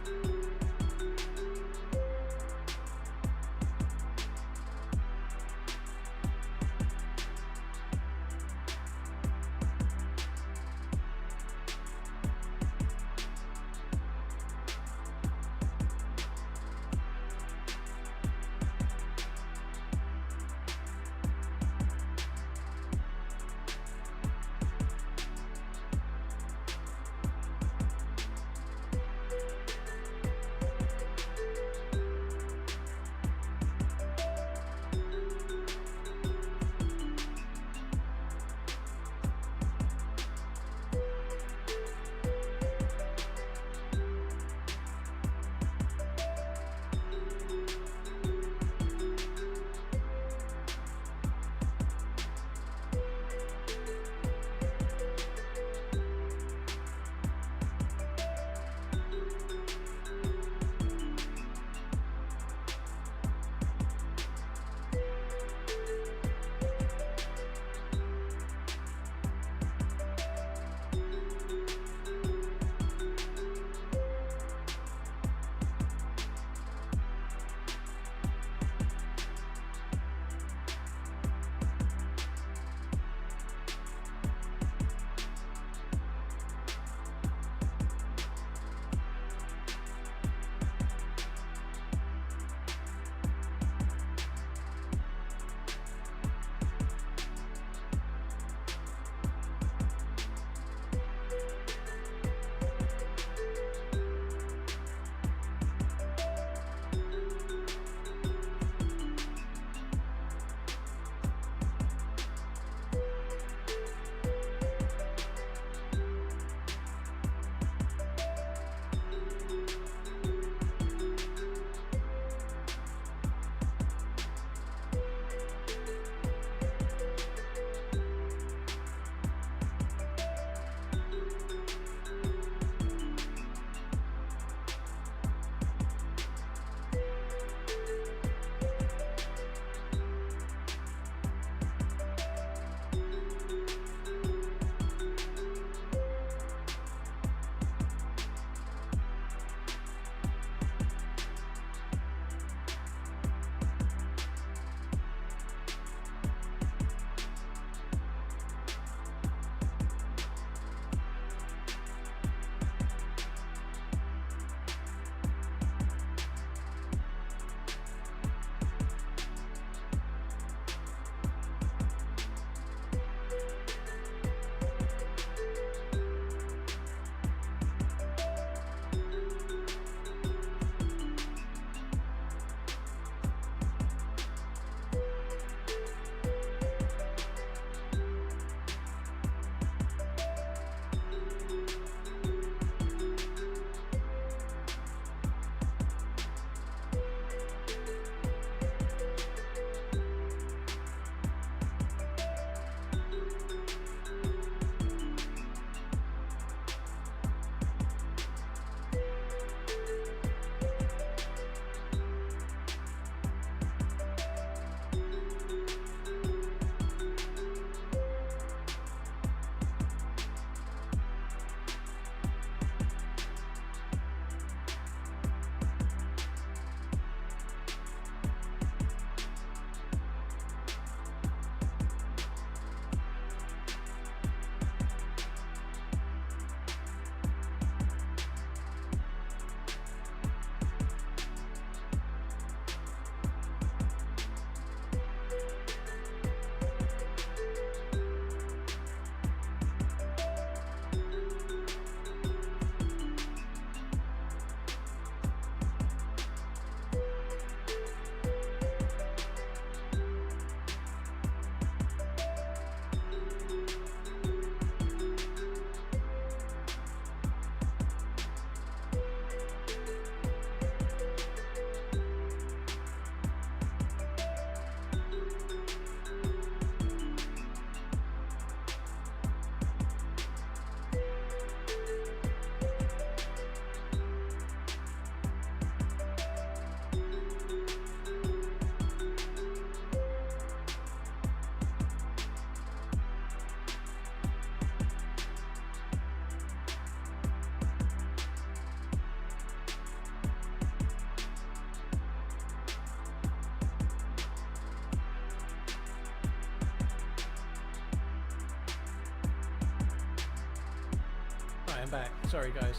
I'm back. Sorry, guys.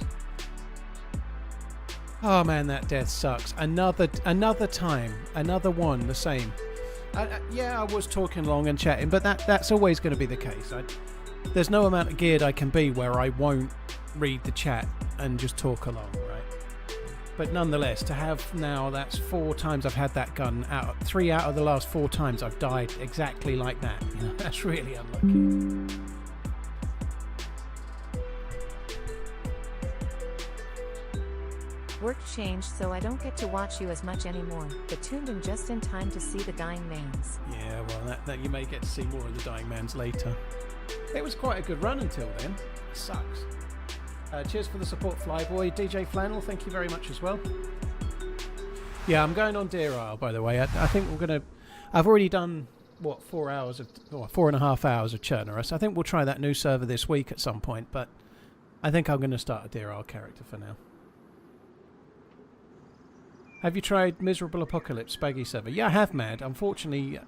Oh man, that death sucks. Another time, another one, the same. Yeah, I was talking long and chatting, but that's always going to be the case. There's no amount of geared I can be where I won't read the chat and just talk along, right? But nonetheless, to have now, that's 4 times I've had that gun. 3 out of the last 4 times I've died exactly like that. You know, that's really unlucky. Work changed, so I don't get to watch you as much anymore, but tuned in just in time to see the dying mains. Yeah, well, that you may get to see more of the dying man's later. It was quite a good run until then. It sucks. Cheers for the support, Flyboy. DJ Flannel, thank you very much as well. Yeah, I'm going on DeerIsle, by the way. I think we're going to... I've already done, 4.5 hours of Chernarus. I think we'll try that new server this week at some point, but I think I'm going to start a DeerIsle character for now. Have you tried Miserable Apocalypse Spaggy server? Yeah, I have, Mad. Unfortunately,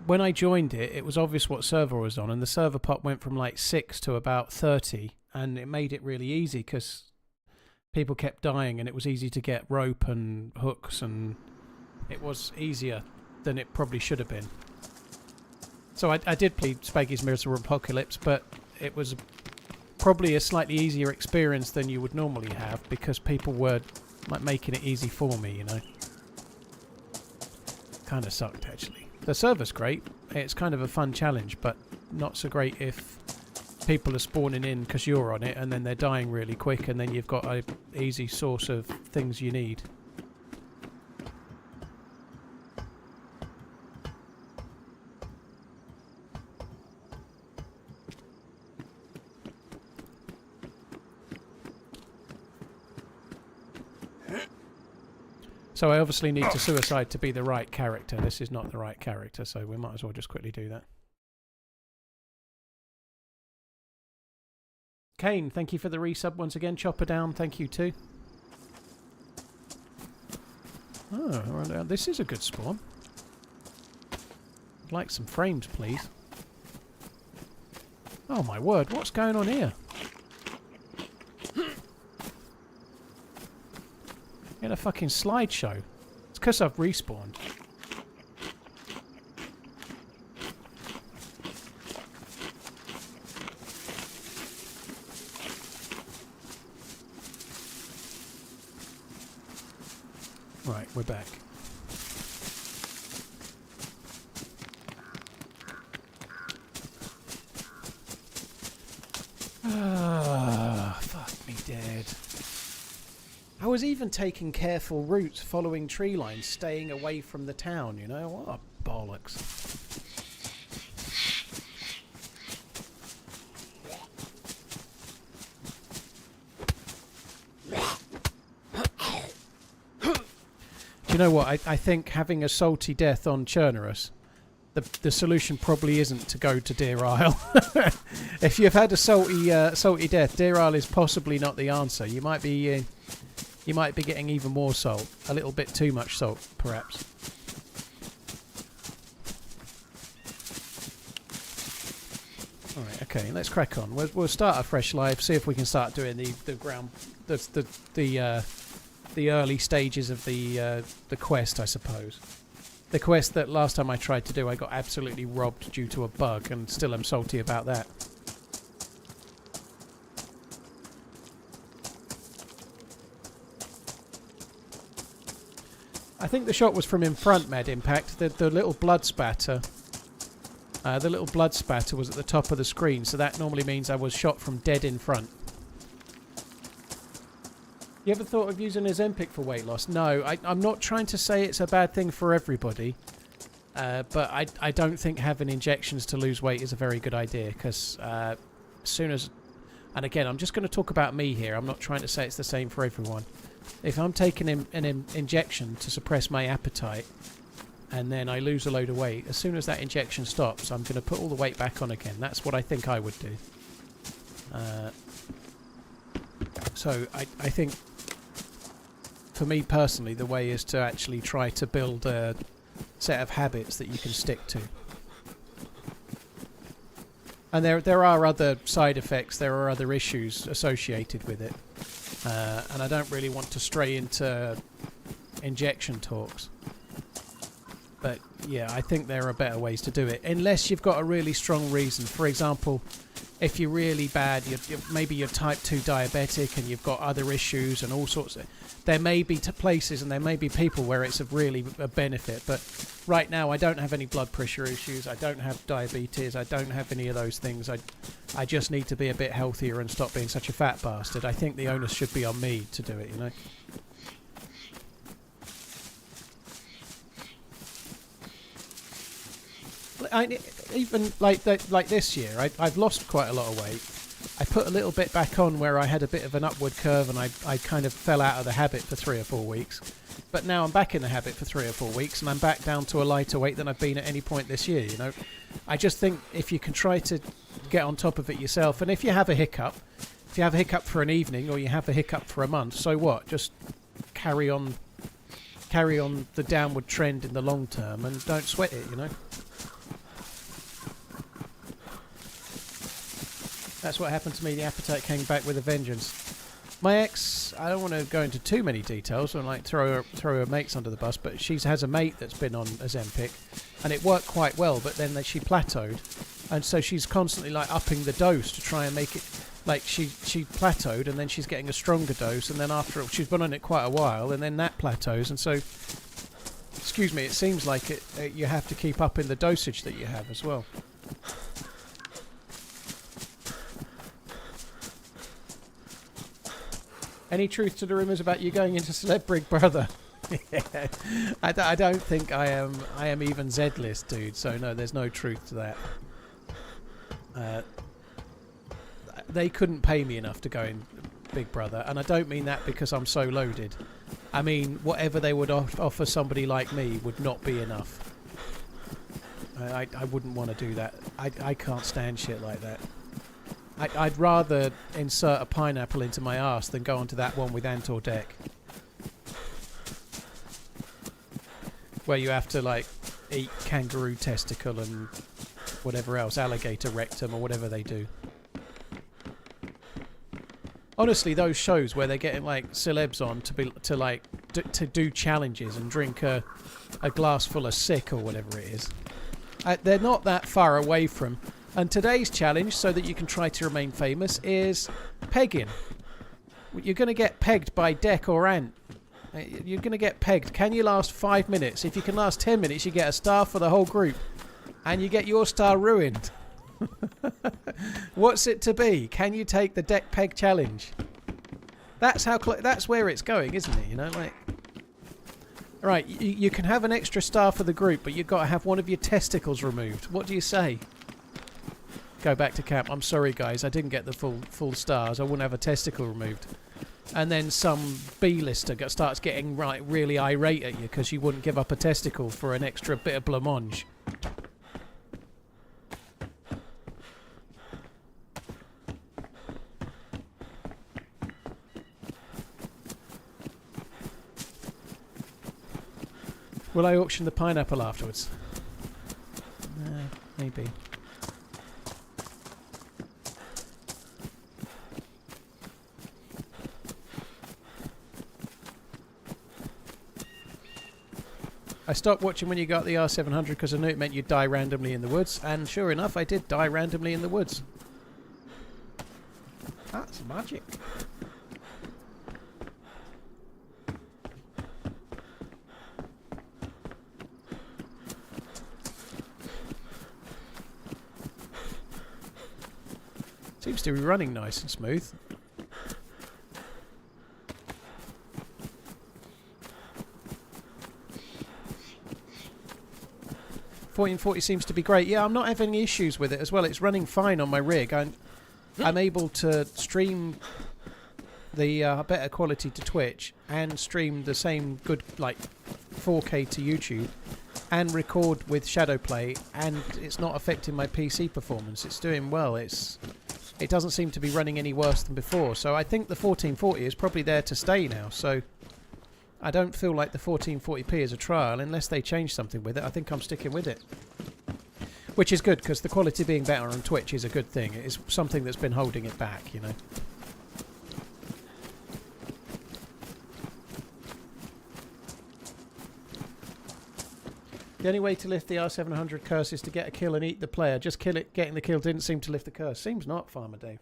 when I joined it, it was obvious what server I was on, and the server pop went from like 6 to about 30, and it made it really easy because people kept dying, and it was easy to get rope and hooks, and it was easier than it probably should have been. So I did play Spaggy's Miserable Apocalypse, but it was probably a slightly easier experience than you would normally have because people were like making it easy for me, you know. Kind of sucked, actually. The server's great. It's kind of a fun challenge, but not so great if people are spawning in because you're on it and then they're dying really quick and then you've got a easy source of things you need. So I obviously need to suicide to be the right character. This is not the right character, so we might as well just quickly do that. Kane, thank you for the resub once again. Chopper down, thank you too. Oh, well, this is a good spawn. I'd like some frames, please. Oh my word, what's going on here? In a fucking slideshow. It's because I've respawned. Right, we're back. Ah, fuck me dead. I was even taking careful routes, following tree lines, staying away from the town, you know? What a bollocks. Do you know what? I think having a salty death on Chernarus, the solution probably isn't to go to DeerIsle. If you've had a salty death, DeerIsle is possibly not the answer. You might be getting even more salt. A little bit too much salt, perhaps. Alright, okay, let's crack on. We'll start a fresh live, see if we can start doing the early stages of the quest, I suppose. The quest that last time I tried to do, I got absolutely robbed due to a bug, and still am salty about that. I think the shot was from in front, Med Impact. The little blood spatter. The little blood spatter was at the top of the screen, so that normally means I was shot from dead in front. You ever thought of using Ozempic for weight loss? No, I'm not trying to say it's a bad thing for everybody, but I don't think having injections to lose weight is a very good idea, because as soon as... And again, I'm just going to talk about me here. I'm not trying to say it's the same for everyone. If I'm taking an injection to suppress my appetite, and then I lose a load of weight, as soon as that injection stops, I'm going to put all the weight back on again. That's what I think I would do. So I think, for me personally, the way is to actually try to build a set of habits that you can stick to. And there are other side effects, there are other issues associated with it. And I don't really want to stray into injection talks. But yeah, I think there are better ways to do it. Unless you've got a really strong reason. For example, if you're really bad, maybe you're type 2 diabetic and you've got other issues and all sorts of... There may be places and there may be people where it's a benefit. But right now I don't have any blood pressure issues. I don't have diabetes. I don't have any of those things. I just need to be a bit healthier and stop being such a fat bastard. I think the onus should be on me to do it, you know. Even like this year, I've lost quite a lot of weight. I put a little bit back on where I had a bit of an upward curve and I kind of fell out of the habit for 3 or 4 weeks. But now I'm back in the habit for 3 or 4 weeks and I'm back down to a lighter weight than I've been at any point this year, you know. I just think if you can try to get on top of it yourself, and if you have a hiccup for an evening or you have a hiccup for a month, so what? Just carry on the downward trend in the long term and don't sweat it, you know. That's what happened to me. The appetite came back with a vengeance. My ex, I don't want to go into too many details and like throw her mates under the bus, but she has a mate that's been on Ozempic, and it worked quite well. But then she plateaued, and so she's constantly like upping the dose to try and make it like she plateaued, and then she's getting a stronger dose, and then after she's been on it quite a while, and then that plateaus, and so excuse me, it seems like you have to keep upping the dosage that you have as well. Any truth to the rumours about you going into Celeb Big Brother? Yeah. I don't think I am even Z-list, dude. So no, there's no truth to that. They couldn't pay me enough to go in Big Brother, and I don't mean that because I'm so loaded. I mean whatever they would offer somebody like me would not be enough. I wouldn't want to do that. I can't stand shit like that. I'd rather insert a pineapple into my arse than go onto that one with Antor Deck, where you have to like eat kangaroo testicle and whatever else, alligator rectum or whatever they do. Honestly, those shows where they're getting like celebs on to do challenges and drink a glass full of sick or whatever it is, they're not that far away from. And today's challenge, so that you can try to remain famous, is pegging. You're going to get pegged by Deck or Ant. You're going to get pegged. Can you last 5 minutes? If you can last 10 minutes, you get a star for the whole group. And you get your star ruined. What's it to be? Can you take the Deck Peg challenge? That's that's where it's going, isn't it? You know, like... Right, you can have an extra star for the group, but you've got to have one of your testicles removed. What do you say? Go back to camp. I'm sorry, guys. I didn't get the full stars. I wouldn't have a testicle removed. And then some B-lister starts getting really irate at you because you wouldn't give up a testicle for an extra bit of blancmange. Will I auction the pineapple afterwards? Maybe. I stopped watching when you got the R700 because I knew it meant you'd die randomly in the woods, and sure enough, I did die randomly in the woods. That's magic. Seems to be running nice and smooth. 1440 seems to be great. Yeah, I'm not having any issues with it as well. It's running fine on my rig. I'm able to stream the better quality to Twitch and stream the same good, like, 4K to YouTube and record with Shadowplay, and it's not affecting my PC performance. It's doing well. It doesn't seem to be running any worse than before. So I think the 1440 is probably there to stay now. So I don't feel like the 1440p is a trial unless they change something with it. I think I'm sticking with it. Which is good, because the quality being better on Twitch is a good thing. It is something that's been holding it back, you know. The only way to lift the R700 curse is to get a kill and eat the player. Just kill it. Getting the kill didn't seem to lift the curse. Seems not, Farmer Dave.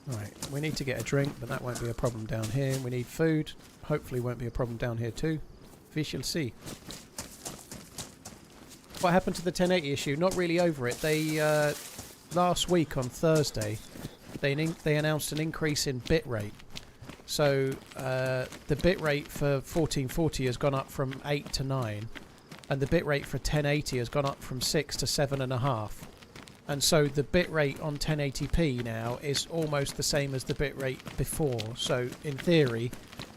Right, we need to get a drink, but that won't be a problem down here. We need food. Hopefully won't be a problem down here too. We shall see. What happened to the 1080 issue? Not really over it. They... last week on Thursday, they announced an increase in bitrate. So the bitrate for 1440 has gone up from 8 to 9, and the bitrate for 1080 has gone up from 6 to 7.5. And so the bitrate on 1080p now is almost the same as the bitrate before. So in theory,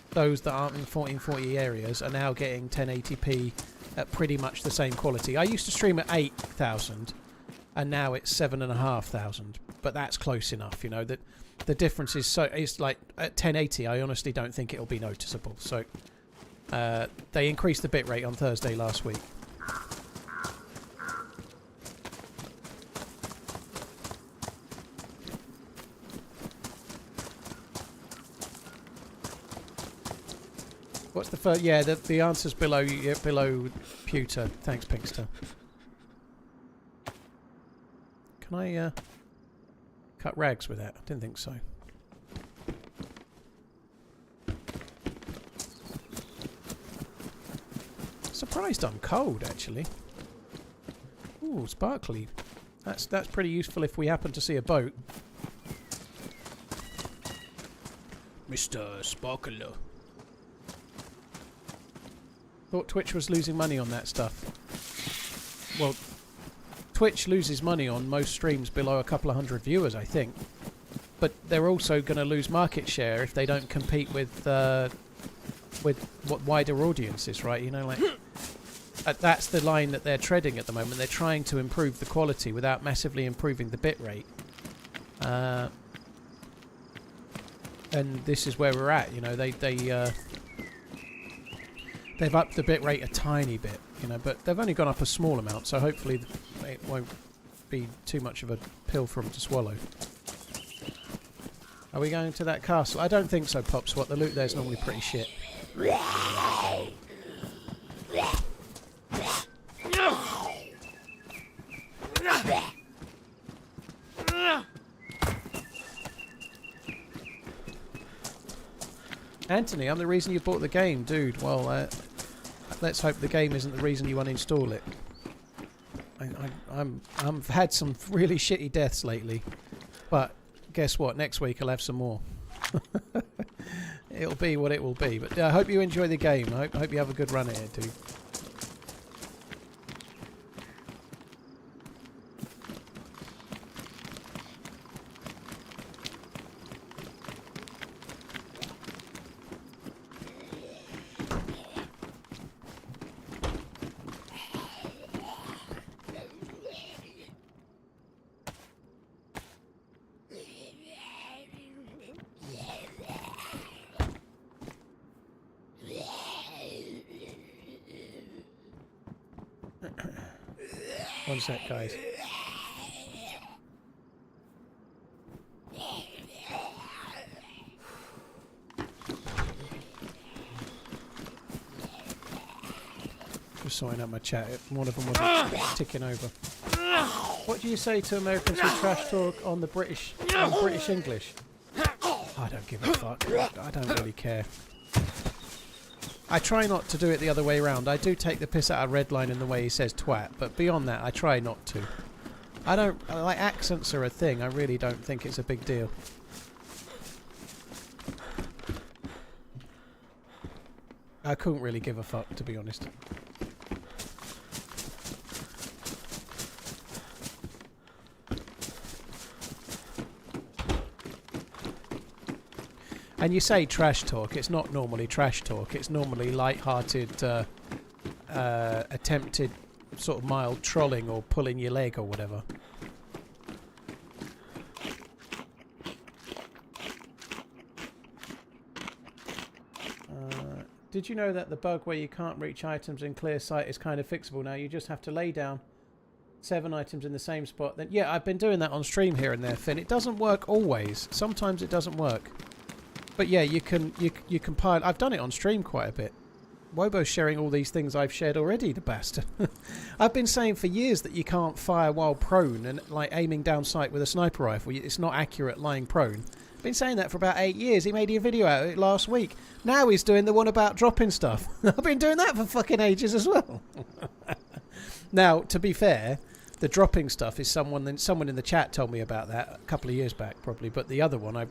those that aren't in 1440 areas are now getting 1080p at pretty much the same quality. I used to stream at 8,000. And now it's 7,500, but that's close enough, you know. That the difference is like at 1080. I honestly don't think it'll be noticeable. So they increased the bitrate on Thursday last week. What's the first? Yeah, the answer's below Pewter. Thanks, Pinkster. Can I cut rags with that? I didn't think so. Surprised I'm cold, actually. Ooh, sparkly. That's pretty useful if we happen to see a boat. Mr. Sparkler. Thought Twitch was losing money on that stuff. Well, Twitch loses money on most streams below a couple of hundred viewers, I think. But they're also going to lose market share if they don't compete with what wider audiences, right? You know, like that's the line that they're treading at the moment. They're trying to improve the quality without massively improving the bit rate. And this is where we're at. You know, they've upped the bit rate a tiny bit, you know, but they've only gone up a small amount, so hopefully it won't be too much of a pill for them to swallow. Are we going to that castle? I don't think so, Pops. What, the loot there's normally pretty shit. Anthony, I'm the reason you bought the game, dude. Well, let's hope the game isn't the reason you uninstall it. I've had some really shitty deaths lately, but guess what? Next week I'll have some more. It'll be what it will be. But I hope you enjoy the game. I hope you have a good run at it, dude. One sec, guys. Just sorting out my chat. One of them was ticking over. What do you say to Americans who trash talk on the British English? I don't give a fuck. I don't really care. I try not to do it the other way around. I do take the piss out of Redline in the way he says twat, but beyond that, I try not to. I don't... Like, accents are a thing. I really don't think it's a big deal. I couldn't really give a fuck, to be honest. And you say trash talk, it's not normally trash talk, it's normally light-hearted, attempted sort of mild trolling or pulling your leg or whatever. did you know that the bug where you can't reach items in clear sight is kind of fixable now? You just have to lay down 7 items in the same spot. Then yeah, I've been doing that on stream here and there, Finn. It doesn't work always. Sometimes it doesn't work. But yeah, you can pile. I've done it on stream quite a bit. Wobo's sharing all these things I've shared already, the bastard. I've been saying for years that you can't fire while prone and like aiming down sight with a sniper rifle. It's not accurate lying prone. I've been saying that for about 8 years. He made a video out of it last week. Now he's doing the one about dropping stuff. I've been doing that for fucking ages as well. Now, to be fair, the dropping stuff is someone in the chat told me about that a couple of years back probably, but the other one I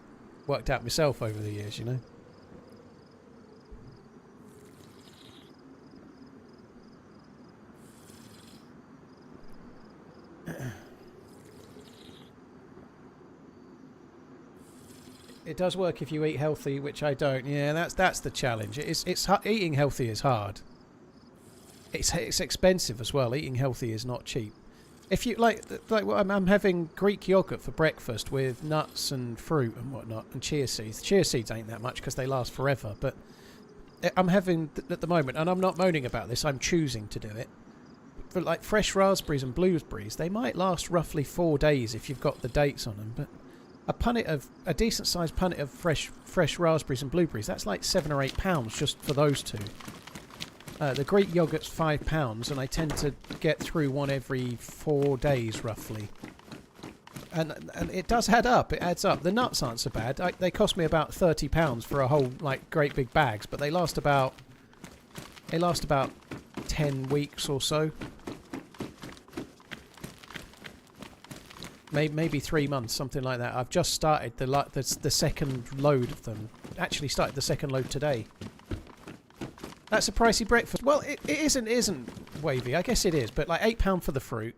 worked out myself over the years, you know. It does work if you eat healthy, which I don't. Yeah, that's the challenge. Eating healthy is hard. It's expensive as well. Eating healthy is not cheap. If you like I'm having Greek yogurt for breakfast with nuts and fruit and whatnot and chia seeds. Chia seeds ain't that much because they last forever. But I'm having at the moment, and I'm not moaning about this. I'm choosing to do it. For like fresh raspberries and blueberries, they might last roughly 4 days if you've got the dates on them. But a decent sized punnet of fresh raspberries and blueberries, that's like £7 or £8 just for those two. The Greek yogurt's £5, and I tend to get through one every 4 days roughly. And it does add up. It adds up. The nuts aren't so bad. They cost me about £30 for a whole like great big bags, but they last about 10 weeks or so. Maybe 3 months, something like that. I've just started the second load of them. Actually started the second load today. That's a pricey breakfast. Well, it isn't wavy. I guess it is, but like £8 for the fruit,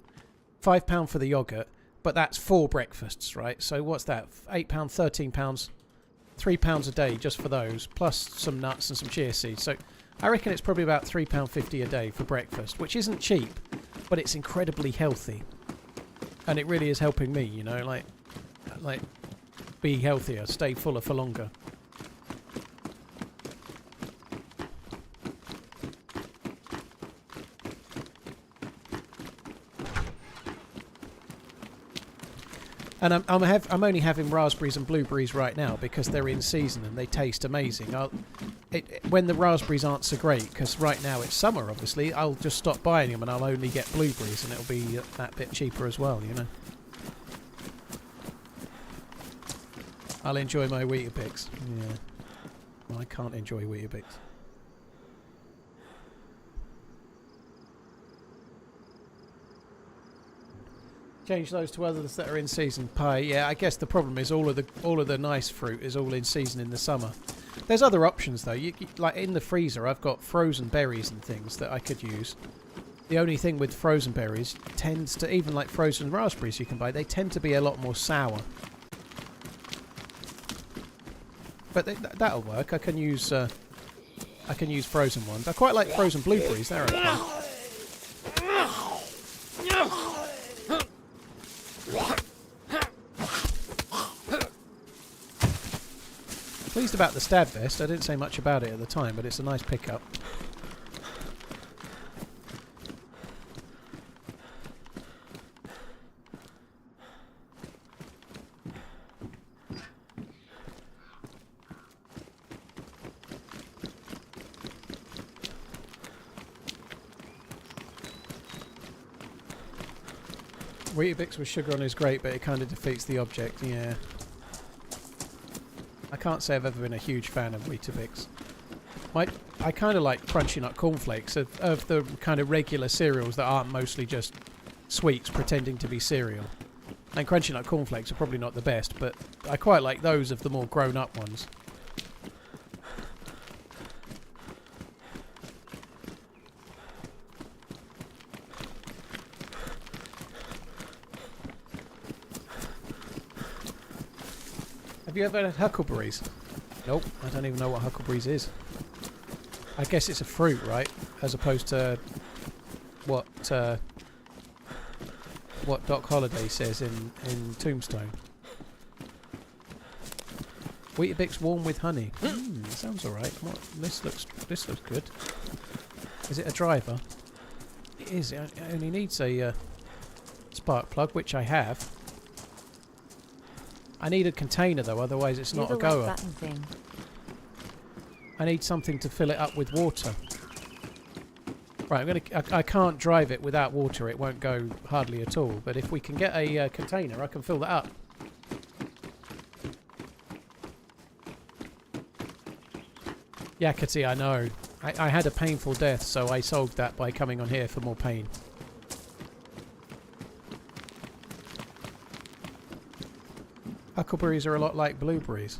£5 for the yogurt, but that's 4 breakfasts, right? So what's that? £8, £13, £3 a day just for those, plus some nuts and some chia seeds. So I reckon it's probably about £3.50 a day for breakfast, which isn't cheap, but it's incredibly healthy. And it really is helping me, you know, like be healthier, stay fuller for longer. And I'm only having raspberries and blueberries right now because they're in season and they taste amazing. When the raspberries aren't so great, because right now it's summer, obviously, I'll just stop buying them and I'll only get blueberries, and it'll be that bit cheaper as well, you know. I'll enjoy my Weetabix. Yeah, well, I can't enjoy Weetabix. Change those to others that are in season. Pie, yeah. I guess the problem is all of the nice fruit is all in season in the summer. There's other options though. Like in the freezer, I've got frozen berries and things that I could use. The only thing with frozen berries tends to, even like frozen raspberries you can buy, they tend to be a lot more sour. But that'll work. I can use frozen ones. I quite like frozen blueberries. They're okay. Pleased about the stab vest. I didn't say much about it at the time, but it's a nice pickup. Weetabix with sugar on is great, but it kind of defeats the object, yeah. I can't say I've ever been a huge fan of Weetabix. I kind of like Crunchy Nut Cornflakes, of the kind of regular cereals that aren't mostly just sweets pretending to be cereal. And Crunchy Nut Cornflakes are probably not the best, but I quite like those of the more grown-up ones. Have you ever had huckleberries? Nope, I don't even know what huckleberries is. I guess it's a fruit, right? As opposed to what Doc Holliday says in Tombstone. Weetabix warm with honey. Sounds alright. This looks good. Is it a driver? It is. It only needs a spark plug, which I have. I need a container though, otherwise it's not a goer. Button thing. I need something to fill it up with water. Right, I can't drive it without water. It won't go hardly at all. But if we can get a container, I can fill that up. Yakety, I know. I had a painful death, so I solved that by coming on here for more pain. Huckleberries are a lot like blueberries.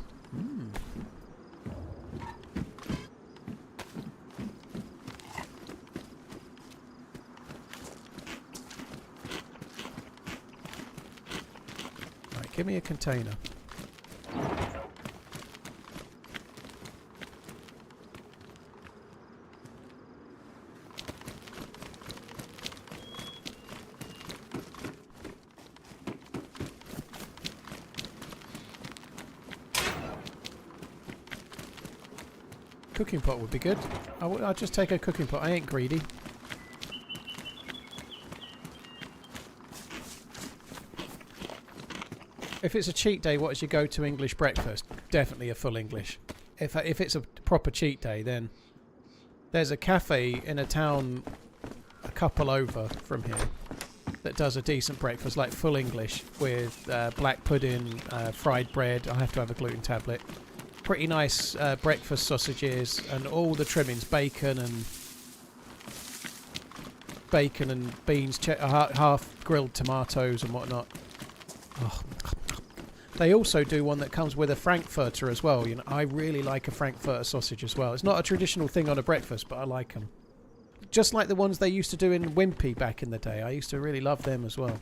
Right, give me a container. Cooking pot would be good. I'll just take a cooking pot. I ain't greedy. If it's a cheat day, what is your go-to English breakfast? Definitely a full English. If it's a proper cheat day, then there's a cafe in a town a couple over from here that does a decent breakfast, like full English with black pudding, fried bread. I have to have a gluten tablet. Pretty nice breakfast sausages and all the trimmings, bacon and beans, half grilled tomatoes and whatnot. Oh. They also do one that comes with a frankfurter as well. You know, I really like a frankfurter sausage as well. It's not a traditional thing on a breakfast, but I like them. Just like the ones they used to do in Wimpy back in the day. I used to really love them as well.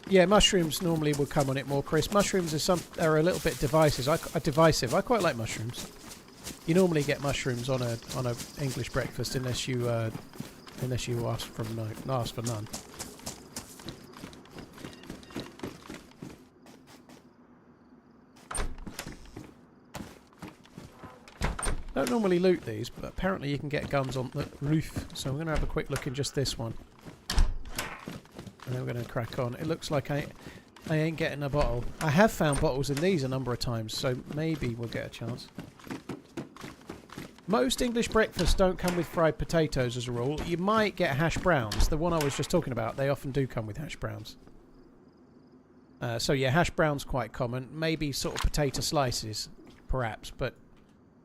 Yeah, mushrooms normally will come on it more, Chris. Mushrooms are a little bit divisive. I quite like mushrooms. You normally get mushrooms on a English breakfast unless you ask for none. Don't normally loot these, but apparently you can get guns on the roof. So I'm going to have a quick look in just this one. And then we're going to crack on. It looks like I ain't getting a bottle. I have found bottles in these a number of times, so maybe we'll get a chance. Most English breakfasts don't come with fried potatoes as a rule. You might get hash browns. The one I was just talking about, they often do come with hash browns. So yeah, hash browns quite common. Maybe sort of potato slices, perhaps, but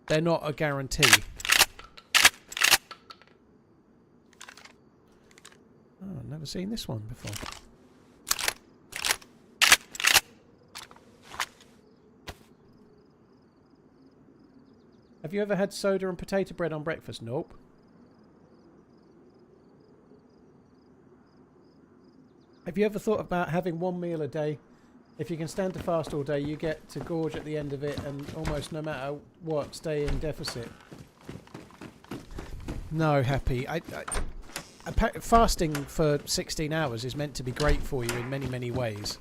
they're not a guarantee. Oh, I've never seen this one before. Have you ever had soda and potato bread on breakfast? Nope. Have you ever thought about having one meal a day? If you can stand to fast all day, you get to gorge at the end of it and almost no matter what, stay in deficit. No, Happy. Fasting for 16 hours is meant to be great for you in many, many ways.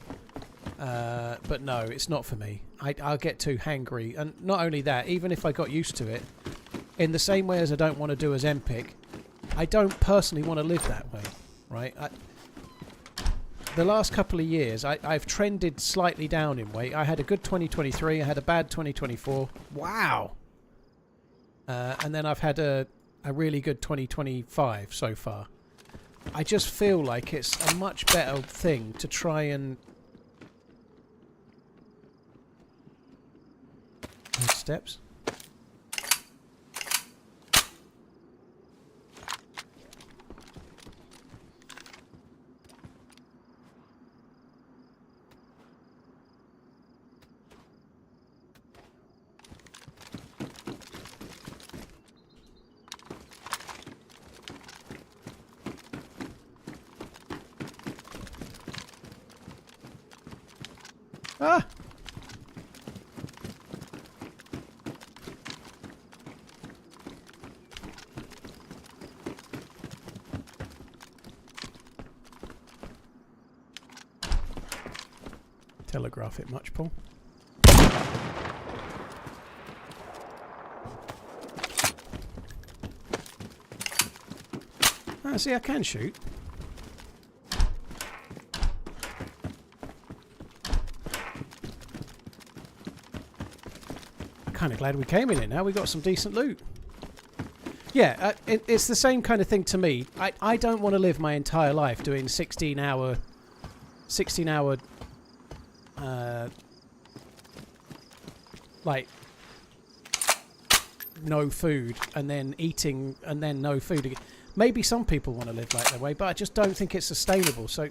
But no, it's not for me. I'll get too hangry. And not only that, even if I got used to it, in the same way as I don't want to do as Empic, I don't personally want to live that way, right? The last couple of years, I've trended slightly down in weight. I had a good 2023. I had a bad 2024. Wow! And then I've had a really good 2025 so far. I just feel like it's a much better thing to try and... Steps. Ah! Telegraph it much, Paul. Ah, see, I can shoot. Kind of glad we came in it now. We got some decent loot. Yeah, it's the same kind of thing to me. I don't want to live my entire life doing 16-hour like no food and then eating and then no food again. Maybe some people want to live like that way, but I just don't think it's sustainable. So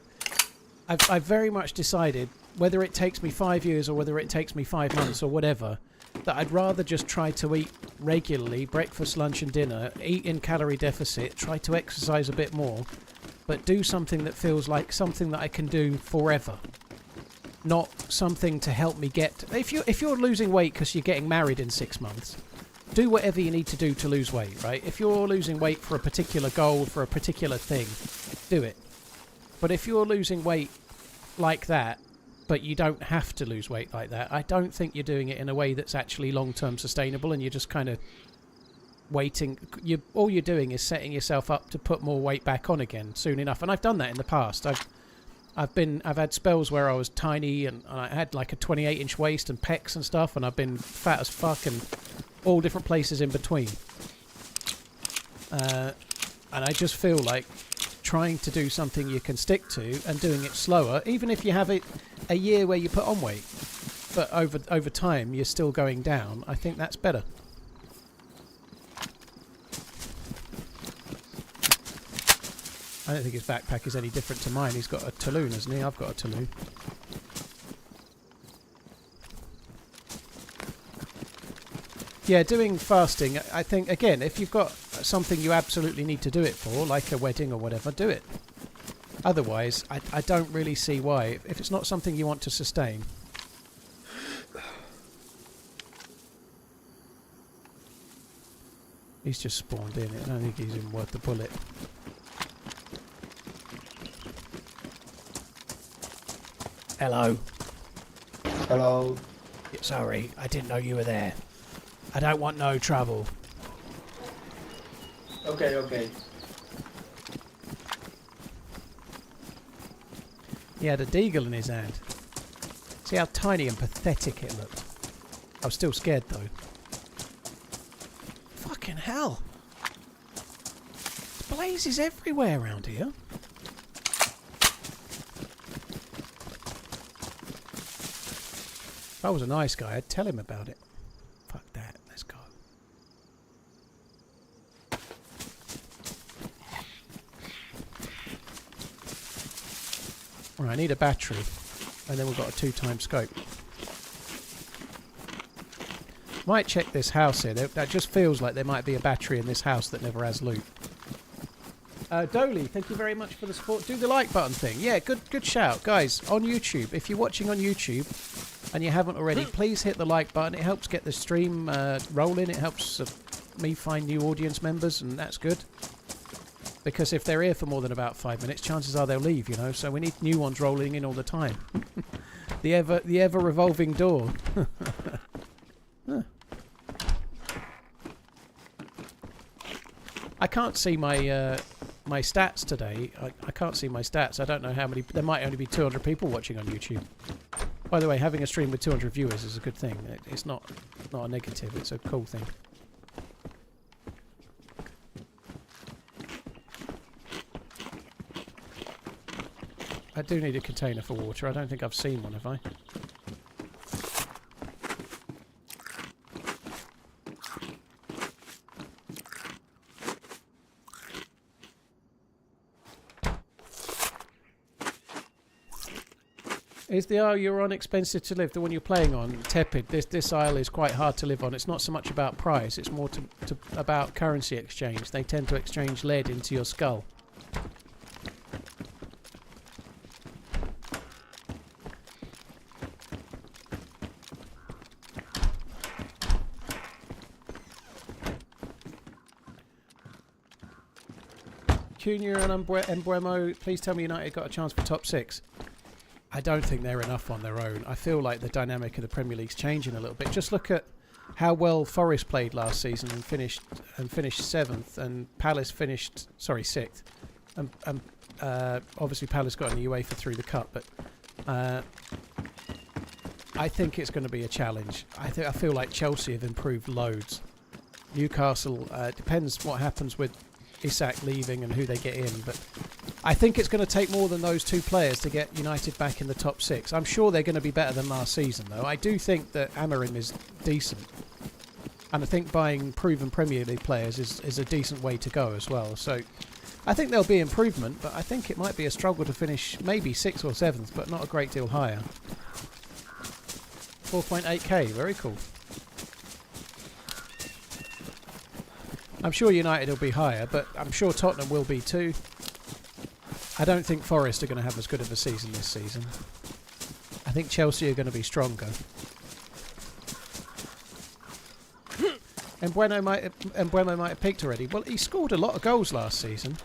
I've very much decided, whether it takes me 5 years or whether it takes me 5 months or whatever, that I'd rather just try to eat regularly, breakfast, lunch and dinner, eat in calorie deficit, try to exercise a bit more, but do something that feels like something that I can do forever. Not something to help me get... If you're losing weight because you're getting married in 6 months, do whatever you need to do to lose weight, right? If you're losing weight for a particular goal, for a particular thing, do it. But if you're losing weight like that, but you don't have to lose weight like that, I don't think you're doing it in a way that's actually long-term sustainable, and you're just kind of waiting. All you're doing is setting yourself up to put more weight back on again soon enough. And I've done that in the past. I've had spells where I was tiny and I had like a 28-inch waist and pecs and stuff, and I've been fat as fuck and all different places in between. And I just feel like trying to do something you can stick to and doing it slower, even if you have it a year where you put on weight, but over time you're still going down, I think that's better. I don't think his backpack is any different to mine. He's got a Talloon, hasn't he? I've got a Talloon. Yeah, doing fasting, I think, again, if you've got something you absolutely need to do it for, like a wedding or whatever, do it. Otherwise, I don't really see why. If it's not something you want to sustain. He's just spawned in. I don't think he's even worth the bullet. Hello. Hello. Sorry, I didn't know you were there. I don't want no trouble. Okay, okay. He had a deagle in his hand. See how tiny and pathetic it looked. I was still scared though. Fucking hell. There's blazes everywhere around here. If I was a nice guy, I'd tell him about it. Fuck that. Let's go. Right, I need a battery. And then we've got a 2-time scope. Might check this house here. That just feels like there might be a battery in this house that never has loot. Dolly, thank you very much for the support. Do the like button thing. Yeah, good shout. Guys, on YouTube, if you're watching on YouTube and you haven't already, please hit the like button. It helps get the stream rolling. It helps me find new audience members, and that's good. Because if they're here for more than about 5 minutes, chances are they'll leave, you know. So we need new ones rolling in all the time. the ever revolving door. Huh. I can't see my my stats today. I can't see my stats. I don't know how many. There might only be 200 people watching on YouTube. By the way, having a stream with 200 viewers is a good thing. It's not a negative. It's a cool thing. I do need a container for water. I don't think I've seen one, have I? Is the isle you're on expensive to live? The one you're playing on, tepid. This isle is quite hard to live on. It's not so much about price. It's more about currency exchange. They tend to exchange lead into your skull. Cunha and Embuemo, please tell me United got a chance for top 6. I don't think they're enough on their own. I feel like the dynamic of the Premier League's changing a little bit. Just look at how well Forest played last season and finished 7th, and Palace finished 6th. And obviously Palace got in the UEFA through the cup, but I think it's going to be a challenge. I feel like Chelsea have improved loads. Newcastle, depends what happens with Isak leaving and who they get in, but I think it's going to take more than those 2 players to get United back in the top 6. I'm sure they're going to be better than last season, though. I do think that Amorim is decent, and I think buying proven Premier League players is a decent way to go as well. So I think there'll be improvement, but I think it might be a struggle to finish maybe 6th or 7th, but not a great deal higher. 4.8k, very cool. I'm sure United will be higher, but I'm sure Tottenham will be too. I don't think Forest are going to have as good of a season this season. I think Chelsea are going to be stronger. Embuemo might have peaked already. Well, he scored a lot of goals last season.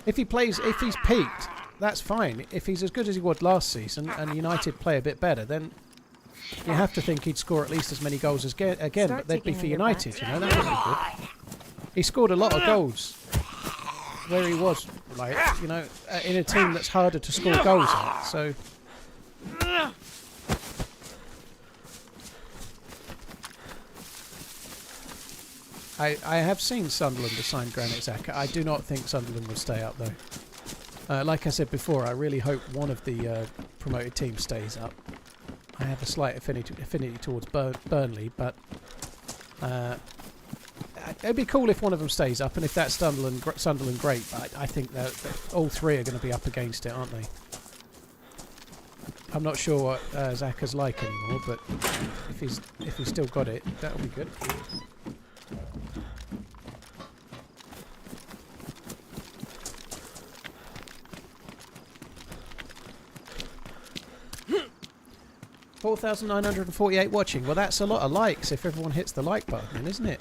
If he's peaked, that's fine. If he's as good as he was last season and United play a bit better, then you have to think he'd score at least as many goals as again, but they'd be for United, you know, that would be good. He scored a lot of goals where he was, like, you know, in a team that's harder to score goals at, so... I have seen Sunderland assign Granit Xhaka. I do not think Sunderland will stay up, though. Like I said before, I really hope one of the promoted teams stays up. I have a slight affinity towards Burnley, but it'd be cool if one of them stays up, and if that's Sunderland, great. But I think that all 3 are going to be up against it, aren't they? I'm not sure what Xhaka's like anymore, but if he's still got it, that'll be good. $4,948 watching. Well, that's a lot of likes if everyone hits the like button, isn't it?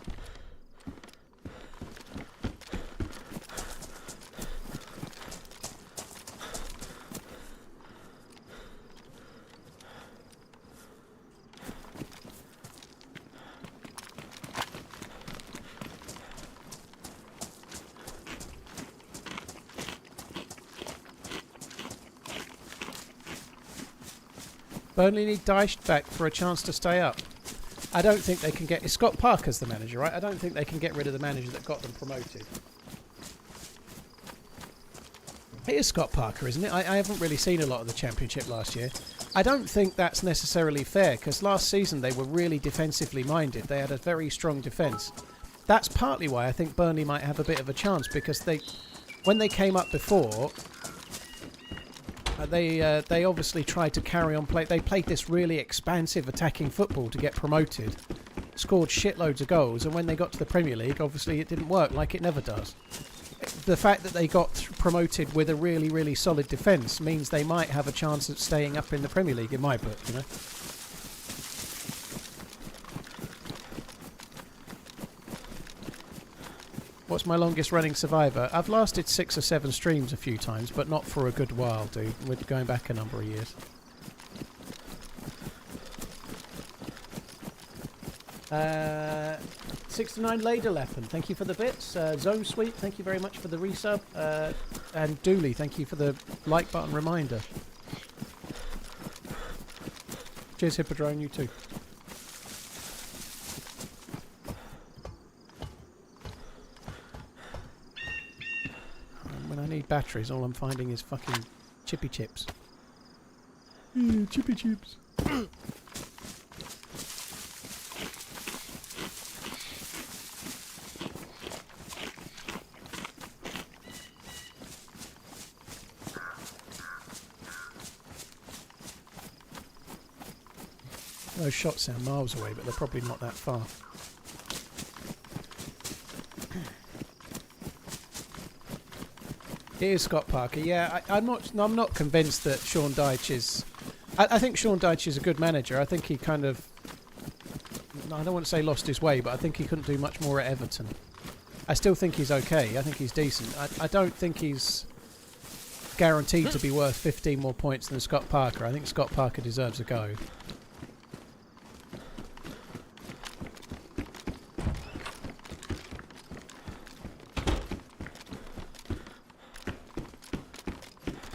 Burnley need Dyche back for a chance to stay up. I don't think they can get... Scott Parker's the manager, right? I don't think they can get rid of the manager that got them promoted. It is Scott Parker, isn't it? I haven't really seen a lot of the Championship last year. I don't think that's necessarily fair, because last season they were really defensively minded. They had a very strong defence. That's partly why I think Burnley might have a bit of a chance, because when they came up before... They obviously tried to carry on play. They played this really expansive attacking football to get promoted, scored shitloads of goals, and when they got to the Premier League, obviously it didn't work, like it never does. The fact that they got promoted with a really, really solid defence means they might have a chance of staying up in the Premier League, in my book, you know. What's my longest running survivor? I've lasted 6 or 7 streams a few times, but not for a good while, dude. We're going back a number of years. 69 Lederleppen, thank you for the bits. Zone Sweep, thank you very much for the resub. And Dooley, thank you for the like button reminder. Cheers, Hippodrome, you too. When I need batteries, all I'm finding is fucking chippy chips. Yeah, chippy chips. Those shots sound miles away, but they're probably not that far. It is Scott Parker. Yeah, I'm not convinced that Sean Dyche is... I think Sean Dyche is a good manager. I think he kind of... I don't want to say lost his way, but I think he couldn't do much more at Everton. I still think he's okay. I think he's decent. I don't think he's guaranteed to be worth 15 more points than Scott Parker. I think Scott Parker deserves a go.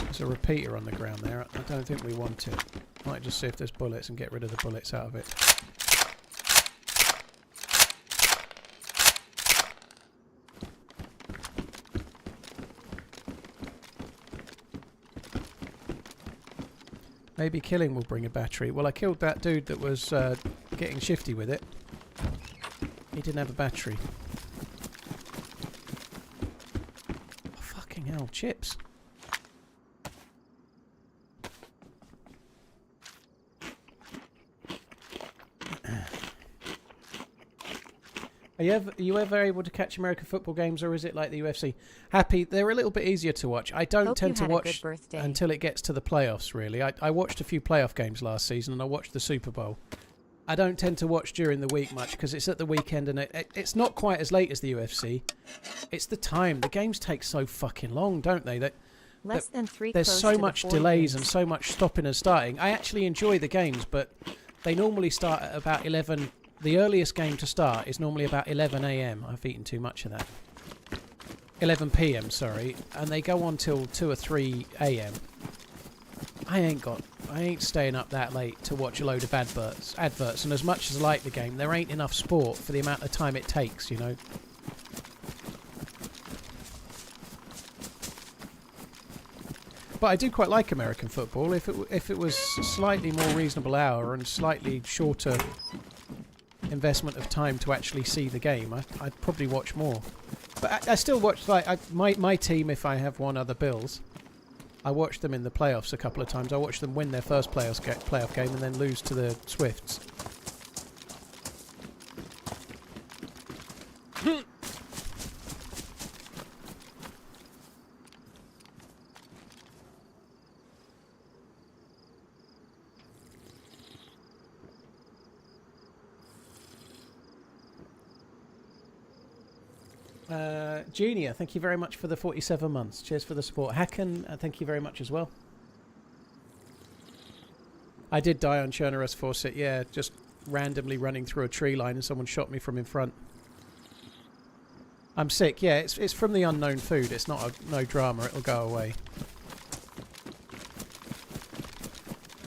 There's a repeater on the ground there. I don't think we want it. Might just see if there's bullets and get rid of the bullets out of it. Maybe killing will bring a battery. Well, I killed that dude that was getting shifty with it. He didn't have a battery. Oh, fucking hell, chips. Are you ever able to catch American football games, or is it like the UFC? Happy, they're a little bit easier to watch. I don't tend to watch until it gets to the playoffs, really. I watched a few playoff games last season, and I watched the Super Bowl. I don't tend to watch during the week much, because it's at the weekend, and it's not quite as late as the UFC. It's the time. The games take so fucking long, don't they? Less than 3 There's close so to much the delays 40s. and so much stopping and starting. I actually enjoy the games, but they normally start at about 11. The earliest game to start is normally about 11 a.m. I've eaten too much of that. 11 p.m. sorry, and they go on till 2 or 3 a.m. I ain't staying up that late to watch a load of adverts. And as much as I like the game, there ain't enough sport for the amount of time it takes, you know. But I do quite like American football. If it was slightly more reasonable hour and slightly shorter investment of time to actually see the game, I'd probably watch more. But I still watch, like, my team, if I have won other Bills, I watched them in the playoffs a couple of times. I watched them win their first playoff game and then lose to the Swifts. Junior, thank you very much for the 47 months. Cheers for the support. Hacken, thank you very much as well. I did die on Chernarus Fawcett, yeah, just randomly running through a tree line and someone shot me from in front. I'm sick, yeah, it's from the unknown food. It's not no drama, it'll go away.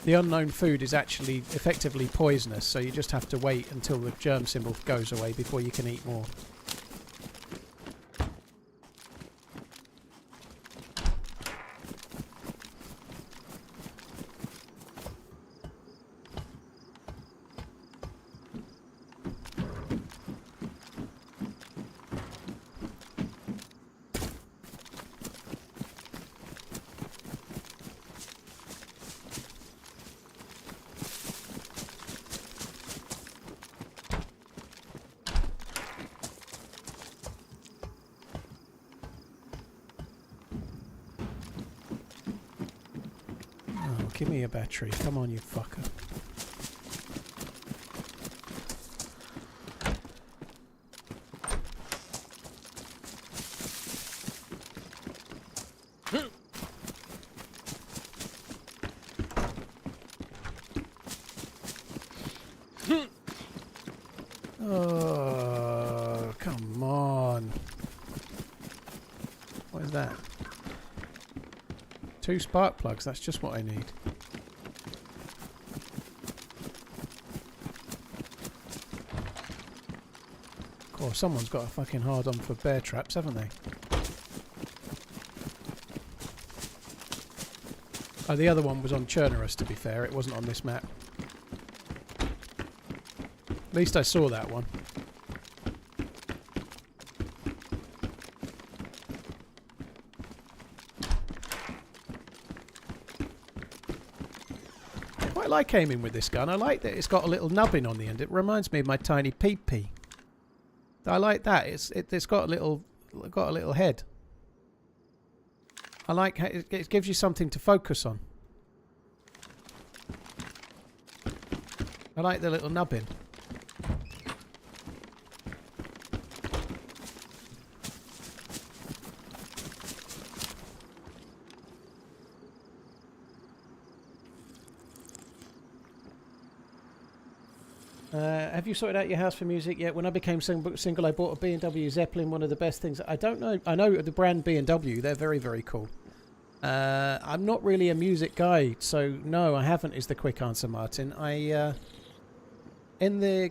The unknown food is actually effectively poisonous, so you just have to wait until the germ symbol goes away before you can eat more. Give me a battery. Come on, you fucker. Oh, come on. What is that? 2 spark plugs. That's just what I need. Oh, someone's got a fucking hard on for bear traps, haven't they? Oh, the other one was on Chernarus, to be fair. It wasn't on this map. At least I saw that one. I quite like aiming with this gun. I like that it's got a little nubbin on the end. It reminds me of my tiny PP. I like that. It's got a little head. I like how it gives you something to focus on. I like the little nubbin. Have you sorted out your house for music yet? When I became single, I bought a B&W Zeppelin, one of the best things. I don't know. I know the brand B&W. They're very, very cool. I'm not really a music guy, so no, I haven't, is the quick answer, Martin. In the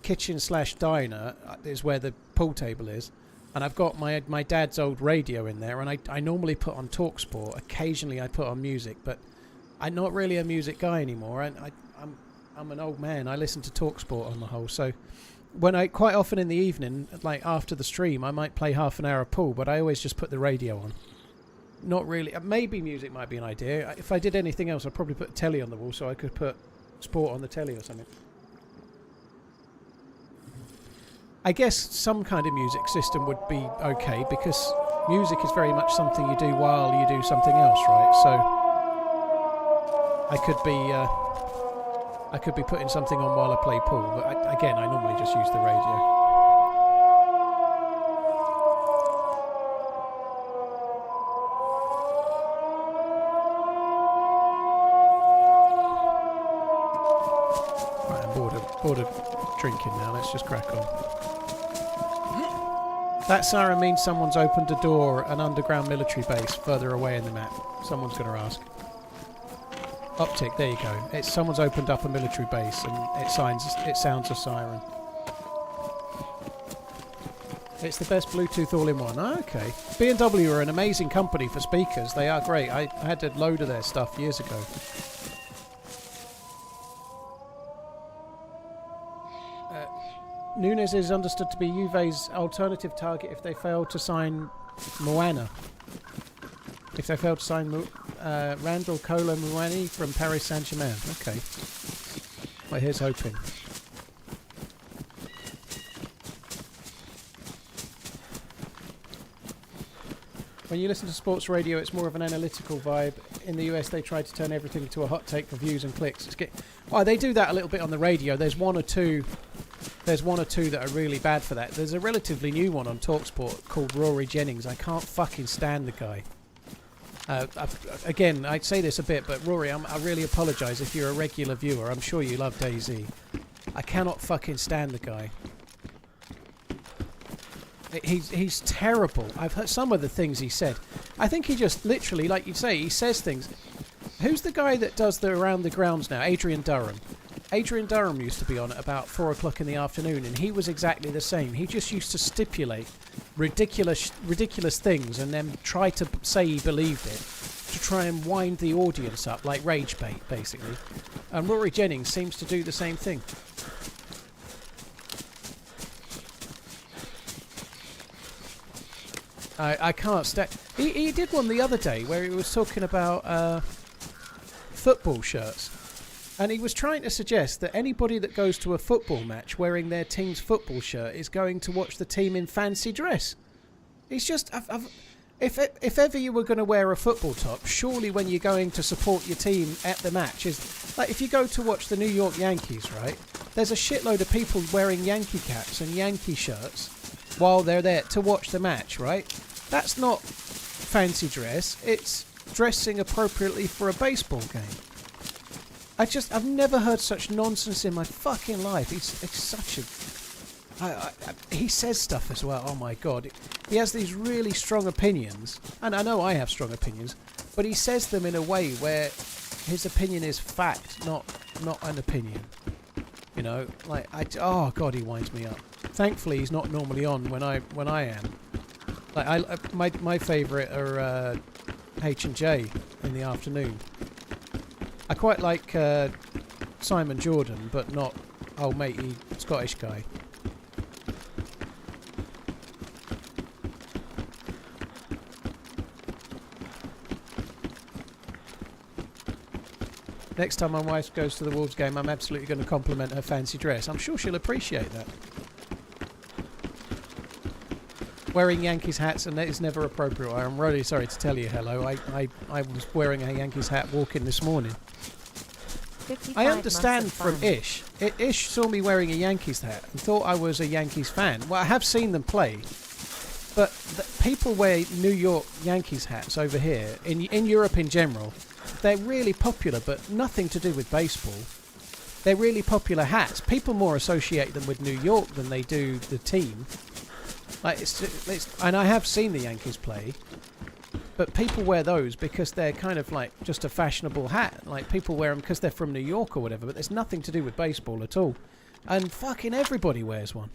kitchen/diner is where the pool table is, and I've got my dad's old radio in there, and I normally put on TalkSport. Occasionally I put on music, but I'm not really a music guy anymore. I'm an old man. I listen to TalkSport on the whole, so quite often in the evening, like after the stream, I might play half an hour of pool, but I always just put the radio on. Not really. Maybe music might be an idea. If I did anything else, I'd probably put a telly on the wall so I could put sport on the telly or something. I guess some kind of music system would be okay, because music is very much something you do while you do something else, right? So I could be putting something on while I play pool, but again, I normally just use the radio. Right, I'm bored of drinking now. Let's just crack on. That siren means someone's opened a door, an underground military base further away in the map. Someone's going to ask. Optic, there you go. Someone's opened up a military base, and it sounds a siren. It's the best Bluetooth all-in-one. Oh, okay. B&W are an amazing company for speakers. They are great. I had a load of their stuff years ago. Nunes is understood to be Juve's alternative target if they fail to sign Moana. If they fail to sign Randall Kolo Muani from Paris Saint-Germain. Okay. Well, here's hoping. When you listen to sports radio, it's more of an analytical vibe. In the US, they try to turn everything into a hot take for views and clicks. They do that a little bit on the radio. There's one or two that are really bad for that. There's a relatively new one on TalkSport called Rory Jennings. I can't fucking stand the guy. Again, I'd say this a bit, but Rory, I really apologise if you're a regular viewer. I'm sure you love DayZ. I cannot fucking stand the guy. He's terrible. I've heard some of the things he said. I think he just literally, like you say, he says things. Who's the guy that does the Around the Grounds now? Adrian Durham. Adrian Durham used to be on at about 4 o'clock in the afternoon, and he was exactly the same. He just used to stipulate ridiculous things and then try to say he believed it to try and wind the audience up, like rage bait, basically. And Rory Jennings seems to do the same thing. I can't stand... He did one the other day where he was talking about football shirts. And he was trying to suggest that anybody that goes to a football match wearing their team's football shirt is going to watch the team in fancy dress. He's just... If ever you were going to wear a football top, surely when you're going to support your team at the match is... Like, if you go to watch the New York Yankees, right? There's a shitload of people wearing Yankee caps and Yankee shirts while they're there to watch the match, right? That's not fancy dress. It's dressing appropriately for a baseball game. I've never heard such nonsense in my fucking life. It's such a... he says stuff as well, oh my god. He has these really strong opinions, and I know I have strong opinions, but he says them in a way where his opinion is fact, not an opinion. You know, like, oh god, he winds me up. Thankfully, he's not normally on when I am. Like, my favourite are H&J in the afternoon. I quite like Simon Jordan, but not old matey Scottish guy. Next time my wife goes to the Wolves game, I'm absolutely going to compliment her fancy dress. I'm sure she'll appreciate that. Wearing Yankees hats, and that is never appropriate. I'm really sorry to tell you, hello. I was wearing a Yankees hat walking this morning. I understand from Ish. Ish saw me wearing a Yankees hat and thought I was a Yankees fan. Well, I have seen them play, but people wear New York Yankees hats over here, in Europe in general. They're really popular, but nothing to do with baseball. they're really popular hats. People more associate them with New York than they do the team. Like and I have seen the Yankees play, but people wear those because they're kind of like just a fashionable hat. Like people wear them because they're from New York or whatever, but there's nothing to do with baseball at all. And fucking everybody wears one.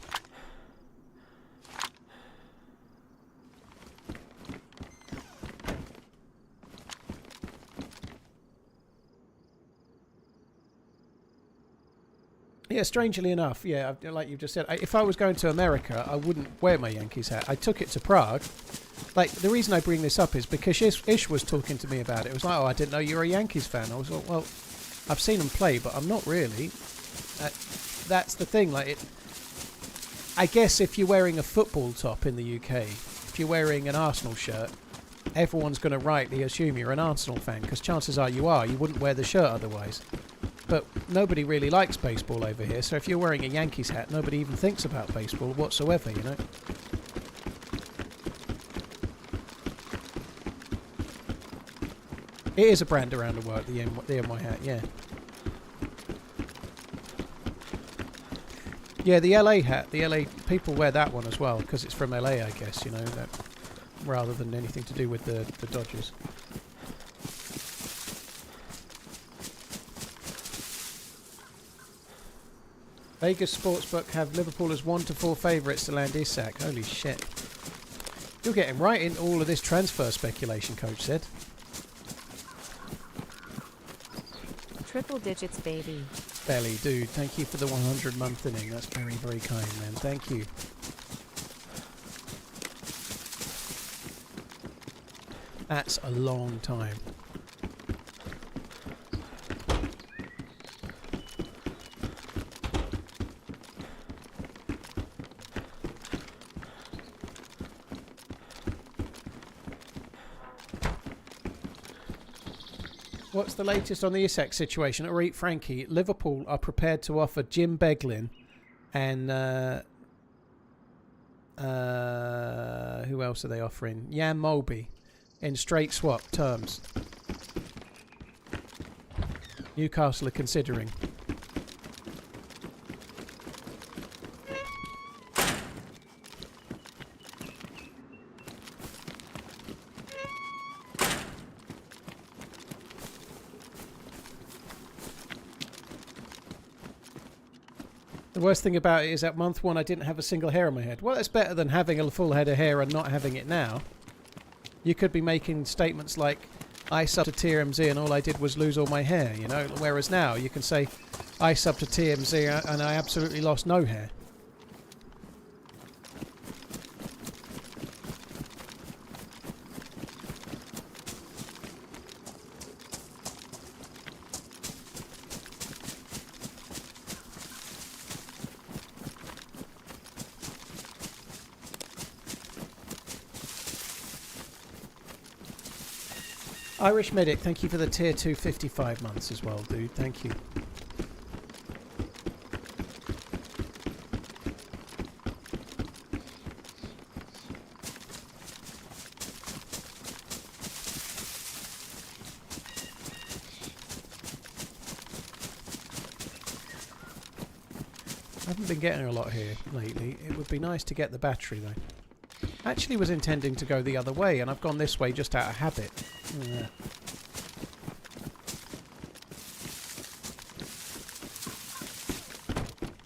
Yeah, strangely enough, yeah, like you've just said, if I was going to America, I wouldn't wear my Yankees hat. I took it to Prague. Like, the reason I bring this up is because Ish was talking to me about it. It was like, oh, I didn't know you were a Yankees fan. I was like, well, I've seen them play, but I'm not really. That's the thing. Like, I guess if you're wearing a football top in the UK, if you're wearing an Arsenal shirt, everyone's going to rightly assume you're an Arsenal fan, because chances are. You wouldn't wear the shirt otherwise. But nobody really likes baseball over here, so if you're wearing a Yankees hat, nobody even thinks about baseball whatsoever, you know? It is a brand around the world, the NY hat, yeah. Yeah, the LA hat, the LA, people wear that one as well, because it's from LA, I guess, you know, rather than anything to do with the Dodgers. Vegas Sportsbook have Liverpool as 1 to 4 favourites to land Isak. Holy shit. You're getting right into all of this transfer speculation, Coach said. Triple digits, baby. Belly, dude, thank you for the 100-month inning. That's very, very kind, man. Thank you. That's a long time. What's the latest on the Isak situation? Or eat Frankie. Liverpool are prepared to offer Jim Beglin and who else are they offering? Jan Molby in straight swap terms. Newcastle are considering. The worst thing about it is at month 1 I didn't have a single hair on my head. Well, it's better than having a full head of hair and not having it now. You could be making statements like, I subbed to TRMZ and all I did was lose all my hair, you know? Whereas now you can say, I subbed to TRMZ and I absolutely lost no hair. Irish Medic, thank you for the tier 2 55 months as well, dude. Thank you. I haven't been getting a lot here lately. It would be nice to get the battery though. Actually was intending to go the other way and I've gone this way just out of habit. Yeah.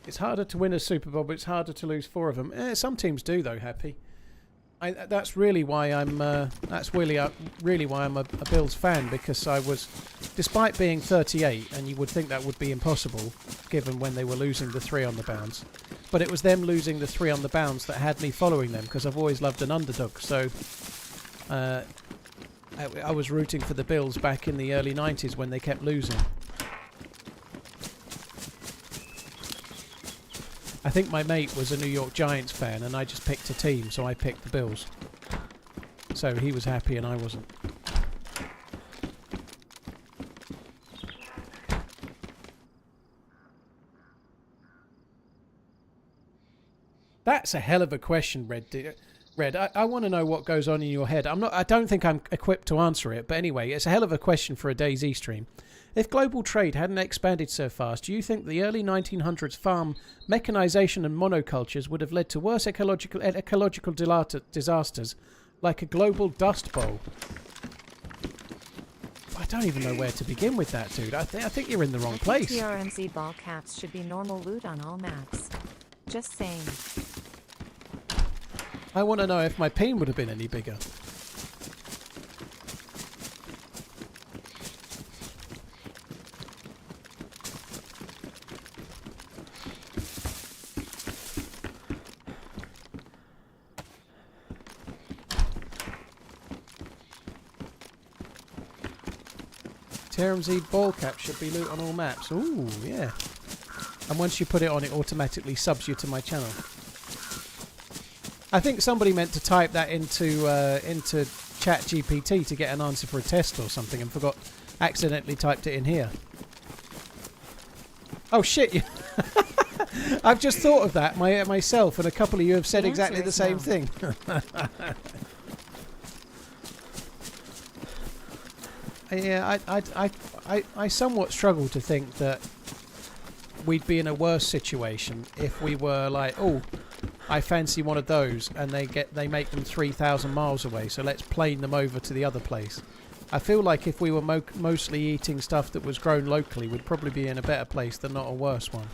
It's harder to win a Super Bowl, but it's harder to lose 4 of them. Some teams do, though. Happy. That's really why I'm. That's really why I'm a Bills fan, because I was, despite being 38, and you would think that would be impossible, given when they were losing the 3 on the bounce. But it was them losing the 3 on the bounce that had me following them, because I've always loved an underdog. So. I was rooting for the Bills back in the early 90s when they kept losing. I think my mate was a New York Giants fan and I just picked a team, so I picked the Bills. So he was happy and I wasn't. That's a hell of a question, Red, I want to know what goes on in your head. I don't think I'm equipped to answer it, but anyway, it's a hell of a question for a DayZ stream. If global trade hadn't expanded so fast, do you think the early 1900s farm mechanization and monocultures would have led to worse ecological disasters like a global dust bowl? I don't even know where to begin with that, dude. I think you're in the wrong place. TRMZ ball caps should be normal loot on all maps. Just saying. I want to know if my peen would have been any bigger. TRMZ ball cap should be loot on all maps. Ooh, yeah. And once you put it on, it automatically subs you to my channel. I think somebody meant to type that into ChatGPT to get an answer for a test or something and accidentally typed it in here. Oh shit! I've just thought of that myself, and a couple of you have said exactly the same thing. Yeah, I somewhat struggle to think that we'd be in a worse situation if we were like, oh, I fancy one of those, and they make them 3,000 miles away, so let's plane them over to the other place. I feel like if we were mostly eating stuff that was grown locally, we'd probably be in a better place than not a worse one.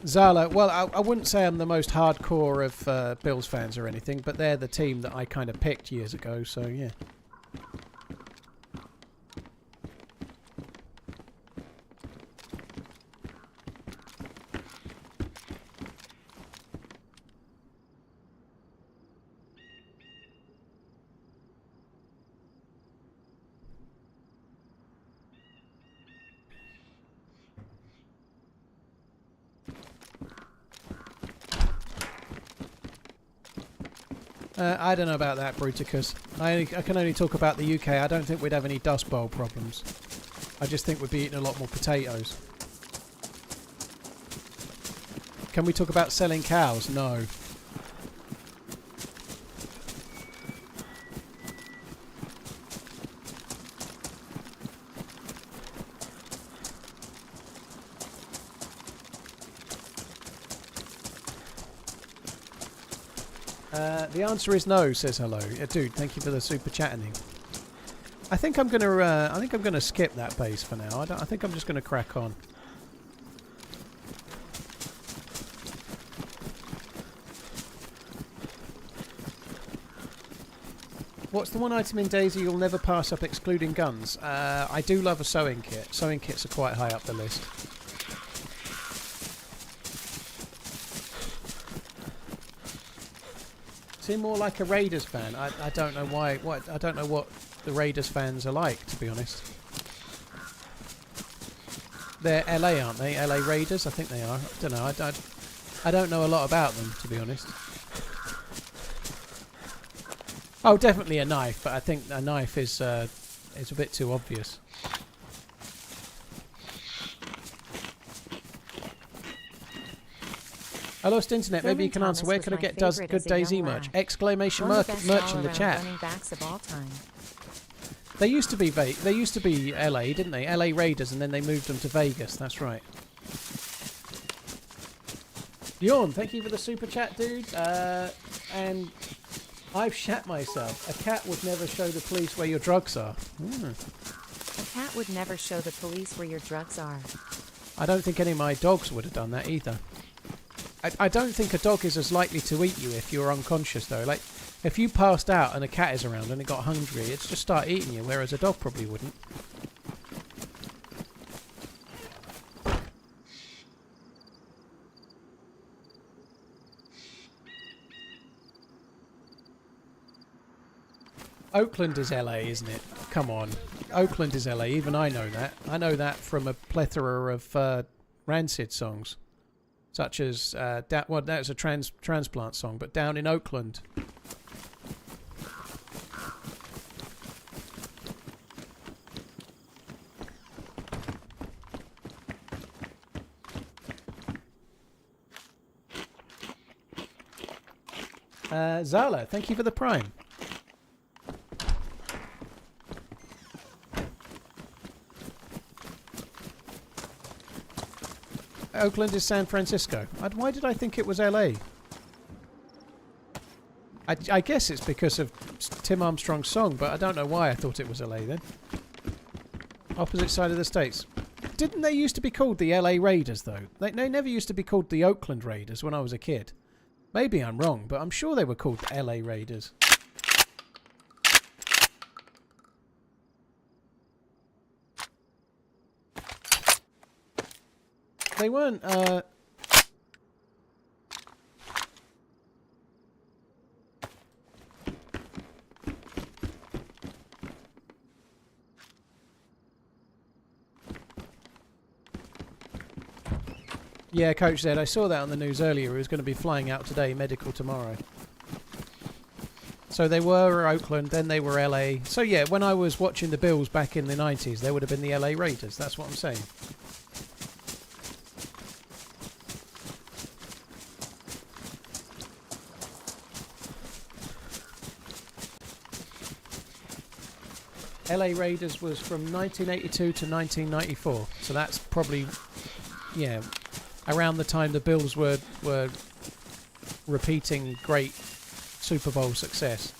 Zala, well, I wouldn't say I'm the most hardcore of Bills fans or anything, but they're the team that I kind of picked years ago, so yeah. I don't know about that, Bruticus. I can only talk about the UK. I don't think we'd have any Dust Bowl problems. I just think we'd be eating a lot more potatoes. Can we talk about selling cows? No. The answer is no, says hello. Dude, thank you for the super chatting. I think I'm gonna skip that base for now. I think I'm just gonna crack on. What's the one item in DayZ you'll never pass up excluding guns? I do love a sewing kit. Sewing kits are quite high up the list. Seem more like a Raiders fan. I don't know why. I don't know what the Raiders fans are like, to be honest. They're LA, aren't they? LA Raiders? I think they are. I don't know. I don't know a lot about them, to be honest. Oh, definitely a knife, but I think a knife is a bit too obvious. I lost internet. Maybe you can answer. Where can I get good DayZ merch? Exclamation merch in the chat. They used to be LA, didn't they? LA Raiders, and then they moved them to Vegas. That's right. Yawn, thank you for the super chat, dude. And I've shat myself. A cat would never show the police where your drugs are. A cat would never show the police where your drugs are. I don't think any of my dogs would have done that either. I don't think a dog is as likely to eat you if you're unconscious, though. Like, if you passed out and a cat is around and it got hungry, it's just start eating you, whereas a dog probably wouldn't. Oakland is LA, isn't it? Come on. Oakland is LA. Even I know that. I know that from a plethora of Rancid songs. Such as, well, that's a transplant song, but Down in Oakland. Zala, thank you for the Prime. Oakland is San Francisco. Why did I think it was LA? I guess it's because of Tim Armstrong's song, but I don't know why I thought it was LA then. Opposite side of the states. Didn't they used to be called the LA Raiders, though? They never used to be called the Oakland Raiders when I was a kid. Maybe I'm wrong, but I'm sure they were called the LA Raiders. They weren't, Yeah, Coach said, I saw that on the news earlier. He was going to be flying out today, medical tomorrow. So they were Oakland, then they were LA. So yeah, when I was watching the Bills back in the 90s, they would have been the LA Raiders. That's what I'm saying. LA Raiders was from 1982 to 1994. So that's probably, yeah, around the time the Bills were repeating great Super Bowl success.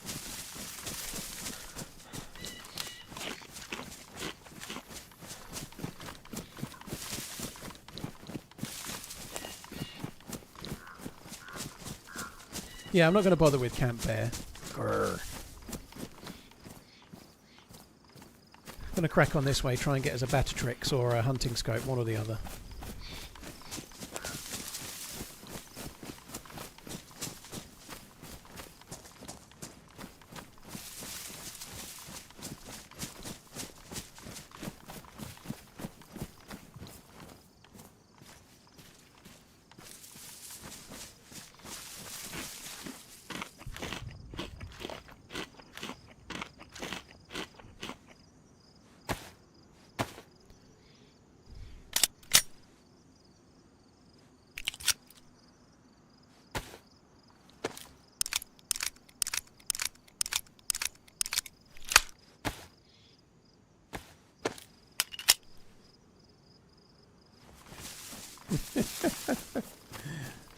Yeah, I'm not going to bother with Camp Bear. Grr. I'm going to crack on this way, try and get us a Batatrix or a hunting scope, one or the other.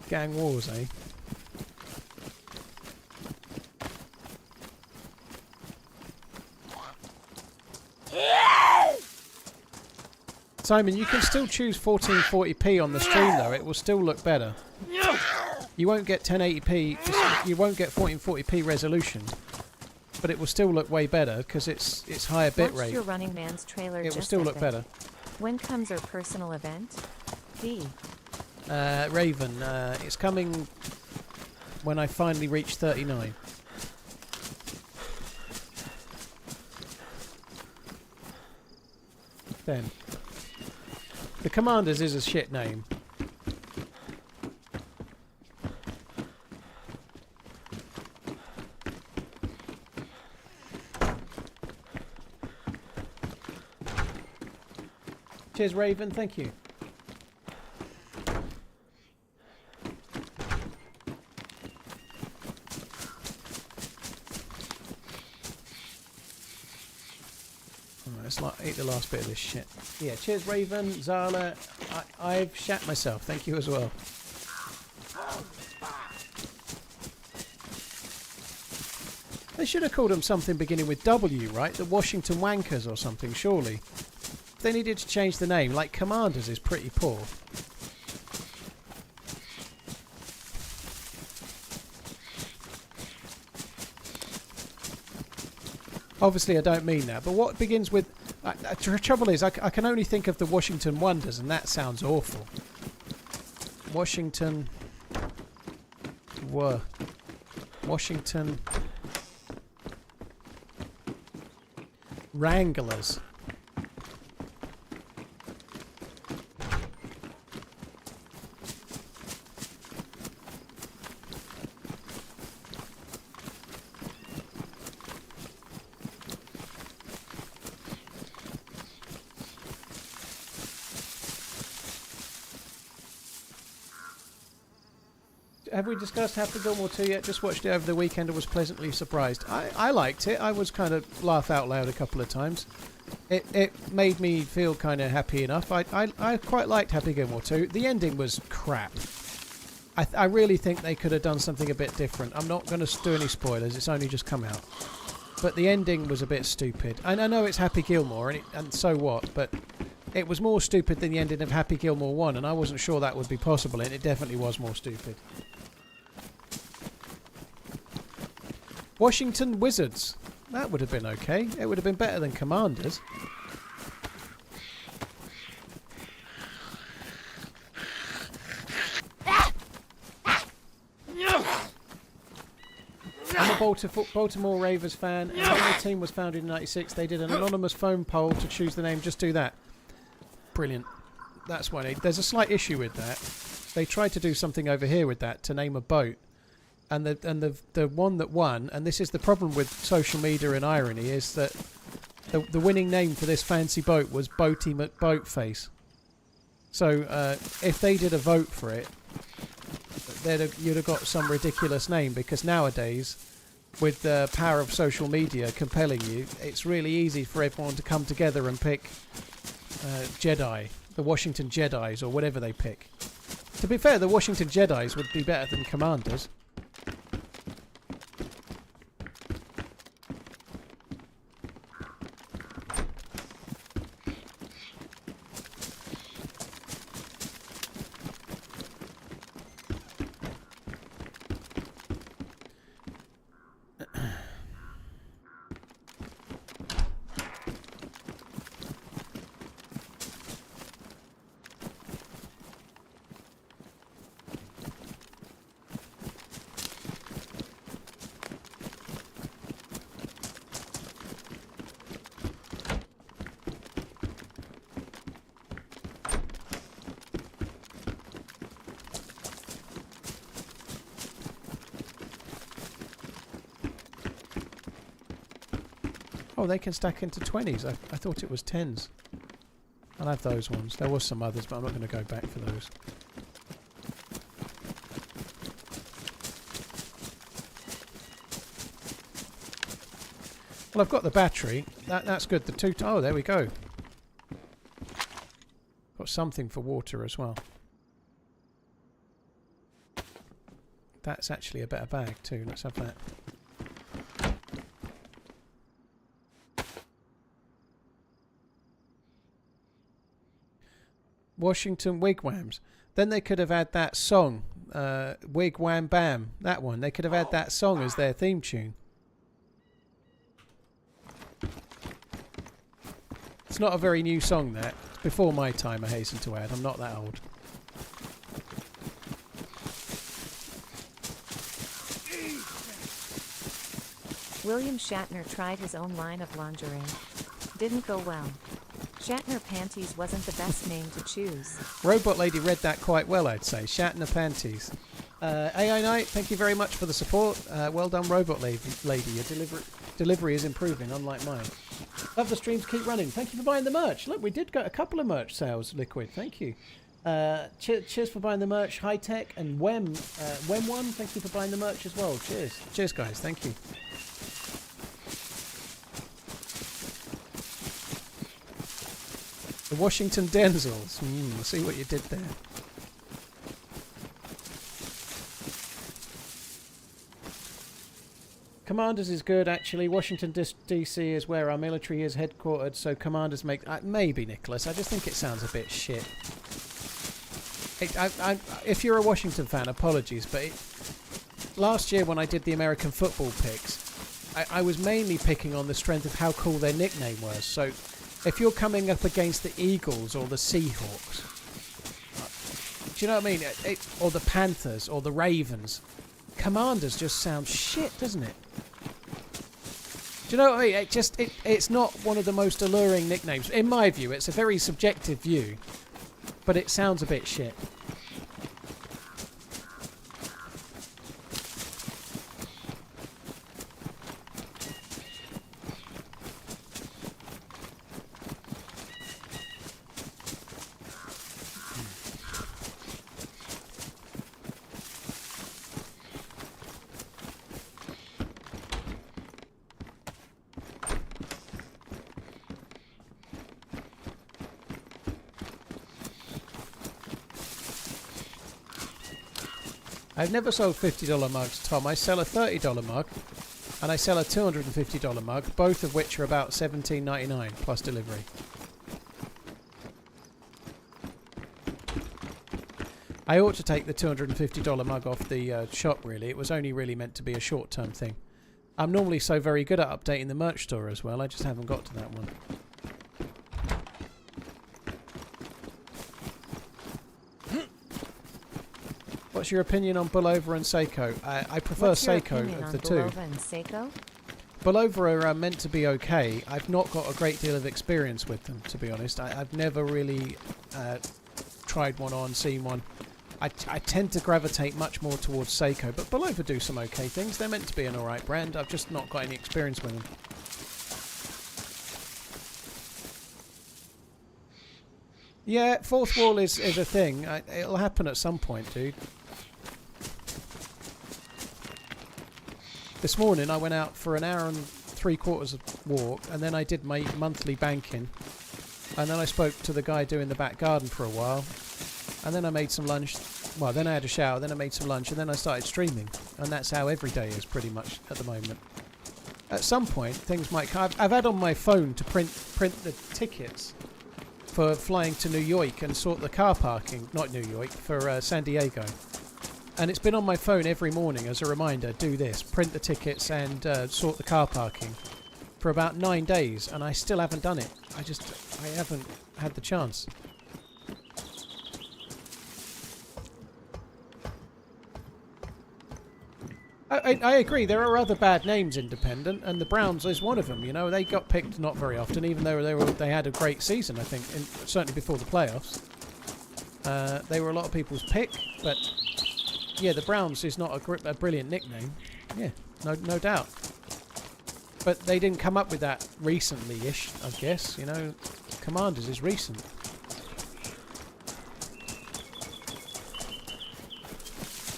Gang wars, eh? Simon, you can still choose 1440p on the stream though, it will still look better. You won't get 1080p, you won't get 1440p resolution, but it will still look way better because it's higher bit rate. Your Running Man's trailer. It will still look better. When comes our personal event? D. Raven, it's coming when I finally reach 39. Then. The Commanders is a shit name. Cheers, Raven. Thank you. Let's eat the last bit of this shit. Yeah, cheers Raven, Zala. I've shat myself. Thank you as well. They should have called them something beginning with W, right? The Washington Wankers or something, surely. If they needed to change the name, like Commanders is pretty poor. Obviously, I don't mean that, but what begins with... the trouble is, I can only think of the Washington Wonders, and that sounds awful. Washington... Washington... Wranglers. have we discussed Happy Gilmore 2 yet? Just watched it over the weekend and was pleasantly surprised. I liked it. I was kind of laugh out loud a couple of times. It made me feel kind of happy enough. I quite liked Happy Gilmore 2. The ending was crap. I really think they could have done something a bit different. I'm not going to do any spoilers. It's only just come out. But the ending was a bit stupid. And I know it's Happy Gilmore, and so what, but it was more stupid than the ending of Happy Gilmore 1, and I wasn't sure that would be possible, and it definitely was more stupid. Washington Wizards. That would have been okay. It would have been better than Commanders. I'm a Baltimore Ravens fan, and when the team was founded in '96, they did an anonymous phone poll to choose the name. Just do that. Brilliant. That's why there's a slight issue with that. They tried to do something over here with that to name a boat, and the one that won, and this is the problem with social media and irony, is that the winning name for this fancy boat was Boaty McBoatface. So if they did a vote for it, you'd have got some ridiculous name, because nowadays, with the power of social media compelling you, it's really easy for everyone to come together and pick Jedi, the Washington Jedis, or whatever they pick. To be fair, the Washington Jedis would be better than Commanders. Oh, they can stack into 20s. I thought it was 10s. I'll have those ones. There was some others, but I'm not going to go back for those. Well, I've got the battery. That's good. Oh, there we go. Got something for water as well. That's actually a better bag too. Let's have that. Washington Wigwams. Then they could have had that song, Wig Wham Bam. That one. They could have had that song as their theme tune. It's not a very new song, that. It's before my time, I hasten to add. I'm not that old. William Shatner tried his own line of lingerie. Didn't go well. Shatner Panties wasn't the best name to choose. Robot Lady read that quite well, I'd say. Shatner Panties. AI Knight, thank you very much for the support. Well done, Robot Lady. Your delivery is improving, unlike mine. Love the streams, keep running. Thank you for buying the merch. Look, we did get a couple of merch sales, Liquid. Thank you. Cheers for buying the merch. High Tech and Wem1, thank you for buying the merch as well. Cheers. Cheers, guys. Thank you. The Washington Denzels. I see what you did there. Commanders is good, actually. Washington DC is where our military is headquartered, so Commanders make... maybe, Nicholas. I just think it sounds a bit shit. If you're a Washington fan, apologies, but last year when I did the American football picks, I was mainly picking on the strength of how cool their nickname was. So if you're coming up against the Eagles or the Seahawks, do you know what I mean? Or the Panthers or the Ravens, Commanders just sounds shit, doesn't it? Do you know what I mean? It's not one of the most alluring nicknames. In my view, it's a very subjective view, but it sounds a bit shit. I've never sold $50 mugs, Tom. I sell a $30 mug, and I sell a $250 mug, both of which are about $17.99 plus delivery. I ought to take the $250 mug off the shop, really. It was only really meant to be a short-term thing. I'm normally so very good at updating the merch store as well, I just haven't got to that one. What's your opinion on Bullover and Seiko? I prefer Seiko of the two. Bullover and Seiko? Bullover are meant to be okay. I've not got a great deal of experience with them, to be honest. I've never really tried one on, seen one. I tend to gravitate much more towards Seiko, but Bullover do some okay things. They're meant to be an alright brand. I've just not got any experience with them. Yeah, fourth wall is a thing. It'll happen at some point, dude. This morning I went out for an hour and 3/4 walk, and then I did my monthly banking, and then I spoke to the guy doing the back garden for a while, and then I made some lunch. Well, then I had a shower, then I made some lunch, and then I started streaming, and that's how every day is pretty much at the moment. At some point things might come. I've had on my phone to print the tickets for flying to New York and sort the car parking, not New York, for San Diego. And it's been on my phone every morning as a reminder, do this, print the tickets and sort the car parking for about 9 days, and I still haven't done it. I haven't had the chance. I agree, there are other bad names independent, and the Browns is one of them. You know, they got picked not very often, even though they had a great season, I think, certainly before the playoffs. They were a lot of people's pick, but yeah, the Browns is not a brilliant nickname. Yeah, no doubt. But they didn't come up with that recently-ish, I guess. You know, Commanders is recent.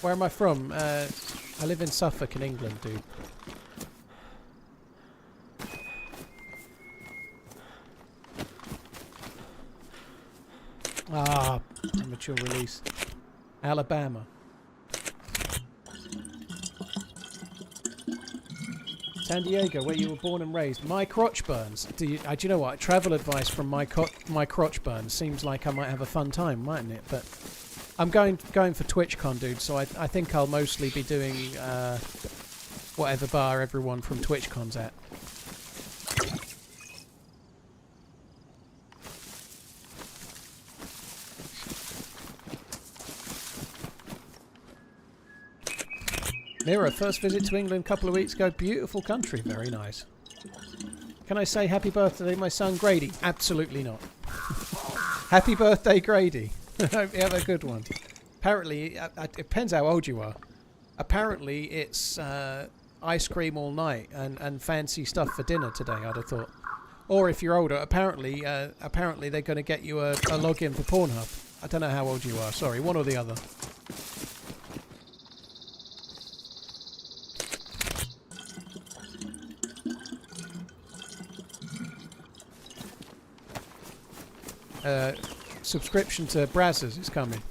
Where am I from? I live in Suffolk in England, dude. Ah, immature release. Alabama. San Diego, where you were born and raised. My crotch burns. Do you know what? Travel advice from my crotch burns seems like I might have a fun time, mightn't it? But I'm going for TwitchCon, dude. So I think I'll mostly be doing whatever bar everyone from TwitchCon's at. Mira, first visit to England a couple of weeks ago. Beautiful country, very nice. Can I say happy birthday to my son Grady? Absolutely not. Happy birthday, Grady. Hope you have a good one. Apparently, it depends how old you are. Apparently, it's ice cream all night and fancy stuff for dinner today, I'd have thought. Or if you're older, apparently they're going to get you a login for Pornhub. I don't know how old you are. Sorry, one or the other. Subscription to Brazzers is coming.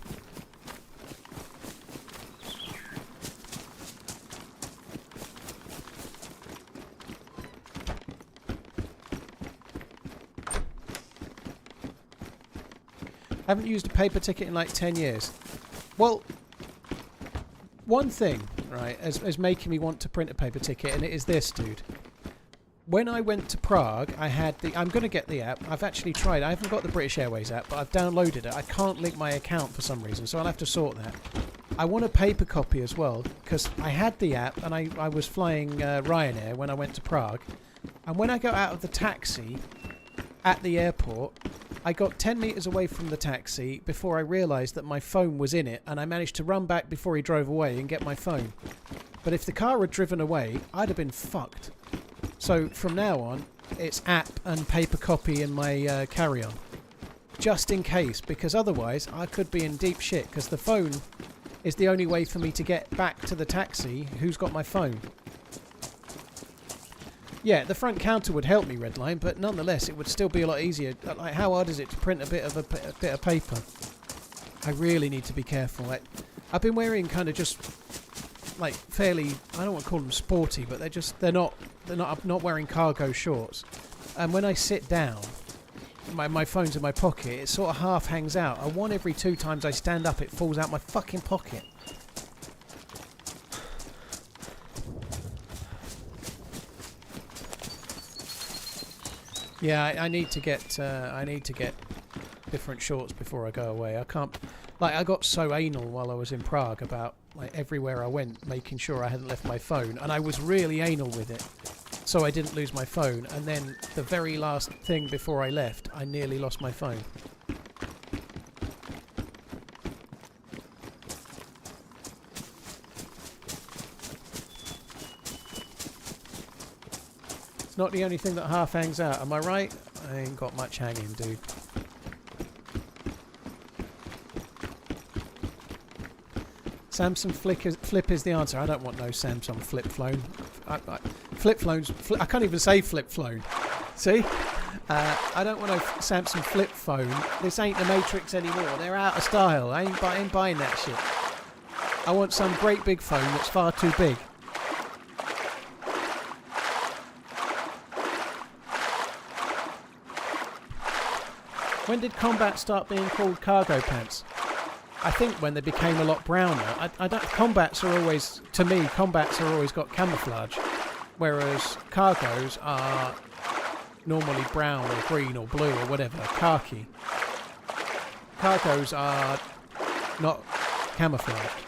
Haven't used a paper ticket in like 10 years. Well, one thing, right, is making me want to print a paper ticket, and it is this, dude. When I went to Prague, I had the... I'm going to get the app. I've actually tried. I haven't got the British Airways app, but I've downloaded it. I can't link my account for some reason, so I'll have to sort that. I want a paper copy as well, because I had the app, and I was flying Ryanair when I went to Prague. And when I got out of the taxi at the airport, I got 10 metres away from the taxi before I realised that my phone was in it, and I managed to run back before he drove away and get my phone. But if the car had driven away, I'd have been fucked. So from now on, it's app and paper copy in my carry-on. Just in case, because otherwise I could be in deep shit, because the phone is the only way for me to get back to the taxi who's got my phone. Yeah, the front counter would help me, Redline, but nonetheless it would still be a lot easier. Like, how hard is it to print a bit of paper? I really need to be careful. I've been wearing kind of just like fairly, I don't want to call them sporty, but they're not I'm not wearing cargo shorts. And when I sit down, my phone's in my pocket, it sort of half hangs out. And one every 2 times I stand up, it falls out my fucking pocket. Yeah, I need to get different shorts before I go away. I can't, like, I got so anal while I was in Prague about like everywhere I went, making sure I hadn't left my phone, and I was really anal with it, so I didn't lose my phone. And then the very last thing before I left, I nearly lost my phone. It's not the only thing that half hangs out, am I right? I ain't got much hanging, dude. Samsung Flip is the answer. I don't want no Samsung flip phone. Flip phones. I can't even say flip phone. See? I don't want no Samsung flip phone. This ain't the Matrix anymore. They're out of style. I ain't buying that shit. I want some great big phone that's far too big. When did combat start being called cargo pants? I think when they became a lot browner. Combats are always, to me, combats are always got camouflage, whereas cargos are normally brown or green or blue or whatever, khaki. Cargos are not camouflaged.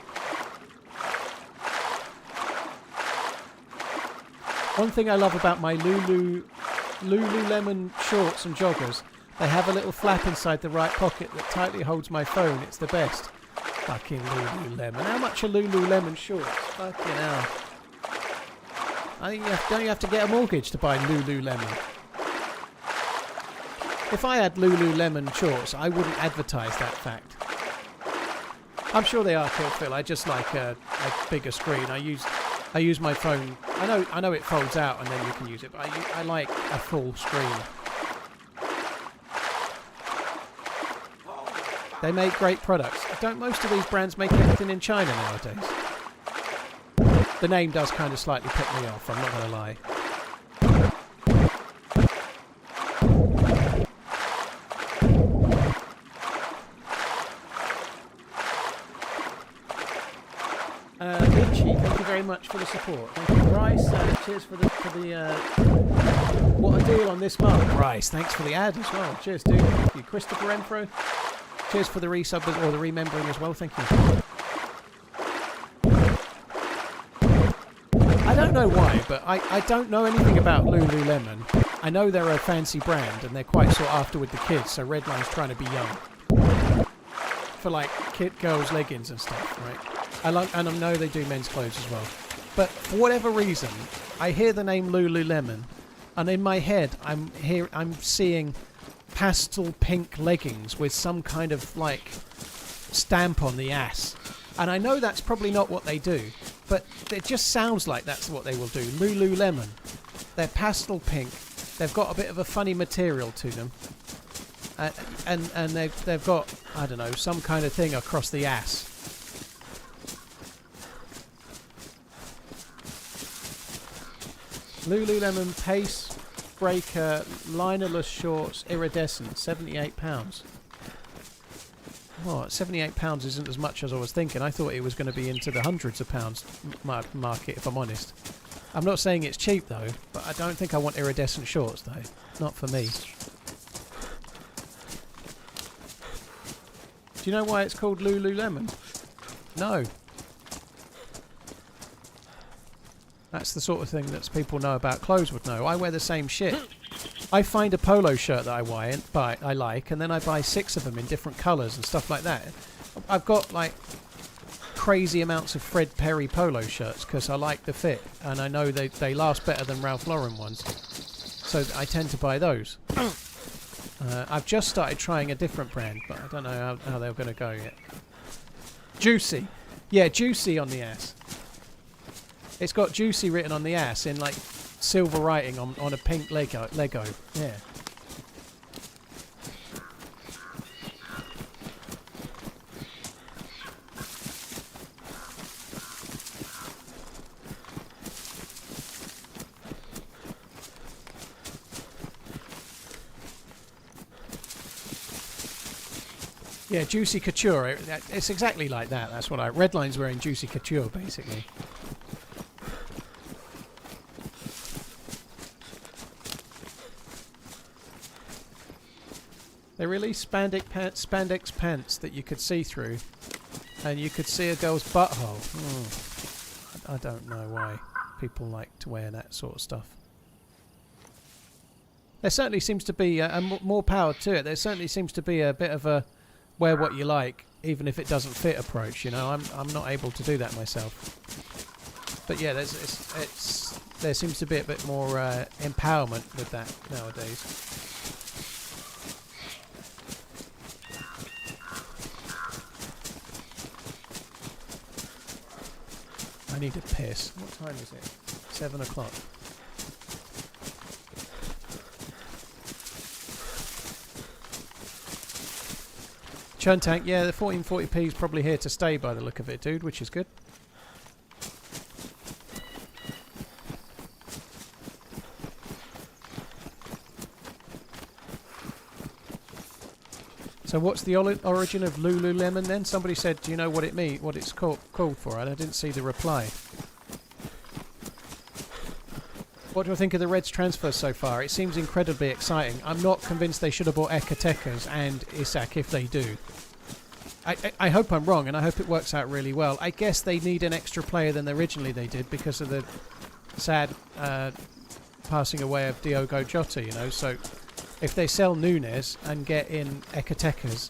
One thing I love about my Lululemon shorts and joggers, they have a little flap inside the right pocket that tightly holds my phone. It's the best. Fucking Lululemon. How much are Lululemon shorts? Fucking hell. I think don't you have to get a mortgage to buy Lululemon? If I had Lululemon shorts, I wouldn't advertise that fact. I'm sure they are, Kill Phil. I just like a bigger screen. I use my phone. I know it folds out and then you can use it, but I like a full screen. They make great products. Don't most of these brands make everything in China nowadays? The name does kind of slightly put me off, I'm not going to lie. Vinci, thank you very much for the support. Thank you, Bryce. Cheers for the what a deal on this month. Bryce, thanks for the ad as well. Cheers, dude. Thank you, Christopher Renfro. Cheers for the resub or the remembering as well, thank you. I don't know why, but I don't know anything about Lululemon. I know they're a fancy brand and they're quite sought after with the kids, so Redline's trying to be young. For like girls' leggings and stuff, right? And I know they do men's clothes as well. But for whatever reason, I hear the name Lululemon, and in my head I'm seeing pastel pink leggings with some kind of like stamp on the ass, and I know that's probably not what they do, but it just sounds like that's what they will do. Lululemon, they're pastel pink, they've got a bit of a funny material to them, and they've got, I don't know, some kind of thing across the ass. Lululemon Pace Breaker linerless shorts iridescent, £78. Oh, £78 isn't as much as I was thinking. I thought it was going to be into the hundreds of pounds market, if I'm honest. I'm not saying it's cheap though, but I don't think I want iridescent shorts though. Not for me. Do you know why it's called Lululemon? No. That's the sort of thing that people know about clothes would know. I wear the same shit. I find a polo shirt that I like, and then I buy 6 of them in different colours and stuff like that. I've got like crazy amounts of Fred Perry polo shirts because I like the fit, and I know they last better than Ralph Lauren ones. So I tend to buy those. I've just started trying a different brand, but I don't know how they're going to go yet. Juicy. Yeah, Juicy on the ass. It's got Juicy written on the ass in like silver writing on a pink Lego. Yeah. Yeah, Juicy Couture. It's exactly like that. That's what Redline's wearing Juicy Couture, basically. They released spandex pants that you could see through, and you could see a girl's butthole. I don't know why people like to wear that sort of stuff. There certainly seems to be more power to it. There certainly seems to be a bit of a wear what you like, even if it doesn't fit approach. You know, I'm not able to do that myself. But yeah, there seems to be a bit more empowerment with that nowadays. I need to piss. What time is it? 7 o'clock. Churn tank, yeah, the 1440p is probably here to stay by the look of it, dude, which is good. So what's the origin of Lululemon then? Somebody said, do you know what it's called for? And I didn't see the reply. What do I think of the Reds transfer so far? It seems incredibly exciting. I'm not convinced they should have bought Ekatekas and Isak if they do. I hope I'm wrong, and I hope it works out really well. I guess they need an extra player than originally they did because of the sad passing away of Diogo Jota, you know. So if they sell Nunes and get in Ekatekas,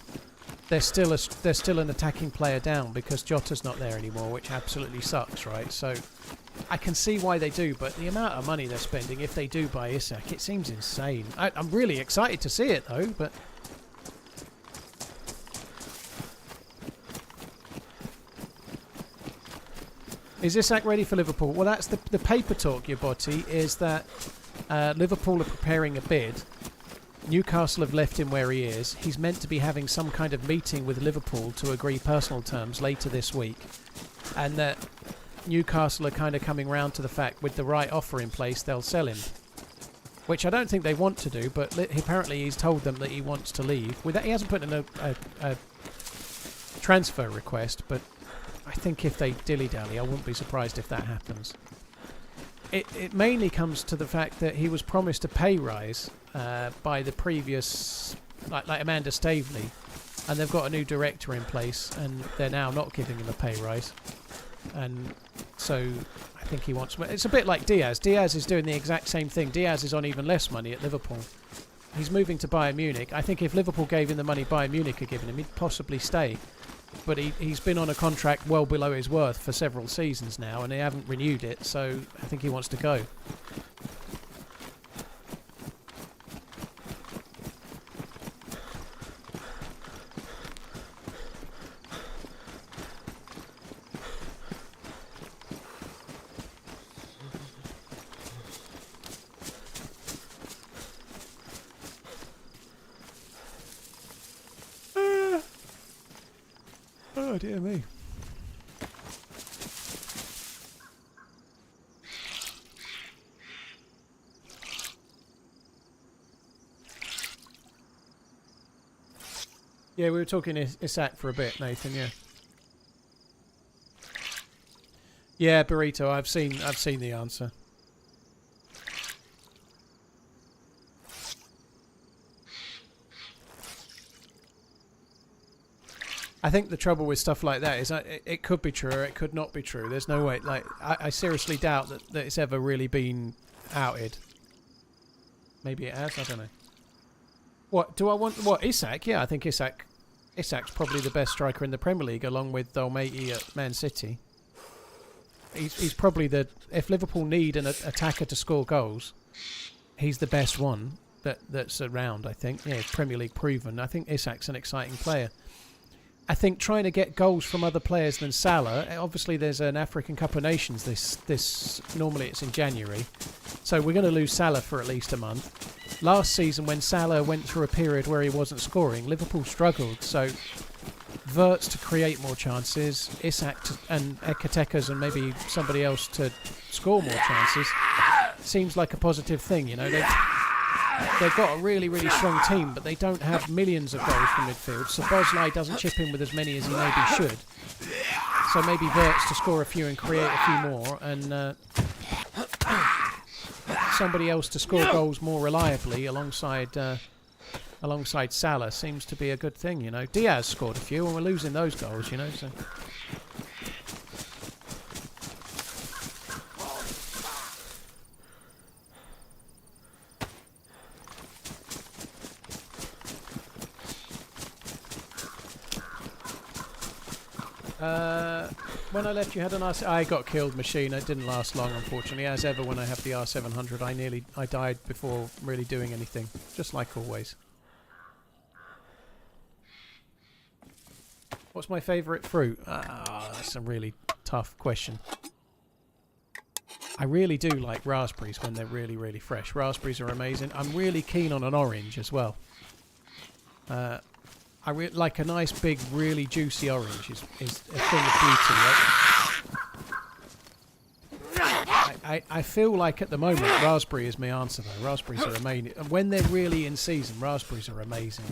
they're still an attacking player down because Jota's not there anymore, which absolutely sucks, right? So I can see why they do, but the amount of money they're spending if they do buy Isak, it seems insane. I'm really excited to see it though, but is Isak ready for Liverpool? Well, that's the paper talk, your body, is that Liverpool are preparing a bid. Newcastle have left him where he is. He's meant to be having some kind of meeting with Liverpool to agree personal terms later this week. And that Newcastle are kind of coming round to the fact with the right offer in place, they'll sell him. Which I don't think they want to do, but apparently he's told them that he wants to leave. He hasn't put in a transfer request, but I think if they dilly-dally, I wouldn't be surprised if that happens. It mainly comes to the fact that he was promised a pay rise by the previous, like Amanda Staveley, and they've got a new director in place, and they're now not giving him a pay rise. And so I think he wants... It's a bit like Diaz. Diaz is doing the exact same thing. Diaz is on even less money at Liverpool. He's moving to Bayern Munich. I think if Liverpool gave him the money Bayern Munich are giving him, he'd possibly stay. But he's been on a contract well below his worth for several seasons now, and they haven't renewed it, so I think he wants to go. Oh, dear me. Yeah, we were talking Isak for a bit, Nathan, yeah. Yeah, Burrito, I've seen the answer. I think the trouble with stuff like that is it could be true or it could not be true. There's no way. Like, I seriously doubt that it's ever really been outed. Maybe it has. I don't know. What do I want? What, Isak? Yeah, I think Isak's probably the best striker in the Premier League, along with Dolmati at Man City. He's probably if Liverpool need an attacker to score goals, he's the best one that's around. I think. Yeah, Premier League proven. I think Isak's an exciting player. I think trying to get goals from other players than Salah. Obviously, there's an African Cup of Nations. This normally it's in January, so we're going to lose Salah for at least a month. Last season, when Salah went through a period where he wasn't scoring, Liverpool struggled. So, Wirtz to create more chances, Isak and Ekatekas and maybe somebody else to score more chances seems like a positive thing. You know, they've got a really, really strong team, but they don't have millions of goals from midfield. So Bosley doesn't chip in with as many as he maybe should. So maybe Verts to score a few and create a few more, and somebody else to score goals more reliably alongside Salah seems to be a good thing, you know. Diaz scored a few, and we're losing those goals, you know. So. When I left, you had an R7. I got killed, machine. It didn't last long, unfortunately. As ever, when I have the R700, I died before really doing anything, just like always. What's my favourite fruit? That's a really tough question. I really do like raspberries when they're really, really fresh. Raspberries are amazing. I'm really keen on an orange as well. I like a nice big, really juicy orange is a thing of beauty, right? I feel like at the moment raspberry is my answer though. Raspberries are amazing. When they're really in season, raspberries are amazing.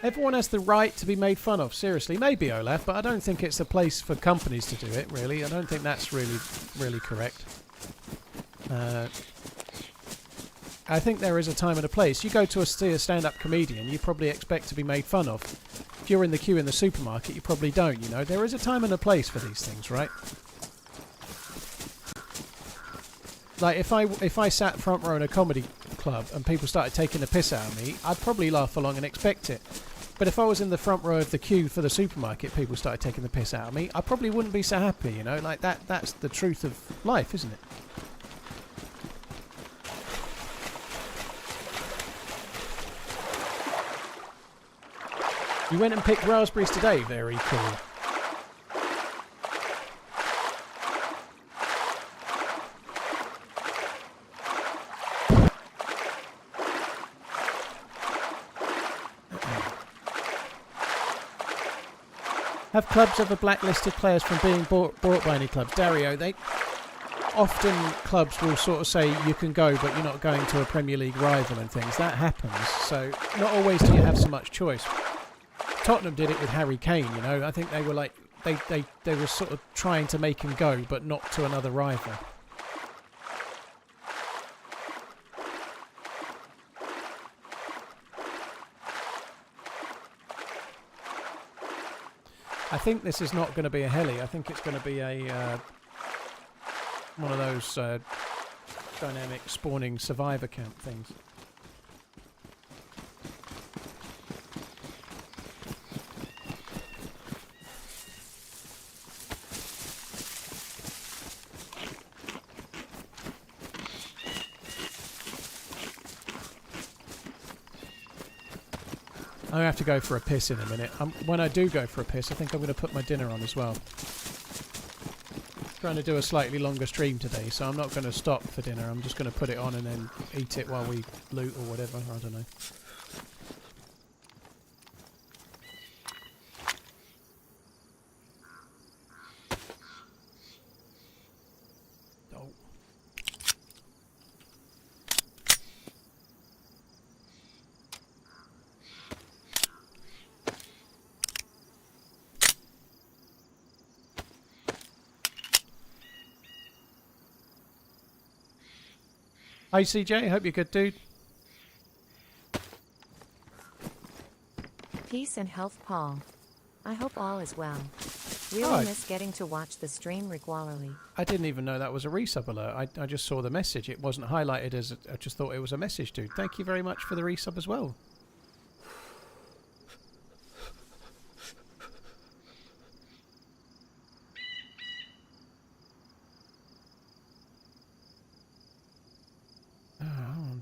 Everyone has the right to be made fun of. Seriously, maybe Olaf, but I don't think it's a place for companies to do it, really. I don't think that's really correct. I think there is a time and a place. You go to see a stand-up comedian, you probably expect to be made fun of. If you're in the queue in the supermarket, you probably don't, you know. There is a time and a place for these things, right? Like, if I sat front row in a comedy club and people started taking the piss out of me, I'd probably laugh along and expect it. But if I was in the front row of the queue for the supermarket, people started taking the piss out of me, I probably wouldn't be so happy, you know? Like, that's the truth of life, isn't it? You went and picked raspberries today? Very cool. Have clubs ever blacklisted players from being bought by any clubs? Dario, often clubs will sort of say you can go, but you're not going to a Premier League rival and things. That happens. So not always do you have so much choice. Tottenham did it with Harry Kane, you know. I think they were like they were sort of trying to make him go, but not to another rival. I think this is not going to be a heli. I think it's going to be a one of those dynamic spawning survivor camp things. I have to go for a piss in a minute. When I do go for a piss, I think I'm going to put my dinner on as well. Trying to do a slightly longer stream today, so I'm not going to stop for dinner. I'm just going to put it on and then eat it while we loot or whatever. I don't know. Hi CJ, hope you're good, dude. Peace and health, Paul. I hope all is well. Really miss getting to watch the stream regularly. I didn't even know that was a resub alert. I just saw the message. It wasn't highlighted as I just thought it was a message, dude. Thank you very much for the resub as well.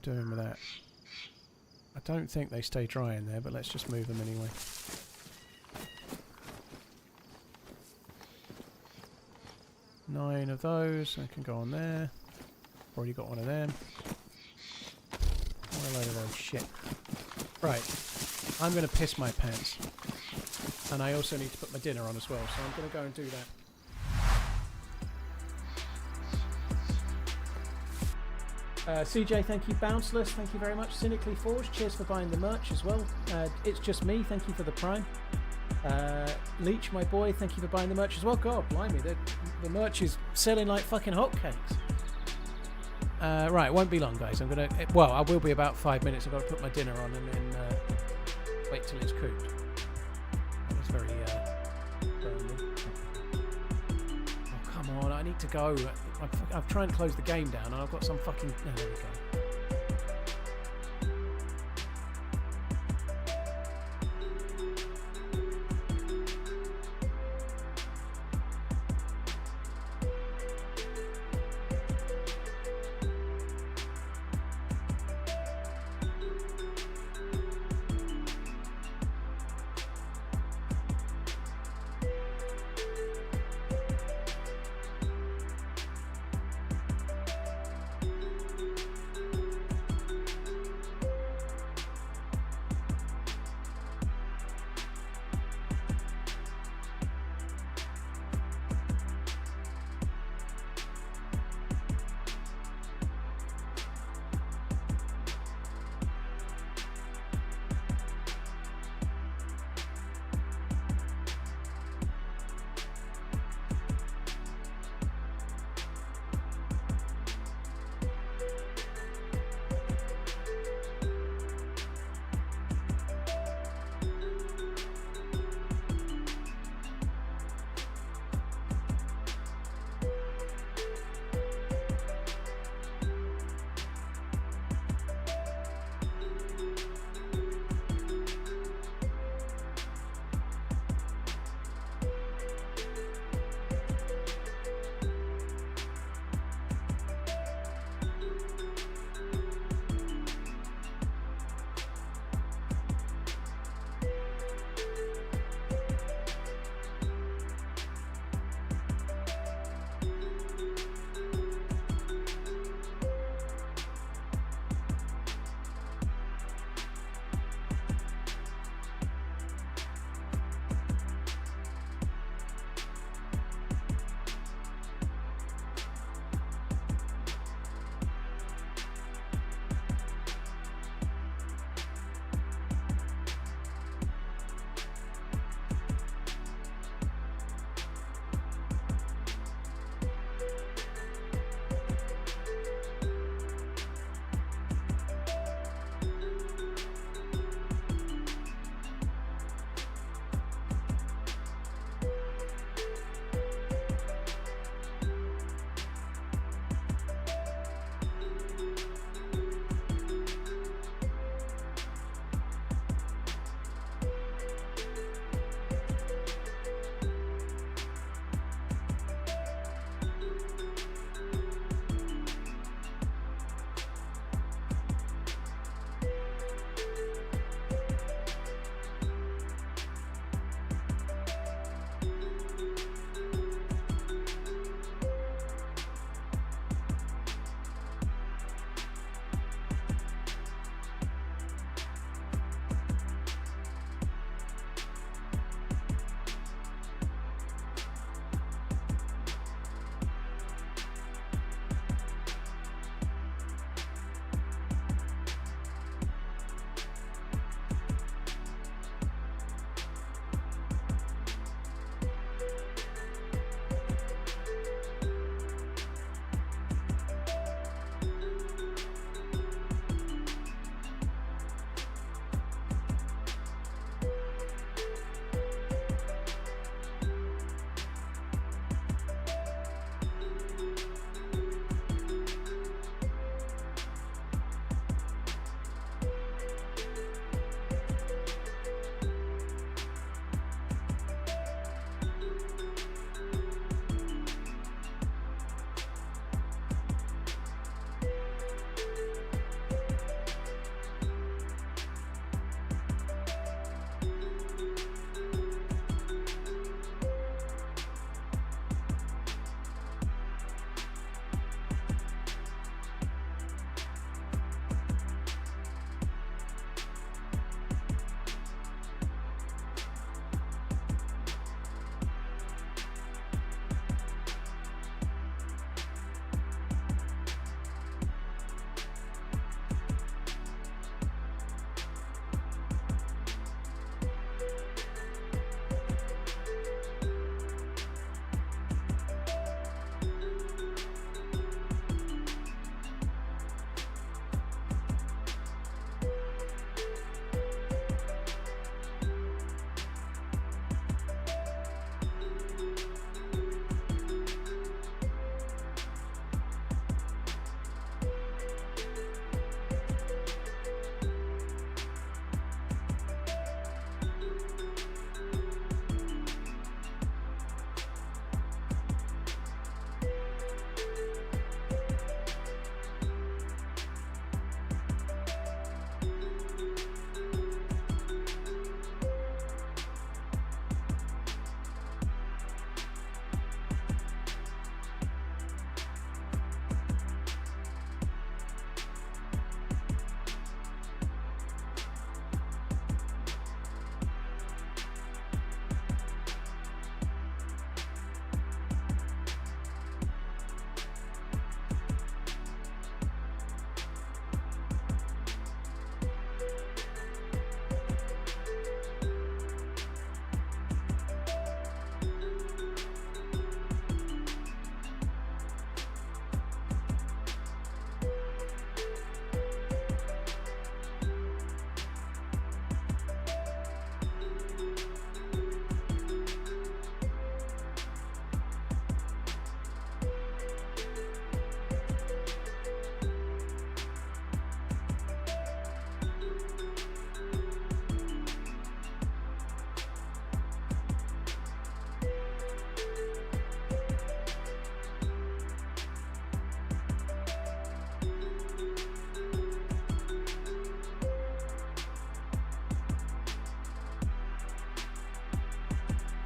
Doing with that. I don't think they stay dry in there, but let's just move them anyway. Nine of those. I can go on there. Already got one of them. A load of old shit. Right. I'm going to piss my pants. And I also need to put my dinner on as well, so I'm going to go and do that. CJ, thank you. Bounceless, thank you very much. Cynically Forged, cheers for buying the merch as well. It's Just Me, thank you for the Prime. Leech, my boy, thank you for buying the merch as well. God, blimey, the merch is selling like fucking hotcakes. Right, it won't be long, guys. Well, I will be about 5 minutes. I've got to put my dinner on and then wait till it's cooked. That's very burning. Oh, come on, I need to go. I've tried to close the game down and I've got some fucking... Oh, there we go.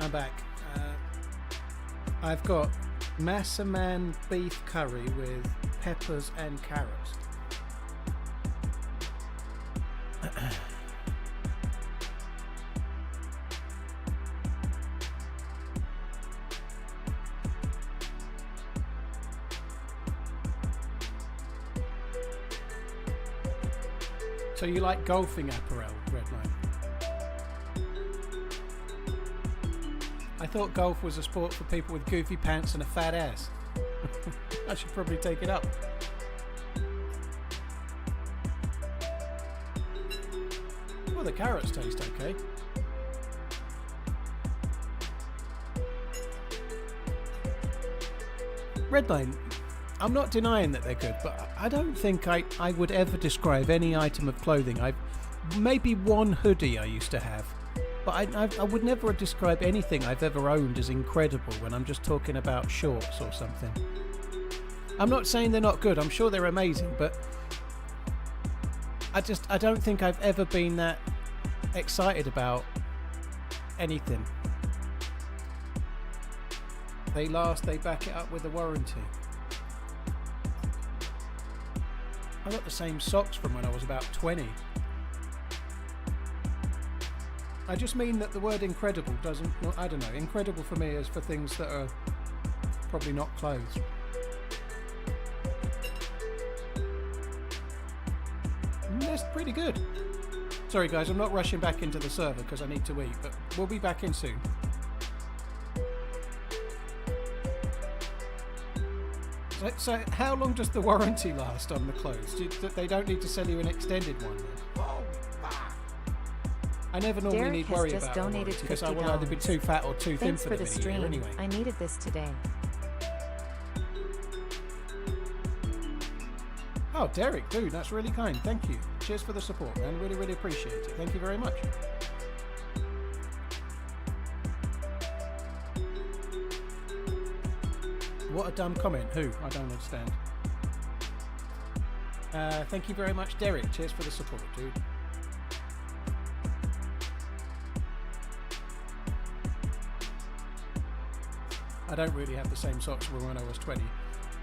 I'm back. I've got Massaman beef curry with peppers and carrots. So you like golfing apparel, Redline? I thought golf was a sport for people with goofy pants and a fat ass. I should probably take it up. Well, the carrots taste okay. Redline, I'm not denying that they're good, but I don't think I would ever describe any item of clothing. Maybe one hoodie I used to have, but I would never describe anything I've ever owned as incredible when I'm just talking about shorts or something. I'm not saying they're not good, I'm sure they're amazing, but I don't think I've ever been that excited about anything. They last, they back it up with a warranty. I got the same socks from when I was about 20. I just mean that the word incredible doesn't, well, I don't know, incredible for me is for things that are probably not clothes. That's pretty good. Sorry guys, I'm not rushing back into the server because I need to eat, but we'll be back in soon. So how long does the warranty last on the clothes? They don't need to sell you an extended one then? I never normally Derek need has worry just about donated because I will either be $50. too fat or too thin Thanks for for the the video stream. anyway. I needed this today. Oh, Derek, dude, that's really kind. Thank you. Cheers for the support, man. Really, really appreciate it. Thank you very much. What a dumb comment. Who? I don't understand. Thank you very much, Derek. Cheers for the support, dude. I don't really have the same socks from when I was 20.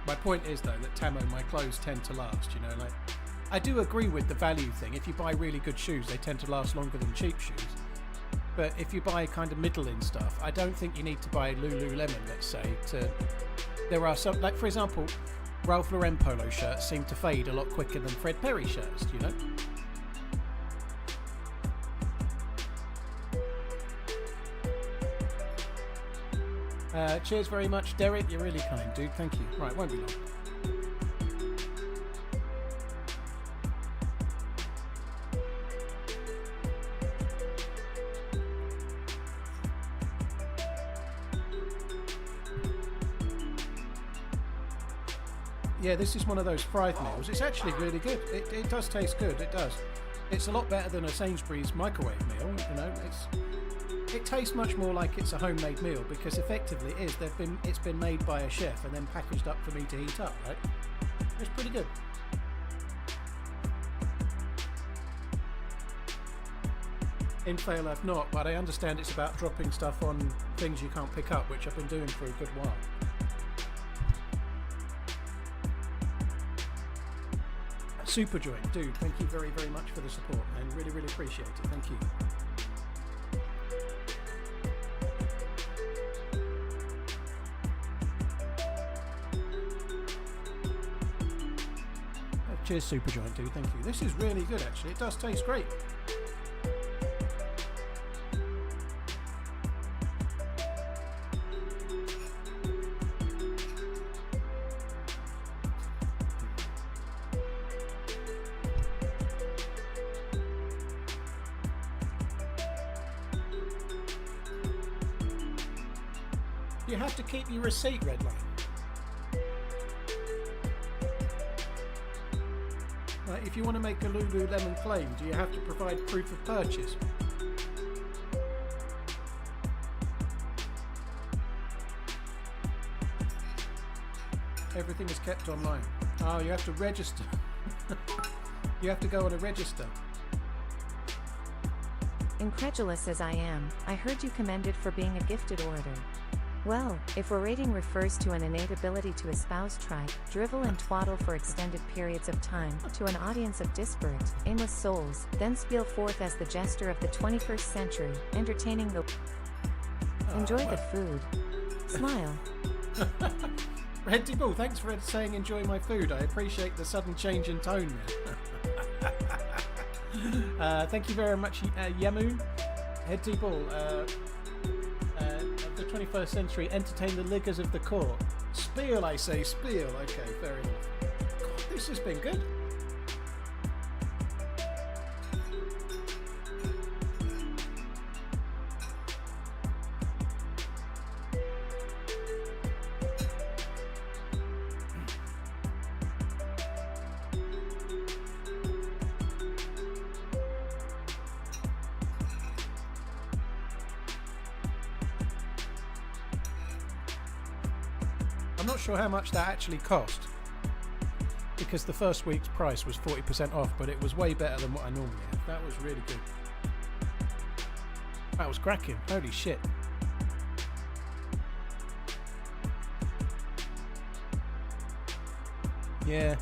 My point is, though, that Tamo, my clothes tend to last, you know, like... I do agree with the value thing. If you buy really good shoes, they tend to last longer than cheap shoes. But if you buy kind of middling stuff, I don't think you need to buy Lululemon, let's say, to... There are some, like for example, Ralph Lauren polo shirts seem to fade a lot quicker than Fred Perry shirts, you know? Cheers very much, Derek. You're really kind, dude. Thank you. Right, won't be long. Yeah, this is one of those fried meals. It's actually really good. It does taste good. It does. It's a lot better than a Sainsbury's microwave meal. You know, it tastes much more like it's a homemade meal because effectively it is. It's been made by a chef and then packaged up for me to heat up. Right? It's pretty good. In fail, I've not, but I understand it's about dropping stuff on things you can't pick up, which I've been doing for a good while. Superjoint, dude, thank you very, very much for the support, man. Really, really appreciate it. Thank you. Cheers, Superjoint, dude. Thank you. This is really good, actually. It does taste great. You have to keep your receipt, Redline. Like, if you want to make a Lululemon claim, do you have to provide proof of purchase? Everything is kept online. Oh, you have to register. You have to go on a register. Incredulous as I am, I heard you commended for being a gifted orator. Well, if orating refers to an innate ability to espouse tripe, drivel and twaddle for extended periods of time, to an audience of disparate, aimless souls, then spiel forth as the jester of the 21st century, entertaining the... Enjoy the food. Smile. Red Bull, thanks for saying enjoy my food. I appreciate the sudden change in tone there. Thank you very much, Yamoon. Head Bull, of the 21st century, entertain the liggers of the court. Spiel, I say, spiel. Okay, fair enough. God, this has been good. I'm not sure how much that actually cost, because the first week's price was 40% off, but it was way better than what I normally have. That was really good. That was cracking. Holy shit. Yeah.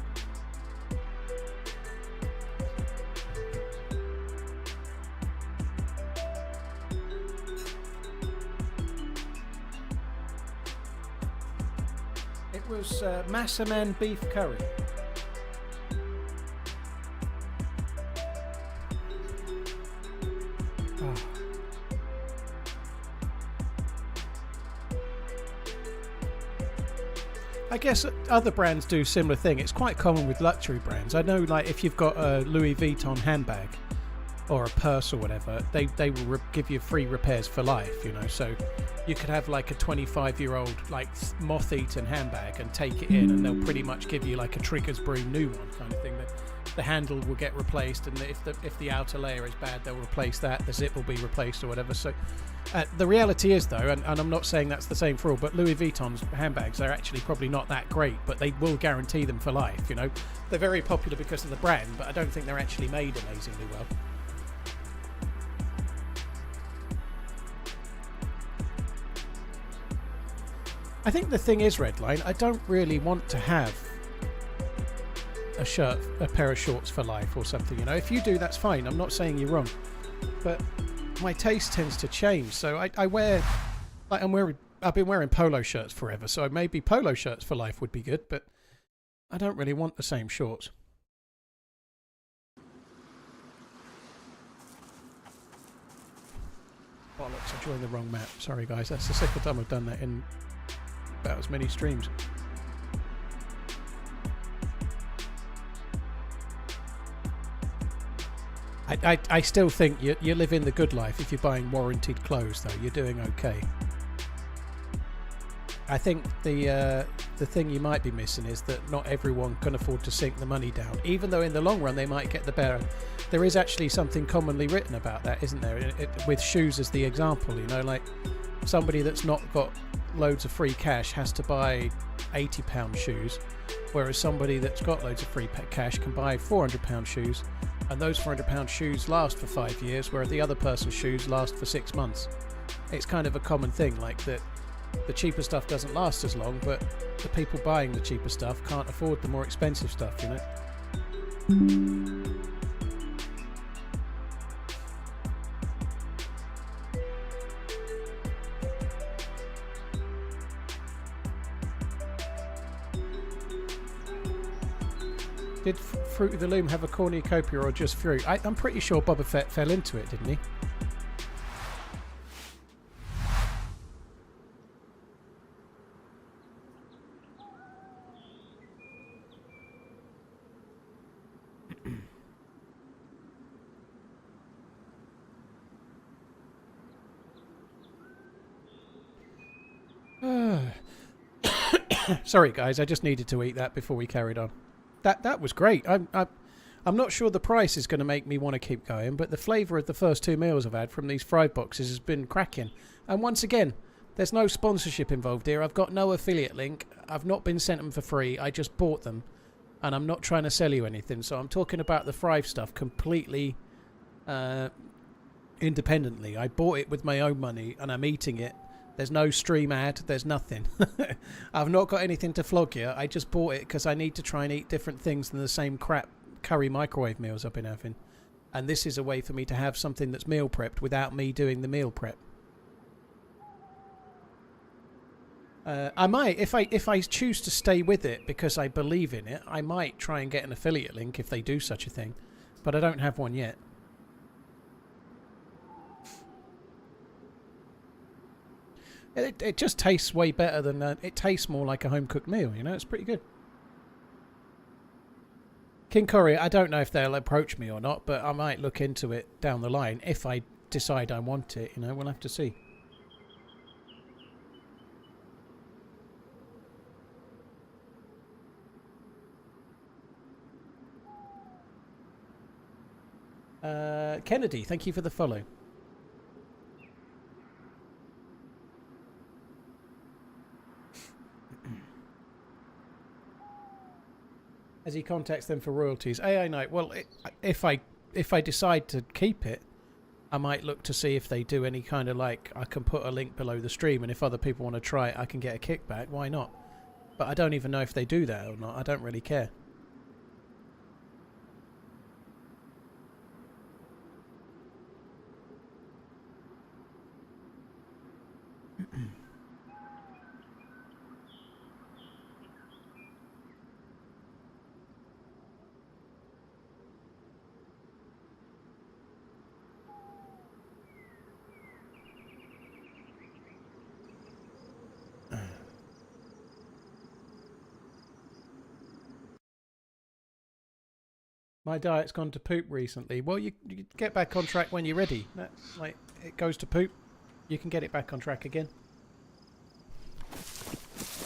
It was Massaman beef curry. Oh. I guess other brands do similar thing. It's quite common with luxury brands. I know, like, if you've got a Louis Vuitton handbag or a purse or whatever, they will give you free repairs for life, you know. So you could have like a 25-year-old like moth-eaten handbag and take it in, and they'll pretty much give you like a Triggersbury new one kind of thing. The handle will get replaced, and if the outer layer is bad, they'll replace that. The zip will be replaced or whatever. So the reality is, though, and I'm not saying that's the same for all, but Louis Vuitton's handbags are actually probably not that great, but they will guarantee them for life, you know. They're very popular because of the brand, but I don't think they're actually made amazingly well. I think the thing is, Redline, I don't really want to have a pair of shorts for life or something, you know. If you do, that's fine. I'm not saying you're wrong, but my taste tends to change. So I wear, like, I've been wearing polo shirts forever, so maybe polo shirts for life would be good, but I don't really want the same shorts. Bollocks, I joined the wrong map. Sorry guys, that's the second time I've done that in about as many streams. I still think you're living the good life if you're buying warranted clothes, though. You're doing okay. I think the thing you might be missing is that not everyone can afford to sink the money down, even though in the long run they might get the better. There is actually something commonly written about that, isn't there? With shoes as the example, you know, like somebody that's not got loads of free cash has to buy £80 shoes, whereas somebody that's got loads of free cash can buy £400 shoes, and those £400 shoes last for 5 years, whereas the other person's shoes last for 6 months. It's kind of a common thing, like that the cheaper stuff doesn't last as long, but the people buying the cheaper stuff can't afford the more expensive stuff, you know. Did Fruit of the Loom have a cornucopia or just fruit? I'm pretty sure Boba Fett fell into it, didn't he? Sorry guys, I just needed to eat that before we carried on. That was great. I'm not sure the price is going to make me want to keep going, but the flavour of the first 2 meals I've had from these fried boxes has been cracking. And once again, there's no sponsorship involved here. I've got no affiliate link. I've not been sent them for free. I just bought them, and I'm not trying to sell you anything. So I'm talking about the fried stuff completely independently. I bought it with my own money and I'm eating it. There's no stream ad, there's nothing. I've not got anything to flog here. I just bought it because I need to try and eat different things than the same crap curry microwave meals I've been having. And this is a way for me to have something that's meal prepped without me doing the meal prep. I might, if I choose to stay with it because I believe in it, I might try and get an affiliate link if they do such a thing. But I don't have one yet. It just tastes way better than... it tastes more like a home-cooked meal, you know? It's pretty good. King Curry, I don't know if they'll approach me or not, but I might look into it down the line if I decide I want it, you know? We'll have to see. Kennedy, thank you for the follow. As he contacts them for royalties. AI Knight, well, if I decide to keep it, I might look to see if they do any kind of like, I can put a link below the stream, and if other people want to try it, I can get a kickback. Why not? But I don't even know if they do that or not. I don't really care. My diet's gone to poop recently. Well, you get back on track when you're ready. Like, it goes to poop, you can get it back on track again.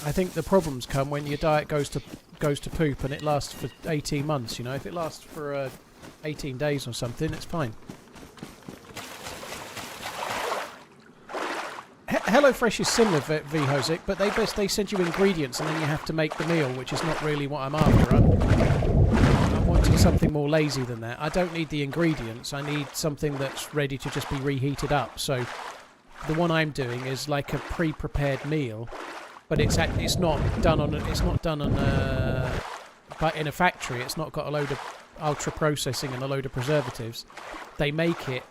I think the problems come when your diet goes to poop and it lasts for 18 months. You know, if it lasts for 18 days or something, it's fine. HelloFresh is similar, VHosic, but they send you ingredients and then you have to make the meal, which is not really what I'm after. I'm wanting something more lazy than that. I don't need the ingredients. I need something that's ready to just be reheated up. So the one I'm doing is like a pre-prepared meal, but it's not done on but in a factory. It's not got a load of ultra processing and a load of preservatives. They make it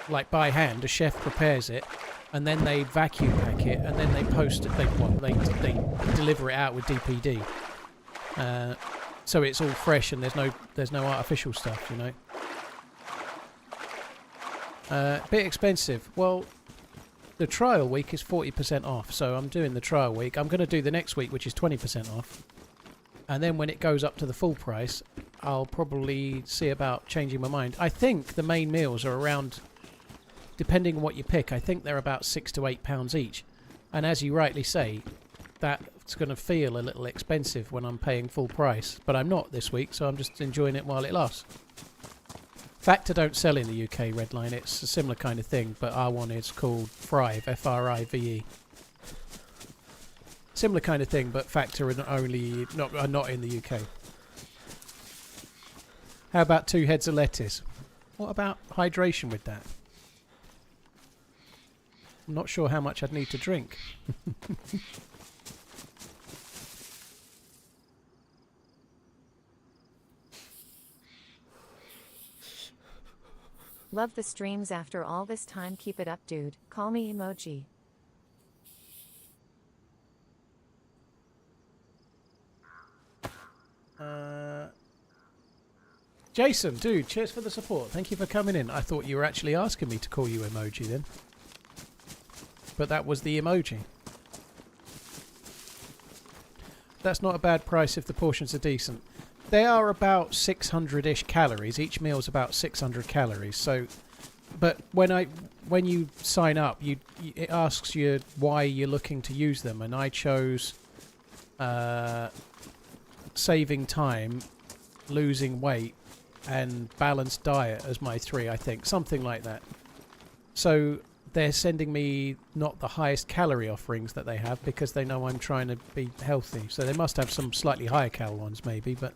like by hand. A chef prepares it, and then they vacuum pack it, and then they post it. They deliver it out with DPD. So it's all fresh and there's no artificial stuff, you know. Bit expensive. Well, the trial week is 40% off, so I'm doing the trial week. I'm going to do the next week, which is 20% off. And then when it goes up to the full price, I'll probably see about changing my mind. I think the main meals are around, depending on what you pick, I think they're about £6 to £8 each. And as you rightly say, that's going to feel a little expensive when I'm paying full price. But I'm not this week, so I'm just enjoying it while it lasts. Factor don't sell in the UK, Redline. It's a similar kind of thing, but our one is called Thrive, F-R-I-V-E. Similar kind of thing, but Factor are not in the UK. How about 2 heads of lettuce? What about hydration with that? I'm not sure how much I'd need to drink. Love the streams after all this time. Keep it up, dude. Call me emoji. Jason, dude, cheers for the support. Thank you for coming in. I thought you were actually asking me to call you emoji then. But that was the emoji. That's not a bad price if the portions are decent. They are about 600-ish calories. Each meal's about 600 calories. So, but when you sign up, it asks you why you're looking to use them, and I chose saving time, losing weight, and balanced diet as my 3, I think, something like that. So they're sending me not the highest calorie offerings that they have because they know I'm trying to be healthy. So they must have some slightly higher cal ones maybe, but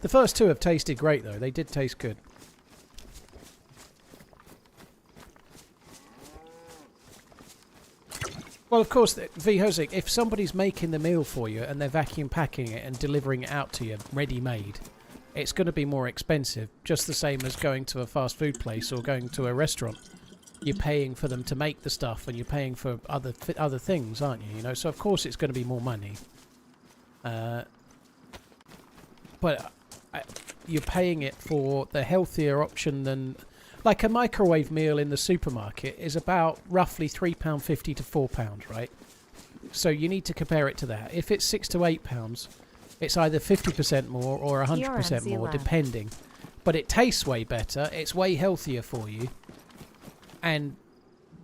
the first 2 have tasted great though. They did taste good. Well, of course, V Hozik, if somebody's making the meal for you and they're vacuum packing it and delivering it out to you ready-made, it's going to be more expensive, just the same as going to a fast food place or going to a restaurant. You're paying for them to make the stuff, and you're paying for other things, aren't you? You know, so of course it's going to be more money. But you're paying it for the healthier option than... Like a microwave meal in the supermarket is about roughly £3.50 to £4, right? So you need to compare it to that. If it's £6 to £8, it's either 50% more or 100% TRMZ more, lab. depending. But it tastes way better. It's way healthier for you. And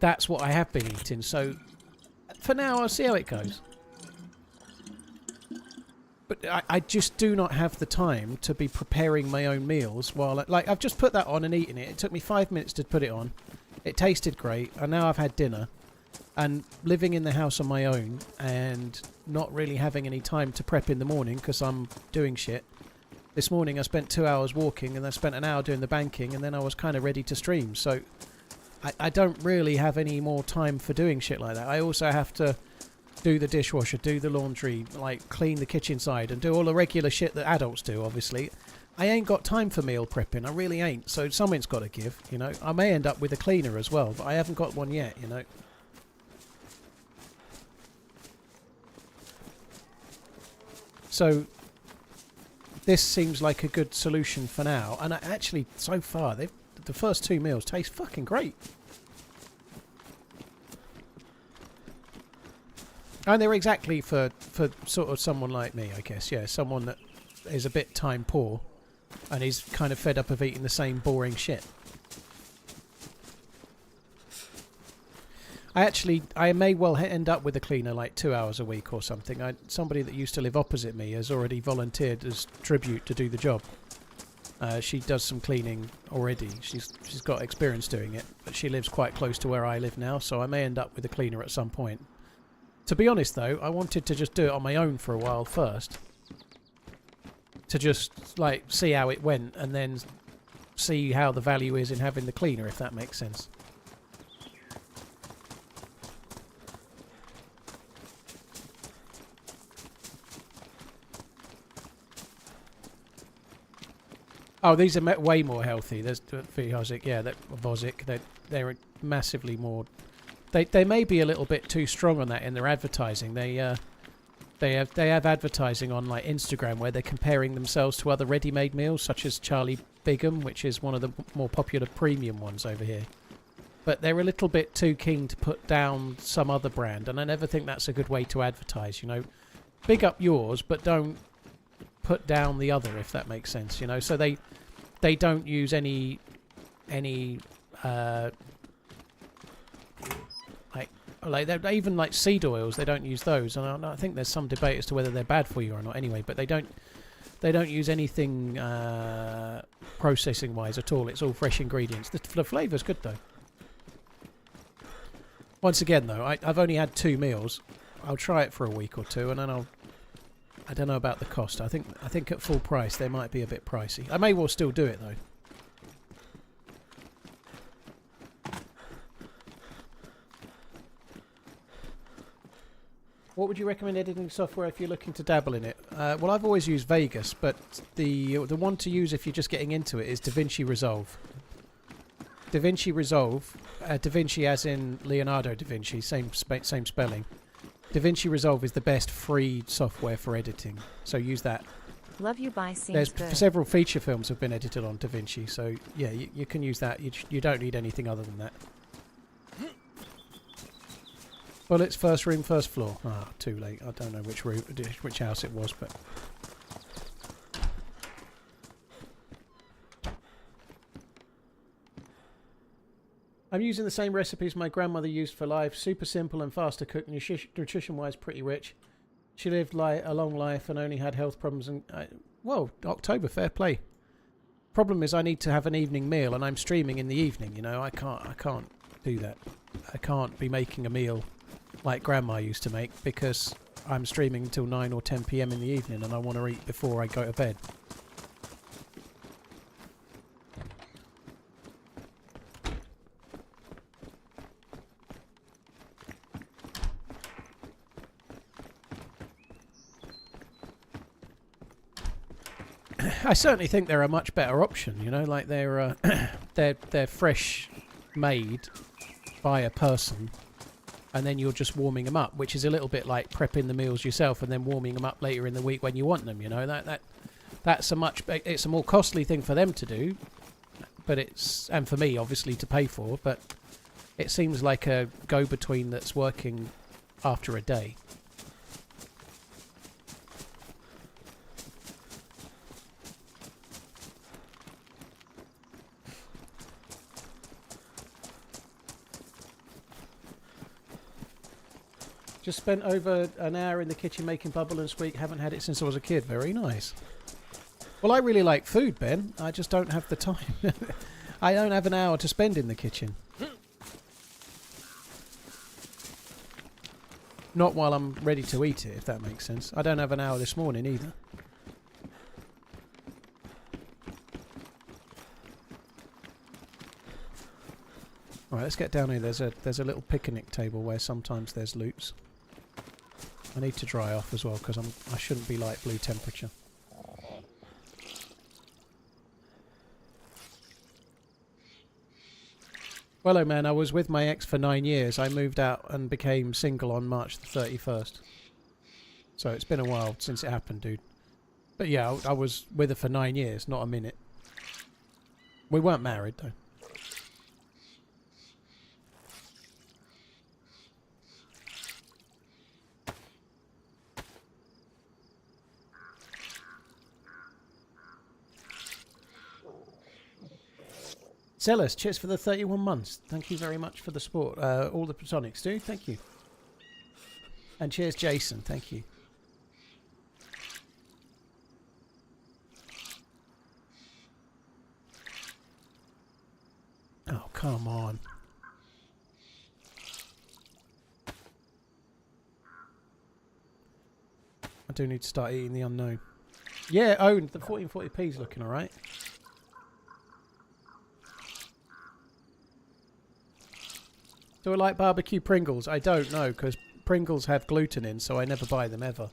that's what I have been eating. So for now, I'll see how it goes. But I just do not have the time to be preparing my own meals while... Like, I've just put that on and eaten it. It took me 5 minutes to put it on. It tasted great. And now I've had dinner. And living in the house on my own and not really having any time to prep in the morning because I'm doing shit. This morning I spent 2 hours walking and I spent an hour doing the banking and then I was kind of ready to stream. So I don't really have any more time for doing shit like that. I also have to do the dishwasher, do the laundry, like clean the kitchen side and do all the regular shit that adults do, obviously. I ain't got time for meal prepping. I really ain't. So something's got to give, you know. I may end up with a cleaner as well, but I haven't got one yet, you know. So this seems like a good solution for now. And actually, so far, the first 2 meals taste fucking great. And they're exactly for sort of someone like me, I guess. Yeah, someone that is a bit time poor and is kind of fed up of eating the same boring shit. I may well end up with a cleaner like 2 hours a week or something. Somebody that used to live opposite me has already volunteered as tribute to do the job. She does some cleaning already. She's got experience doing it, but she lives quite close to where I live now, so I may end up with a cleaner at some point. To be honest, though, I wanted to just do it on my own for a while first. To just, like, see how it went and then see how the value is in having the cleaner, if that makes sense. Oh, these are way more healthy. There's Vozic, yeah, Vozic. They're massively more. They may be a little bit too strong on that in their advertising. They have advertising on like Instagram where they're comparing themselves to other ready-made meals, such as Charlie Bigham, which is one of the more popular premium ones over here. But they're a little bit too keen to put down some other brand, and I never think that's a good way to advertise. You know, big up yours, but don't put down the other, if that makes sense. You know, so they don't use any like even like seed oils, they don't use those, and I think there's some debate as to whether they're bad for you or not anyway, but they don't use anything processing wise at all. It's all fresh ingredients. The flavour's good though. Once again though, I've only had 2 meals. I'll try it for a week or two and then I don't know about the cost. I think at full price they might be a bit pricey. I may well still do it though. What would you recommend editing software if you're looking to dabble in it? Well, I've always used Vegas, but the one to use if you're just getting into it is DaVinci Resolve. DaVinci Resolve, DaVinci as in Leonardo da Vinci, same spelling. DaVinci Resolve is the best free software for editing, so use that. Love You Bye seems There's good. several feature films have been edited on DaVinci, so yeah, you can use that. You don't need anything other than that. Bullets, first room, first floor. Ah, too late. I don't know which house it was, but... I'm using the same recipes my grandmother used for life. Super simple and fast to cook. Nutrition-wise, pretty rich. She lived a long life and only had health problems. And well, October, fair play. Problem is, I need to have an evening meal, and I'm streaming in the evening. You know, I can't do that. I can't be making a meal like Grandma used to make because I'm streaming until 9 or 10 p.m. in the evening, and I want to eat before I go to bed. I certainly think they're a much better option. You know, like they're fresh made by a person, and then you're just warming them up, which is a little bit like prepping the meals yourself and then warming them up later in the week when you want them. You know, it's a more costly thing for them to do, but and for me obviously to pay for, but it seems like a go-between that's working after a day. Just spent over an hour in the kitchen making bubble and squeak. Haven't had it since I was a kid. Very nice. Well, I really like food, Ben. I just don't have the time. I don't have an hour to spend in the kitchen. Not while I'm ready to eat it, if that makes sense. I don't have an hour this morning either. Alright, let's get down here. There's a little picnic table where sometimes there's loots. I need to dry off as well because I shouldn't be light blue temperature. Well, oh man, I was with my ex for 9 years. I moved out and became single on March the 31st. So it's been a while since it happened, dude. But yeah, I was with her for 9 years, not a minute. We weren't married, though. Sellers, cheers for the 31 months. Thank you very much for the support. All the platonics do. Thank you. And cheers, Jason. Thank you. Oh, come on. I do need to start eating the unknown. Yeah, oh, the 1440p is looking alright. Do I like barbecue Pringles? I don't know, because Pringles have gluten in, so I never buy them ever.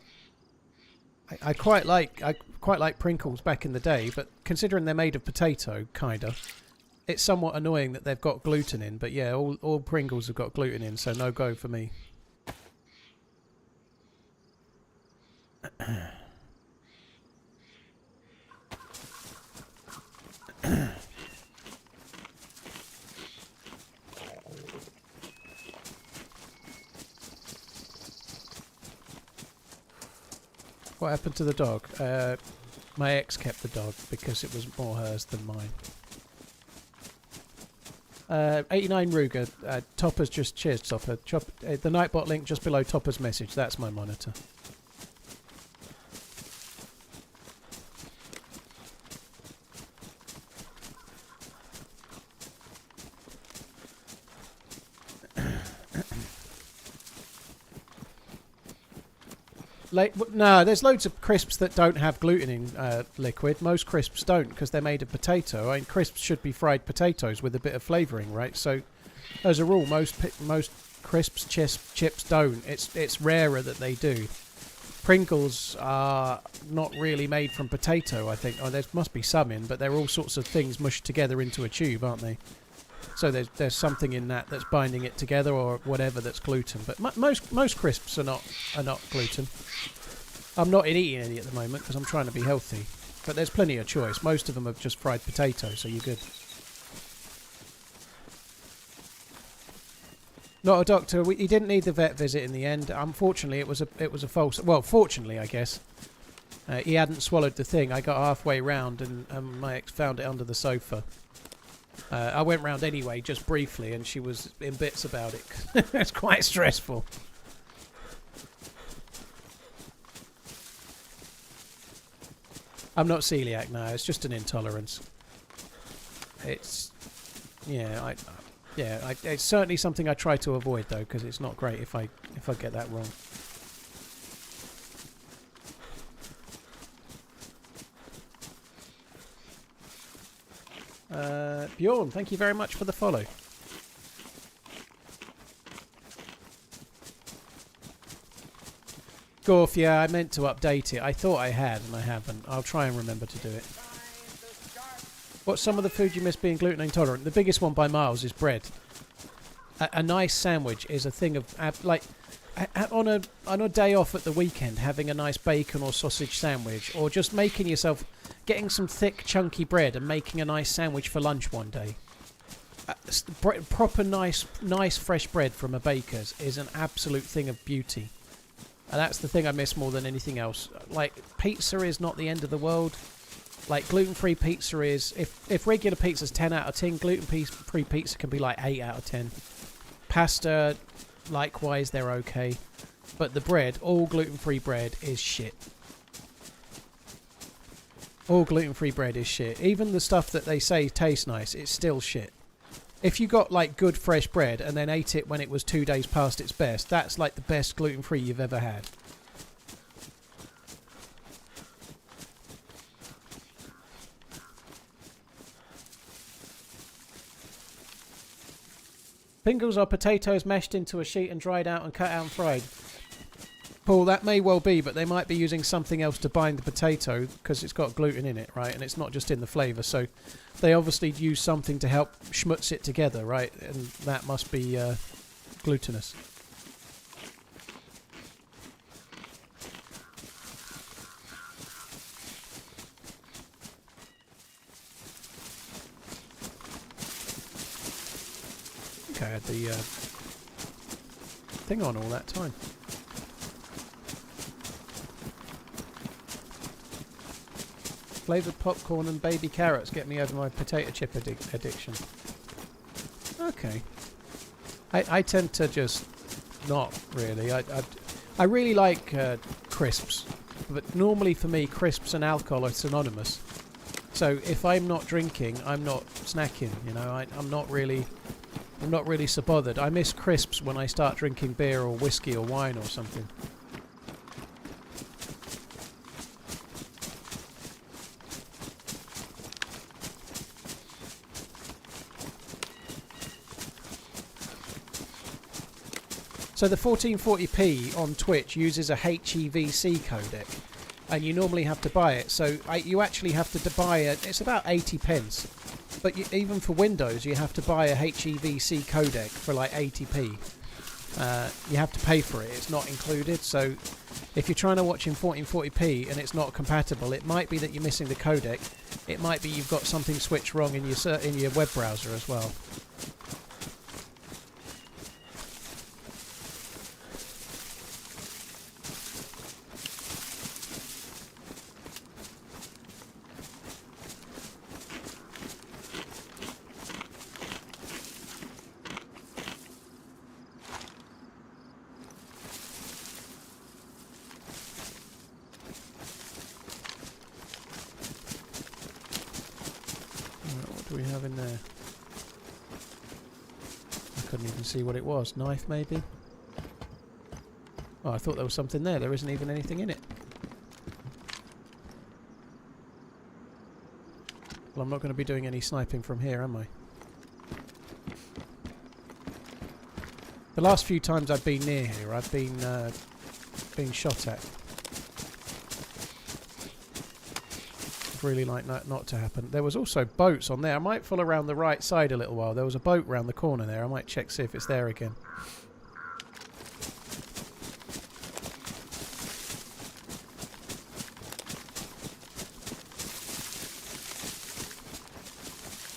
I quite like Pringles back in the day, but considering they're made of potato, kinda, it's somewhat annoying that they've got gluten in. But yeah, all Pringles have got gluten in, so no go for me. What happened to the dog? My ex kept the dog because it was more hers than mine. 89 Ruger. Topper's just... Cheers, Topper. The Nightbot link just below Topper's message. That's my monitor. No, there's loads of crisps that don't have gluten in liquid. Most crisps don't because they're made of potato. I mean, crisps should be fried potatoes with a bit of flavouring, right? So, as a rule, most crisps, chips don't. It's rarer that they do. Pringles are not really made from potato, I think. Oh, there must be some in, but they're all sorts of things mushed together into a tube, aren't they? So there's something in that that's binding it together, or whatever, that's gluten. But most crisps are not gluten. I'm not eating any at the moment because I'm trying to be healthy. But there's plenty of choice. Most of them are just fried potato, so you're good. Not a doctor. He didn't need the vet visit in the end. Unfortunately, it was a false. Well, fortunately, I guess. He hadn't swallowed the thing. I got halfway round and my ex found it under the sofa. I went round anyway, just briefly, and she was in bits about it. It's quite stressful. I'm not celiac now. It's just an intolerance. It's it's certainly something I try to avoid though, because it's not great if I get that wrong. Bjorn, thank you very much for the follow. Gorf, yeah, I meant to update it. I thought I had, and I haven't. I'll try and remember to do it. What's some of the food you miss being gluten intolerant? The biggest one by miles is bread. A nice sandwich is a thing of... on a day off at the weekend, having a nice bacon or sausage sandwich, or just making yourself... Getting some thick, chunky bread and making a nice sandwich for lunch one day. Proper nice fresh bread from a baker's is an absolute thing of beauty. And that's the thing I miss more than anything else. Like, pizza is not the end of the world. Like, gluten-free pizza is... If regular pizza's 10 out of 10, gluten-free pizza can be like 8 out of 10. Pasta, likewise, they're okay. But the bread, all gluten-free bread is shit. All gluten-free bread is shit. Even the stuff that they say tastes nice, it's still shit. If you got like good fresh bread and then ate it when it was 2 days past its best, that's like the best gluten-free you've ever had. Pingles are potatoes mashed into a sheet and dried out and cut out and fried. Paul, that may well be, but they might be using something else to bind the potato because it's got gluten in it, right? And it's not just in the flavour, so they obviously use something to help schmutz it together, right? And that must be glutinous. Okay, I had the thing on all that time. Flavoured popcorn and baby carrots get me over my potato chip addiction. Okay. I tend to just not really. I really like crisps, but normally for me crisps and alcohol are synonymous. So if I'm not drinking, I'm not snacking. You know, I'm not really so bothered. I miss crisps when I start drinking beer or whiskey or wine or something. So the 1440p on Twitch uses a HEVC codec, and you normally have to buy it. So you actually have to buy it. It's about 80 pence. But even for Windows, you have to buy a HEVC codec for like 80p. You have to pay for it. It's not included. So if you're trying to watch in 1440p and it's not compatible, it might be that you're missing the codec. It might be you've got something switched wrong in your web browser as well. See what it was. Knife, maybe? Oh, I thought there was something there. There isn't even anything in it. Well, I'm not going to be doing any sniping from here, am I? The last few times I've been near here, I've been shot at. I'd really like that not to happen. There was also boats on there. I might follow around the right side a little while. There was a boat round the corner there. I might check, see if it's there again.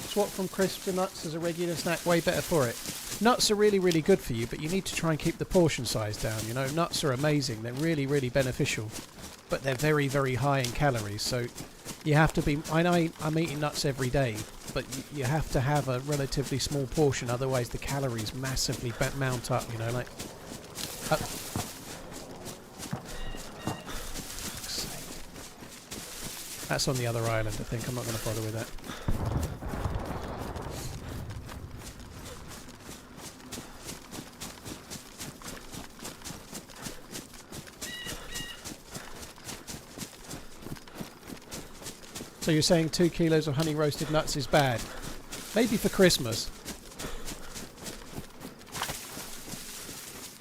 Swap from crisps to nuts as a regular snack, way better for it. Nuts are really, really good for you, but you need to try and keep the portion size down. You know, nuts are amazing. They're really, really beneficial, but they're very, very high in calories. So you have to be... I know I'm eating nuts every day, but you have to have a relatively small portion, otherwise the calories massively mount up, you know, like... That's on the other island, I think. I'm not going to bother with that. So you're saying 2 kilos of honey roasted nuts is bad? Maybe for Christmas.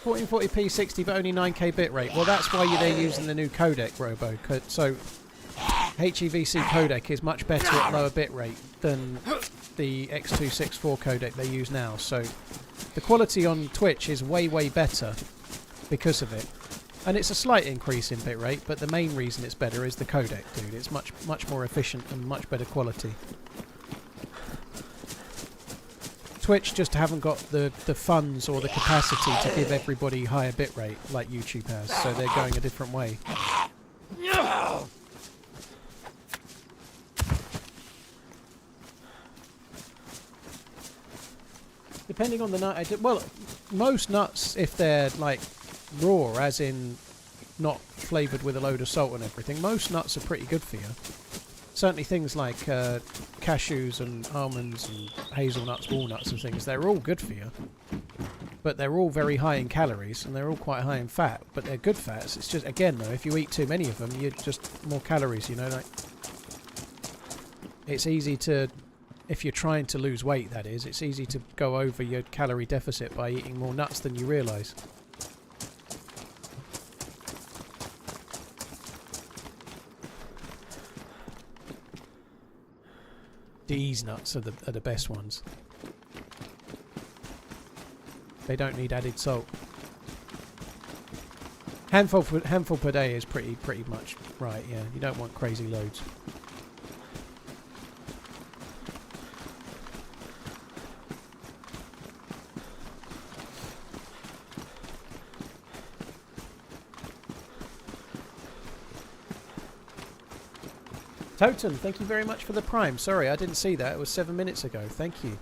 1440p 60 but only 9k bitrate. Well, that's why they're using the new codec, Robo. So HEVC codec is much better at lower bitrate than the X264 codec they use now. So the quality on Twitch is way, way better because of it. And it's a slight increase in bitrate, but the main reason it's better is the codec, dude. It's much, much more efficient and much better quality. Twitch just haven't got the funds or the capacity to give everybody higher bitrate like YouTube has, so they're going a different way. Depending on the nut, well, most nuts, if they're like raw, as in not flavoured with a load of salt and everything, most nuts are pretty good for you. Certainly things like cashews and almonds and hazelnuts, walnuts and things, they're all good for you. But they're all very high in calories and they're all quite high in fat, but they're good fats. It's just, again though, if you eat too many of them, you're just more calories, you know, like... It's easy to, if you're trying to lose weight that is, it's easy to go over your calorie deficit by eating more nuts than you realise. These nuts are the best ones. They don't need added salt. Handful per day is pretty much right. Yeah, you don't want crazy loads. Totem, thank you very much for the Prime. Sorry, I didn't see that. It was 7 minutes ago. Thank you.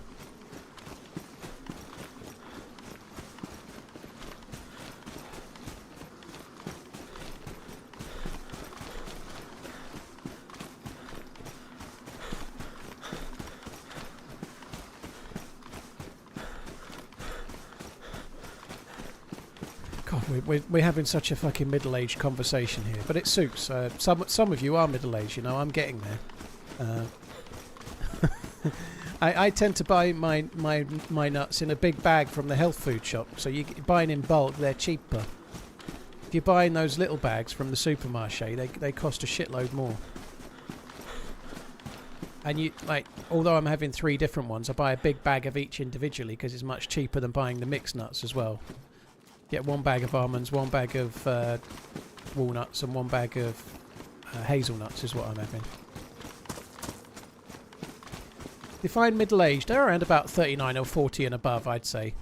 We're having such a fucking middle-aged conversation here, but it suits. Some of you are middle-aged, you know. I'm getting there. I tend to buy my nuts in a big bag from the health food shop. So you're buying in bulk, they're cheaper. If you're buying those little bags from the supermarché, they cost a shitload more. And you although I'm having 3 different ones, I buy a big bag of each individually because it's much cheaper than buying the mixed nuts as well. Get 1 bag of almonds, 1 bag of walnuts, and 1 bag of hazelnuts is what I'm having. Define middle-aged. They're around about 39 or 40 and above, I'd say.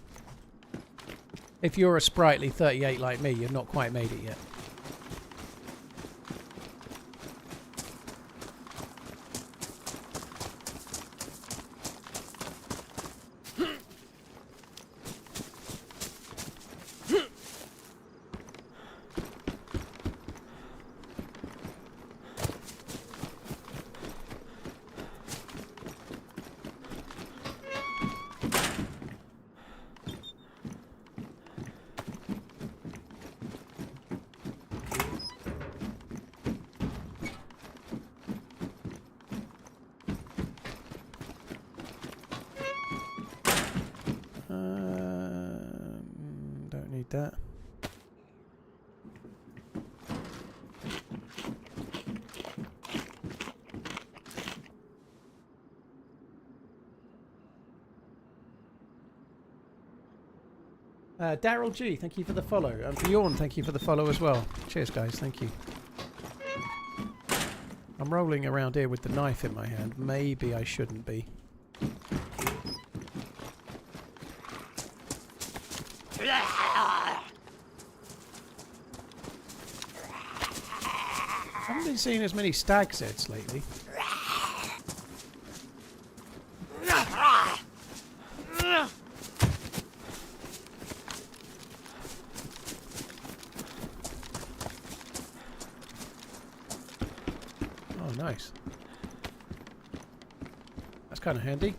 If you're a sprightly 38 like me, you've not quite made it yet. Don't need that. Daryl G, thank you for the follow. And Bjorn, thank you for the follow as well. Cheers, guys. Thank you. I'm rolling around here with the knife in my hand. Maybe I shouldn't be. I haven't been seeing as many stag's heads lately. Oh, nice. That's kind of handy.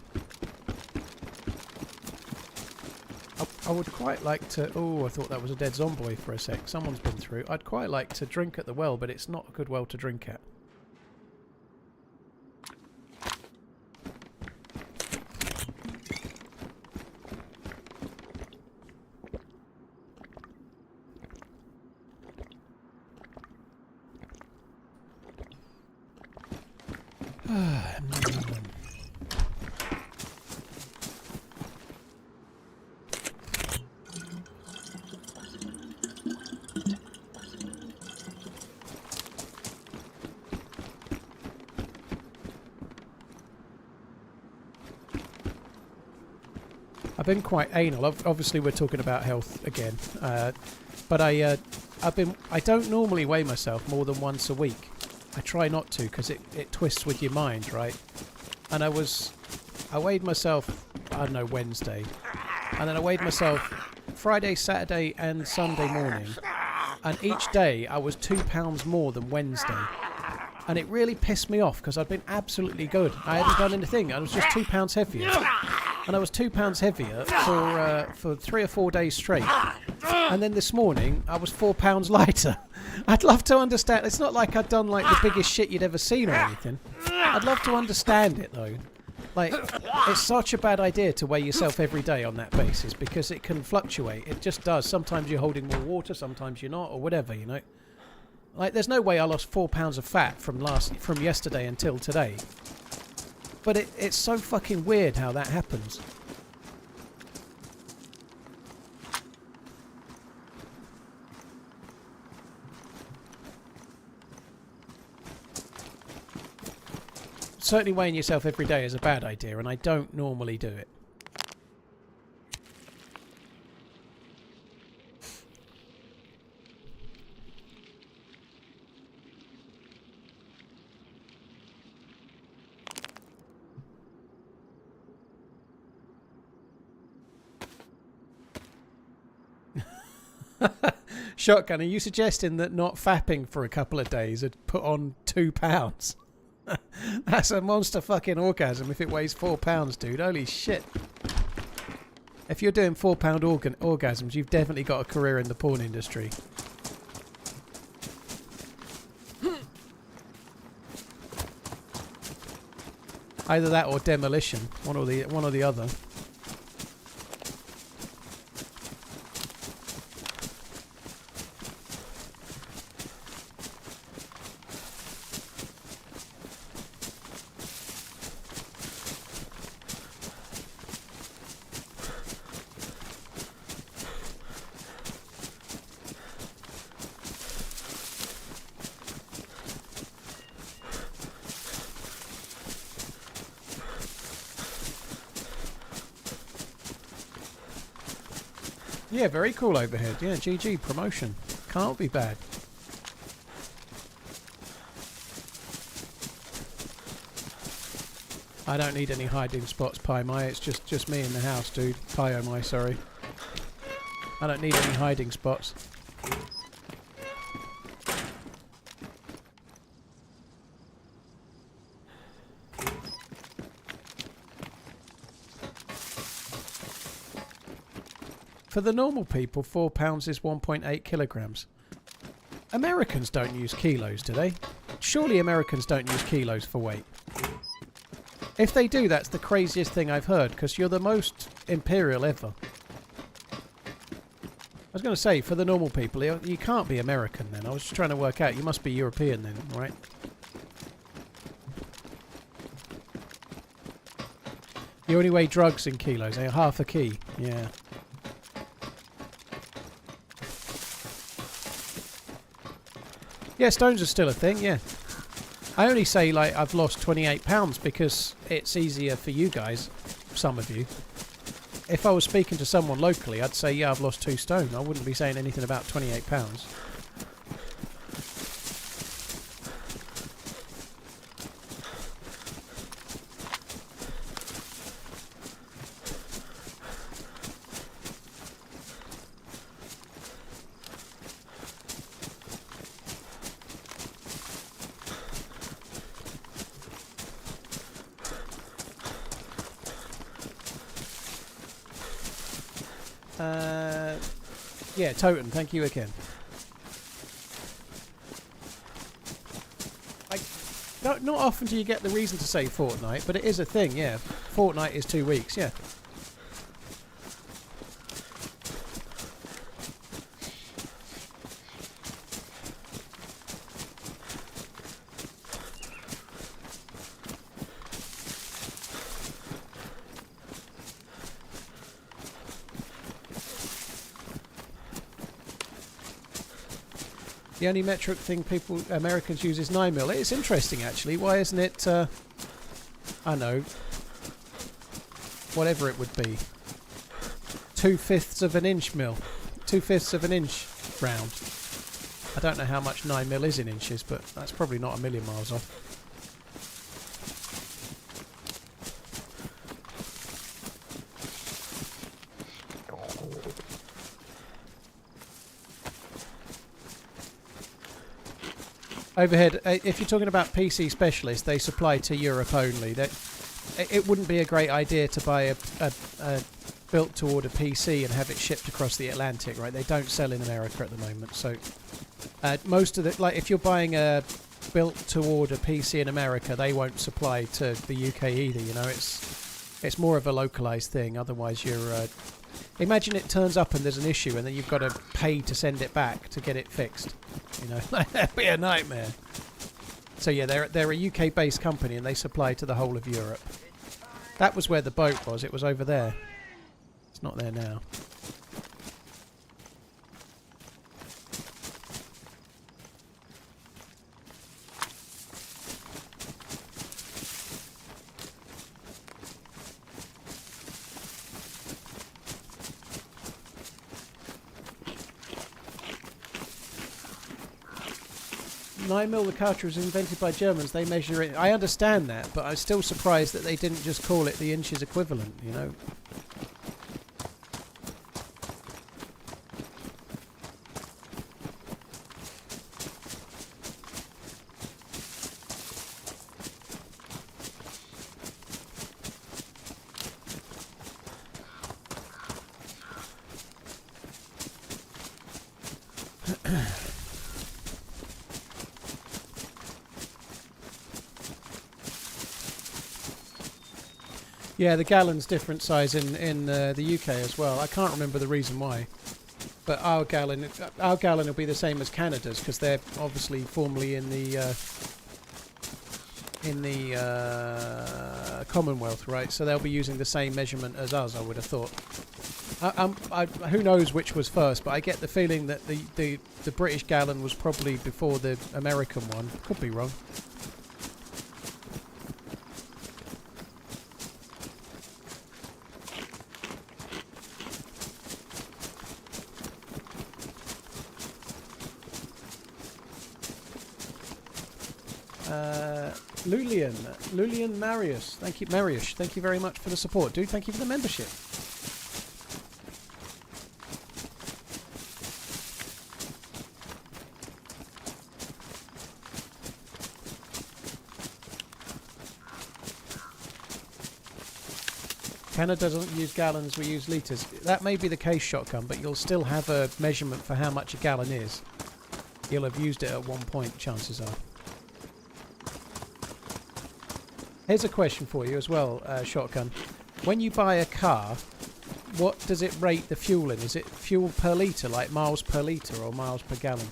I would quite like to... Oh, I thought that was a dead zombie for a sec. Someone's been through. I'd quite like to drink at the well, but it's not a good well to drink at. I've been quite anal. Obviously, we're talking about health again, but I don't normally weigh myself more than once a week. I try not to because it twists with your mind, right? And I weighed myself, I don't know, Wednesday, and then I weighed myself Friday, Saturday, and Sunday morning, and each day I was 2 pounds more than Wednesday. And it really pissed me off because I'd been absolutely good. I hadn't done anything. I was just 2 pounds heavier. And I was 2 pounds heavier for 3 or 4 days straight. And then this morning, I was 4 pounds lighter. I'd love to understand. It's not like I'd done like the biggest shit you'd ever seen or anything. I'd love to understand it though. Like, it's such a bad idea to weigh yourself every day on that basis because it can fluctuate. It just does. Sometimes you're holding more water, sometimes you're not, or whatever, you know. Like, there's no way I lost 4 pounds of fat from yesterday until today. But it's so fucking weird how that happens. Certainly weighing yourself every day is a bad idea, and I don't normally do it. Shotgun, are you suggesting that not fapping for a couple of days had put on 2 pounds? That's a monster fucking orgasm if it weighs 4 pounds, dude. Holy shit. If you're doing 4 pound orgasms, you've definitely got a career in the porn industry. Either that or demolition. One or the other. Yeah, very cool overhead. Yeah, GG promotion. Can't be bad. I don't need any hiding spots, Pi My. It's just me in the house, dude. Pi Oh My, sorry. I don't need any hiding spots. For the normal people, 4 pounds is 1.8 kilograms. Americans don't use kilos, do they? Surely Americans don't use kilos for weight. If they do, that's the craziest thing I've heard, because you're the most imperial ever. I was going to say, for the normal people, you can't be American then. I was just trying to work out. You must be European then, right? You only weigh drugs in kilos, eh? Half a key. Yeah. Yeah, stones are still a thing, yeah. I only say, like, I've lost 28 pounds because it's easier for you guys, some of you. If I was speaking to someone locally, I'd say, yeah, I've lost 2 stone. I wouldn't be saying anything about 28 pounds. Yeah, Totem, thank you again. Not often do you get the reason to say fortnight, but it is a thing, yeah. Fortnight is 2 weeks, yeah. The only metric thing Americans use is 9 mil. It's interesting, actually. Why isn't it, I know, whatever it would be. 2/5 of an inch mill. 2/5 of an inch round. I don't know how much 9mm is in inches, but that's probably not a million miles off. Overhead, if you're talking about PC specialists, they supply to Europe only. It wouldn't be a great idea to buy a built-to-order PC and have it shipped across the Atlantic, right? They don't sell in America at the moment. So most of the, like, if you're buying a built-to-order PC in America, they won't supply to the UK either. You know, it's more of a localized thing. Otherwise, you're imagine it turns up and there's an issue, and then you've got to pay to send it back to get it fixed. You know, that'd be a nightmare. So yeah, they're a UK-based company, and they supply to the whole of Europe. That was where the boat was. It was over there. It's not there now. 9mm, the cartridge was invented by Germans. They measure it. I understand that, but I'm still surprised that they didn't just call it the inches equivalent, you know. Yeah, the gallon's different size in the UK as well. I can't remember the reason why, but our gallon will be the same as Canada's because they're obviously formerly in the Commonwealth, right? So they'll be using the same measurement as us, I would have thought. Who knows which was first, but I get the feeling that the British gallon was probably before the American one. Could be wrong. Lulian Marius, thank you, Mariusz. Thank you very much for the support, dude. Thank you for the membership. Canada doesn't use gallons, we use litres. That may be the case, Shotgun, but you'll still have a measurement for how much a gallon is. You'll have used it at one point, chances are. Here's a question for you as well, Shotgun. When you buy a car, what does it rate the fuel in? Is it fuel per litre, like miles per litre or miles per gallon?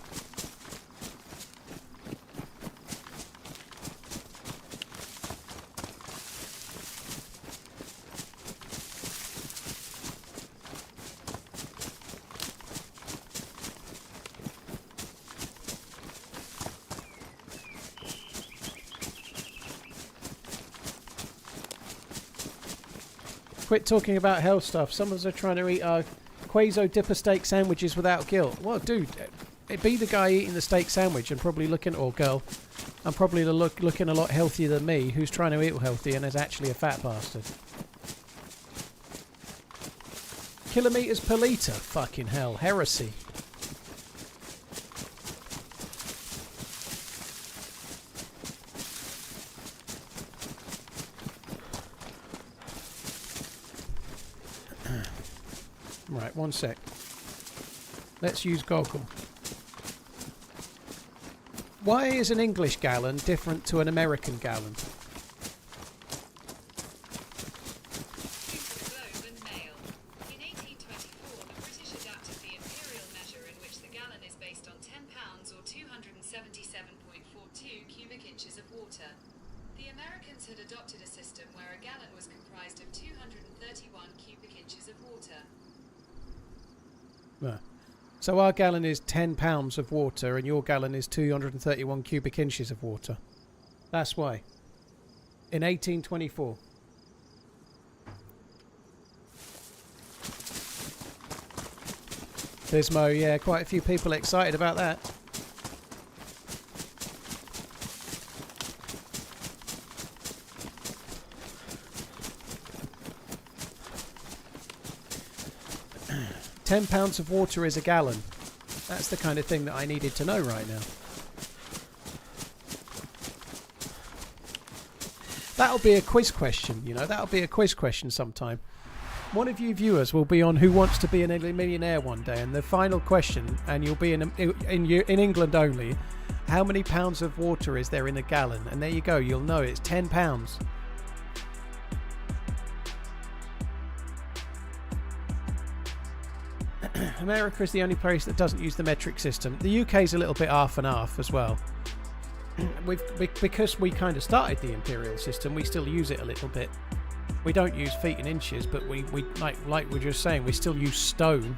Quit talking about health stuff. Some of us are trying to eat our Quazo dipper steak sandwiches without guilt. Well, dude, be the guy eating the steak sandwich and probably looking, or girl, and probably looking a lot healthier than me, who's trying to eat healthy and is actually a fat bastard. Kilometres per litre? Fucking hell. Heresy. Right, one sec. Let's use Goggle. Why is an English gallon different to an American gallon? In 1824, the British adapted the imperial measure in which the gallon is based on 10 pounds or 277.42 cubic inches of water. The Americans had adopted a system where a gallon was comprised of 231 cubic inches of water. So our gallon is 10 pounds of water and your gallon is 231 cubic inches of water. That's why. In 1824. Bismo, yeah, quite a few people excited about that. £10 of water is a gallon. That's the kind of thing that I needed to know right now. That'll be a quiz question, you know. That'll be a quiz question sometime. One of you viewers will be on Who Wants to Be a Millionaire one day, and the final question, and you'll be in England only, how many pounds of water is there in a gallon? And there you go, you'll know it's £10. America is the only place that doesn't use the metric system. The UK is a little bit half and half as well. Because we kind of started the imperial system, we still use it a little bit. We don't use feet and inches, but we like we were just saying, we still use stone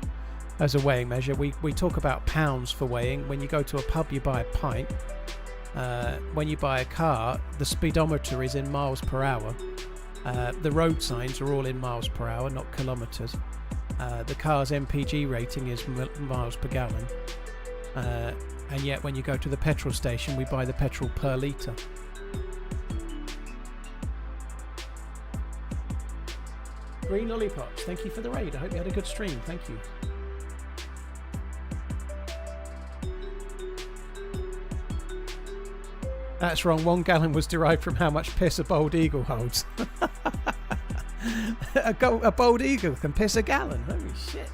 as a weighing measure. We talk about pounds for weighing. When you go to a pub, you buy a pint. When you buy a car, the speedometer is in miles per hour. The road signs are all in miles per hour, not kilometres. The car's MPG rating is miles per gallon. And yet when you go to the petrol station, we buy the petrol per litre. Green Lollipops, thank you for the raid. I hope you had a good stream. Thank you. That's wrong. 1 gallon was derived from how much piss a bald eagle holds. A bald eagle can piss a gallon. Holy shit.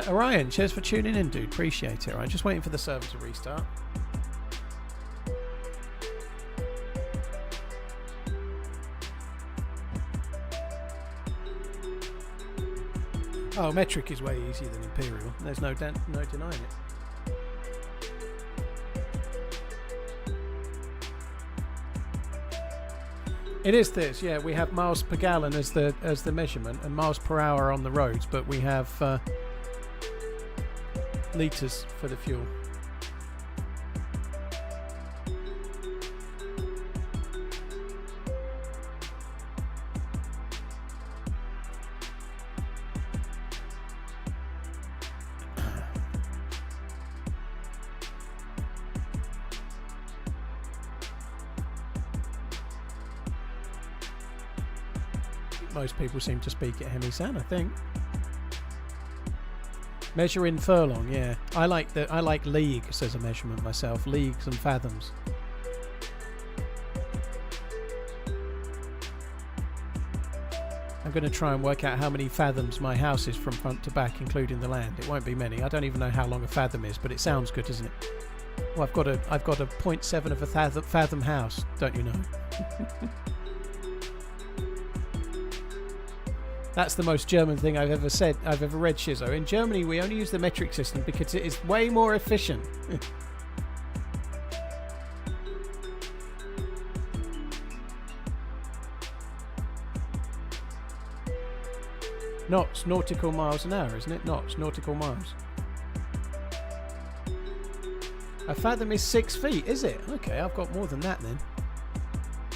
Orion, cheers for tuning in, dude. Appreciate it. Right, just waiting for the server to restart. Oh, metric is way easier than imperial. There's no denying it. It is this, yeah. We have miles per gallon as the measurement, and miles per hour on the roads, but we have litres for the fuel. Most people seem to speak at Hemi-san, I think. Measure in furlong, yeah. I like leagues as a measurement myself. Leagues and fathoms. I'm going to try and work out how many fathoms my house is from front to back, including the land. It won't be many. I don't even know how long a fathom is, but it sounds good, doesn't it? Well, I've got a 0.7 of a fathom house, don't you know? That's the most German thing I've ever said. I've ever read, Shizzo. In Germany, we only use the metric system because it is way more efficient. Knots, nautical miles an hour, isn't it? Knots, nautical miles. A fathom is 6 feet, is it? Okay, I've got more than that then.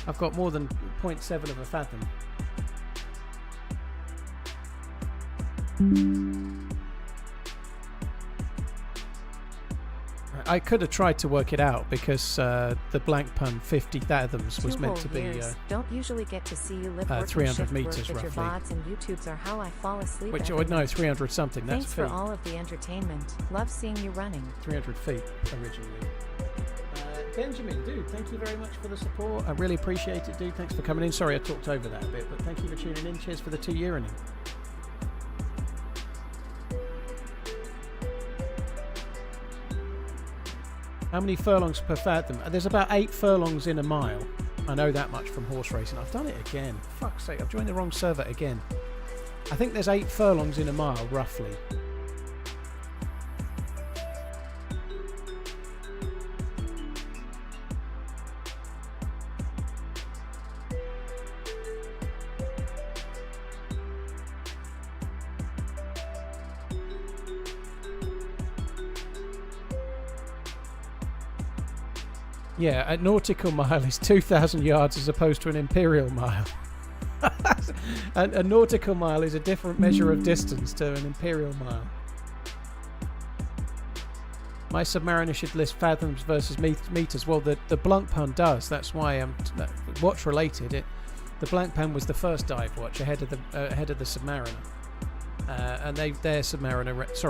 I've got more than 0.7 of a fathom. I could have tried to work it out because the blank pun 50 fathoms was meant to be don't usually get to see you live 300 meters roughly. Your VODs and YouTubes are how I fall asleep. Which I would know 300 something. That's Thanks feet. for all of the entertainment. Love seeing you running. 300 feet originally. Benjamin, dude, thank you very much for the support. I really appreciate it, dude. Thanks for coming in. Sorry I talked over that a bit, but thank you for tuning in. Cheers for the 2 year inning. How many furlongs per fathom? There's about 8 furlongs in a mile. I know that much from horse racing. I've done it again. Fuck's sake, I've joined the wrong server again. I think there's 8 furlongs in a mile, roughly. Yeah, a nautical mile is 2,000 yards as opposed to an imperial mile. A nautical mile is a different measure of distance to an imperial mile. My Submariner should list fathoms versus meters. Well, the blank pun does. That's why I'm watch related. The blank pan was the first dive watch ahead of the Submariner, and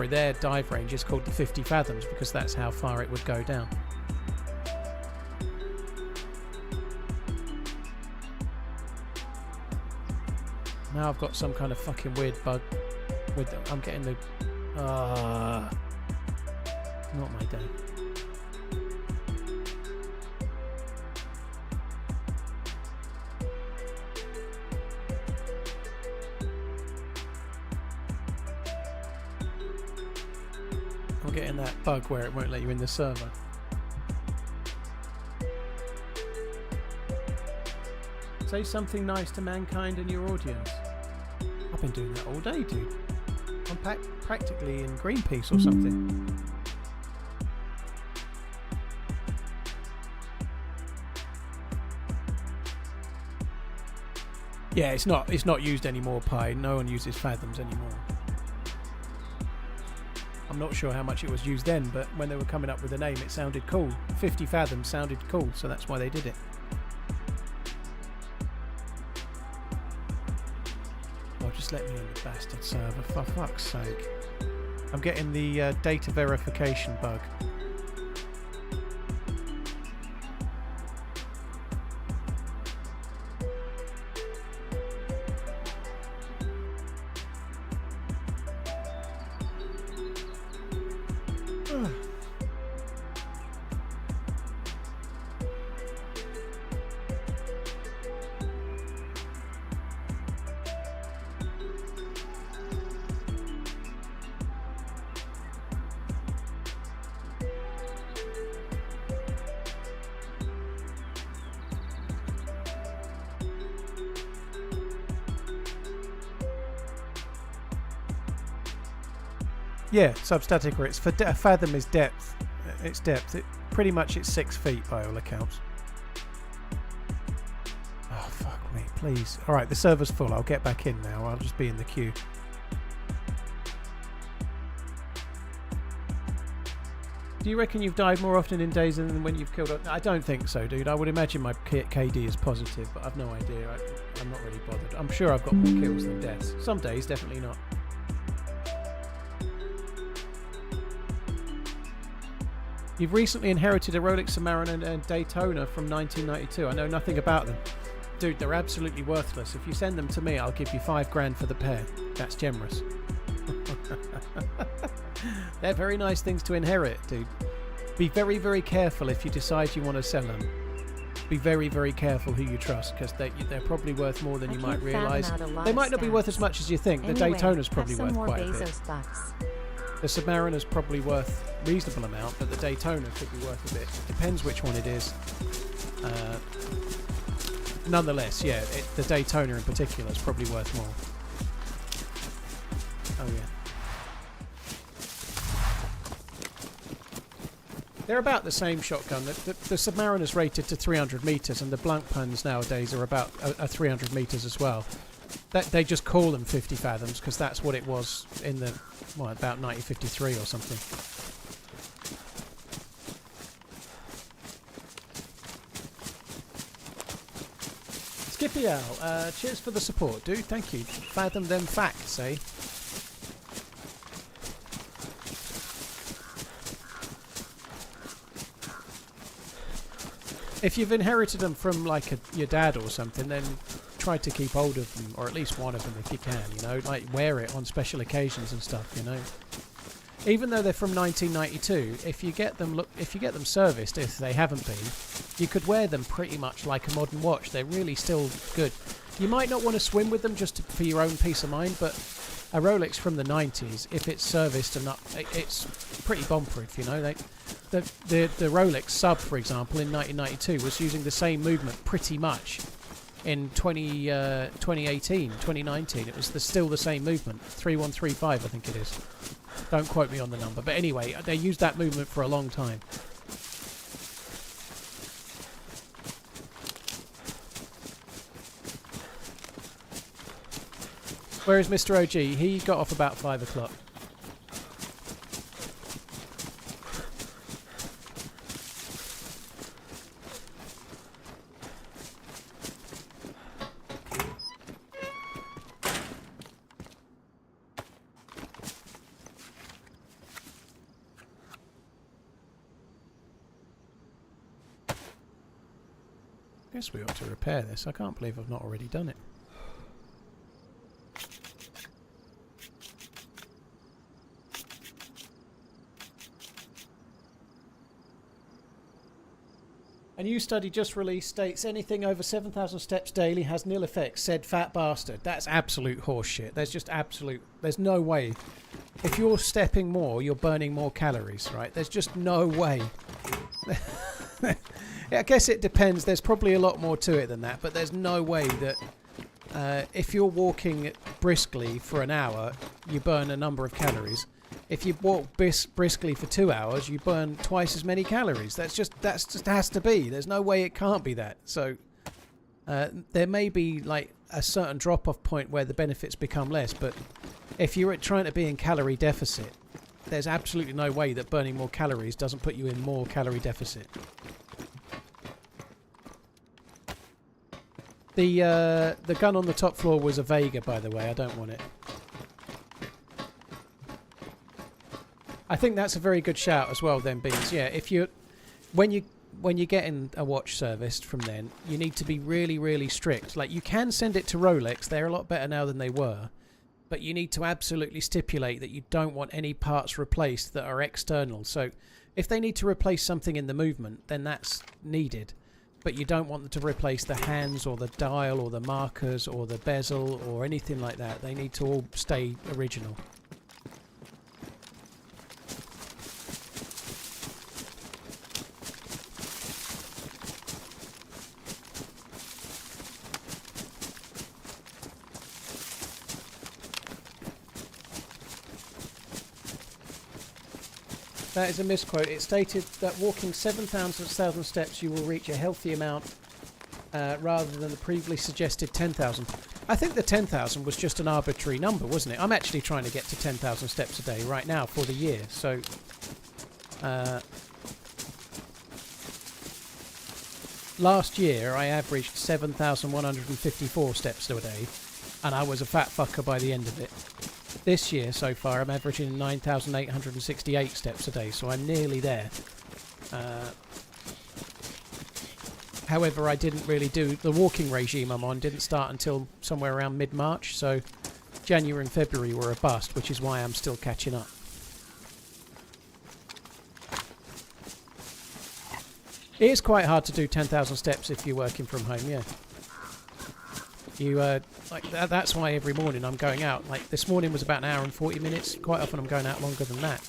their dive range is called the 50 fathoms because that's how far it would go down. Now I've got some kind of fucking weird bug with them. I'm getting the not my day. I'm getting that bug where it won't let you in the server. Say something nice to mankind and your audience. I've been doing that all day, dude. I'm practically in Greenpeace or something. Yeah, it's not used anymore, Pi. No one uses fathoms anymore. I'm not sure how much it was used then, but when they were coming up with the name, it sounded cool. 50 fathoms sounded cool, so that's why they did it. Oh, just let me in the bastard server, for fuck's sake. I'm getting the data verification bug. Yeah, substatic, or it's for a fathom is depth. It's depth. Pretty much it's 6 feet by all accounts. Oh fuck me, please. All right, the server's full. I'll get back in now. I'll just be in the queue. Do you reckon you've died more often in DayZ than when you've killed? I don't think so, dude. I would imagine my KD is positive, but I've no idea. I'm not really bothered. I'm sure I've got more kills than deaths. Some days, definitely not. You've recently inherited a Rolex Submariner and Daytona from 1992. I know nothing about them. Dude, they're absolutely worthless. If you send them to me, I'll give you $5,000 for the pair. That's generous. They're very nice things to inherit, dude. Be very, very careful if you decide you want to sell them. Be very, very careful who you trust, because they're probably worth more than you might realise. They might not be worth as much as you think. Anyway, the Daytona's probably worth more quite a bit. Bezos bucks. The Submariner's probably worth a reasonable amount, but the Daytona could be worth a bit. Depends which one it is. Nonetheless, yeah, the Daytona in particular is probably worth more. Oh yeah. They're about the same shotgun. The Submariner's rated to 300 metres, and the blank pans nowadays are about 300 metres as well. They just call them 50 fathoms because that's what it was in the about 1953 or something. Skippy Owl, cheers for the support, dude. Thank you. Fathom them facts, eh? If you've inherited them from like your dad or something, then try to keep hold of them, or at least one of them if you can, you know, like wear it on special occasions and stuff, you know. Even though they're from 1992, if you get them serviced, if they haven't been, you could wear them pretty much like a modern watch. They're really still good. You might not want to swim with them just for your own peace of mind, but a Rolex from the 90s, if it's serviced and up, it's pretty bomb-proof, you know. The Rolex Sub, for example, in 1992 was using the same movement pretty much. In 2018, 2019, it was still the same movement, 3135 I think it is. Don't quote me on the number, but anyway, they used that movement for a long time. Where is Mr. OG? He got off about 5 o'clock. I guess we ought to repair this. I can't believe I've not already done it. A new study just released states anything over 7,000 steps daily has nil effects, said fat bastard. That's absolute horseshit. There's no way. If you're stepping more, you're burning more calories, right? There's just no way. I guess it depends. There's probably a lot more to it than that, but there's no way that if you're walking briskly for an hour, you burn a number of calories. If you walk briskly for 2 hours, you burn twice as many calories. That's just has to be. There's no way it can't be that. So there may be like a certain drop-off point where the benefits become less, but if you're trying to be in calorie deficit, there's absolutely no way that burning more calories doesn't put you in more calorie deficit. The gun on the top floor was a Vega, by the way. I don't want it. I think that's a very good shout as well, then, Beans. Yeah, if you when you're getting a watch serviced from then, you need to be really, really strict. Like, you can send it to Rolex. They're a lot better now than they were. But you need to absolutely stipulate that you don't want any parts replaced that are external. So if they need to replace something in the movement, then that's needed. But you don't want them to replace the hands or the dial or the markers or the bezel or anything like that. They need to all stay original. That is a misquote. It stated that walking 7,000 steps you will reach a healthy amount rather than the previously suggested 10,000. I think the 10,000 was just an arbitrary number, wasn't it? I'm actually trying to get to 10,000 steps a day right now for the year. So last year I averaged 7,154 steps a day, and I was a fat fucker by the end of it. This year, so far, I'm averaging 9,868 steps a day, so I'm nearly there. However, I didn't really do... The walking regime I'm on didn't start until somewhere around mid-March, so January and February were a bust, which is why I'm still catching up. It is quite hard to do 10,000 steps if you're working from home, yeah. You like that's why every morning I'm going out. Like this morning was about an hour and 40 minutes. Quite often I'm going out longer than that.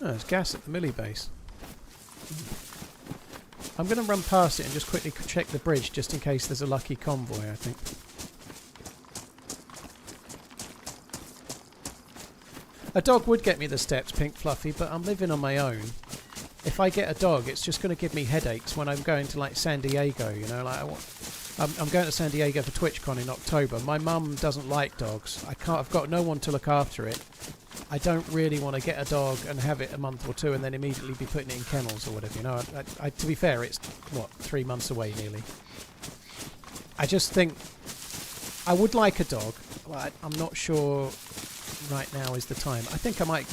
Oh, there's gas at the Millie base. I'm going to run past it and just quickly check the bridge just in case there's a lucky convoy, I think. A dog would get me the steps, Pink Fluffy, but I'm living on my own. If I get a dog, it's just going to give me headaches when I'm going to like San Diego, you know. Like I'm going to San Diego for TwitchCon in October. My mum doesn't like dogs. I've got no one to look after it. I don't really want to get a dog and have it a month or two and then immediately be putting it in kennels or whatever, you know. To be fair, it's, what, 3 months away nearly. I just think I would like a dog. But I'm not sure right now is the time. I think I might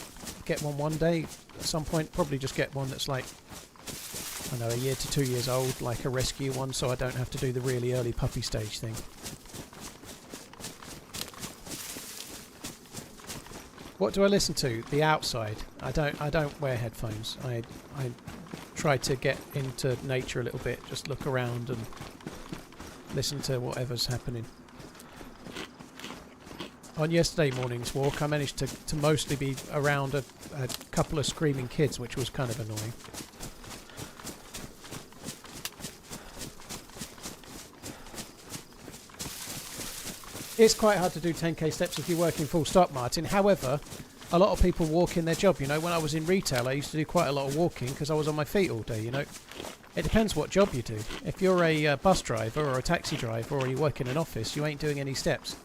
get one day at some point. Probably just get one that's like, I don't know, 1 year to 2 years old, like a rescue one, so I don't have to do the really early puppy stage thing. What do I listen to? The outside. I don't wear headphones. I try to get into nature a little bit, just look around and listen to whatever's happening. On yesterday morning's walk, I managed to mostly be around a couple of screaming kids, which was kind of annoying. It's quite hard to do 10k steps if you're working full stop, Martin. However, a lot of people walk in their job. You know, when I was in retail, I used to do quite a lot of walking because I was on my feet all day. You know, it depends what job you do. If you're a bus driver or a taxi driver or you work in an office, you ain't doing any steps.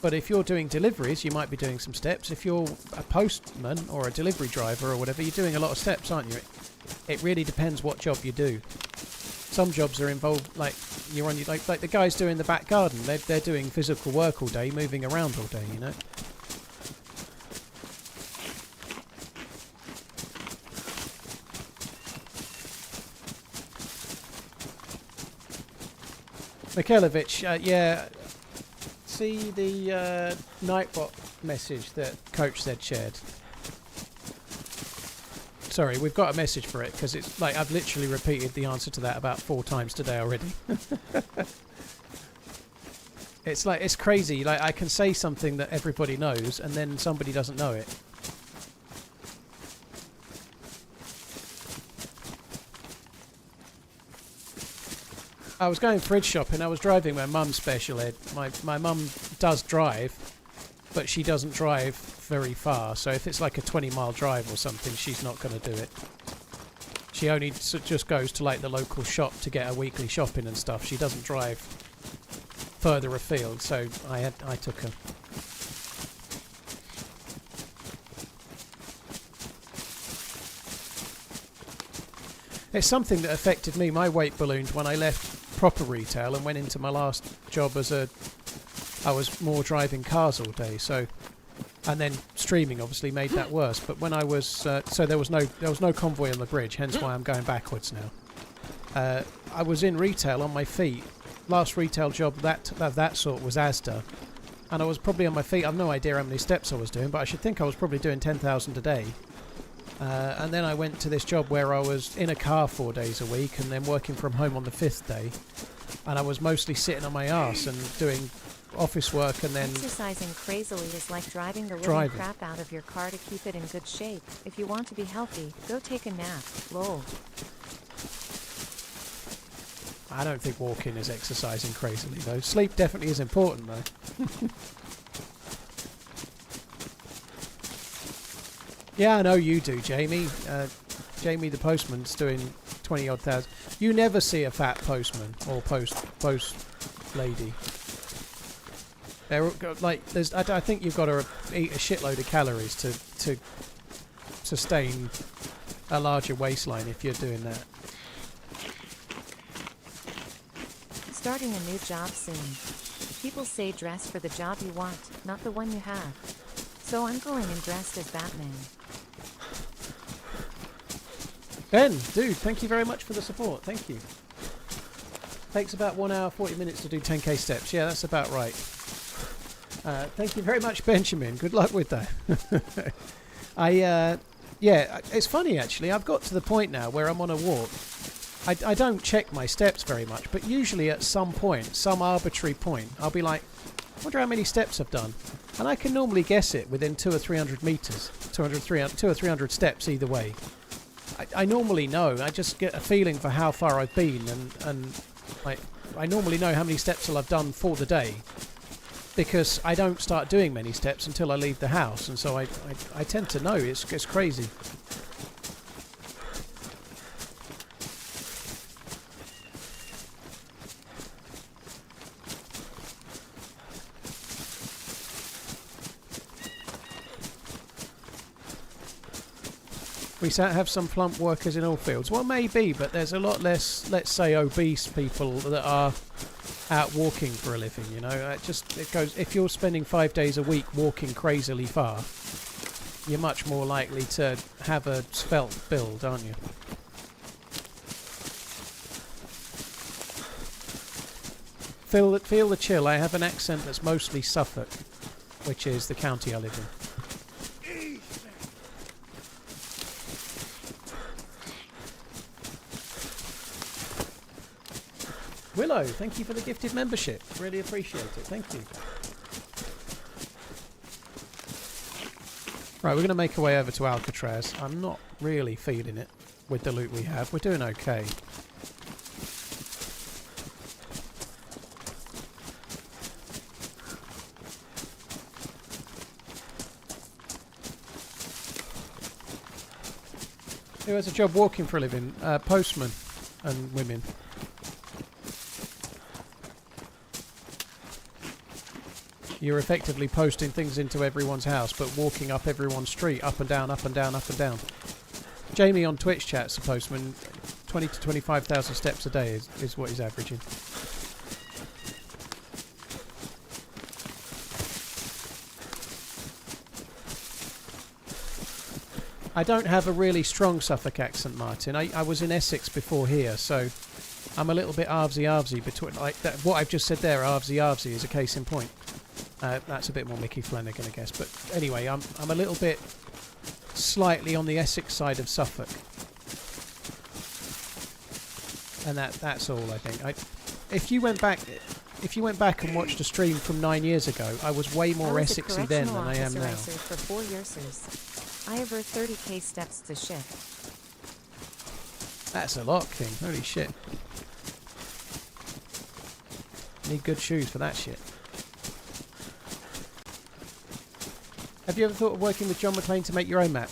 But if you're doing deliveries, you might be doing some steps. If you're a postman or a delivery driver or whatever, you're doing a lot of steps, aren't you? It really depends what job you do. Some jobs are involved, like you're on, like the guys doing the back garden. They're doing physical work all day, moving around all day. You know. Mikhailovich, yeah. See the Nightbot message that Coach said shared. Sorry, we've got a message for it because it's like I've literally repeated the answer to that about 4 times today already. It's like, it's crazy. Like, I can say something that everybody knows and then somebody doesn't know it. I was going fridge shopping. I was driving my mum's special ed. My mum does drive, but she doesn't drive very far. So if it's like a 20-mile drive or something, she's not going to do it. She only just goes to like the local shop to get her weekly shopping and stuff. She doesn't drive further afield. So I took her. It's something that affected me. My weight ballooned when I left proper retail and went into my last job as I was more driving cars all day. So, and then streaming obviously made that worse. But when I was so there was no convoy on the bridge, hence why I'm going backwards now. I was in retail on my feet. Last retail job of that sort was Asda, and I was probably on my feet. I've no idea how many steps I was doing, but I should think I was probably doing 10,000 a day. And then I went to this job where I was in a car 4 days a week and then working from home on the 5th day. And I was mostly sitting on my arse and doing office work and then... Exercising crazily is like driving the living crap out of your car to keep it in good shape. If you want to be healthy, go take a nap. Lol. I don't think walking is exercising crazily though. Sleep definitely is important though. Yeah, I know you do, Jamie. Jamie the postman's doing 20-odd thousand. You never see a fat postman or post lady. They're like there's. I think you've got to eat a shitload of calories to sustain a larger waistline if you're doing that. Starting a new job soon. People say dress for the job you want, not the one you have. So I'm going in dressed as Batman. Ben, dude, thank you very much for the support. Thank you. Takes about 1 hour 40 minutes to do 10k steps. Yeah, that's about right. Thank you very much, Benjamin. Good luck with that. Yeah, it's funny actually. I've got to the point now where I'm on a walk. I don't check my steps very much, but usually at some point, some arbitrary point, I'll be like, I wonder how many steps I've done. And I can normally guess it within 200 or 300 meters, 200 or 300 steps either way. I normally know. I just get a feeling for how far I've been, and I normally know how many steps I've done for the day, because I don't start doing many steps until I leave the house, and so I tend to know. It's crazy. We have some plump workers in all fields. Well, maybe, but there's a lot less, let's say, obese people that are out walking for a living, you know. It goes, if you're spending 5 days a week walking crazily far, you're much more likely to have a svelte build, aren't you? Feel the chill. I have an accent that's mostly Suffolk, which is the county I live in. Willow, thank you for the gifted membership. Really appreciate it. Thank you. Right, we're going to make our way over to Alcatraz. I'm not really feeling it with the loot we have. We're doing okay. Who has a job walking for a living? Postmen and women. You're effectively posting things into everyone's house, but walking up everyone's street, up and down, up and down, up and down. Jamie on Twitch chat's a postman. 20 to 25,000 steps a day is what he's averaging. I don't have a really strong Suffolk accent, Martin. I was in Essex before here, so I'm a little bit arvsy between like that. What I've just said there, arvsy is a case in point. That's a bit more Mickey Flanagan, I guess. But anyway, I'm a little bit slightly on the Essex side of Suffolk, and that's all I think. If you went back and watched a stream from 9 years ago, I was way more Essexy then than I am now. For 4 years. I average 30k steps to shift. That's a lot, King. Holy shit. Need good shoes for that shit. Have you ever thought of working with John McClane to make your own map?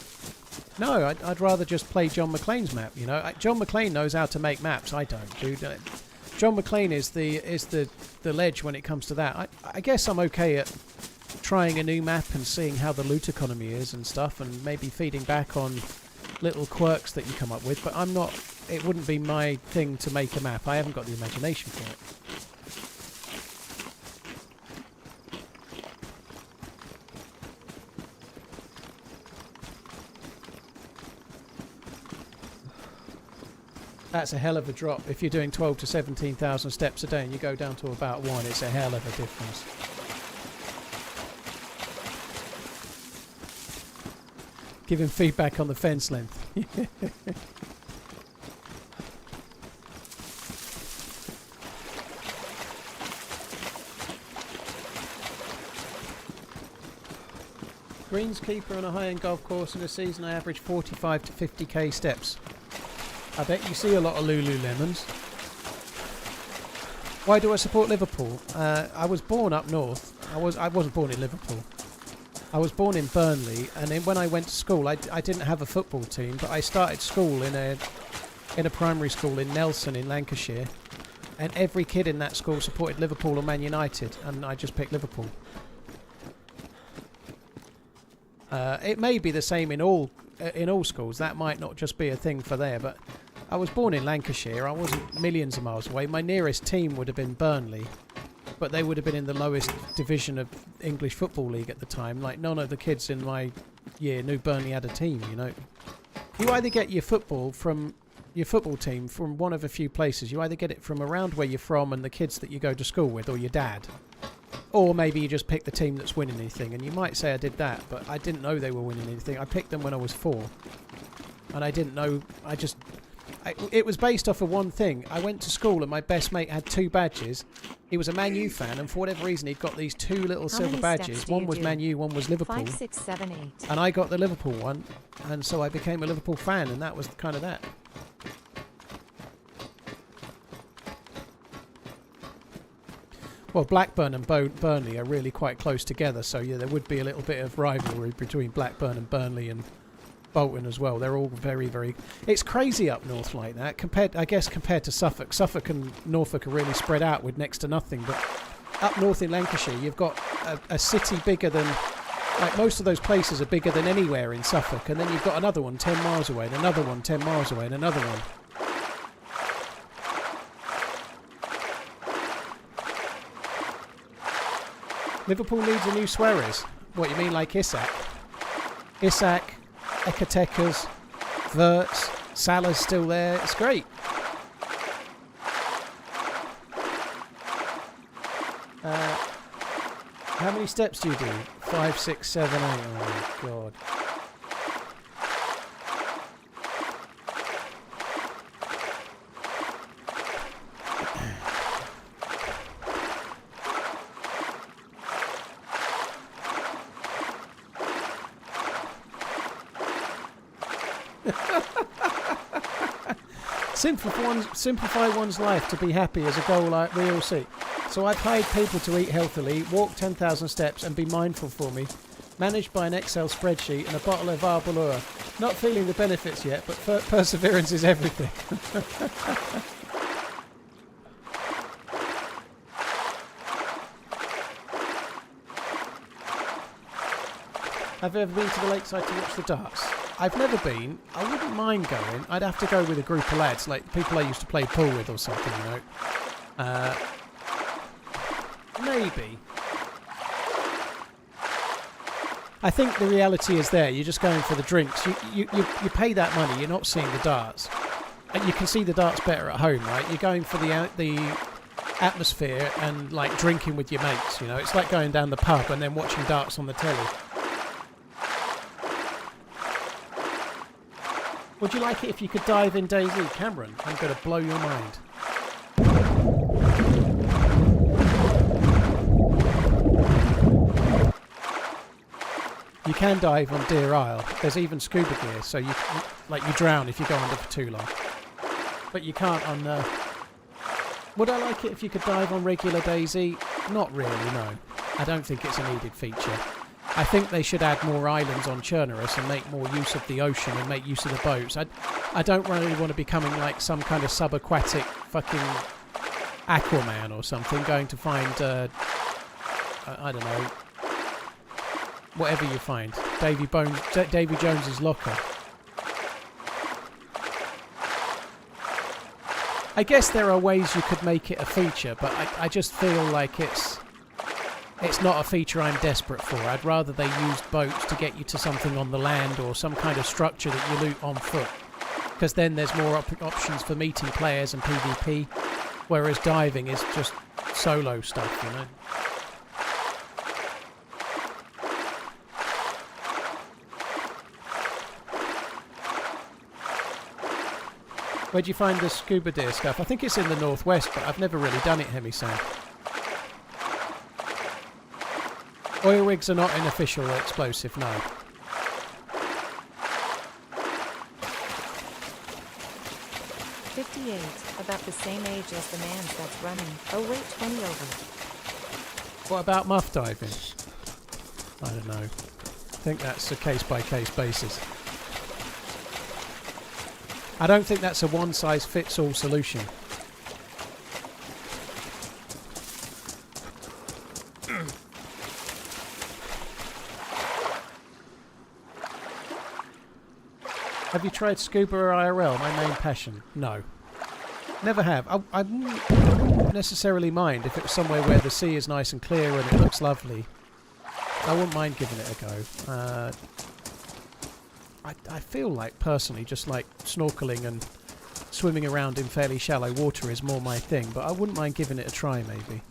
No, I'd rather just play John McClane's map, you know. John McClane knows how to make maps. I don't, dude. John McClane is the ledge when it comes to that. I guess I'm okay at trying a new map and seeing how the loot economy is and stuff, and maybe feeding back on little quirks that you come up with, but I'm not. It wouldn't be my thing to make a map. I haven't got the imagination for it. That's a hell of a drop. If you're doing 12 to 17,000 steps a day and you go down to about 1, it's a hell of a difference. Giving feedback on the fence length. Greenskeeper on a high-end golf course in a season, I average 45 to 50k steps. I bet you see a lot of Lululemons. Why do I support Liverpool? I was born up north. I wasn't born in Liverpool. I was born in Burnley, and then when I went to school, I didn't have a football team, but I started school in a primary school in Nelson in Lancashire, and every kid in that school supported Liverpool or Man United, and I just picked Liverpool. It may be the same in all schools. That might not just be a thing for there, but I was born in Lancashire. I wasn't millions of miles away. My nearest team would have been Burnley, but they would have been in the lowest division of English Football League at the time. Like, none of the kids in my year knew Burnley had a team, you know. You either get your football team from one of a few places. You either get it from around where you're from and the kids that you go to school with, or your dad. Or maybe you just pick the team that's winning anything. And you might say I did that, but I didn't know they were winning anything. I picked them when I was 4. And I didn't know, it was based off of one thing. I went to school and my best mate had 2 badges. He was a Man U fan, and for whatever reason he'd got these 2 little silver badges. One was Man U, one was Liverpool. 5, 6, 7, 8. And I got the Liverpool one, and so I became a Liverpool fan, and that was kind of that. Well, Blackburn and Burnley are really quite close together, so yeah, there would be a little bit of rivalry between Blackburn and Burnley and Bolton as well. They're all very, very... It's crazy up north like that, compared to Suffolk. Suffolk and Norfolk are really spread out with next to nothing, but up north in Lancashire, you've got a city bigger than... Like, most of those places are bigger than anywhere in Suffolk, and then you've got another one 10 miles away, and another one 10 miles away, and another one. Liverpool needs a new Suarez. What, you mean like Isak? Isak, Ekatekas, Verts, Salah's still there. It's great. How many steps do you do? 5, 6, 7, 8. Oh my god. Simplify one's life to be happy is a goal like we all seek. So I paid people to eat healthily, walk 10,000 steps and be mindful for me. Managed by an Excel spreadsheet and a bottle of Arbor. Not feeling the benefits yet, but perseverance is everything. Have you ever been to the lakeside to watch the darts? I've never been. I wouldn't mind going. I'd have to go with a group of lads, like people I used to play pool with or something, you know. Maybe. I think the reality is there. You're just going for the drinks. You pay that money. You're not seeing the darts. And you can see the darts better at home, right? You're going for the atmosphere and like drinking with your mates. You know, it's like going down the pub and then watching darts on the telly. Would you like it if you could dive in DayZ, Cameron? I'm going to blow your mind. You can dive on DeerIsle. There's even scuba gear, so you drown if you go under for too long. But you can't on... Would I like it if you could dive on regular DayZ? Not really, no. I don't think it's a needed feature. I think they should add more islands on Chernarus and make more use of the ocean and make use of the boats. I don't really want to be becoming like some kind of subaquatic fucking Aquaman or something, going to find, I don't know, whatever you find. Davy Jones's locker. I guess there are ways you could make it a feature, but I just feel like it's not a feature I'm desperate for. I'd rather they used boats to get you to something on the land or some kind of structure that you loot on foot. Because then there's more options for meeting players and PvP, whereas diving is just solo stuff, you know. Where'd you find the scuba deer stuff? I think it's in the northwest, but I've never really done it, Hemi-san. Oil rigs are not an official explosive, no. "58, about the same age as the man's that's running. Oh wait, 20 over. What about muff diving? I don't know. I think that's a case-by-case basis. I don't think that's a one-size-fits-all solution. Have you tried scuba or IRL? My main passion. No. Never have. I wouldn't necessarily mind if it was somewhere where the sea is nice and clear and it looks lovely. I wouldn't mind giving it a go. I feel like, personally, just like snorkeling and swimming around in fairly shallow water is more my thing, but I wouldn't mind giving it a try, maybe.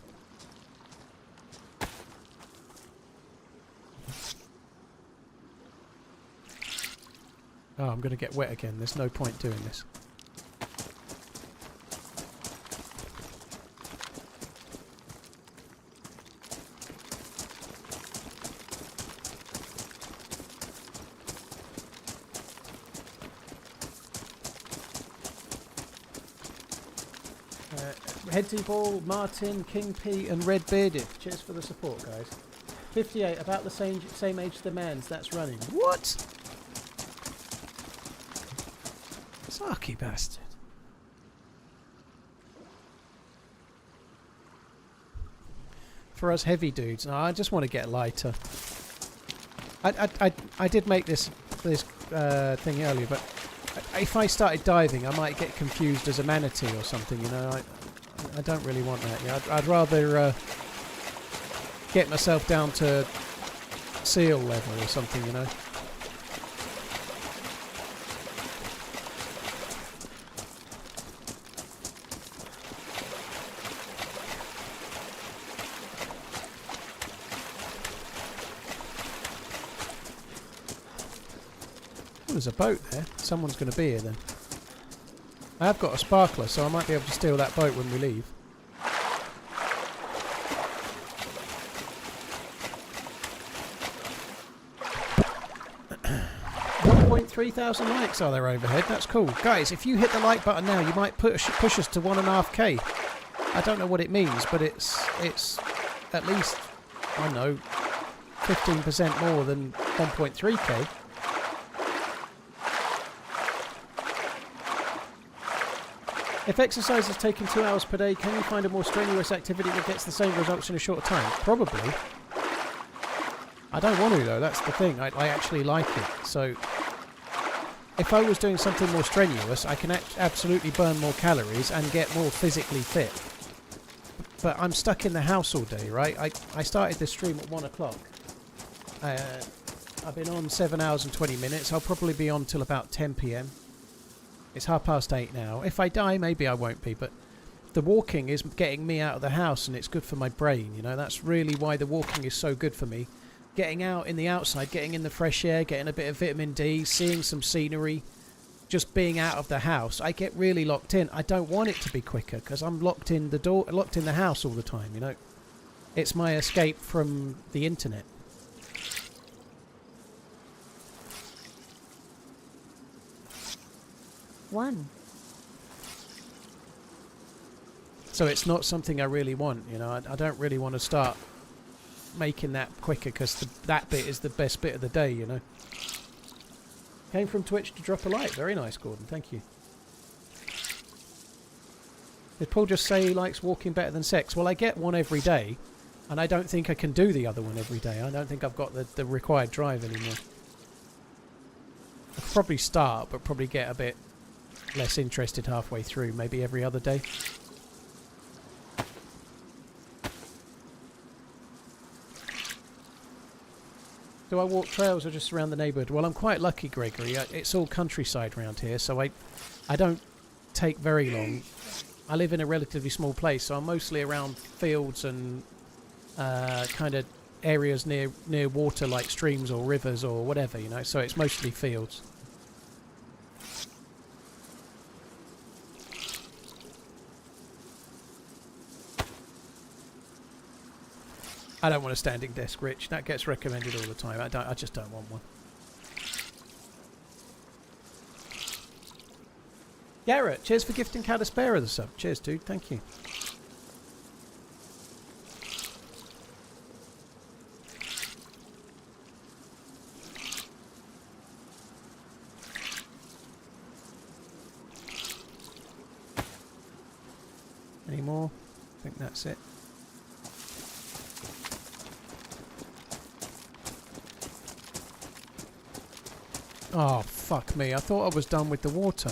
Oh, I'm going to get wet again. There's no point doing this. Headsy Ball, Martin, King P and Red Bearded. Cheers for the support, guys. 58, about the same age as the man's that's running. What? Sarky bastard. For us heavy dudes, no, I just want to get lighter. I did make this thing earlier, but if I started diving, I might get confused as a manatee or something, you know. I don't really want that. Yeah, I'd rather get myself down to seal level or something, you know. Oh, there's a boat there. Someone's going to be here then. I have got a sparkler, so I might be able to steal that boat when we leave. 1,300 likes are there overhead. That's cool. Guys, if you hit the like button now, you might push us to 1.5k. I don't know what it means, but it's at least, I don't know, 15% more than 1.3k. If exercise is taking 2 hours per day, can you find a more strenuous activity that gets the same results in a shorter time? Probably. I don't want to though, that's the thing. I actually like it. So if I was doing something more strenuous, I can absolutely burn more calories and get more physically fit. But I'm stuck in the house all day, right? I started this stream at 1 o'clock. I've been on 7 hours and 20 minutes. I'll probably be on till about 10 p.m. It's 8:30 now. If I die, maybe I won't be, but the walking is getting me out of the house and it's good for my brain, you know? That's really why the walking is so good for me. Getting out in the outside, getting in the fresh air, getting a bit of vitamin D, seeing some scenery, just being out of the house. I get really locked in. I don't want it to be quicker because I'm locked in the house all the time, you know? It's my escape from the internet. So it's not something I really want, you know. I don't really want to start making that quicker because that bit is the best bit of the day, you know. Came from Twitch to drop a like. Very nice, Gordon. Thank you. Did Paul just say he likes walking better than sex? Well, I get one every day, and I don't think I can do the other one every day. I don't think I've got the required drive anymore. I could probably start, but probably get a bit less interested halfway through. Maybe every other day. Do I walk trails or just around the neighbourhood? Well, I'm quite lucky, Gregory. It's all countryside around here, so I don't take very long. I live in a relatively small place, so I'm mostly around fields and kind of areas near water, like streams or rivers or whatever, you know. So it's mostly fields. I don't want a standing desk, Rich. That gets recommended all the time. I just don't want one. Garrett, cheers for gifting Calispera the sub. Cheers, dude. Thank you. Any more? I think that's it. Oh, fuck me. I thought I was done with the water.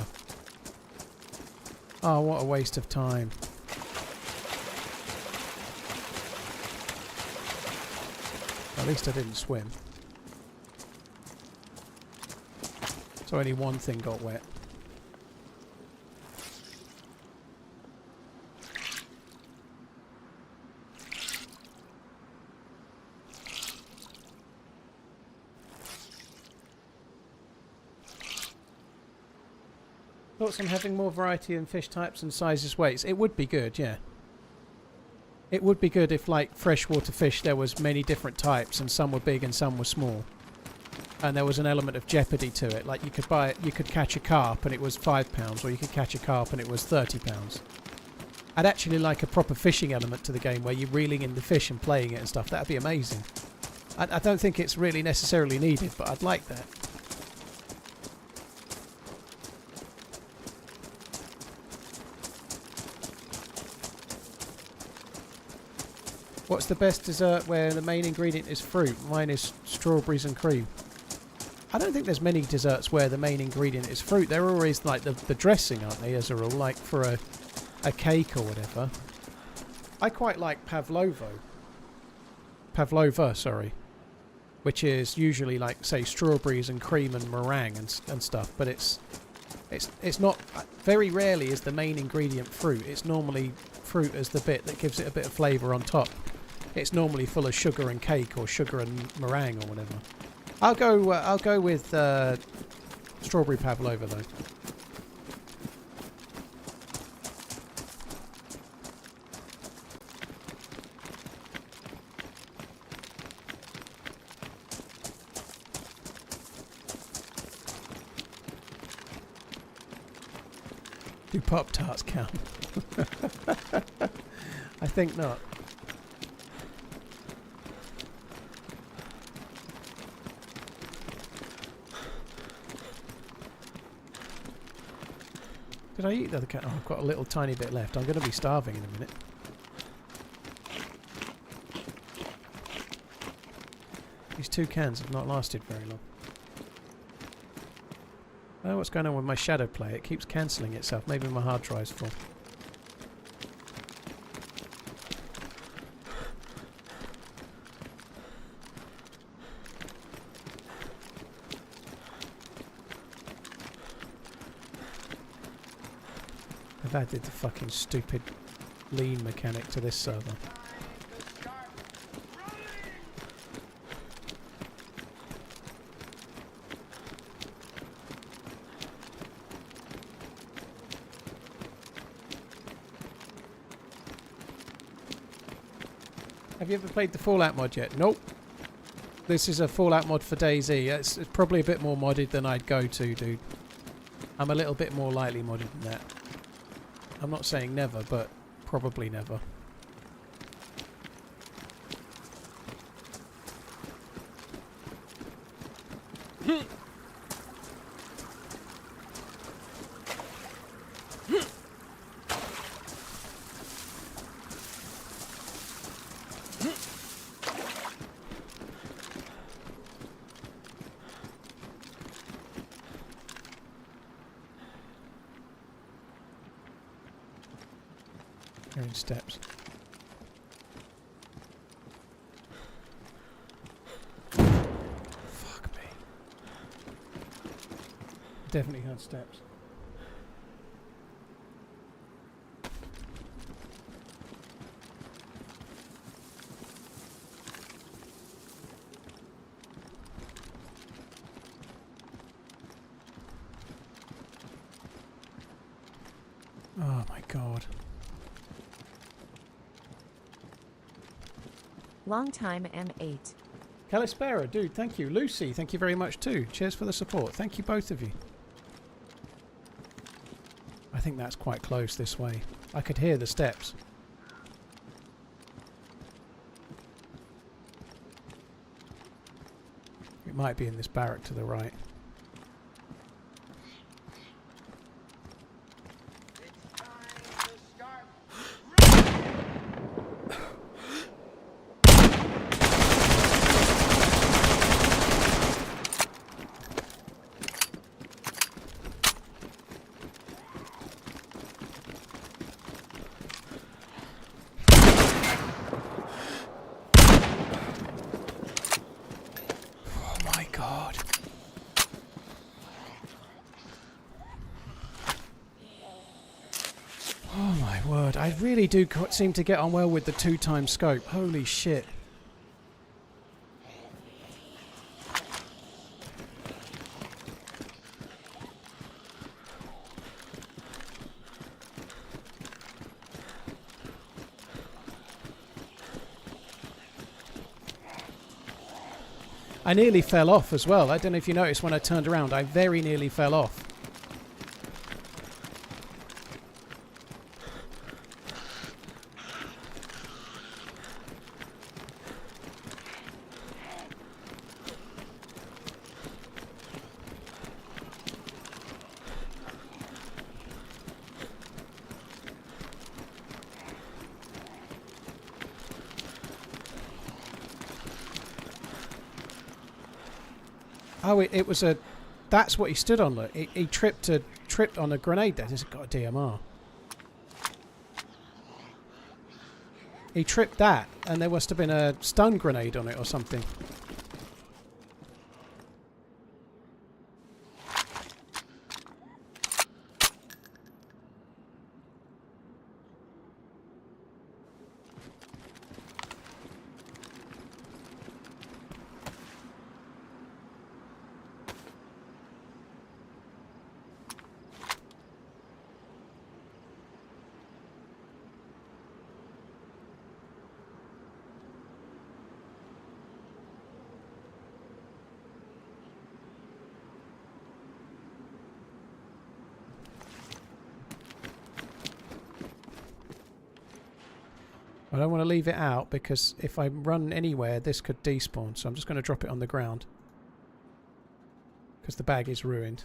Oh, what a waste of time. At least I didn't swim. So only one thing got wet. Thoughts on having more variety in fish types and sizes, weights? It would be good, yeah. It would be good if, like freshwater fish, there was many different types and some were big and some were small. And there was an element of jeopardy to it. Like you could catch a carp and it was £5, or you could catch a carp and it was £30. I'd actually like a proper fishing element to the game where you're reeling in the fish and playing it and stuff. That'd be amazing. I don't think it's really necessarily needed, but I'd like that. What's the best dessert where the main ingredient is fruit? Mine is strawberries and cream. I don't think there's many desserts where the main ingredient is fruit. They're always like the dressing, aren't they, as a rule, like for a cake or whatever. I quite like pavlova, sorry, which is usually like, say, strawberries and cream and meringue and stuff, but it's not, very rarely is the main ingredient fruit. It's normally fruit as the bit that gives it a bit of flavour on top. It's normally full of sugar and cake or sugar and meringue or whatever. I'll go with strawberry pavlova though. Do Pop-Tarts count? I think not. Did I eat the other can? Oh, I've got a little tiny bit left. I'm going to be starving in a minute. These 2 cans have not lasted very long. I don't know what's going on with my shadow play. It keeps cancelling itself. Maybe my hard drive's full. I've added the fucking stupid lean mechanic to this server. Time to start running! Have you ever played the Fallout mod yet? Nope. This is a Fallout mod for DayZ. It's probably a bit more modded than I'd go to, dude. I'm a little bit more lightly modded than that. I'm not saying never, but probably never. Hearing steps. Fuck me. Definitely heard steps. Oh my god. Long time M8. Calispera, dude, thank you. Lucy, thank you very much too. Cheers for the support. Thank you, both of you. I think that's quite close this way. I could hear the steps. It might be in this barrack to the right. It's time to start Oh my god. Oh my word. I really do seem to get on well with the 2x scope. Holy shit. I nearly fell off as well. I don't know if you noticed when I turned around, I very nearly fell off. Oh, it was a... That's what he stood on, look. He tripped on a grenade there. He's got a DMR. He tripped that, and there must have been a stun grenade on it or something. I don't want to leave it out because if I run anywhere this could despawn, so I'm just going to drop it on the ground because the bag is ruined.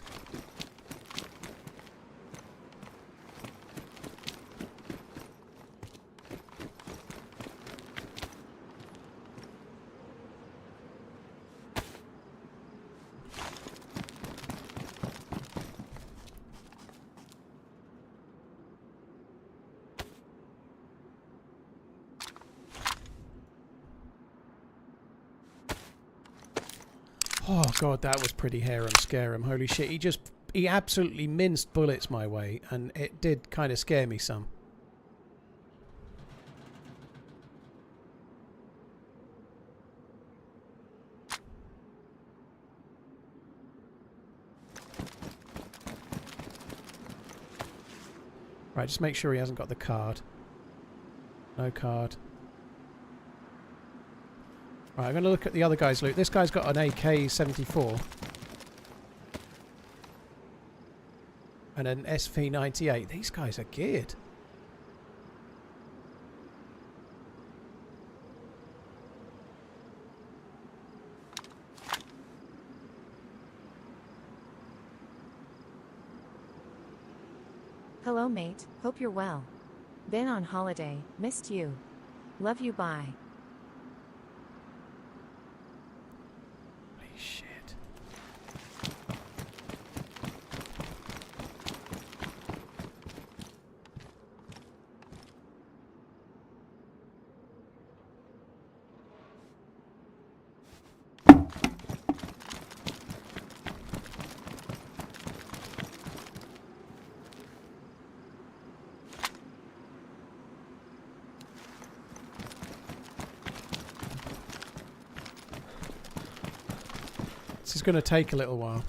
Oh god, that was pretty hair and scare him. Holy shit, he absolutely minced bullets my way, and it did kind of scare me some. Right, just make sure he hasn't got the card. No card. Right, I'm going to look at the other guy's loot. This guy's got an AK-74. And an SV-98. These guys are geared. Hello mate, hope you're well. Been on holiday, missed you. Love you, bye. Holy shit. This is going to take a little while.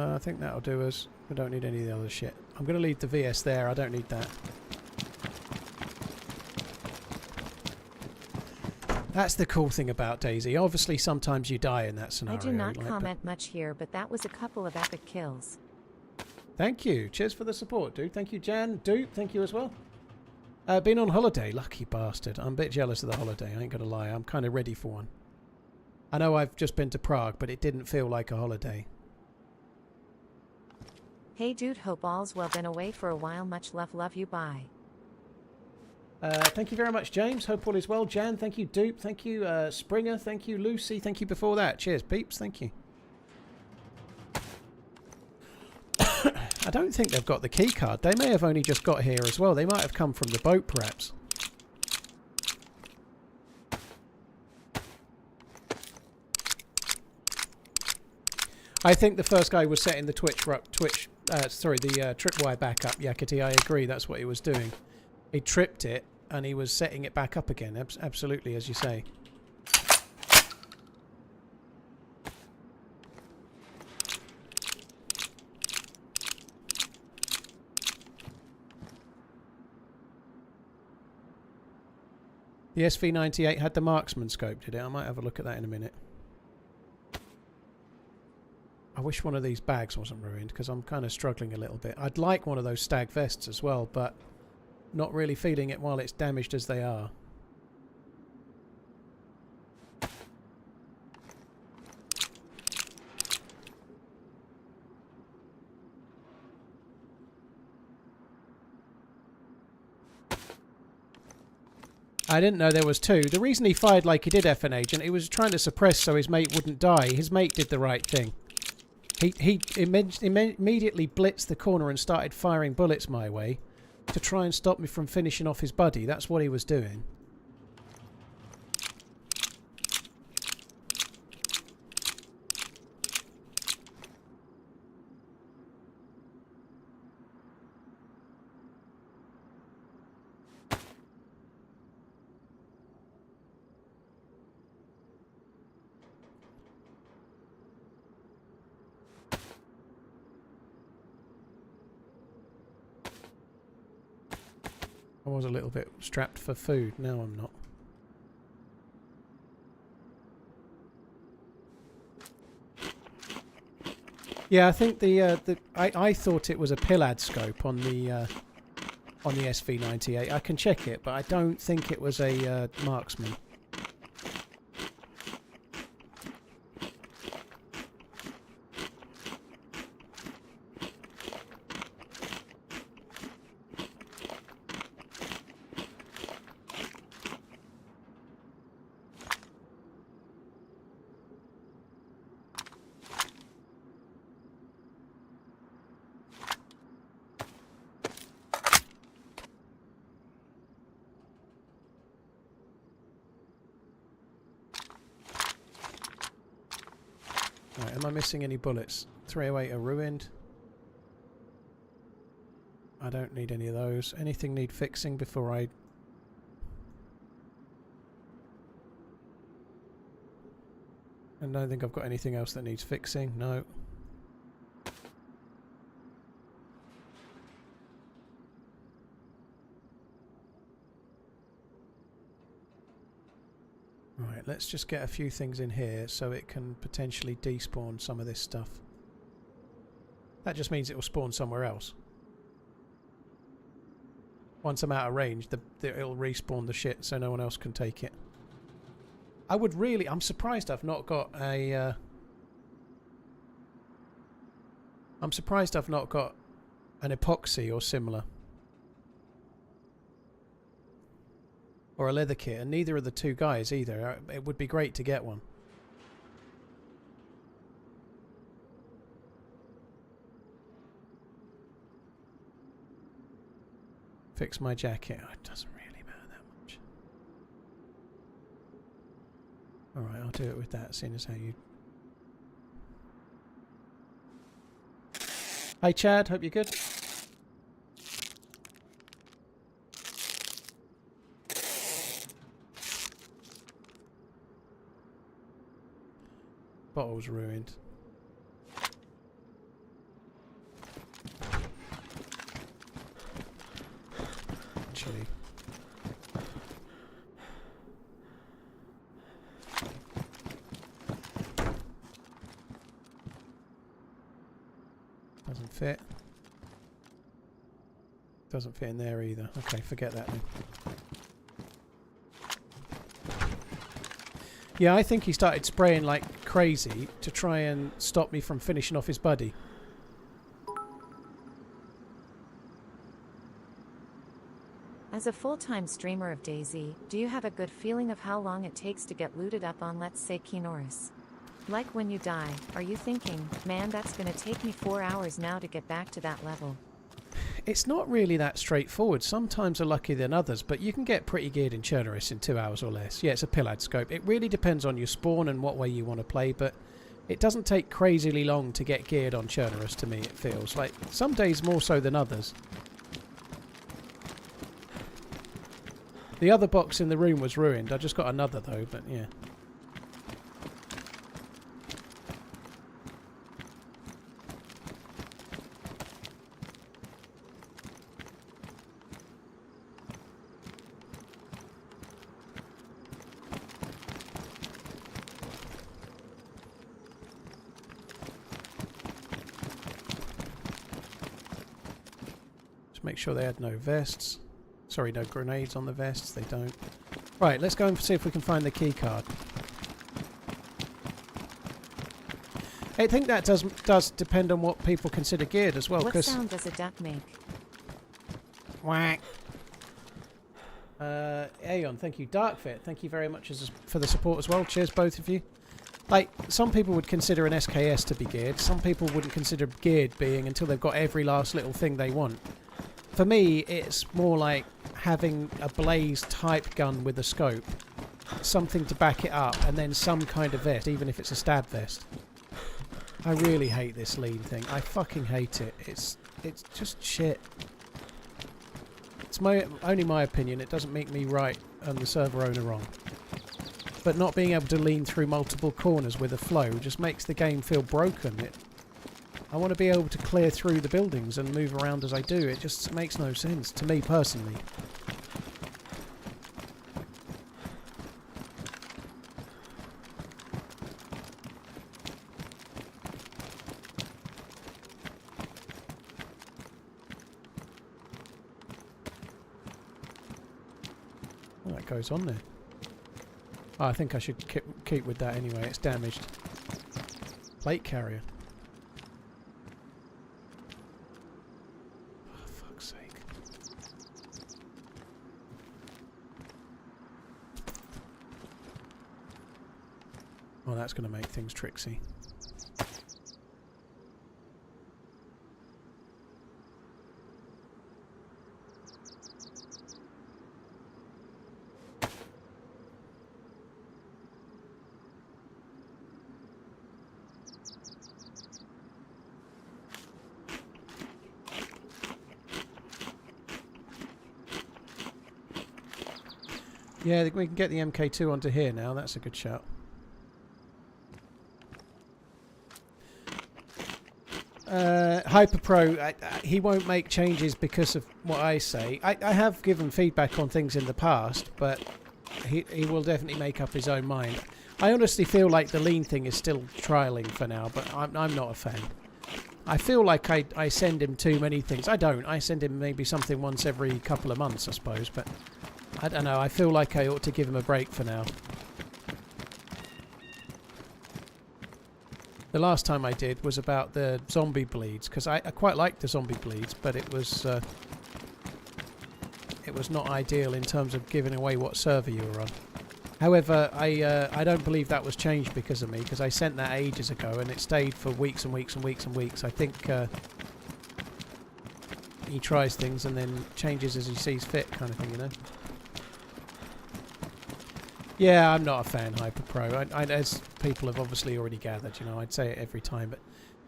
I think that'll do us. We don't need any of the other shit. I'm going to leave the VS there. I don't need that. That's the cool thing about DayZ. Obviously, sometimes you die in that scenario. I do not like, comment much here, but that was a couple of epic kills. Thank you. Cheers for the support, dude. Thank you, Jan. Dude, thank you as well. Been on holiday. Lucky bastard. I'm a bit jealous of the holiday. I ain't going to lie. I'm kind of ready for one. I know I've just been to Prague, but it didn't feel like a holiday. Hey dude, hope all's well, been away for a while, much love you, bye. Thank you very much, James. Hope all is well. Jan, thank you. Dupe, thank you. Springer, thank you. Lucy, thank you before that. Cheers, peeps, thank you. I don't think they've got the key card. They may have only just got here as well. They might have come from the boat, perhaps. I think the first guy was setting the tripwire back up, Yakety. I agree, that's what he was doing. He tripped it, and he was setting it back up again. Absolutely, as you say. The SV-98 had the marksman scope, did it? I might have a look at that in a minute. I wish one of these bags wasn't ruined, because I'm kind of struggling a little bit. I'd like one of those stag vests as well, but not really feeling it while it's damaged as they are. I didn't know there was two. The reason he fired like he did, FN Agent, he was trying to suppress so his mate wouldn't die. His mate did the right thing. He immediately blitzed the corner and started firing bullets my way to try and stop me from finishing off his buddy. That's what he was doing. I was a little bit strapped for food. Now I'm not. Yeah, I think I thought it was a pillad scope on the SV-98. I can check it, but I don't think it was a marksman. Right, am I missing any bullets? 308 are ruined. I don't need any of those. Anything need fixing before I... I don't think I've got anything else that needs fixing. No. Right, let's just get a few things in here so it can potentially despawn some of this stuff. That just means it will spawn somewhere else. Once I'm out of range, it'll respawn the shit so no one else can take it. I would really... I'm surprised I've not got a... I'm surprised I've not got an epoxy or similar. Or a leather kit, and neither of the two guys either. It would be great to get one. Fix my jacket. Oh, it doesn't really matter that much. Alright, I'll do it with that, seeing as how you... Hey Chad, hope you're good. Bottle's ruined. Actually. Doesn't fit. Doesn't fit in there either. Okay, forget that then. Yeah, I think he started spraying like crazy to try and stop me from finishing off his buddy. As a full-time streamer of DayZ, do you have a good feeling of how long it takes to get looted up on, let's say, Chernarus? Like when you die, are you thinking, man, that's gonna take me 4 hours now to get back to that level? It's not really that straightforward. Sometimes are luckier than others, but you can get pretty geared in Chernarus in 2 hours or less. Yeah, it's a pillad scope. It really depends on your spawn and what way you want to play, but it doesn't take crazily long to get geared on Chernarus to me, it feels. Like, some days more so than others. The other box in the room was ruined. I just got another though, but yeah. Make sure they had no vests. Sorry, no grenades on the vests. They don't. Right, let's go and see if we can find the key card. I think that does depend on what people consider geared as well. What sound does a duck make? Whack. Aeon, thank you. Darkfit, thank you very much for the support as well. Cheers, both of you. Like, some people would consider an SKS to be geared. Some people wouldn't consider geared being until they've got every last little thing they want. For me, it's more like having a blaze type gun with a scope, something to back it up, and then some kind of vest, even if it's a stab vest. I really hate this lean thing. I fucking hate it. It's just shit. It's only my opinion. It doesn't make me right and the server owner wrong. But not being able to lean through multiple corners with a flow just makes the game feel broken. I want to be able to clear through the buildings and move around as I do. It just makes no sense to me personally. Well, that goes on there. Oh, I think I should keep with that anyway. It's damaged. Plate carrier. Well, that's going to make things tricksy. Yeah, we can get the MK2 onto here now. That's a good shout. HyperPro, he won't make changes because of what I say. I have given feedback on things in the past, but he will definitely make up his own mind. I honestly feel like the lean thing is still trialing for now, but I'm not a fan. I feel like I send him too many things. I don't. I send him maybe something once every couple of months, I suppose, but I don't know. I feel like I ought to give him a break for now. The last time I did was about the zombie bleeds, because I quite liked the zombie bleeds, but it was not ideal in terms of giving away what server you were on. However, I don't believe that was changed because of me, because I sent that ages ago and it stayed for weeks and weeks and weeks and weeks. I think he tries things and then changes as he sees fit, kind of thing, you know. Yeah, I'm not a fan, HyperPro. As people have obviously already gathered, you know, I'd say it every time, but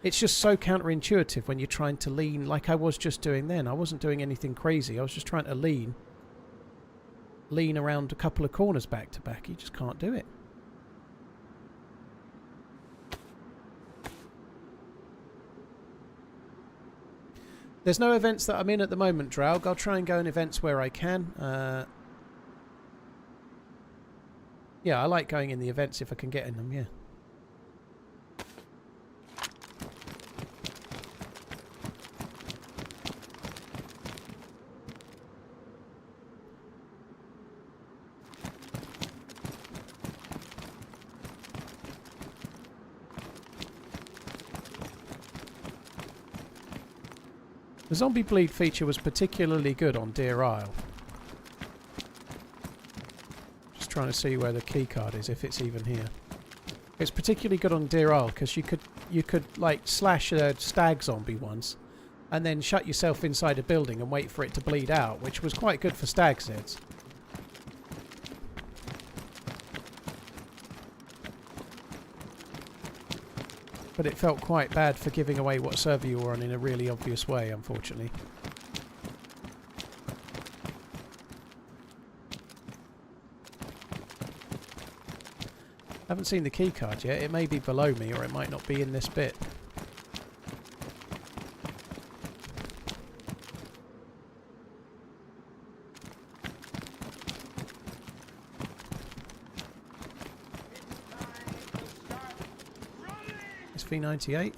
it's just so counterintuitive when you're trying to lean like I was just doing then. I wasn't doing anything crazy. I was just trying to lean around a couple of corners back to back. You just can't do it. There's no events that I'm in at the moment, Draug. I'll try and go in events where I can. Yeah, I like going in the events if I can get in them, yeah. The zombie bleed feature was particularly good on DeerIsle. Just trying to see where the key card is, if it's even here. It's particularly good on DeerIsle because you could like slash a stag zombie once, and then shut yourself inside a building and wait for it to bleed out, which was quite good for stag Zeds. But it felt quite bad for giving away what server you were on in a really obvious way, unfortunately. I haven't seen the key card yet. It may be below me, or it might not be in this bit. V98.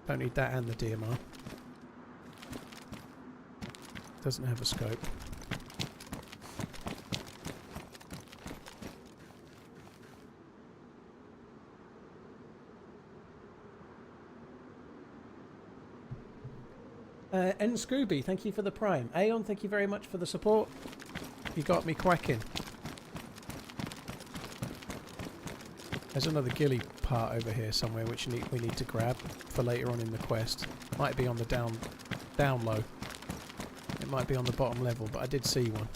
Don't need that and the DMR. Doesn't have a scope. N Scooby, thank you for the prime. Aeon, thank you very much for the support. You got me quacking. There's another ghillie part over here somewhere which we need to grab for later on in the quest. Might be on the down low. It might be on the bottom level, but I did see one.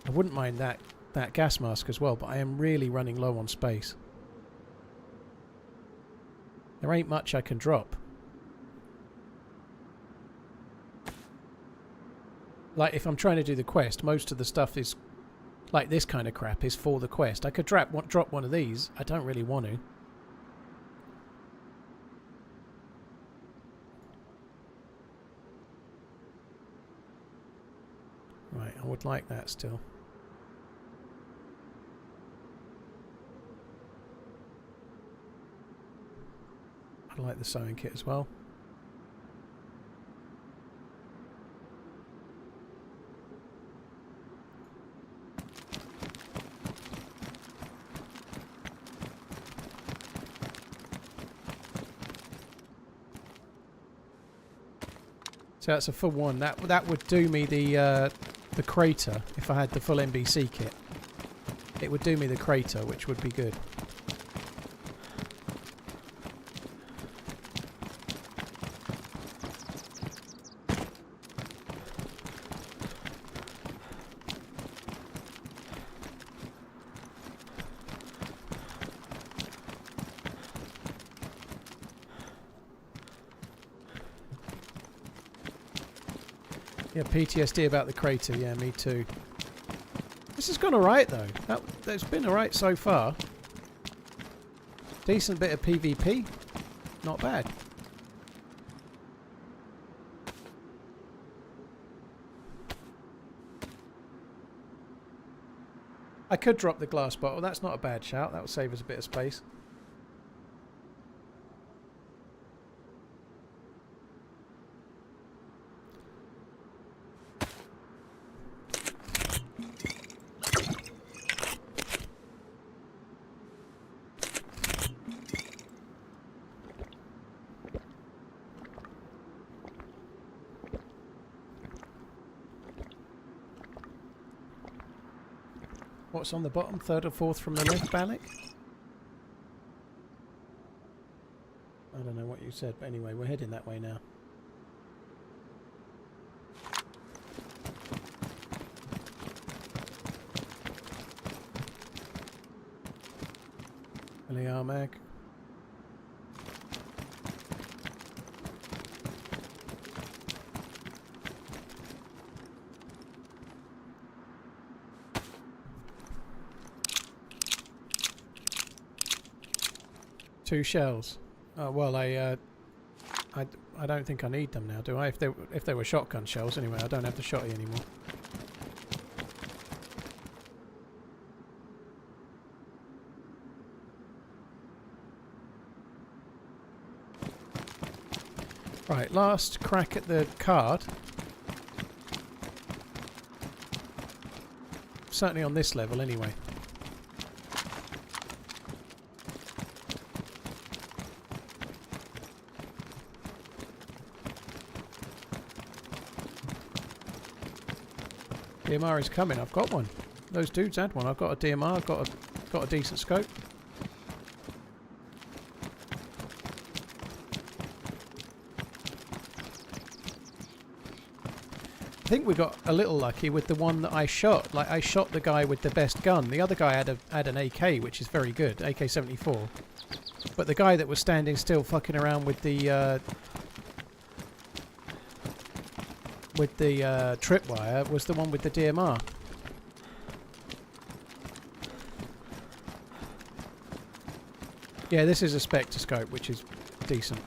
I wouldn't mind that gas mask as well, but I am really running low on space. There ain't much I can drop. Like, if I'm trying to do the quest, most of the stuff is, like this kind of crap, is for the quest. I could drop one of these. I don't really want to. Right, I would like that still. I like the sewing kit as well. So that's a full one. That would do me the crater if I had the full NBC kit. It would do me the crater, which would be good. Yeah, PTSD about the crater. Yeah, me too. This has gone alright though. That's been alright so far. Decent bit of PvP. Not bad. I could drop the glass bottle. That's not a bad shout. That will save us a bit of space. What's on the bottom? Third or fourth from the left, Balak? I don't know what you said, but anyway, we're heading that way now. LER mag. Two shells. Oh well, I don't think I need them now, do I? If they were shotgun shells, anyway. I don't have the shotty anymore. Right, last crack at the card. Certainly on this level, anyway. DMR is coming. I've got one. Those dudes had one. I've got a DMR. I've got a decent scope. I think we got a little lucky with the one that I shot. Like, I shot the guy with the best gun. The other guy had an AK, which is very good, AK-74. But the guy that was standing still, fucking around with the tripwire, was the one with the DMR. Yeah, this is a spectroscope, which is decent.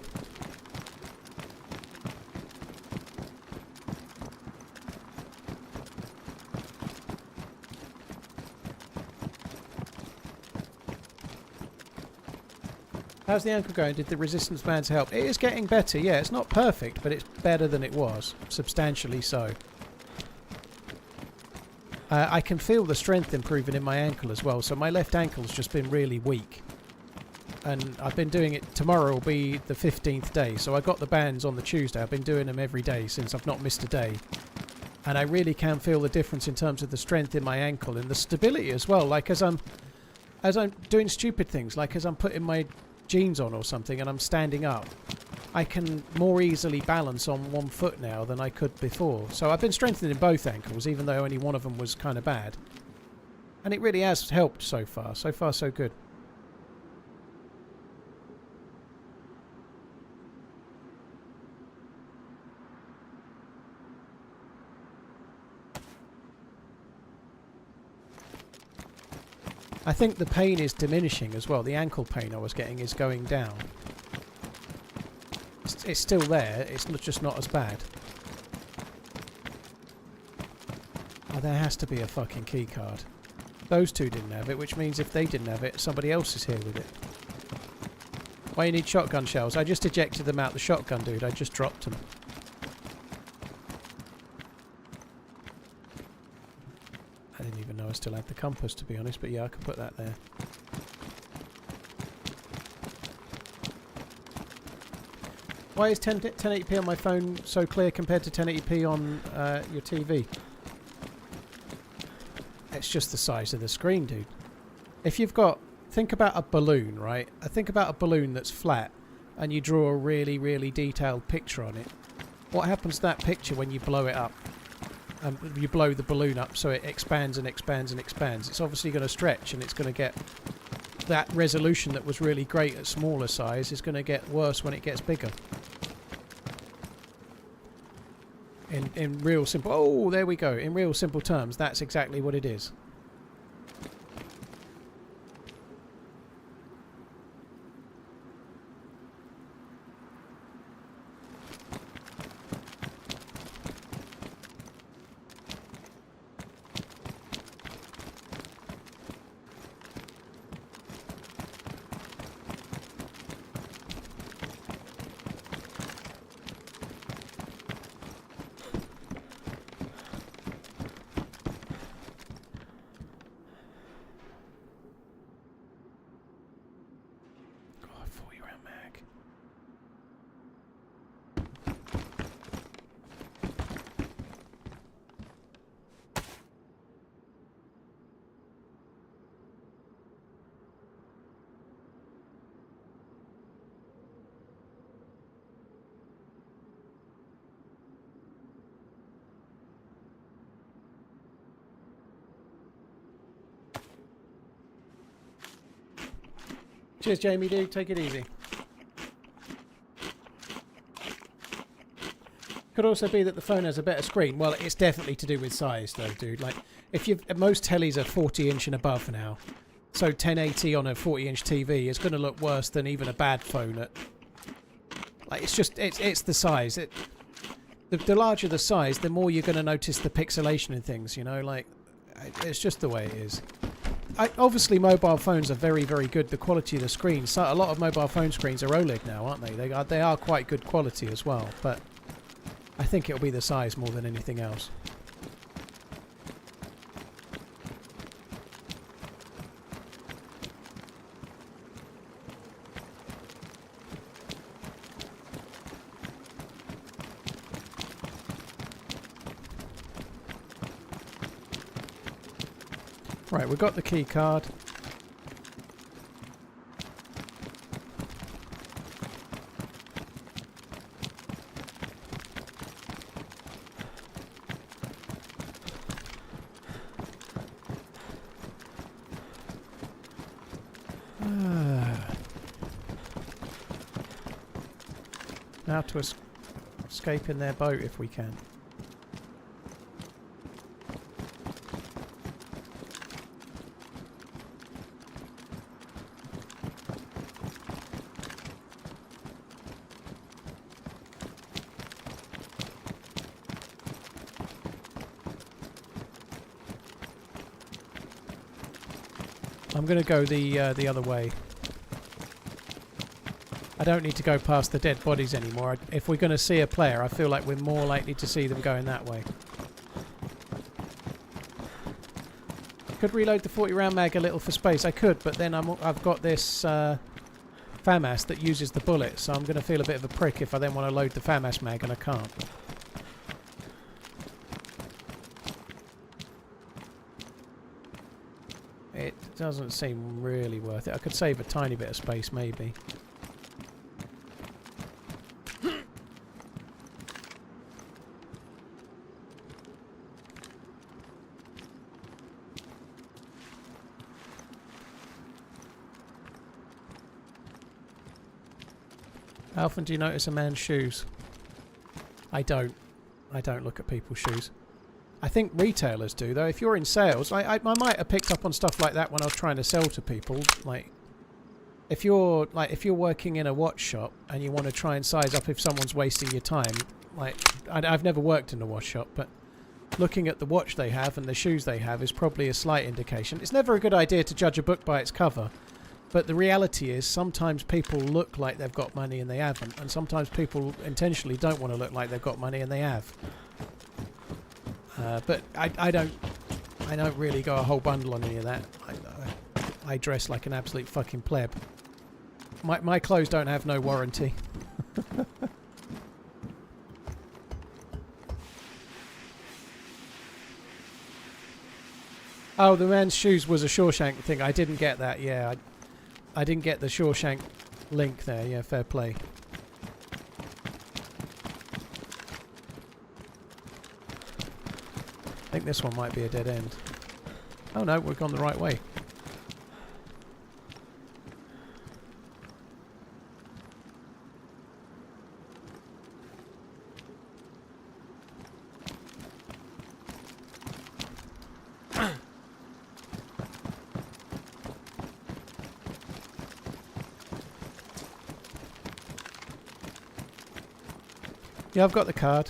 How's the ankle going? Did the resistance bands help? It is getting better, yeah. It's not perfect, but it's better than it was. Substantially so. I can feel the strength improving in my ankle as well. So my left ankle's just been really weak. And I've been doing it. Tomorrow will be the 15th day. So I got the bands on the Tuesday. I've been doing them every day since I've not missed a day. And I really can feel the difference in terms of the strength in my ankle and the stability as well. Like as I'm doing stupid things, like as I'm putting my jeans on or something and I'm standing up, I can more easily balance on one foot now than I could before. So I've been strengthening both ankles, even though only one of them was kind of bad. And it really has helped so far. So far, so good. I think the pain is diminishing as well. The ankle pain I was getting is going down. It's still there, it's just not as bad. Oh, there has to be a fucking key card. Those two didn't have it, which means if they didn't have it, somebody else is here with it. Why you need shotgun shells? I just ejected them out the shotgun, dude. I just dropped them. I didn't even know I still had the compass, to be honest, but yeah, I can put that there. Why is 1080p on my phone so clear compared to 1080p on your TV? It's just the size of the screen, dude. If you've got... Think about a balloon, right? Think about a balloon that's flat and you draw a really, really detailed picture on it. What happens to that picture when you blow it up? You blow the balloon up so it expands and expands and expands. It's obviously going to stretch and it's going to get... That resolution that was really great at smaller size is going to get worse when it gets bigger. In real simple... Oh, there we go. In real simple terms, that's exactly what it is. Cheers, Jamie, dude. Take it easy. Could also be that the phone has a better screen. Well, it's definitely to do with size, though, dude. Like, if you've most tellies are 40-inch and above now, so 1080 on a 40-inch TV is going to look worse than even a bad phone. Like, it's just it's the size. The larger the size, the more you're going to notice the pixelation and things. You know, like it's just the way it is. Obviously, mobile phones are very, very good. The quality of the screen. So a lot of mobile phone screens are OLED now, aren't they? They are quite good quality as well. But I think it'll be the size more than anything else. Right, we've got the key card. Now to escape in their boat if we can. I'm going to go the other way. I don't need to go past the dead bodies anymore. If we're going to see a player, I feel like we're more likely to see them going that way. Could reload the 40 round mag a little for space. I could, but then I've got this FAMAS that uses the bullets, so I'm going to feel a bit of a prick if I then want to load the FAMAS mag and I can't. It doesn't seem really worth it. I could save a tiny bit of space, maybe. How often do you notice a man's shoes? I don't. I don't look at people's shoes. I think retailers do, though. If you're in sales, I might have picked up on stuff like that when I was trying to sell to people. Like, if you're working in a watch shop and you want to try and size up if someone's wasting your time, like, I've never worked in a watch shop, but looking at the watch they have and the shoes they have is probably a slight indication. It's never a good idea to judge a book by its cover. But the reality is sometimes people look like they've got money and they haven't, and sometimes people intentionally don't want to look like they've got money and they have. But I don't really go a whole bundle on any of that. I dress like an absolute fucking pleb. My clothes don't have no warranty. Oh, the man's shoes was a Shawshank thing. I didn't get that. Yeah, I didn't get the Shawshank link there. Yeah, fair play. I think this one might be a dead end. Oh no, we've gone the right way. Yeah, I've got the card.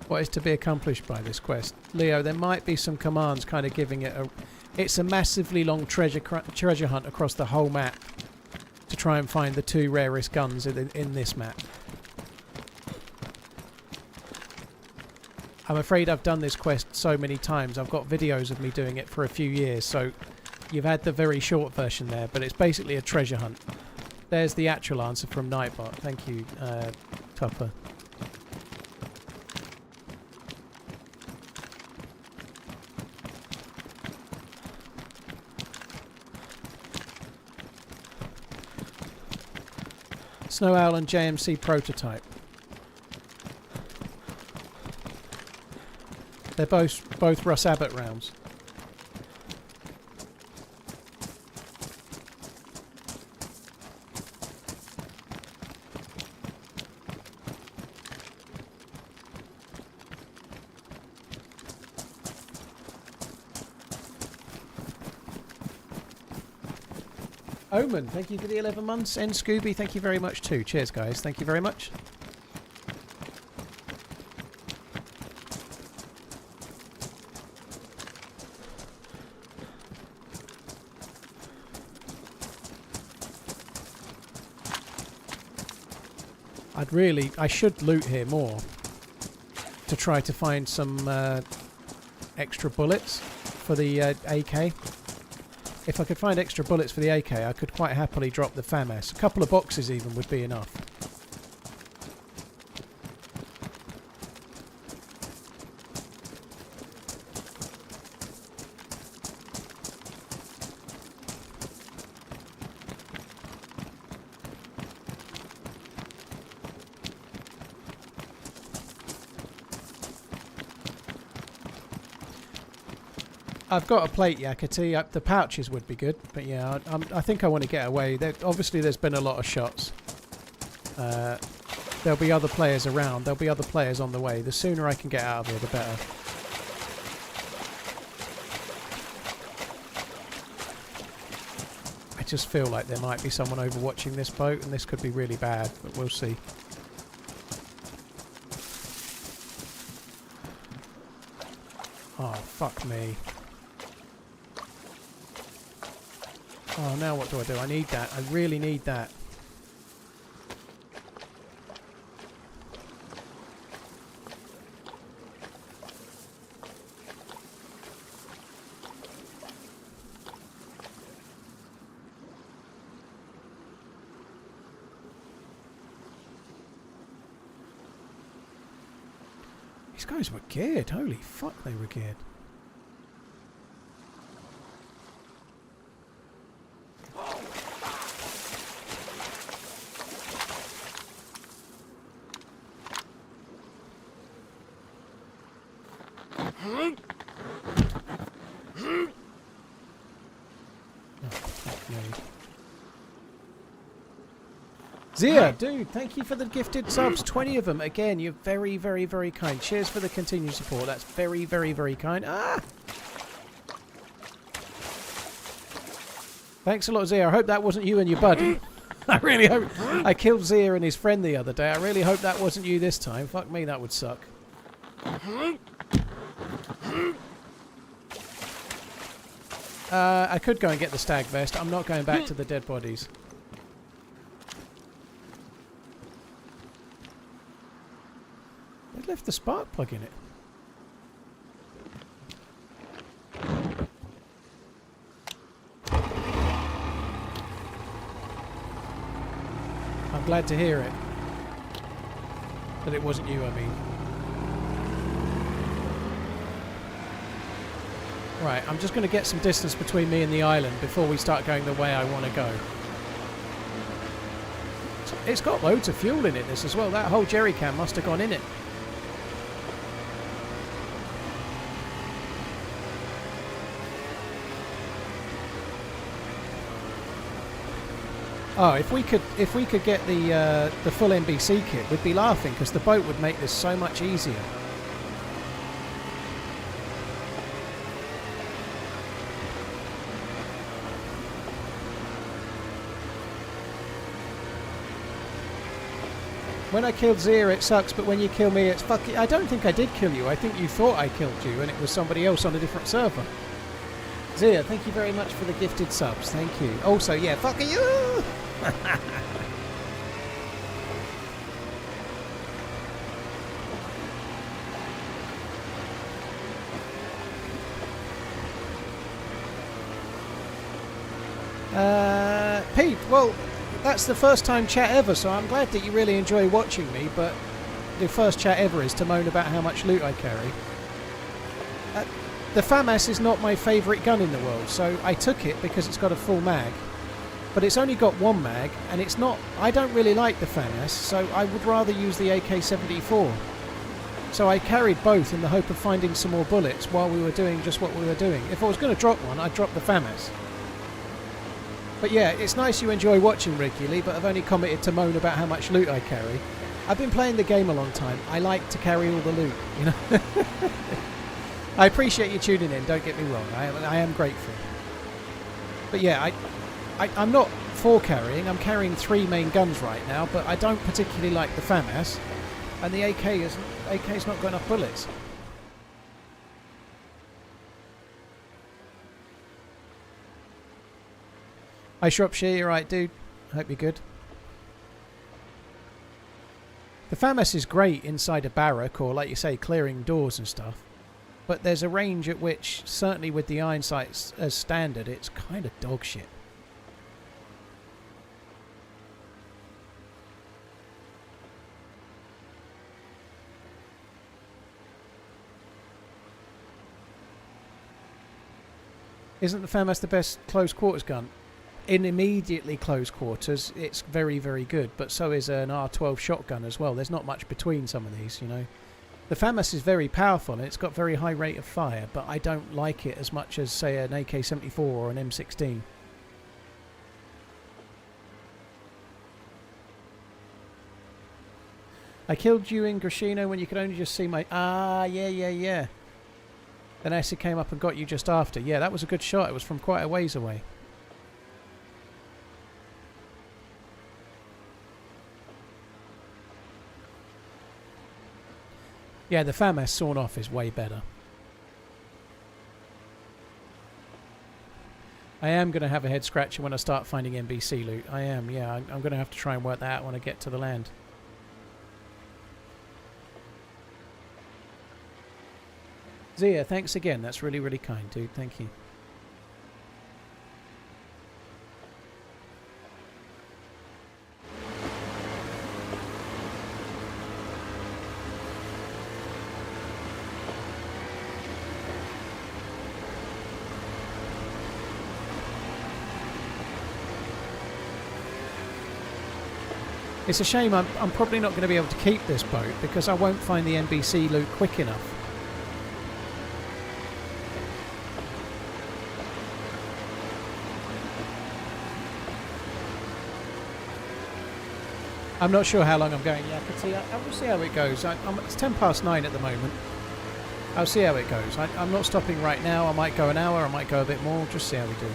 What is to be accomplished by this quest? Leo, there might be some commands kind of giving it a... It's a massively long treasure hunt across the whole map to try and find the 2 rarest guns in this map. I'm afraid I've done this quest so many times. I've got videos of me doing it for a few years, so you've had the very short version there, but it's basically a treasure hunt. There's the actual answer from Nightbot. Thank you, Tupper. Snow Owl and JMC prototype. They're both Russ Abbott rounds. Omen, thank you for the 11 months. And Scooby, thank you very much too. Cheers, guys. Thank you very much. I should loot here more to try to find some extra bullets for the AK. If I could find extra bullets for the AK, I could quite happily drop the FAMAS. A couple of boxes even would be enough. I've got a plate Yakety. The pouches would be good, but yeah, I think I want to get away. Obviously, there's been a lot of shots. There'll be other players around. There'll be other players on the way. The sooner I can get out of here, the better. I just feel like there might be someone overwatching this boat, and this could be really bad, but we'll see. Oh, fuck me. Oh, now what do? I need that. I really need that. These guys were geared. Holy fuck, they were geared. Zia, dude, thank you for the gifted subs. 20 of them. Again, you're very, very, very kind. Cheers for the continued support. That's very, very, very kind. Ah! Thanks a lot, Zia. I hope that wasn't you and your bud. I really hope. I killed Zia and his friend the other day. I really hope that wasn't you this time. Fuck me, that would suck. I could go and get the stag vest. I'm not going back to the dead bodies. They've left the spark plug in it. I'm glad to hear it. That it wasn't you, I mean. Right, I'm just going to get some distance between me and the island before we start going the way I want to go. It's got loads of fuel in it, this as well. That whole jerry can must have gone in it. Oh, if we could get the full NBC kit, we'd be laughing because the boat would make this so much easier. When I killed Zia, it sucks, but when you kill me, it's fucking... I don't think I did kill you. I think you thought I killed you, and it was somebody else on a different server. Zia, thank you very much for the gifted subs. Thank you. Also, yeah, fuck you! Pete, well, that's the first time chat ever, so I'm glad that you really enjoy watching me, but the first chat ever is to moan about how much loot I carry. The FAMAS is not my favourite gun in the world, so I took it because it's got a full mag. But it's only got one mag, and it's not... I don't really like the FAMAS, so I would rather use the AK-74. So I carried both in the hope of finding some more bullets while we were doing just what we were doing. If I was going to drop one, I'd drop the FAMAS. But yeah, it's nice you enjoy watching regularly, but I've only commented to moan about how much loot I carry. I've been playing the game a long time. I like to carry all the loot, you know. I appreciate you tuning in, don't get me wrong. I am grateful. But yeah, I'm not for carrying. I'm carrying 3 main guns right now, but I don't particularly like the FAMAS. And the AK's not got enough bullets. Hi Shropshire, you're right, dude. Hope you're good. The FAMAS is great inside a barrack or, like you say, clearing doors and stuff. But there's a range at which, certainly with the iron sights as standard, it's kind of dog shit. Isn't the FAMAS the best close quarters gun? In immediately close quarters, it's very, very good, but so is an R12 shotgun as well. There's not much between some of these, you know. The FAMAS is very powerful and it's got very high rate of fire, but I don't like it as much as, say, an AK-74 or an M16. I killed you in Grashino when you could only just see my... Ah, yeah. Then Essie came up and got you just after. Yeah, that was a good shot. It was from quite a ways away. Yeah, the FAMAS sawn off is way better. I am going to have a head scratcher when I start finding NBC loot. I am, yeah. I'm going to have to try and work that out when I get to the land. Zia, thanks again. That's really, really kind, dude. Thank you. It's a shame I'm probably not going to be able to keep this boat because I won't find the NBC loot quick enough. I'm not sure how long I'm going. Yeah, I can see. I will see how it goes. It's 9:10 at the moment. I'll see how it goes. I'm not stopping right now. I might go an hour. I might go a bit more. Just see how we do.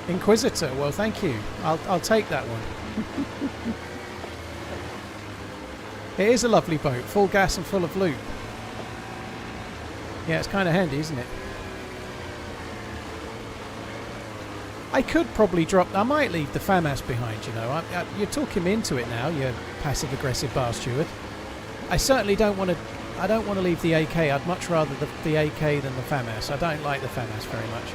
Inquisitor. Well, thank you. I'll take that one. It is a lovely boat, full gas and full of loot. Yeah, it's kind of handy, isn't it? I could probably drop... I might leave the FAMAS behind, you know. You're talking me into it now, you passive-aggressive bar steward. I certainly don't want to... I don't want to leave the AK. I'd much rather the AK than the FAMAS. I don't like the FAMAS very much.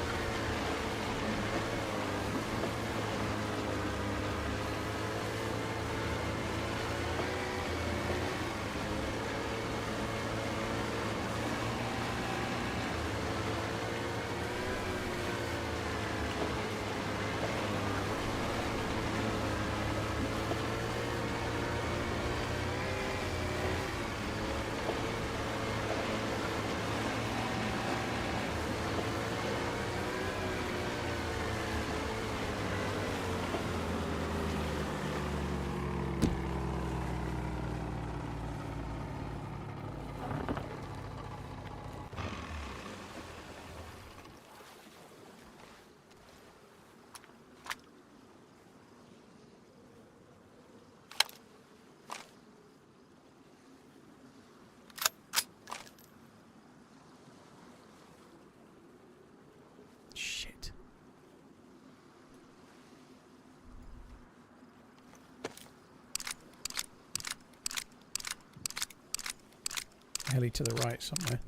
Heli to the right somewhere.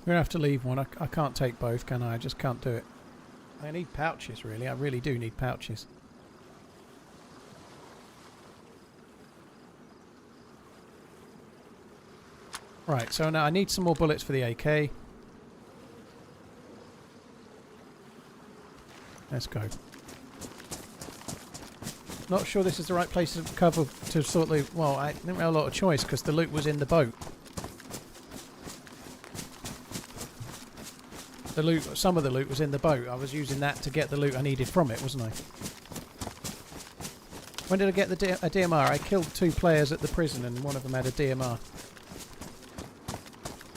We're going to have to leave one. I can't take both, can I? I just can't do it. I need pouches, really. I really do need pouches. Right, so now I need some more bullets for the AK. Let's go. Not sure this is the right place to cover to sort of... Well, I didn't have a lot of choice because the loot was in the boat. The loot, some of the loot was in the boat. I was using that to get the loot I needed from it, wasn't I? When did I get the a DMR? I killed 2 players at the prison and one of them had a DMR.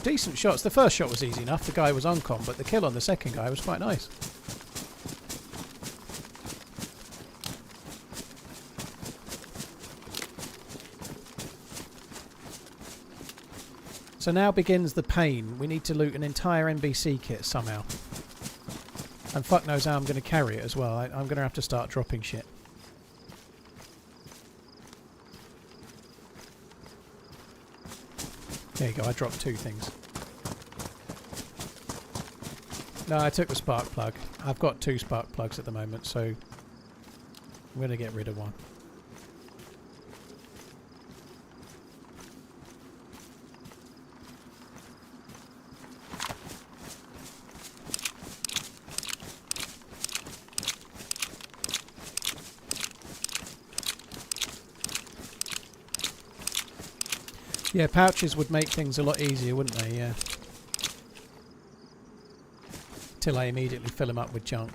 Decent shots. The first shot was easy enough. The guy was uncom, but the kill on the second guy was quite nice. So now begins the pain. We need to loot an entire NBC kit somehow. And fuck knows how I'm going to carry it as well. I'm going to have to start dropping shit. There you go, I dropped 2 things. No, I took the spark plug. I've got 2 spark plugs at the moment, so I'm going to get rid of one. Yeah, pouches would make things a lot easier, wouldn't they? Yeah. Till I immediately fill them up with junk.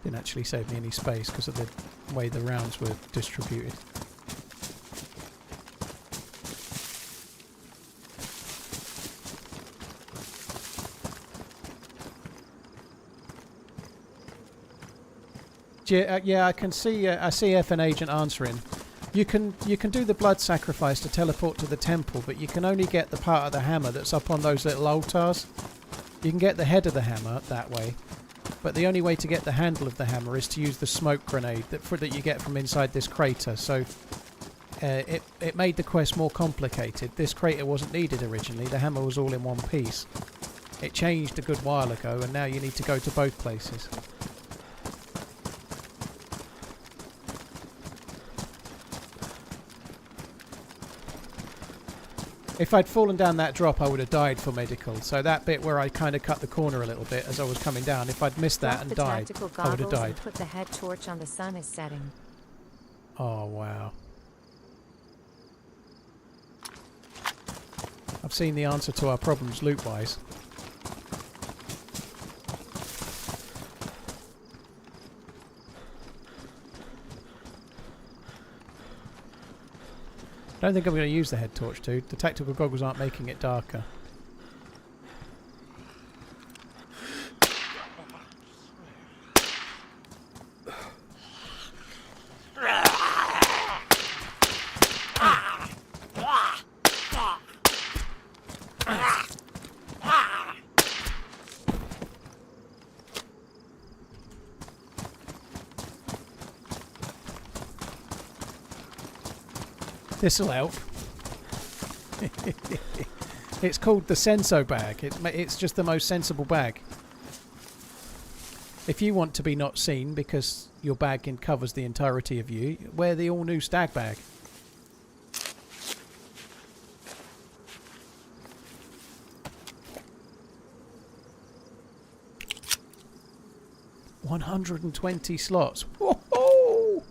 Didn't actually save me any space because of the way the rounds were distributed. Yeah, I can see. I see FN agent answering. You can do the blood sacrifice to teleport to the temple, but you can only get the part of the hammer that's up on those little altars. You can get the head of the hammer that way, but the only way to get the handle of the hammer is to use the smoke grenade that you get from inside this crater. So it made the quest more complicated. This crater wasn't needed originally. The hammer was all in one piece. It changed a good while ago, and now you need to go to both places. If I'd fallen down that drop, I would have died for medical. So that bit where I kind of cut the corner a little bit as I was coming down, if I'd missed that and died, I would have died. And put the head torch on the sun is setting. Oh, wow. I've seen the answer to our problems loot-wise. I don't think I'm going to use the head torch, dude. The tactical goggles aren't making it darker. This'll help. It's called the Senso bag. It's just the most sensible bag. If you want to be not seen because your bag covers the entirety of you, wear the all-new stag bag. $120 slots. Whoa!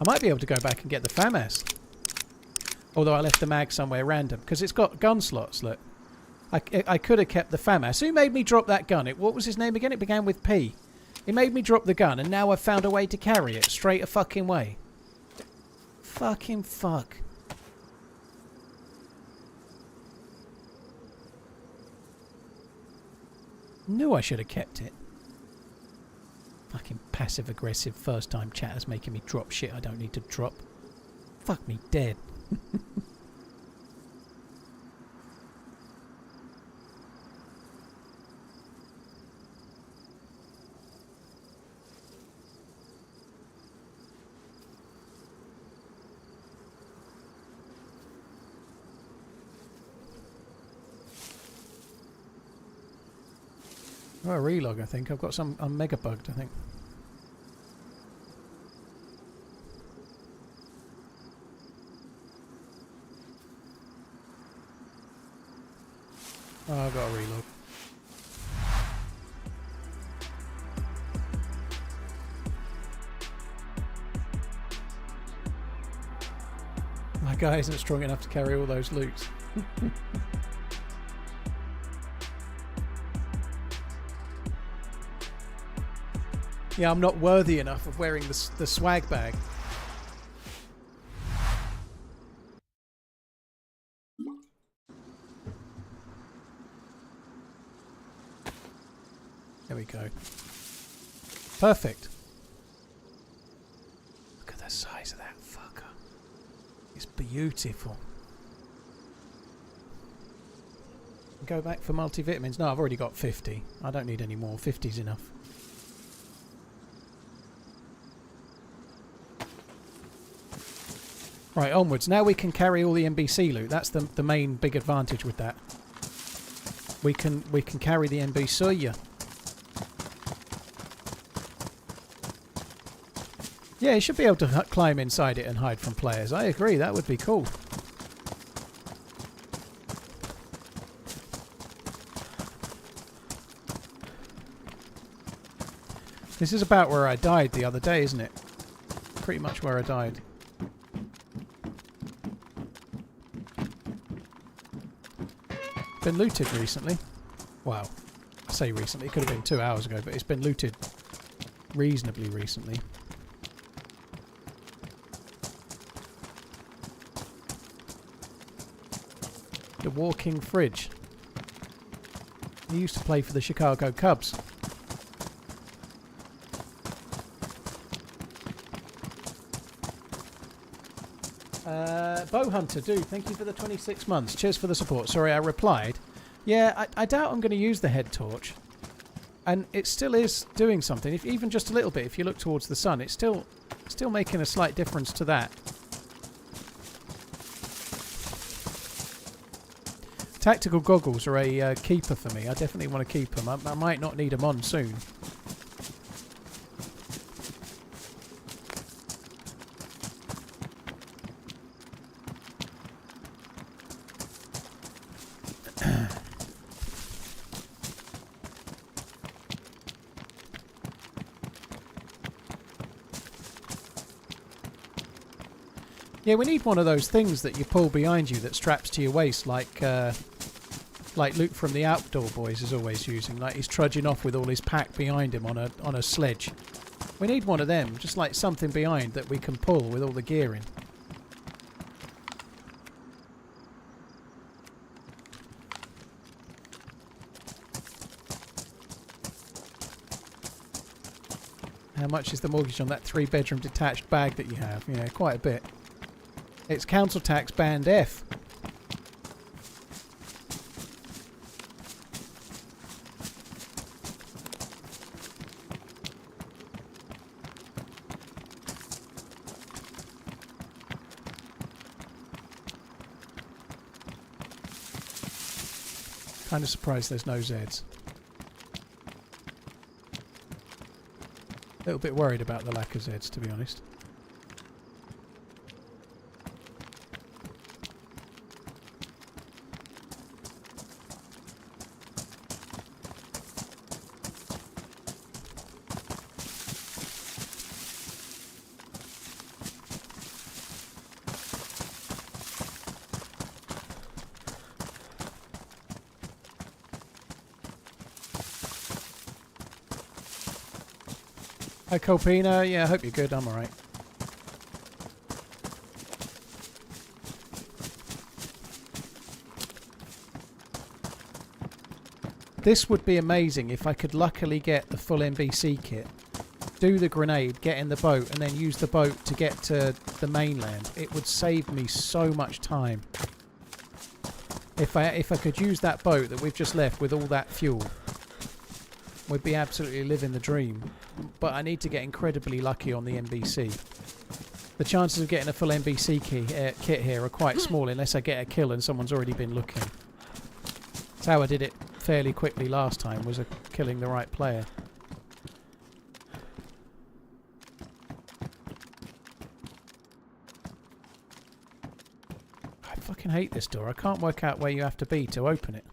I might be able to go back and get the FAMAS. Although I left the mag somewhere random. Because it's got gun slots, look. I could have kept the FAMAS. Who made me drop that gun? What was his name again? It began with P. He made me drop the gun and now I've found a way to carry it straight a fucking way. Fucking fuck. Knew I should have kept it. Fucking passive-aggressive first-time chatters making me drop shit I don't need to drop. Fuck me dead. Oh, a relog, I think. I've got some... I'm mega bugged, I think. Oh, I've got a relog. My guy isn't strong enough to carry all those loots. Yeah, I'm not worthy enough of wearing the swag bag. There we go. Perfect. Look at the size of that fucker. It's beautiful. Go back for multivitamins. No, I've already got 50. I don't need any more. 50's enough. Right, onwards. Now we can carry all the NBC loot. That's the main big advantage with that. We can carry the NBC. Yeah, you should be able to climb inside it and hide from players. I agree, that would be cool. This is about where I died the other day, isn't it? Pretty much where I died. Been looted recently. Wow. I say recently, it could have been 2 hours ago, but it's been looted reasonably recently. The walking fridge. He used to play for the Chicago Cubs. Bowhunter, dude, thank you for the 26 months. Cheers for the support. Sorry, I replied. Yeah, I doubt I'm going to use the head torch. And it still is doing something, if even just a little bit. If you look towards the sun, it's still making a slight difference to that. Tactical goggles are a keeper for me. I definitely want to keep them. I might not need them on soon. Yeah, we need one of those things that you pull behind you that straps to your waist, like Luke from the Outdoor Boys is always using. Like he's trudging off with all his pack behind him on a sledge. We need one of them, just like something behind that we can pull with all the gear in. How much is the mortgage on that 3-bedroom detached bag that you have? Yeah, quite a bit. It's council tax band F. Kind of surprised there's no Zs. A little bit worried about the lack of Zs, to be honest. Hi Colpina, yeah, I hope you're good, I'm alright. This would be amazing if I could luckily get the full NBC kit, do the grenade, get in the boat, and then use the boat to get to the mainland. It would save me so much time. If I could use that boat that we've just left with all that fuel, we'd be absolutely living the dream. But I need to get incredibly lucky on the NBC. The chances of getting a full NBC kit here are quite small unless I get a kill and someone's already been looking. That's how I did it fairly quickly last time, was killing the right player. I fucking hate this door. I can't work out where you have to be to open it.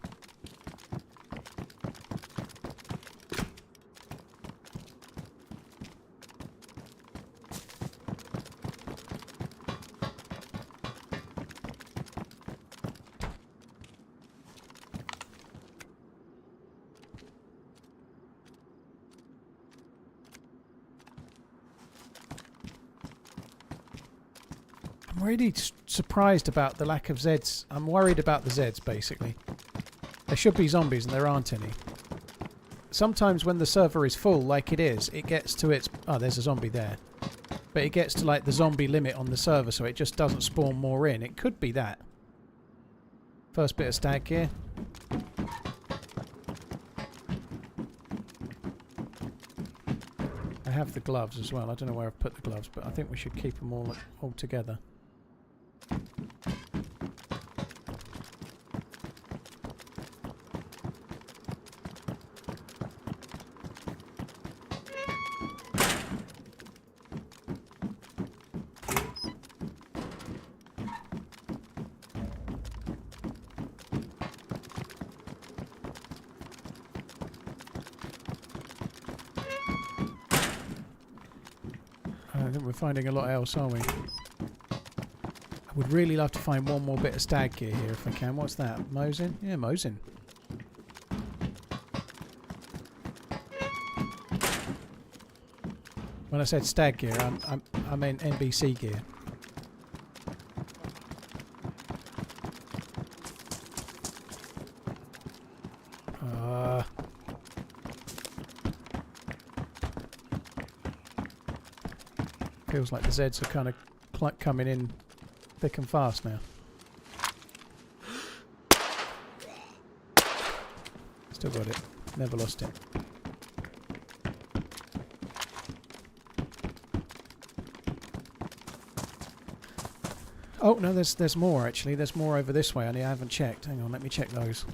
I'm really surprised about the lack of Zeds. I'm worried about the Zeds, basically. There should be zombies and there aren't any. Sometimes when the server is full, like it is, it gets to its... Oh, there's a zombie there. But it gets to like the zombie limit on the server, so it just doesn't spawn more in. It could be that. First bit of stag gear. I have the gloves as well. I don't know where I've put the gloves, but I think we should keep them all together. I think we're finding a lot else, aren't we? I would really love to find one more bit of stag gear here if I can. What's that? Mosin? Yeah, Mosin. When I said stag gear, I meant NBC gear. Feels like the Zeds are kind of coming in thick and fast now. Still got it. Never lost it. Oh no, there's more actually. There's more over this way. I haven't checked. Hang on, let me check those.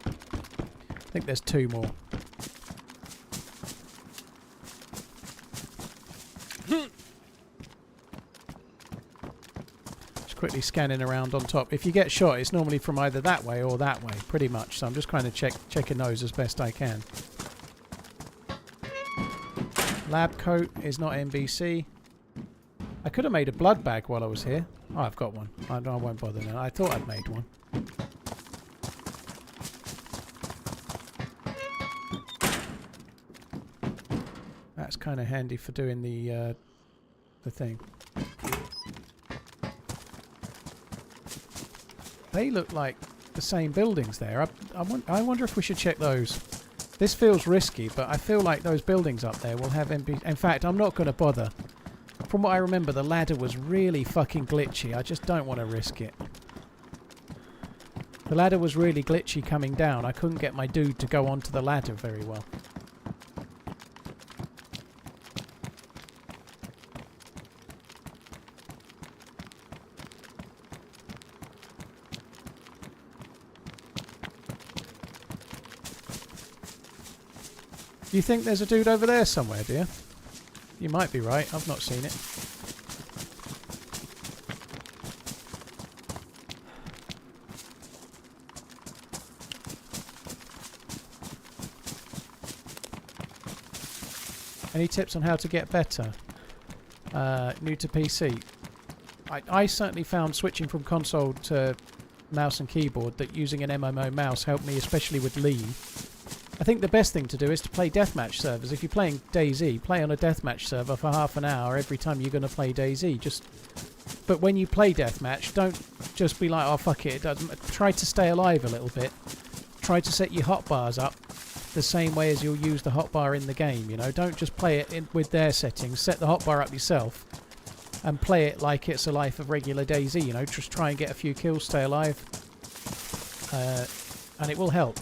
I think there's 2 more. Quickly scanning around on top. If you get shot, it's normally from either that way or that way, pretty much. So I'm just kind of checking those as best I can. Lab coat is not NBC. I could have made a blood bag while I was here. Oh, I've got one. I won't bother now. I thought I'd made one. That's kind of handy for doing the thing. They look like the same buildings there. I wonder if we should check those. This feels risky, but I feel like those buildings up there will have NBC. In fact, I'm not going to bother. From what I remember, the ladder was really fucking glitchy. I just don't want to risk it. The ladder was really glitchy coming down. I couldn't get my dude to go onto the ladder very well. Do you think there's a dude over there somewhere, dear? You might be right. I've not seen it. Any tips on how to get better? New to PC. I certainly found switching from console to mouse and keyboard that using an MMO mouse helped me, especially with Lee. I think the best thing to do is to play deathmatch servers. If you're playing DayZ, play on a deathmatch server for half an hour every time you're going to play DayZ. But when you play deathmatch, don't just be like, oh fuck it, it doesn't. Try to stay alive a little bit. try to set your hotbars up the same way as you'll use the hotbar in the game. You know, don't just play it with their settings. Set the hotbar up yourself and play it like it's a life of regular DayZ. You know, just try and get a few kills, stay alive, and it will help.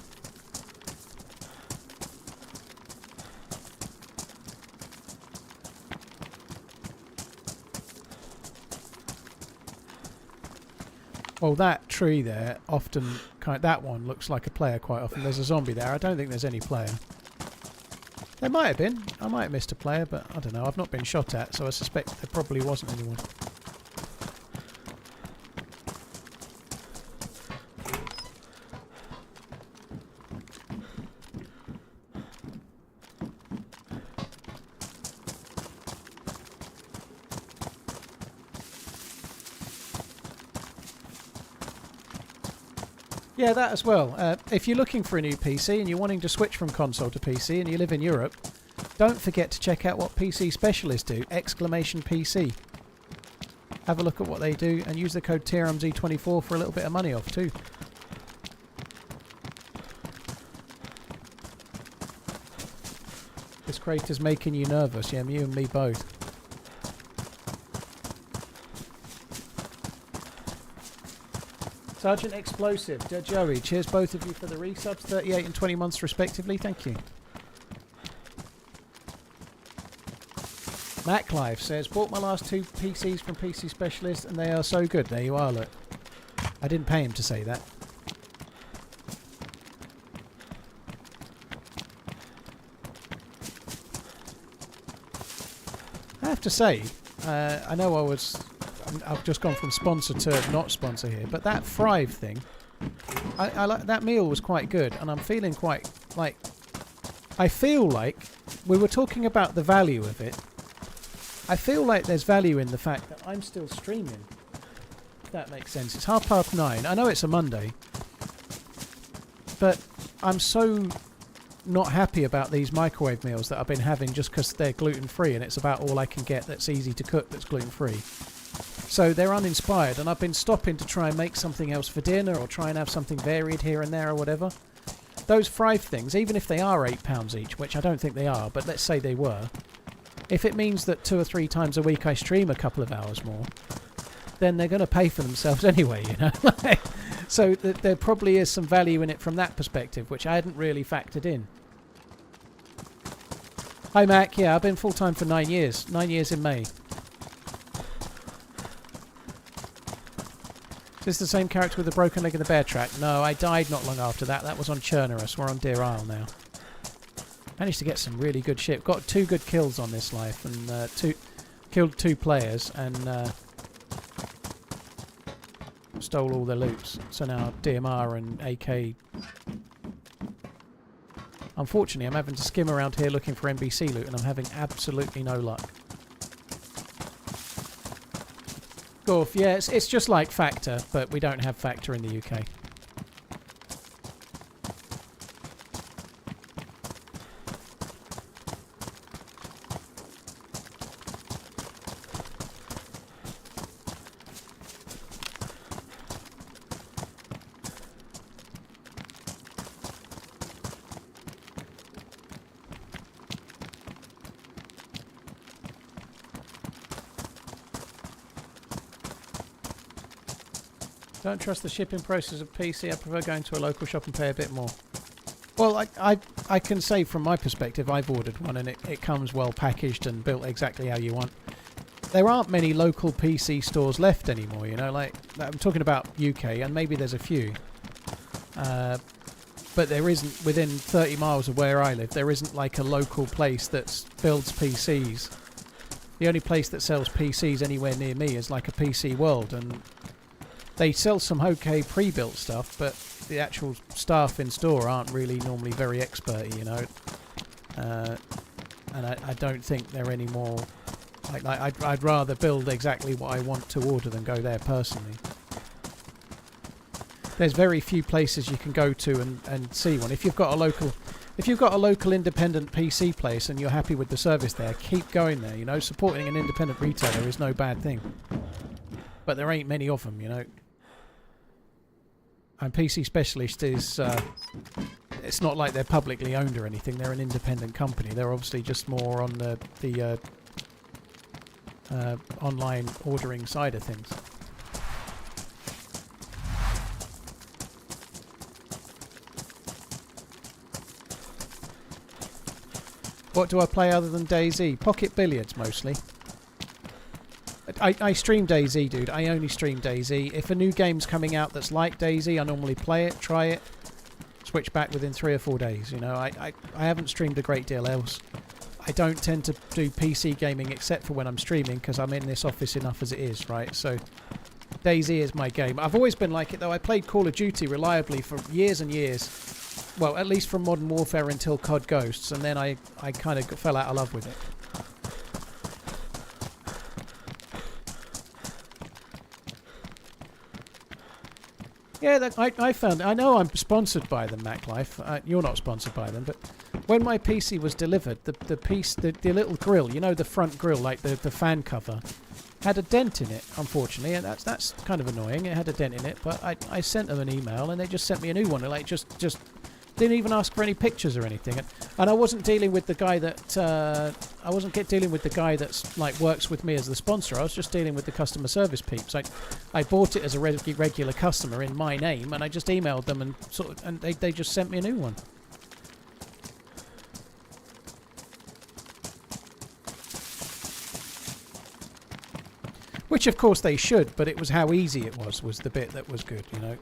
Well, that tree there often, that one looks like a player quite often. There's a zombie there. I don't think there's any player. There might have been. I might have missed a player, but I don't know. I've not been shot at, so I suspect there probably wasn't anyone. Yeah, that as well. If you're looking for a new PC and you're wanting to switch from console to PC and you live in Europe, don't forget to check out what PC specialists do, !PC. Have a look at what they do and use the code TRMZ24 for a little bit of money off too. This crate is making you nervous. Yeah, you and me both. Sergeant Explosive, Joey, cheers both of you for the resubs, 38 and 20 months respectively, thank you. MacLife says, bought my last 2 PCs from PC Specialist and they are so good. There you are, look. I didn't pay him to say that. I have to say, I know I've just gone from sponsor to not sponsor here, but that Thrive thing, I like that meal was quite good, and I'm feeling quite like, I feel like we were talking about the value of it. I feel like there's value in the fact that I'm still streaming. If that makes sense. It's 9:30. I know it's a Monday, but I'm so not happy about these microwave meals that I've been having just because they're gluten free, and it's about all I can get that's easy to cook that's gluten free. So they're uninspired, and I've been stopping to try and make something else for dinner or try and have something varied here and there or whatever. Those Thrive things, even if they are £8 each, which I don't think they are, but let's say they were, if it means that 2 or 3 times a week I stream a couple of hours more, then they're going to pay for themselves anyway, you know. So there probably is some value in it from that perspective, which I hadn't really factored in. Hi Mac, yeah, I've been full-time for 9 years. 9 years in May. Is this the same character with the broken leg in the bear track? No, I died not long after that. That was on Chernarus. We're on DeerIsle now. Managed to get some really good shit. Got 2 good kills on this life, and killed 2 players, and stole all their loots. So now DMR and AK. Unfortunately, I'm having to skim around here looking for NBC loot, and I'm having absolutely no luck. Gorf, yeah, it's just like Factor, but we don't have Factor in the UK. Don't trust the shipping process of PC. I prefer going to a local shop and pay a bit more. Well, I can say from my perspective, I've ordered one and it comes well packaged and built exactly how you want. There aren't many local PC stores left anymore, you know, like, I'm talking about UK, and maybe there's a few. But there isn't, within 30 miles of where I live, there isn't like a local place that builds PCs. The only place that sells PCs anywhere near me is like a PC World, and they sell some okay pre-built stuff, but the actual staff in store aren't really normally very expert, you know. And I don't think they're any more... Like I'd rather build exactly what I want to order than go there personally. There's very few places you can go to and see one. If you've got a local independent PC place and you're happy with the service there, keep going there, you know. Supporting an independent retailer is no bad thing. But there ain't many of them, you know. And PC Specialist is... it's not like they're publicly owned or anything. They're an independent company. They're obviously just more on the online ordering side of things. What do I play other than DayZ? Pocket billiards mostly. I stream DayZ, dude. I only stream DayZ. If a new game's coming out that's like DayZ, I normally play it, try it, switch back within 3 or 4 days. You know, I haven't streamed a great deal else. I don't tend to do PC gaming except for when I'm streaming because I'm in this office enough as it is, right? So DayZ is my game. I've always been like it though. I played Call of Duty reliably for years and years. Well, at least from Modern Warfare until COD Ghosts, and then I kind of fell out of love with it. Yeah, I found... I know I'm sponsored by them, MacLife. You're not sponsored by them, but when my PC was delivered, the little grill, you know, the front grill, like the fan cover, had a dent in it, unfortunately, and that's kind of annoying. It had a dent in it, but I sent them an email, and they just sent me a new one. They like just didn't even ask for any pictures or anything, and I wasn't dealing with the guy that dealing with the guy that's like works with me as the sponsor. I was just dealing with the customer service peeps. I bought it as a regular customer in my name, and I just emailed them and they just sent me a new one. Which of course they should, but it was how easy it was the bit that was good, you know.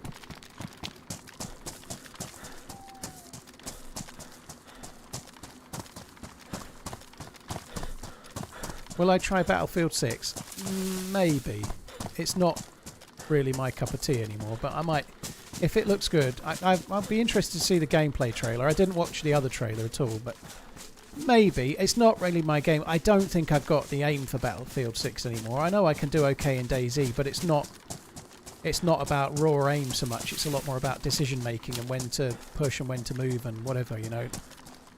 Will I try Battlefield 6? Maybe. It's not really my cup of tea anymore, but I might. If it looks good, I'll be interested to see the gameplay trailer. I didn't watch the other trailer at all, but maybe. It's not really my game. I don't think I've got the aim for Battlefield 6 anymore. I know I can do okay in DayZ, but it's not about raw aim so much. It's a lot more about decision making and when to push and when to move and whatever, you know.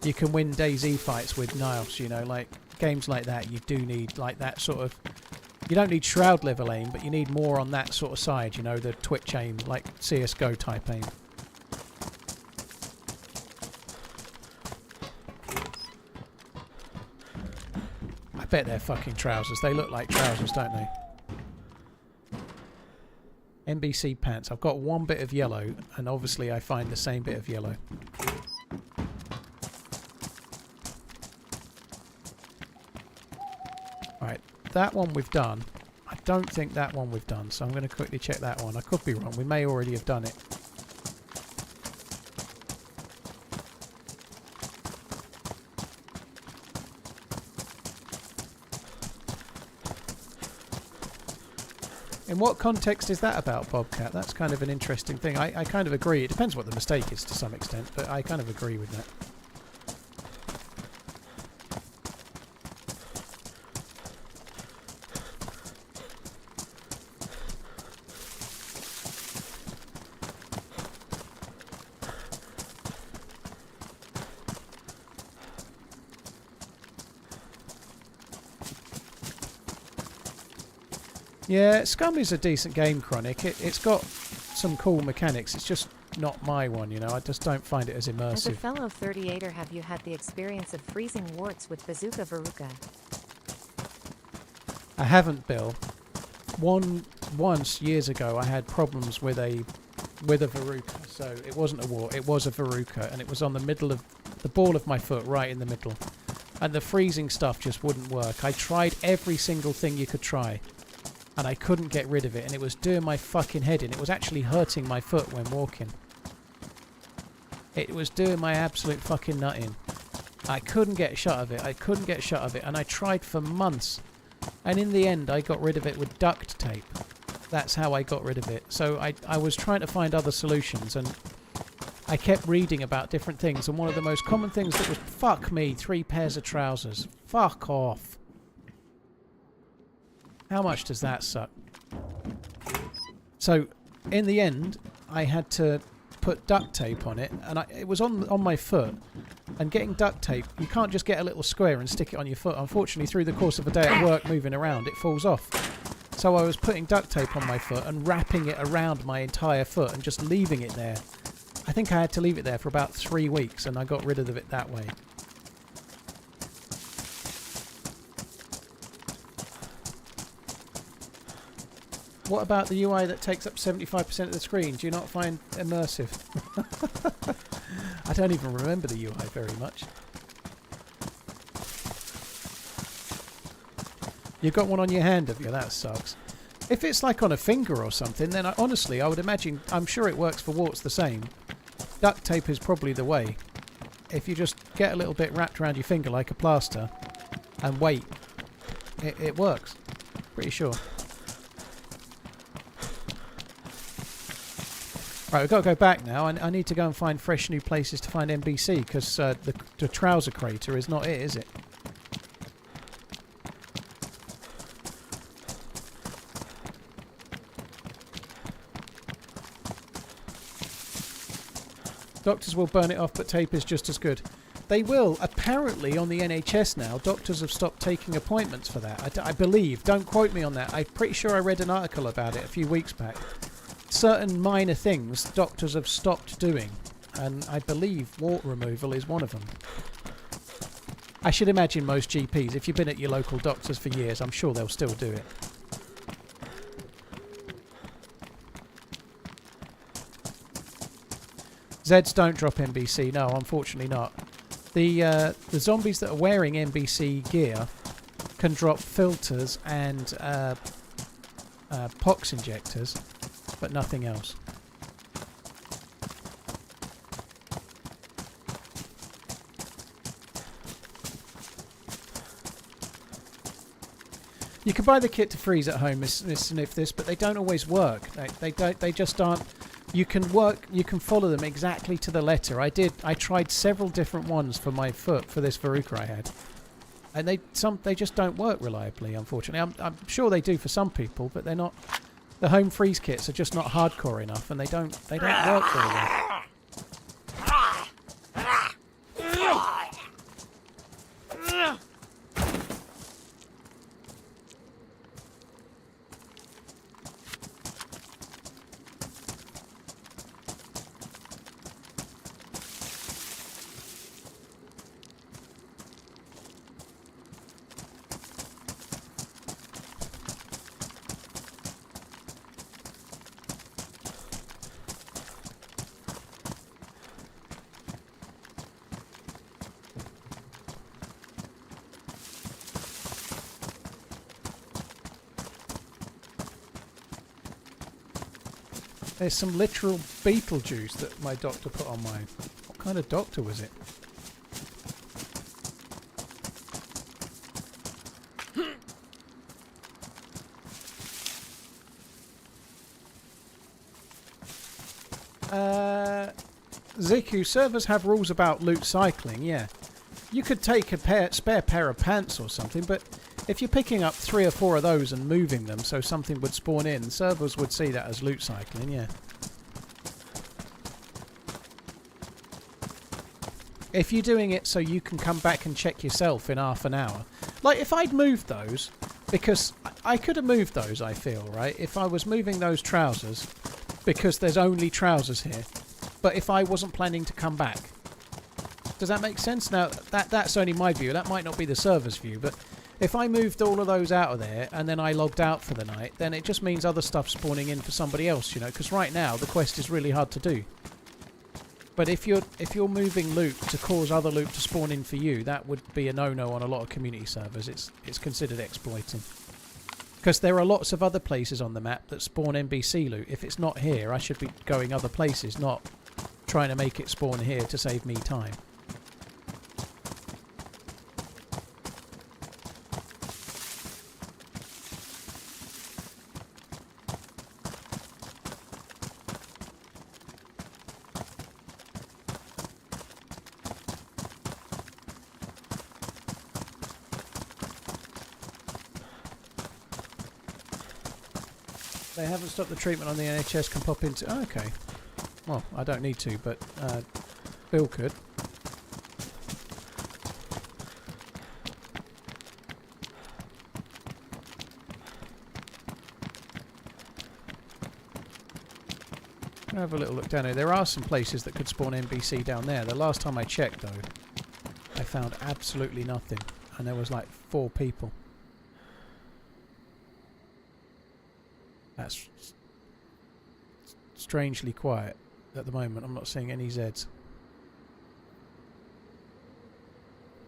You can win DayZ fights with knives, you know, like games like that. You do need like that sort of... You don't need Shroud level aim, but you need more on that sort of side, you know, the Twitch aim, like CSGO type aim. I bet they're fucking trousers. They look like trousers, don't they? NBC pants. I've got one bit of yellow, and obviously I find the same bit of yellow. Right, that one we've done. I don't think that one we've done, so I'm going to quickly check that one. I could be wrong. We may already have done it. In what context is that about, Bobcat? That's kind of an interesting thing. I kind of agree. It depends what the mistake is to some extent, but I kind of agree with that. Yeah, Scum is a decent game, Chronic. It's got some cool mechanics. It's just not my one, you know. I just don't find it as immersive. As a fellow 38er, have you had the experience of freezing warts with Bazooka Veruca? I haven't, Bill. Once years ago, I had problems with a Veruca. So it wasn't a wart, it was a Veruca, and it was on the middle of the ball of my foot, right in the middle. And the freezing stuff just wouldn't work. I tried every single thing you could try. And I couldn't get rid of it, and it was doing my fucking head in. It was actually hurting my foot when walking. It was doing my absolute fucking nut in. I couldn't get shut of it. I couldn't get shut of it, and I tried for months. And in the end, I got rid of it with duct tape. That's how I got rid of it. So I was trying to find other solutions, and I kept reading about different things, and one of the most common things that was, fuck me, 3 pairs of trousers. Fuck off. How much does that suck? So, in the end, I had to put duct tape on it, and it was on my foot. And getting duct tape, you can't just get a little square and stick it on your foot. Unfortunately, through the course of a day at work moving around, it falls off. So I was putting duct tape on my foot and wrapping it around my entire foot and just leaving it there. I think I had to leave it there for about 3 weeks, and I got rid of it that way. What about the UI that takes up 75% of the screen? Do you not find immersive? I don't even remember the UI very much. You've got one on your hand, have you? That sucks. If it's like on a finger or something, then honestly, I would imagine, I'm sure it works for warts the same. Duct tape is probably the way. If you just get a little bit wrapped around your finger like a plaster and wait, it works. Pretty sure. Right, we've got to go back now. I need to go and find fresh new places to find NBC, because the trouser crater is not it, is it? Doctors will burn it off, but tape is just as good. They will. Apparently, on the NHS now, doctors have stopped taking appointments for that. I believe. Don't quote me on that. I'm pretty sure I read an article about it a few weeks back. Certain minor things doctors have stopped doing, and I believe wart removal is one of them. I should imagine most GPs, if you've been at your local doctors for years, I'm sure they'll still do it. Zeds don't drop NBC, no, unfortunately not. The zombies that are wearing NBC gear can drop filters and pox injectors, but nothing else. You can buy the kit to freeze at home, Miss Sniff this, but they don't always work. They just aren't. You can follow them exactly to the letter. I tried several different ones for my foot for this Veruca I had, and they just don't work reliably, unfortunately. I'm sure they do for some people, but they're not. The home freeze kits are just not hardcore enough, and they don't work very well. There's some literal beetle juice that my doctor put on mine. What kind of doctor was it? Ziku, servers have rules about loot cycling, yeah. You could take a spare pair of pants or something, but if you're picking up 3 or 4 of those and moving them so something would spawn in, servers would see that as loot cycling, yeah. If you're doing it so you can come back and check yourself in half an hour. Like, if I'd moved those, because I could have moved those, I feel, right? If I was moving those trousers, because there's only trousers here, but if I wasn't planning to come back. Does that make sense? Now, that's only my view. That might not be the server's view, but if I moved all of those out of there and then I logged out for the night, then it just means other stuff spawning in for somebody else, you know, because right now the quest is really hard to do. But if you're moving loot to cause other loot to spawn in for you, that would be a no-no on a lot of community servers. It's considered exploiting. Because there are lots of other places on the map that spawn NBC loot. If it's not here, I should be going other places, not trying to make it spawn here to save me time. They haven't stopped the treatment on the NHS can pop into... Oh, okay. Well, I don't need to, but Bill could. Gonna have a little look down here. There are some places that could spawn NBC down there. The last time I checked, though, I found absolutely nothing. And there was like 4 people. That's strangely quiet at the moment. I'm not seeing any Zeds.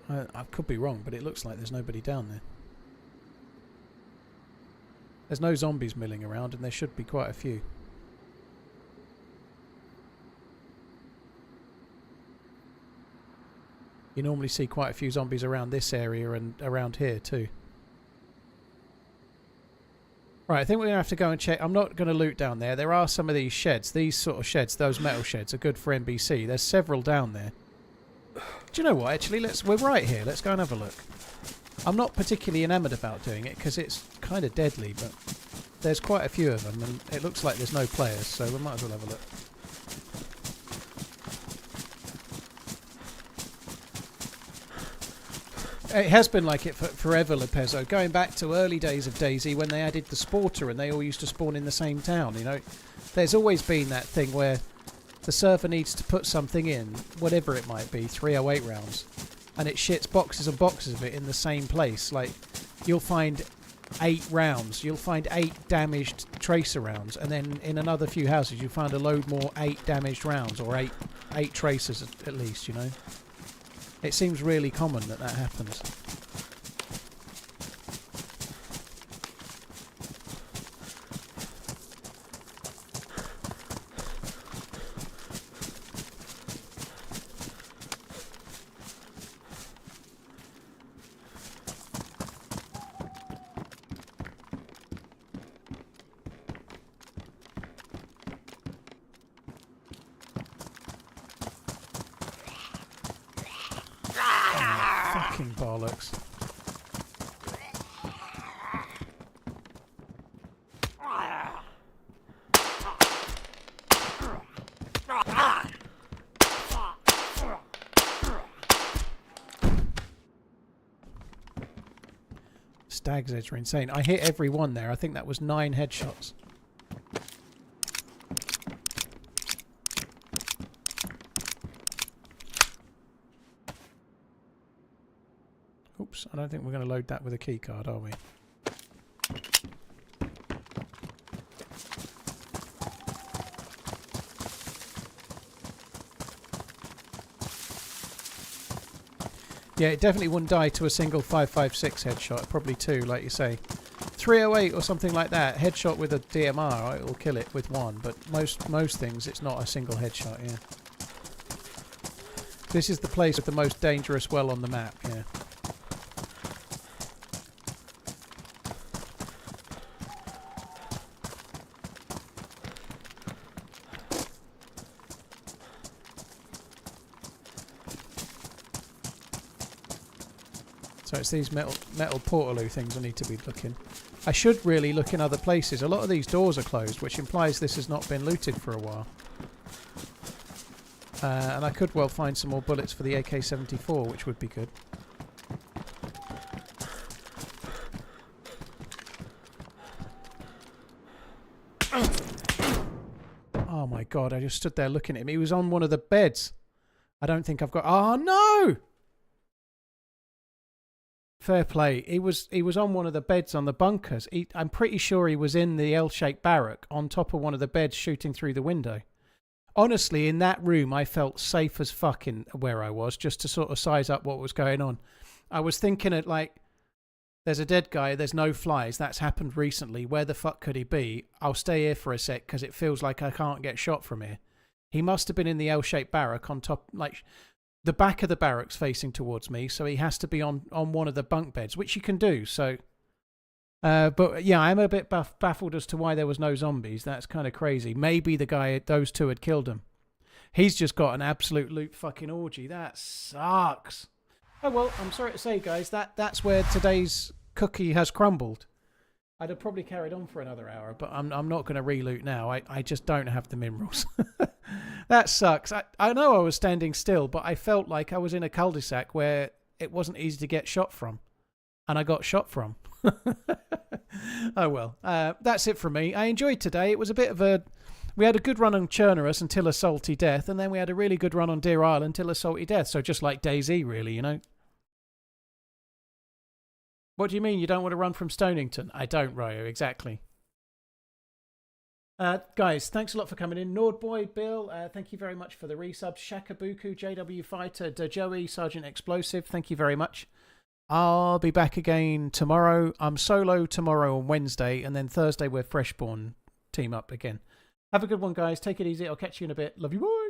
I could be wrong, but it looks like there's nobody down there. There's no zombies milling around, and there should be quite a few. You normally see quite a few zombies around this area and around here too. Right, I think we're going to have to go and check. I'm not going to loot down there. There are some of these sheds. These sort of sheds, those metal sheds, are good for NBC. There's several down there. Do you know what? Actually, we're right here. Let's go and have a look. I'm not particularly enamoured about doing it because it's kind of deadly, but there's quite a few of them, and it looks like there's no players, so we might as well have a look. It has been like it for forever, Lepezzo. Going back to early days of DayZ when they added the Sporter and they all used to spawn in the same town, you know. There's always been that thing where the server needs to put something in, whatever it might be, 308 rounds, and it shits boxes and boxes of it in the same place. Like, you'll find 8 rounds, you'll find 8 damaged tracer rounds, and then in another few houses you'll find a load more 8 damaged rounds, or 8 tracers at least, you know. It seems really common that happens. Fucking bollocks. Stag's Edge are insane. I hit every one there. I think that was 9 headshots. Oops, I don't think we're going to load that with a key card, are we? Yeah, it definitely wouldn't die to a single 5.56 headshot. Probably 2, like you say. 308 or something like that. Headshot with a DMR, it will kill it with 1. But most things, it's not a single headshot, yeah. This is the place with the most dangerous well on the map, yeah. So it's these metal portaloo things I need to be looking. I should really look in other places. A lot of these doors are closed, which implies this has not been looted for a while. And I could well find some more bullets for the AK-74, which would be good. Oh my god, I just stood there looking at him. He was on one of the beds. I don't think I've got... Oh no! Fair play. He was on one of the beds on the bunkers. I'm pretty sure he was in the L-shaped barrack on top of one of the beds shooting through the window. Honestly, in that room, I felt safe as fucking where I was, just to sort of size up what was going on. I was thinking at like, there's a dead guy, there's no flies. That's happened recently. Where the fuck could he be? I'll stay here for a sec because it feels like I can't get shot from here. He must have been in the L-shaped barrack on top, like... The back of the barracks facing towards me, so he has to be on one of the bunk beds, which you can do. So, but yeah, I'm a bit baffled as to why there was no zombies. That's kind of crazy. Maybe those 2 had killed him. He's just got an absolute loot fucking orgy. That sucks. Oh well, I'm sorry to say, guys, that's where today's cookie has crumbled. I'd have probably carried on for another hour, but I'm not going to re-loot now. I just don't have the minerals. That sucks. I know I was standing still, but I felt like I was in a cul-de-sac where it wasn't easy to get shot from. And I got shot from. Oh well, that's it from me. I enjoyed today. It was a bit of a We had a good run on Chernarus until a salty death, and then we had a really good run on DeerIsle until a salty death. So just like DayZ, really, you know. What do you mean you don't want to run from Stonington? I don't, Ryo, exactly. Guys, thanks a lot for coming in. Nordboy, Bill, thank you very much for the resub. Shakabuku, JW Fighter, Joey, Sergeant Explosive, thank you very much. I'll be back again tomorrow. I'm solo tomorrow on Wednesday, and then Thursday we're Freshborn team up again. Have a good one, guys. Take it easy. I'll catch you in a bit. Love you, boys.